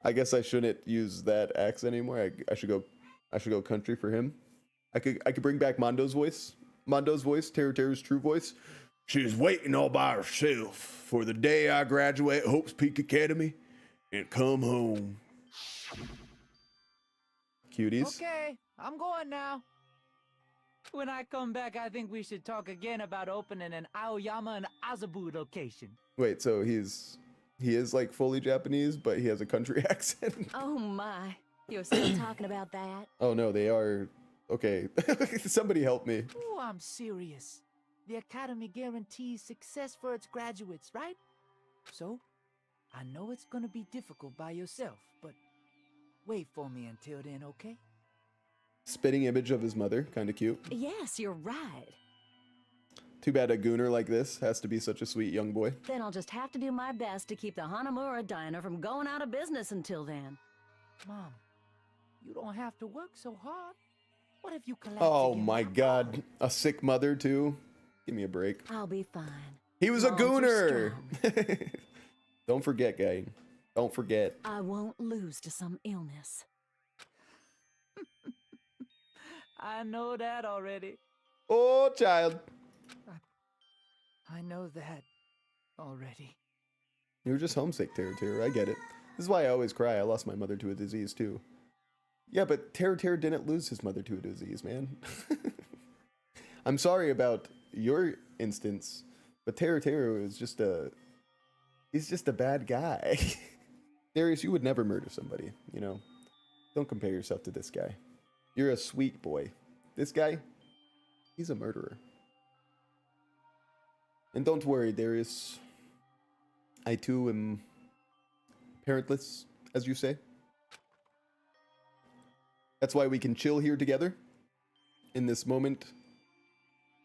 I guess I shouldn't use that accent anymore. I should go country for him. I could bring back Mondo's voice. Teruteru's true voice. She's waiting all by herself for the day I graduate Hope's Peak Academy and come home. Cuties. Okay, I'm going now. When I come back, I think we should talk again about opening an Aoyama and Azabu location. Wait, so he is like fully Japanese, but he has a country accent? Oh my. You're still talking about that? Oh no, they are. Okay, somebody help me. Oh, I'm serious. The Academy guarantees success for its graduates, right? So, I know it's gonna be difficult by yourself, but wait for me until then, okay? Spitting image of his mother, kind of cute. Yes, you're right. Too bad a gooner like this has to be such a sweet young boy. Then I'll just have to do my best to keep the Hanamura Diner from going out of business until then. Mom, you don't have to work so hard. What if you collapse Oh again? my god, a sick mother too? Give me a break. I'll be fine. He was a Moms are gooner! Don't forget, guy. Don't forget. I won't lose to some illness. I know that already. Oh, child. I know that already. You were just homesick, Teruteru. I get it. This is why I always cry. I lost my mother to a disease, too. Yeah, but Teruteru didn't lose his mother to a disease, man. I'm sorry about your instance, but Teruteru is just he's just a bad guy. Darius, you would never murder somebody, you know? Don't compare yourself to this guy. You're a sweet boy. This guy, he's a murderer. And don't worry, Darius. I too am parentless, as you say. That's why we can chill here together in this moment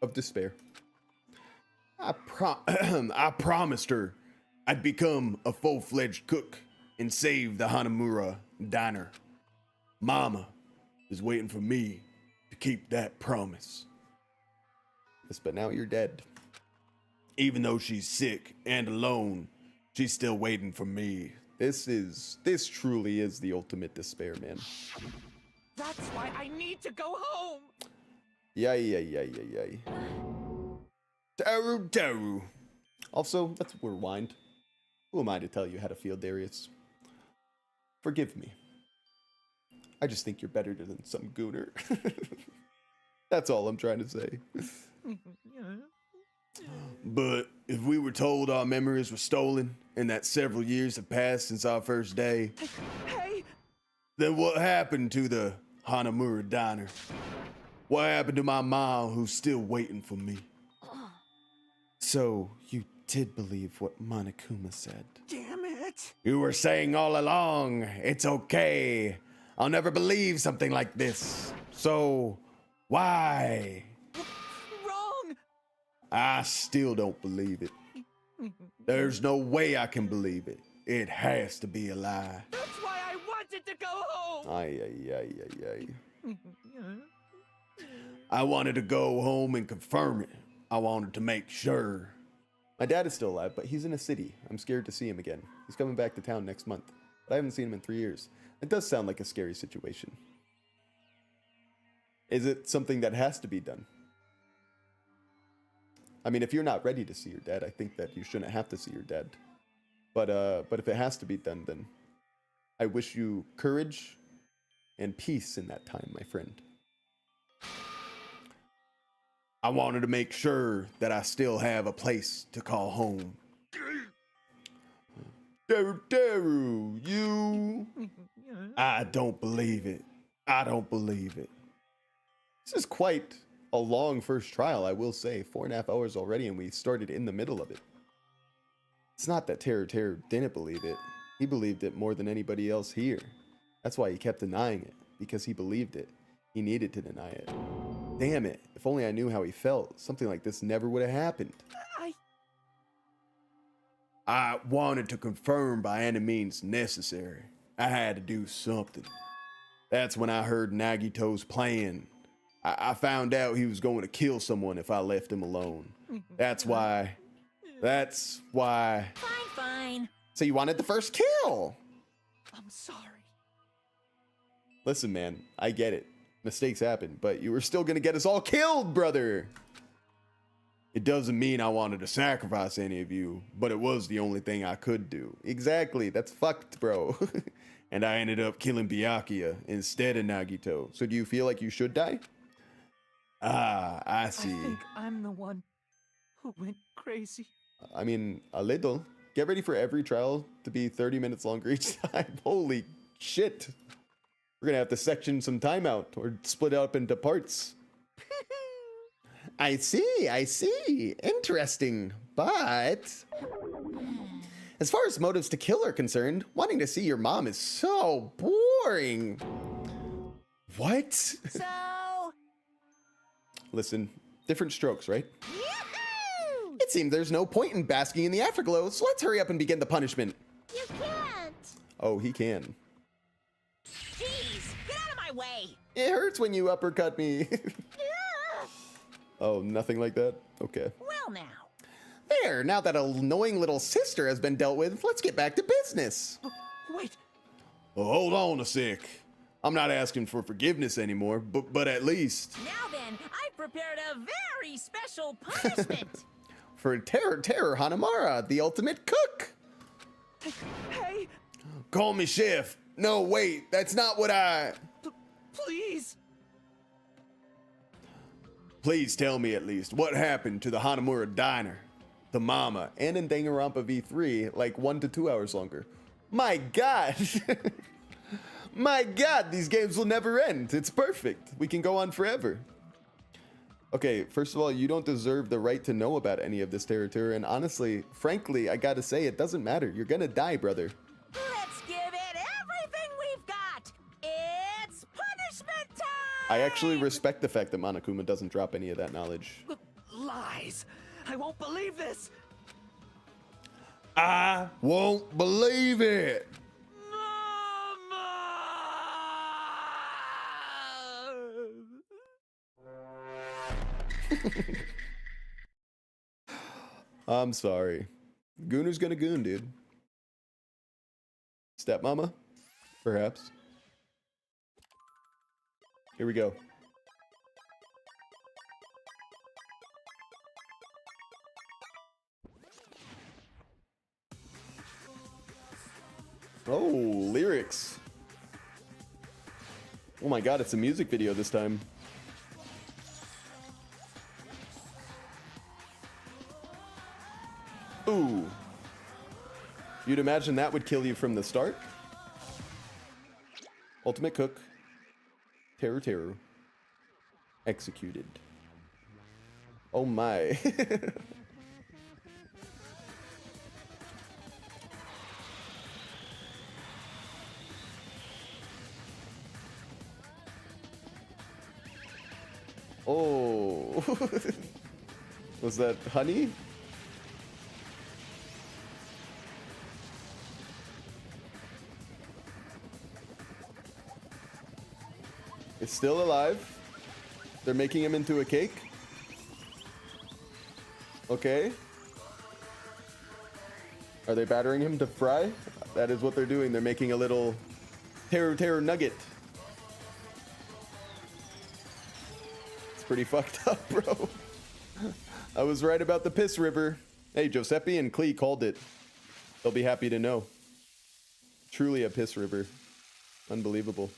of despair. I promised her I'd become a full-fledged cook and save the Hanamura diner. Mama is waiting for me to keep that promise. Yes, but now you're dead. Even though she's sick and alone, she's still waiting for me. This truly is the ultimate despair, man. That's why I need to go home. Yay. Teruteru. Also, let's rewind. Who am I to tell you how to feel, Darius? Forgive me. I just think you're better than some gooner. That's all I'm trying to say. But if we were told our memories were stolen and that several years have passed since our first day, then what happened to the Hanamura diner? What happened to my mom who's still waiting for me? So you did believe what Monokuma said. Damn it! You were saying all along, it's okay. I'll never believe something like this. So why? Wrong! I still don't believe it. There's no way I can believe it. It has to be a lie. That's why I wanted to go home! Ay. I wanted to go home and confirm it. I wanted to make sure. My dad is still alive, but he's in a city. I'm scared to see him again. He's coming back to town next month, but I haven't seen him in 3 years. It does sound like a scary situation. Is it something that has to be done? I mean, if you're not ready to see your dad, I think that you shouldn't have to see your dad. But if it has to be done, then I wish you courage and peace in that time, my friend. I wanted to make sure that I still have a place to call home. Teruteru, you... I don't believe it. I don't believe it. This is quite a long first trial, I will say. 4.5 hours already, and we started in the middle of it. It's not that Teruteru didn't believe it. He believed it more than anybody else here. That's why he kept denying it, because he believed it. He needed to deny it. Damn it. If only I knew how he felt. Something like this never would have happened. I wanted to confirm by any means necessary. I had to do something. That's when I heard Nagito's plan. I found out he was going to kill someone if I left him alone. That's why. Fine. So you wanted the first kill? I'm sorry. Listen, man, I get it. Mistakes happen, but you were still gonna get us all killed, brother. It doesn't mean I wanted to sacrifice any of you, but it was the only thing I could do. Exactly, that's fucked, bro. And I ended up killing BYAKUYAAA instead of Nagito. So do you feel like you should die? Ah, I see. I think I'm the one who went crazy. I mean, a little. Get ready for every trial to be 30 minutes longer each time. Holy shit. We're gonna have to section some time out or split it up into parts. I see. Interesting. But as far as motives to kill are concerned, wanting to see your mom is so boring. What? So... Listen, different strokes, right? Yahoo! It seems there's no point in basking in the afterglow, so let's hurry up and begin the punishment. You can't. Oh, he can. Jeez, get out of my way! It hurts when you uppercut me. Oh, nothing like that? Okay. Well now. There, now that annoying little sister has been dealt with, let's get back to business. Wait. Well, hold on a sec. I'm not asking for forgiveness anymore, but at least... Now then, I've prepared a very special punishment. For Teruteru Hanamura, the ultimate cook. Hey! Call me chef. No, wait, that's not what I... Please! Please tell me at least, what happened to the Hanamura diner? The mama, and in Danganronpa V3, like 1 to 2 hours longer. My god! My god, these games will never end. It's perfect. We can go on forever. Okay, first of all, you don't deserve the right to know about any of this Teruteru, and honestly, frankly, I gotta say, it doesn't matter. You're gonna die, brother. Let's give it everything we've got. It's punishment time. I actually respect the fact that Monokuma doesn't drop any of that knowledge. Lies! I won't believe this! I won't believe it! I'm sorry. Gooner's gonna goon, dude. Stepmama? Perhaps. Here we go. Oh, lyrics. Oh my god, it's a music video this time. Ooh. You'd imagine that would kill you from the start? Ultimate Cook. Teruteru. Executed. Oh my. Oh. Was that honey? It's still alive. They're making him into a cake. Okay. Are they battering him to fry? That is what they're doing. They're making a little Teruteru nugget. It's pretty fucked up, bro. I was right about the piss river. Hey, Giuseppe and Klee called it. They'll be happy to know. Truly a piss river. Unbelievable.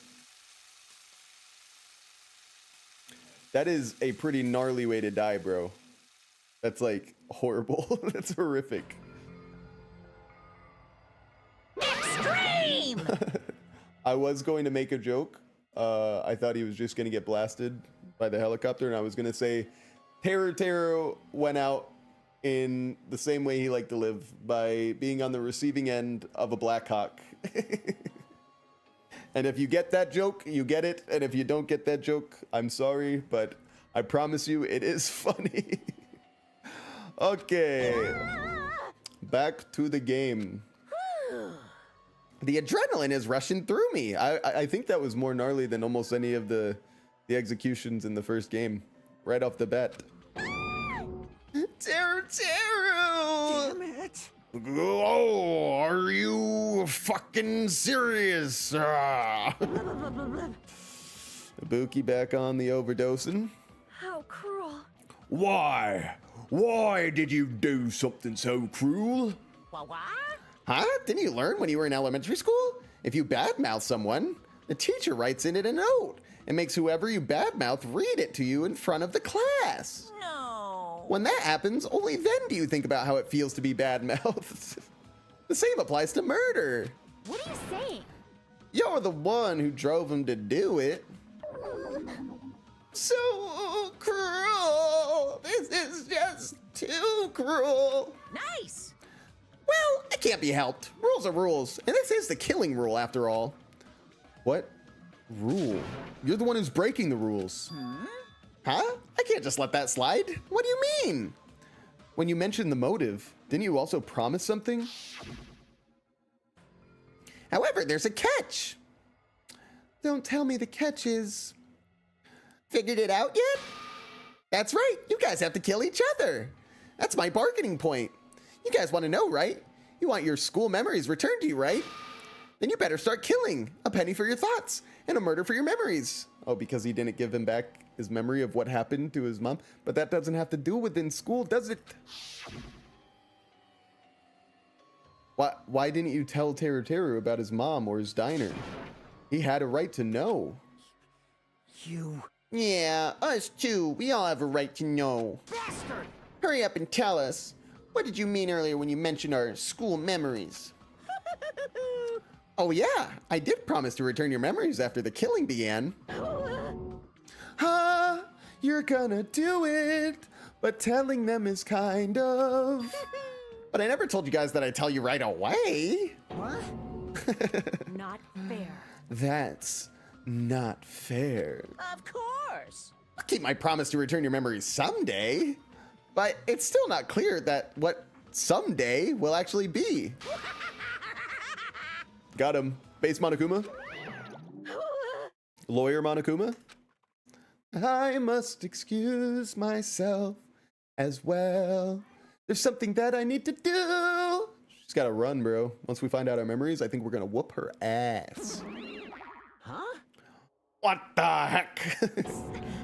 That is a pretty gnarly way to die, bro. That's like horrible. That's horrific. Extreme! I was going to make a joke. I thought he was just going to get blasted by the helicopter, and I was going to say Teruteru went out in the same way he liked to live, by being on the receiving end of a Black Hawk. And if you get that joke, you get it. And if you don't get that joke, I'm sorry, but I promise you it is funny. Okay. Back to the game. The adrenaline is rushing through me. I think that was more gnarly than almost any of the executions in the first game. Right off the bat. Teruteru! Damn it! Oh, are you fucking serious? Ibuki back on the overdosing. How cruel. Why? Why did you do something so cruel? What? Huh? Didn't you learn when you were in elementary school? If you badmouth someone, the teacher writes in it a note and makes whoever you badmouth read it to you in front of the class. No. When that happens, only then do you think about how it feels to be badmouthed. The same applies to murder. What are you saying? You're the one who drove him to do it. So cruel. This is just too cruel. Nice. Well, it can't be helped. Rules are rules. And this is the killing rule after all. What rule? You're the one who's breaking the rules. Huh? I can't just let that slide. What do you mean? When you mentioned the motive, didn't you also promise something? However, there's a catch. Don't tell me the catch is... Figured it out yet? That's right. You guys have to kill each other. That's my bargaining point. You guys want to know, right? You want your school memories returned to you, right? Then you better start killing. A penny for your thoughts and a murder for your memories. Oh, because he didn't give him back his memory of what happened to his mom? But that doesn't have to do with in school, does it? Why didn't you tell Teruteru about his mom or his diner? He had a right to know. You... Yeah, us too. We all have a right to know. Bastard! Hurry up and tell us. What did you mean earlier when you mentioned our school memories? Oh yeah, I did promise to return your memories after the killing began. Huh? you're gonna do it, but telling them is kind of. But I never told you guys that I tell you right away. What? Not fair. That's not fair. Of course. I'll keep my promise to return your memories someday, but it's still not clear that what someday will actually be. Got him. Base Monokuma. Lawyer Monokuma. I must excuse myself as well. There's something that I need to do. She's got to run, bro. Once we find out our memories, I think we're going to whoop her ass. Huh? What the heck?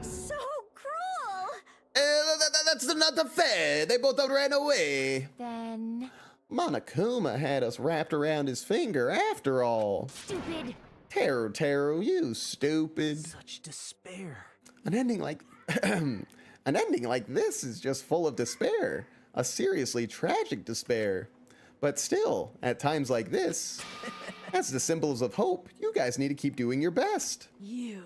So cruel! That's not fair. They both ran away. Then... Monokuma had us wrapped around his finger after all. Stupid! Teruteru, you stupid. Such despair. An ending like this is just full of despair. A seriously tragic despair. But still, at times like this, as the symbols of hope, you guys need to keep doing your best. You.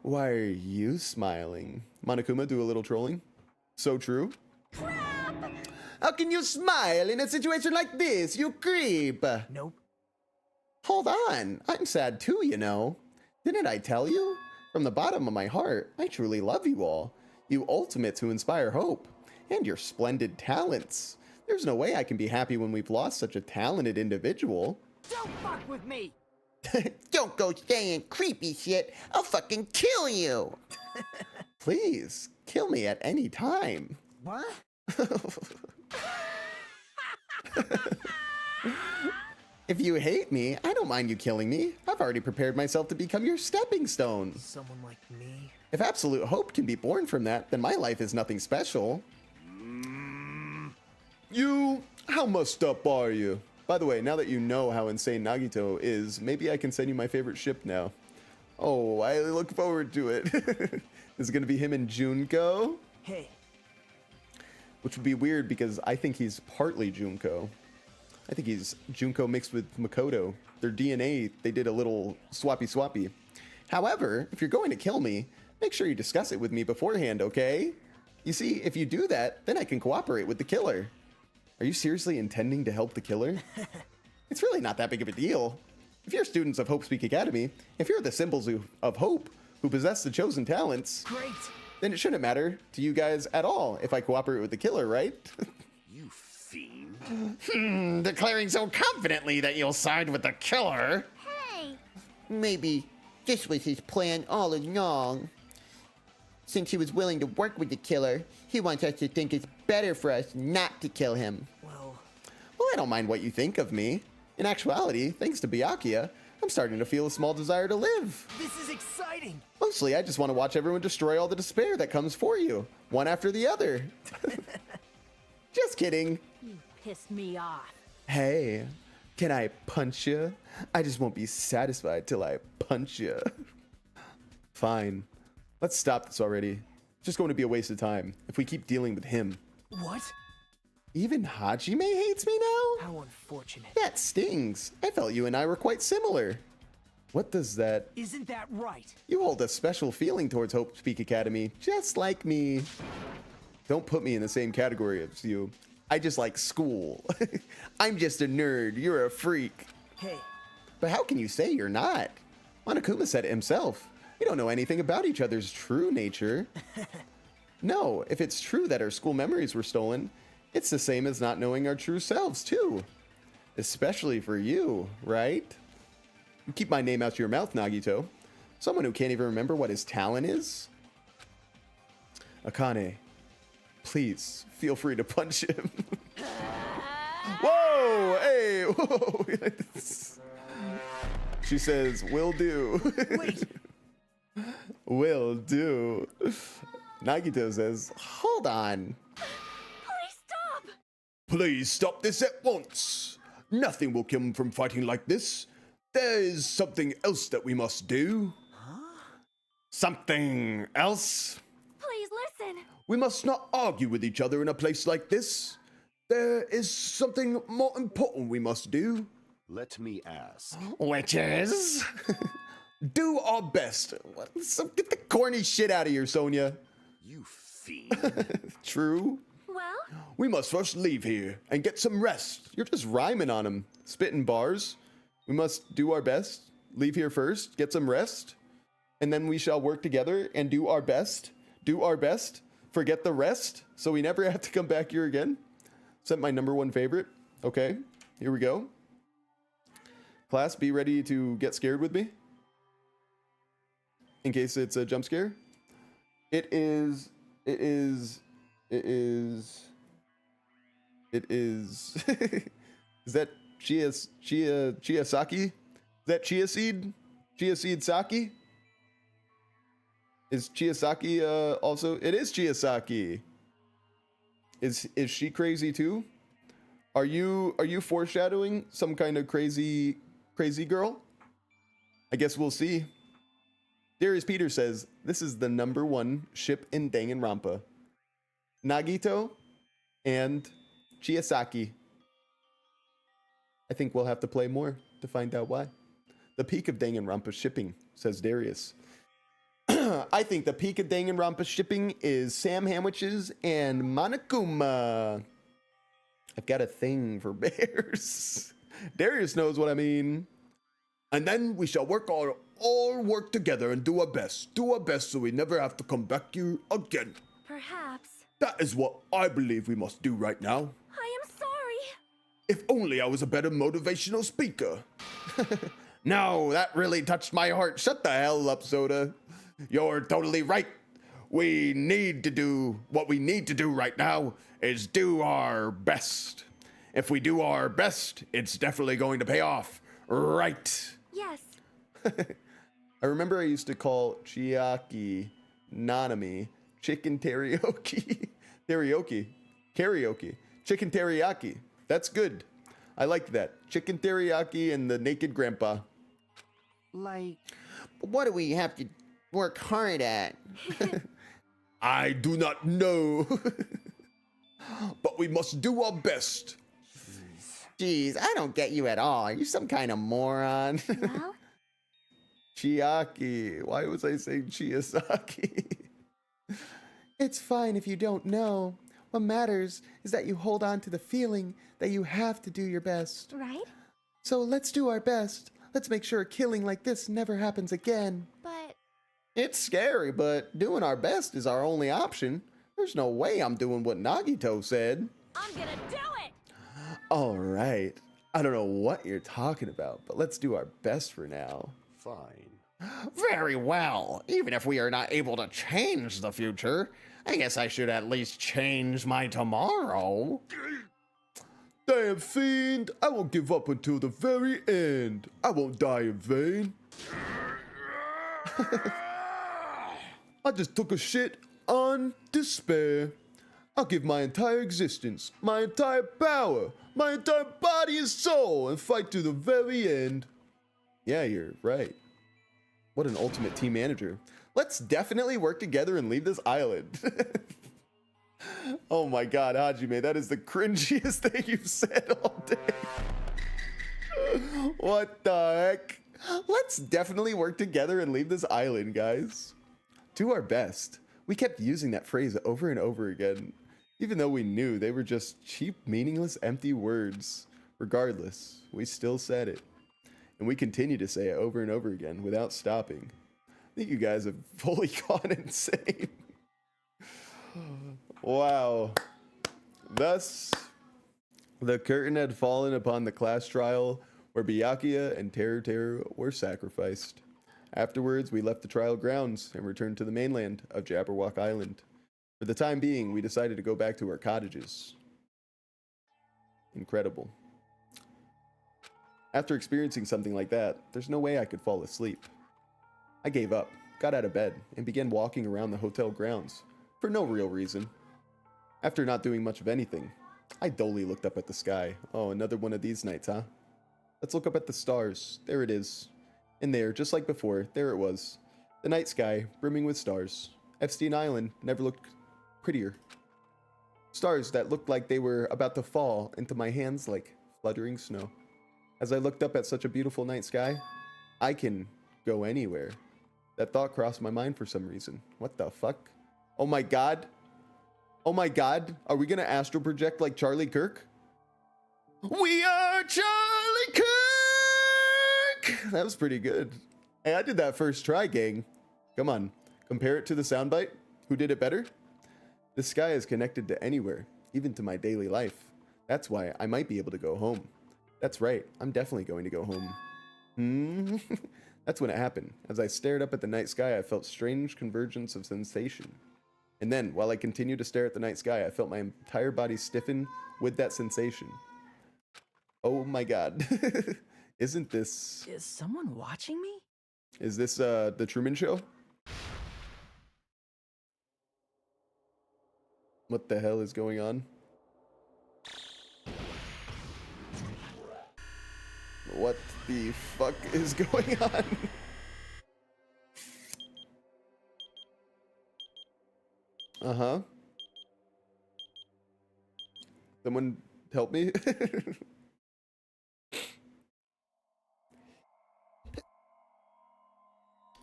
Why are you smiling? Monokuma, do a little trolling. So true. Crap! How can you smile in a situation like this, you creep? Nope. Hold on, I'm sad too, you know. Didn't I tell you? From the bottom of my heart, I truly love you all. You ultimate to inspire hope. And your splendid talents. There's no way I can be happy when we've lost such a talented individual. Don't fuck with me! Don't go saying creepy shit. I'll fucking kill you. Please, kill me at any time. What? If you hate me, I don't mind you killing me. I've already prepared myself to become your stepping stone. Someone like me? If absolute hope can be born from that, then my life is nothing special. How messed up are you? By the way, now that you know how insane Nagito is, maybe I can send you my favorite ship now. Oh, I look forward to it. Is it gonna be him and Junko? Hey. Which would be weird because I think he's partly Junko. I think he's Junko mixed with Makoto. Their DNA, they did a little swappy. However, if you're going to kill me, make sure you discuss it with me beforehand, okay? You see, if you do that, then I can cooperate with the killer. Are you seriously intending to help the killer? It's really not that big of a deal. If you're students of Hope Speak Academy, if you're the symbols of hope who possess the chosen talents, great, then it shouldn't matter to you guys at all if I cooperate with the killer, right? You fiend. Declaring so confidently that you'll side with the killer. Hey! Maybe this was his plan all along. Since he was willing to work with the killer, he wants us to think it's better for us not to kill him. Well, I don't mind what you think of me. In actuality, thanks to BYAKUYAAA, I'm starting to feel a small desire to live. This is exciting! Mostly, I just want to watch everyone destroy all the despair that comes for you, one after the other. Just kidding. You pissed me off. Hey, can I punch you? I just won't be satisfied till I punch you. Fine. Let's stop this already. It's just going to be a waste of time if we keep dealing with him. What? Even Hajime hates me now? How unfortunate. That stings. I felt you and I were quite similar. What does that... Isn't that right? You hold a special feeling towards Hope Speak Academy, just like me. Don't put me in the same category as you. I just like school. I'm just a nerd. You're a freak. Hey. But how can you say you're not? Monokuma said it himself. We don't know anything about each other's true nature. No, if it's true that our school memories were stolen, it's the same as not knowing our true selves, too. Especially for you, right? Keep my name out your mouth, Nagito. Someone who can't even remember what his talent is? Akane, please feel free to punch him. Whoa! Hey! Whoa! She says, will do. Wait! Will do. Nagito says, hold on. Please stop this at once. Nothing will come from fighting like this. There is something else that we must do. Huh? Something else? Please listen. We must not argue with each other in a place like this. There is something more important we must do. Let me ask. Which is? Do our best. Get the corny shit out of here, Sonia. You fiend. True. Well? We must first leave here and get some rest. You're just rhyming on him, spitting bars. We must do our best. Leave here first, get some rest, and then we shall work together and do our best. Do our best. Forget the rest, so we never have to come back here again. Sent my #1 favorite. Okay, here we go. Class, be ready to get scared with me. In case it's a jump scare. It is. Is that chia sake? Is that chia seed? Chia seed sake? Is chia sake also? It is chia sake. Is she crazy too? Are you foreshadowing some kind of crazy girl? I guess we'll see. Darius Peter says this is the #1 ship in Danganronpa. Nagito and Chiyasaki. I think we'll have to play more to find out why. The peak of Danganronpa shipping, says Darius. I think the peak of Danganronpa shipping is Sam Hamwiches and Monokuma. I've got a thing for bears. Darius knows what I mean. And then we shall all work together and do our best. Do our best so we never have to come back here again. Perhaps. That is what I believe we must do right now. I am sorry. If only I was a better motivational speaker. No, that really touched my heart. Shut the hell up, Soda. You're totally right. What we need to do right now is do our best. If we do our best, it's definitely going to pay off. Right. Yes. I remember I used to call Chiaki Nanami chicken teriyaki. Karaoke. Chicken teriyaki. That's good. I like that. Chicken teriyaki and the naked grandpa. Like, what do we have to work hard at? I do not know. But we must do our best. Jeez, I don't get you at all. Are you some kind of moron? Well? Chiaki. Why was I saying Chiyasaki? It's fine if you don't know. What matters is that you hold on to the feeling that you have to do your best. Right? So let's do our best. Let's make sure a killing like this never happens again. But... It's scary, but doing our best is our only option. There's no way I'm doing what Nagito said. I'm gonna do it! All right. I don't know what you're talking about, but let's do our best for now. Fine. Very well. Even if we are not able to change the future, I guess I should at least change my tomorrow. Damn fiend, I won't give up until the very end. I won't die in vain. I just took a shit on despair. I'll give my entire existence, my entire power, my entire body and soul, and fight to the very end. Yeah, you're right. What an ultimate team manager. Let's definitely work together and leave this island. Oh my god, Hajime, that is the cringiest thing you've said all day. What the heck? Let's definitely work together and leave this island, guys. Do our best. We kept using that phrase over and over again, even though we knew they were just cheap, meaningless, empty words. Regardless, we still said it. And we continue to say it over and over again without stopping. I think you guys have fully gone insane. Wow. Thus, the curtain had fallen upon the class trial where BYAKUYAAA and Teruteru were sacrificed. Afterwards, we left the trial grounds and returned to the mainland of Jabberwock Island. For the time being, we decided to go back to our cottages. Incredible. After experiencing something like that, there's no way I could fall asleep. I gave up, got out of bed, and began walking around the hotel grounds, for no real reason. After not doing much of anything, I dully looked up at the sky. Oh, another one of these nights, huh? Let's look up at the stars. There it is. And there, just like before, there it was. The night sky, brimming with stars. Epstein Island never looked prettier. Stars that looked like they were about to fall into my hands like fluttering snow. As I looked up at such a beautiful night sky, I can go anywhere. That thought crossed my mind for some reason. What the fuck? Oh my god. Oh my god. Are we gonna astral project like Charlie Kirk? We are Charlie Kirk! That was pretty good. Hey, I did that first try, gang. Come on. Compare it to the soundbite. Who did it better? The sky is connected to anywhere, even to my daily life. That's why I might be able to go home. That's right. I'm definitely going to go home. That's when it happened. As I stared up at the night sky, I felt strange convergence of sensation. And then, while I continued to stare at the night sky, I felt my entire body stiffen with that sensation. Oh my god. Isn't this... Is someone watching me? Is this the Truman Show? What the hell is going on? What the fuck is going on? Uh-huh. Someone help me?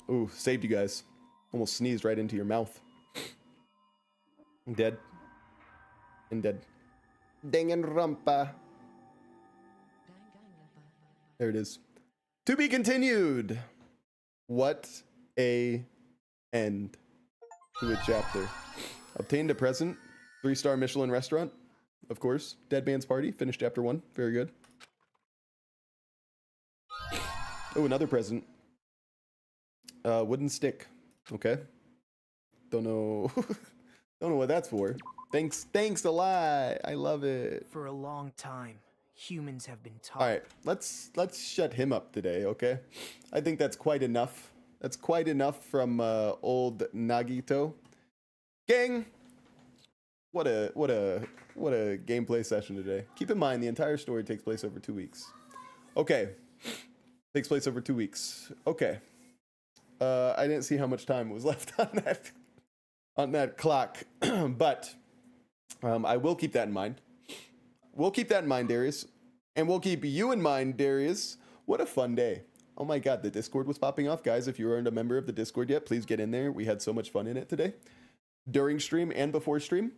Ooh, saved you guys. Almost sneezed right into your mouth. I'm dead. And dead. Danganronpa. There it is. To be continued. What a end to a chapter. Obtained a present. 3-star Michelin restaurant. Of course. Dead Man's Party. Finished chapter 1. Very good. Oh, another present. Wooden stick. Okay. Don't know. Don't know what that's for. Thanks a lot. I love it. For a long time, humans have been taught. All right, let's shut him up today, okay? I think that's quite enough. That's quite enough from old Nagito. Gang, what a gameplay session today. Keep in mind the entire story takes place over 2 weeks. Okay. Takes place over 2 weeks. Okay. I didn't see how much time was left on that clock, but I will keep that in mind. We'll keep that in mind, Darius, and we'll keep you in mind, Darius. What a fun day! Oh my God, the Discord was popping off, guys. If you aren't a member of the Discord yet, please get in there. We had so much fun in it today, during stream and before stream.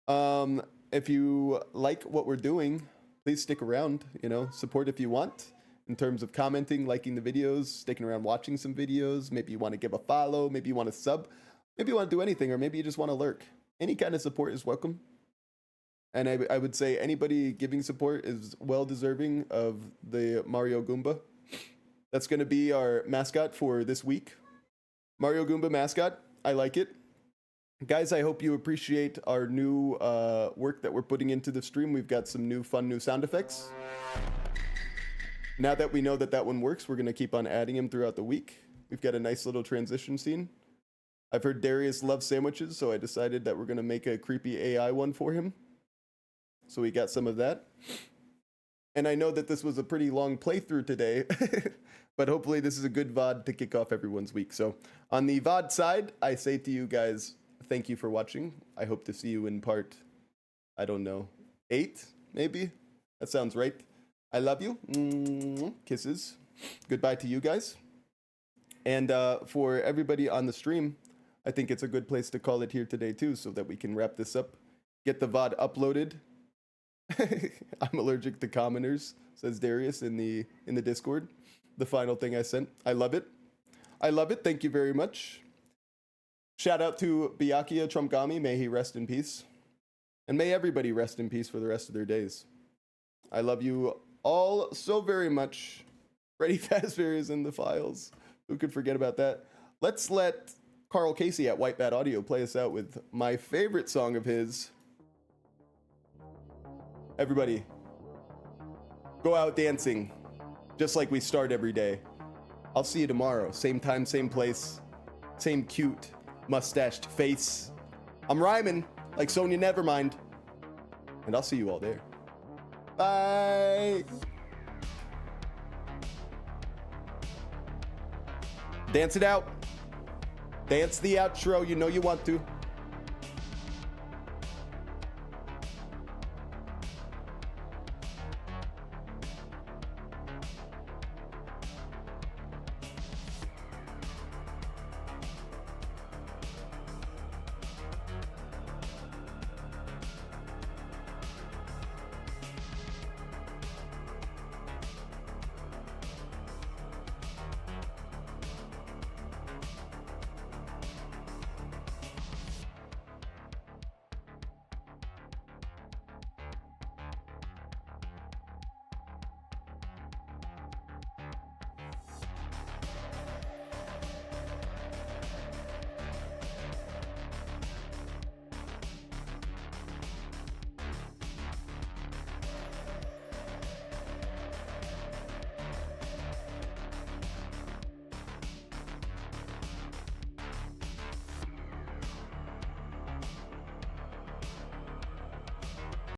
If you like what we're doing, please stick around. You know, support if you want. In terms of commenting, liking the videos, sticking around watching some videos, maybe you want to give a follow, maybe you want to sub, maybe you want to do anything, or maybe you just want to lurk. Any kind of support is welcome. And I would say anybody giving support is well deserving of the Mario Goomba. That's going to be our mascot for this week. Mario Goomba mascot. I like it. Guys, I hope you appreciate our new work that we're putting into the stream. We've got some new fun new sound effects. Now that we know that that one works, we're going to keep on adding them throughout the week. We've got a nice little transition scene. I've heard Darius loves sandwiches, so I decided that we're going to make a creepy AI one for him. So we got some of that. And I know that this was a pretty long playthrough today, but hopefully this is a good VOD to kick off everyone's week. So on the VOD side, I say to you guys, thank you for watching. I hope to see you in part, I don't know, 8, maybe? That sounds right. I love you. Kisses. Goodbye to you guys. And for everybody on the stream, I think it's a good place to call it here today too, so that we can wrap this up. Get the VOD uploaded. I'm allergic to commoners, says Darius in the Discord. The final thing I sent. I love it. I love it. Thank you very much. Shout out to BYAKUYAAAA Trumpgami. May he rest in peace. And may everybody rest in peace for the rest of their days. I love you all so very much. Freddy Fazbear is in the files. Who could forget about that? Let's let Karl Casey at White Bat Audio play us out with my favorite song of his. Everybody, go out dancing, just like we start every day. I'll see you tomorrow. Same time, same place, same cute, mustached face. I'm rhyming like Sonya Nevermind. And I'll see you all there. Bye. Dance it out. Dance the outro. You know you want to.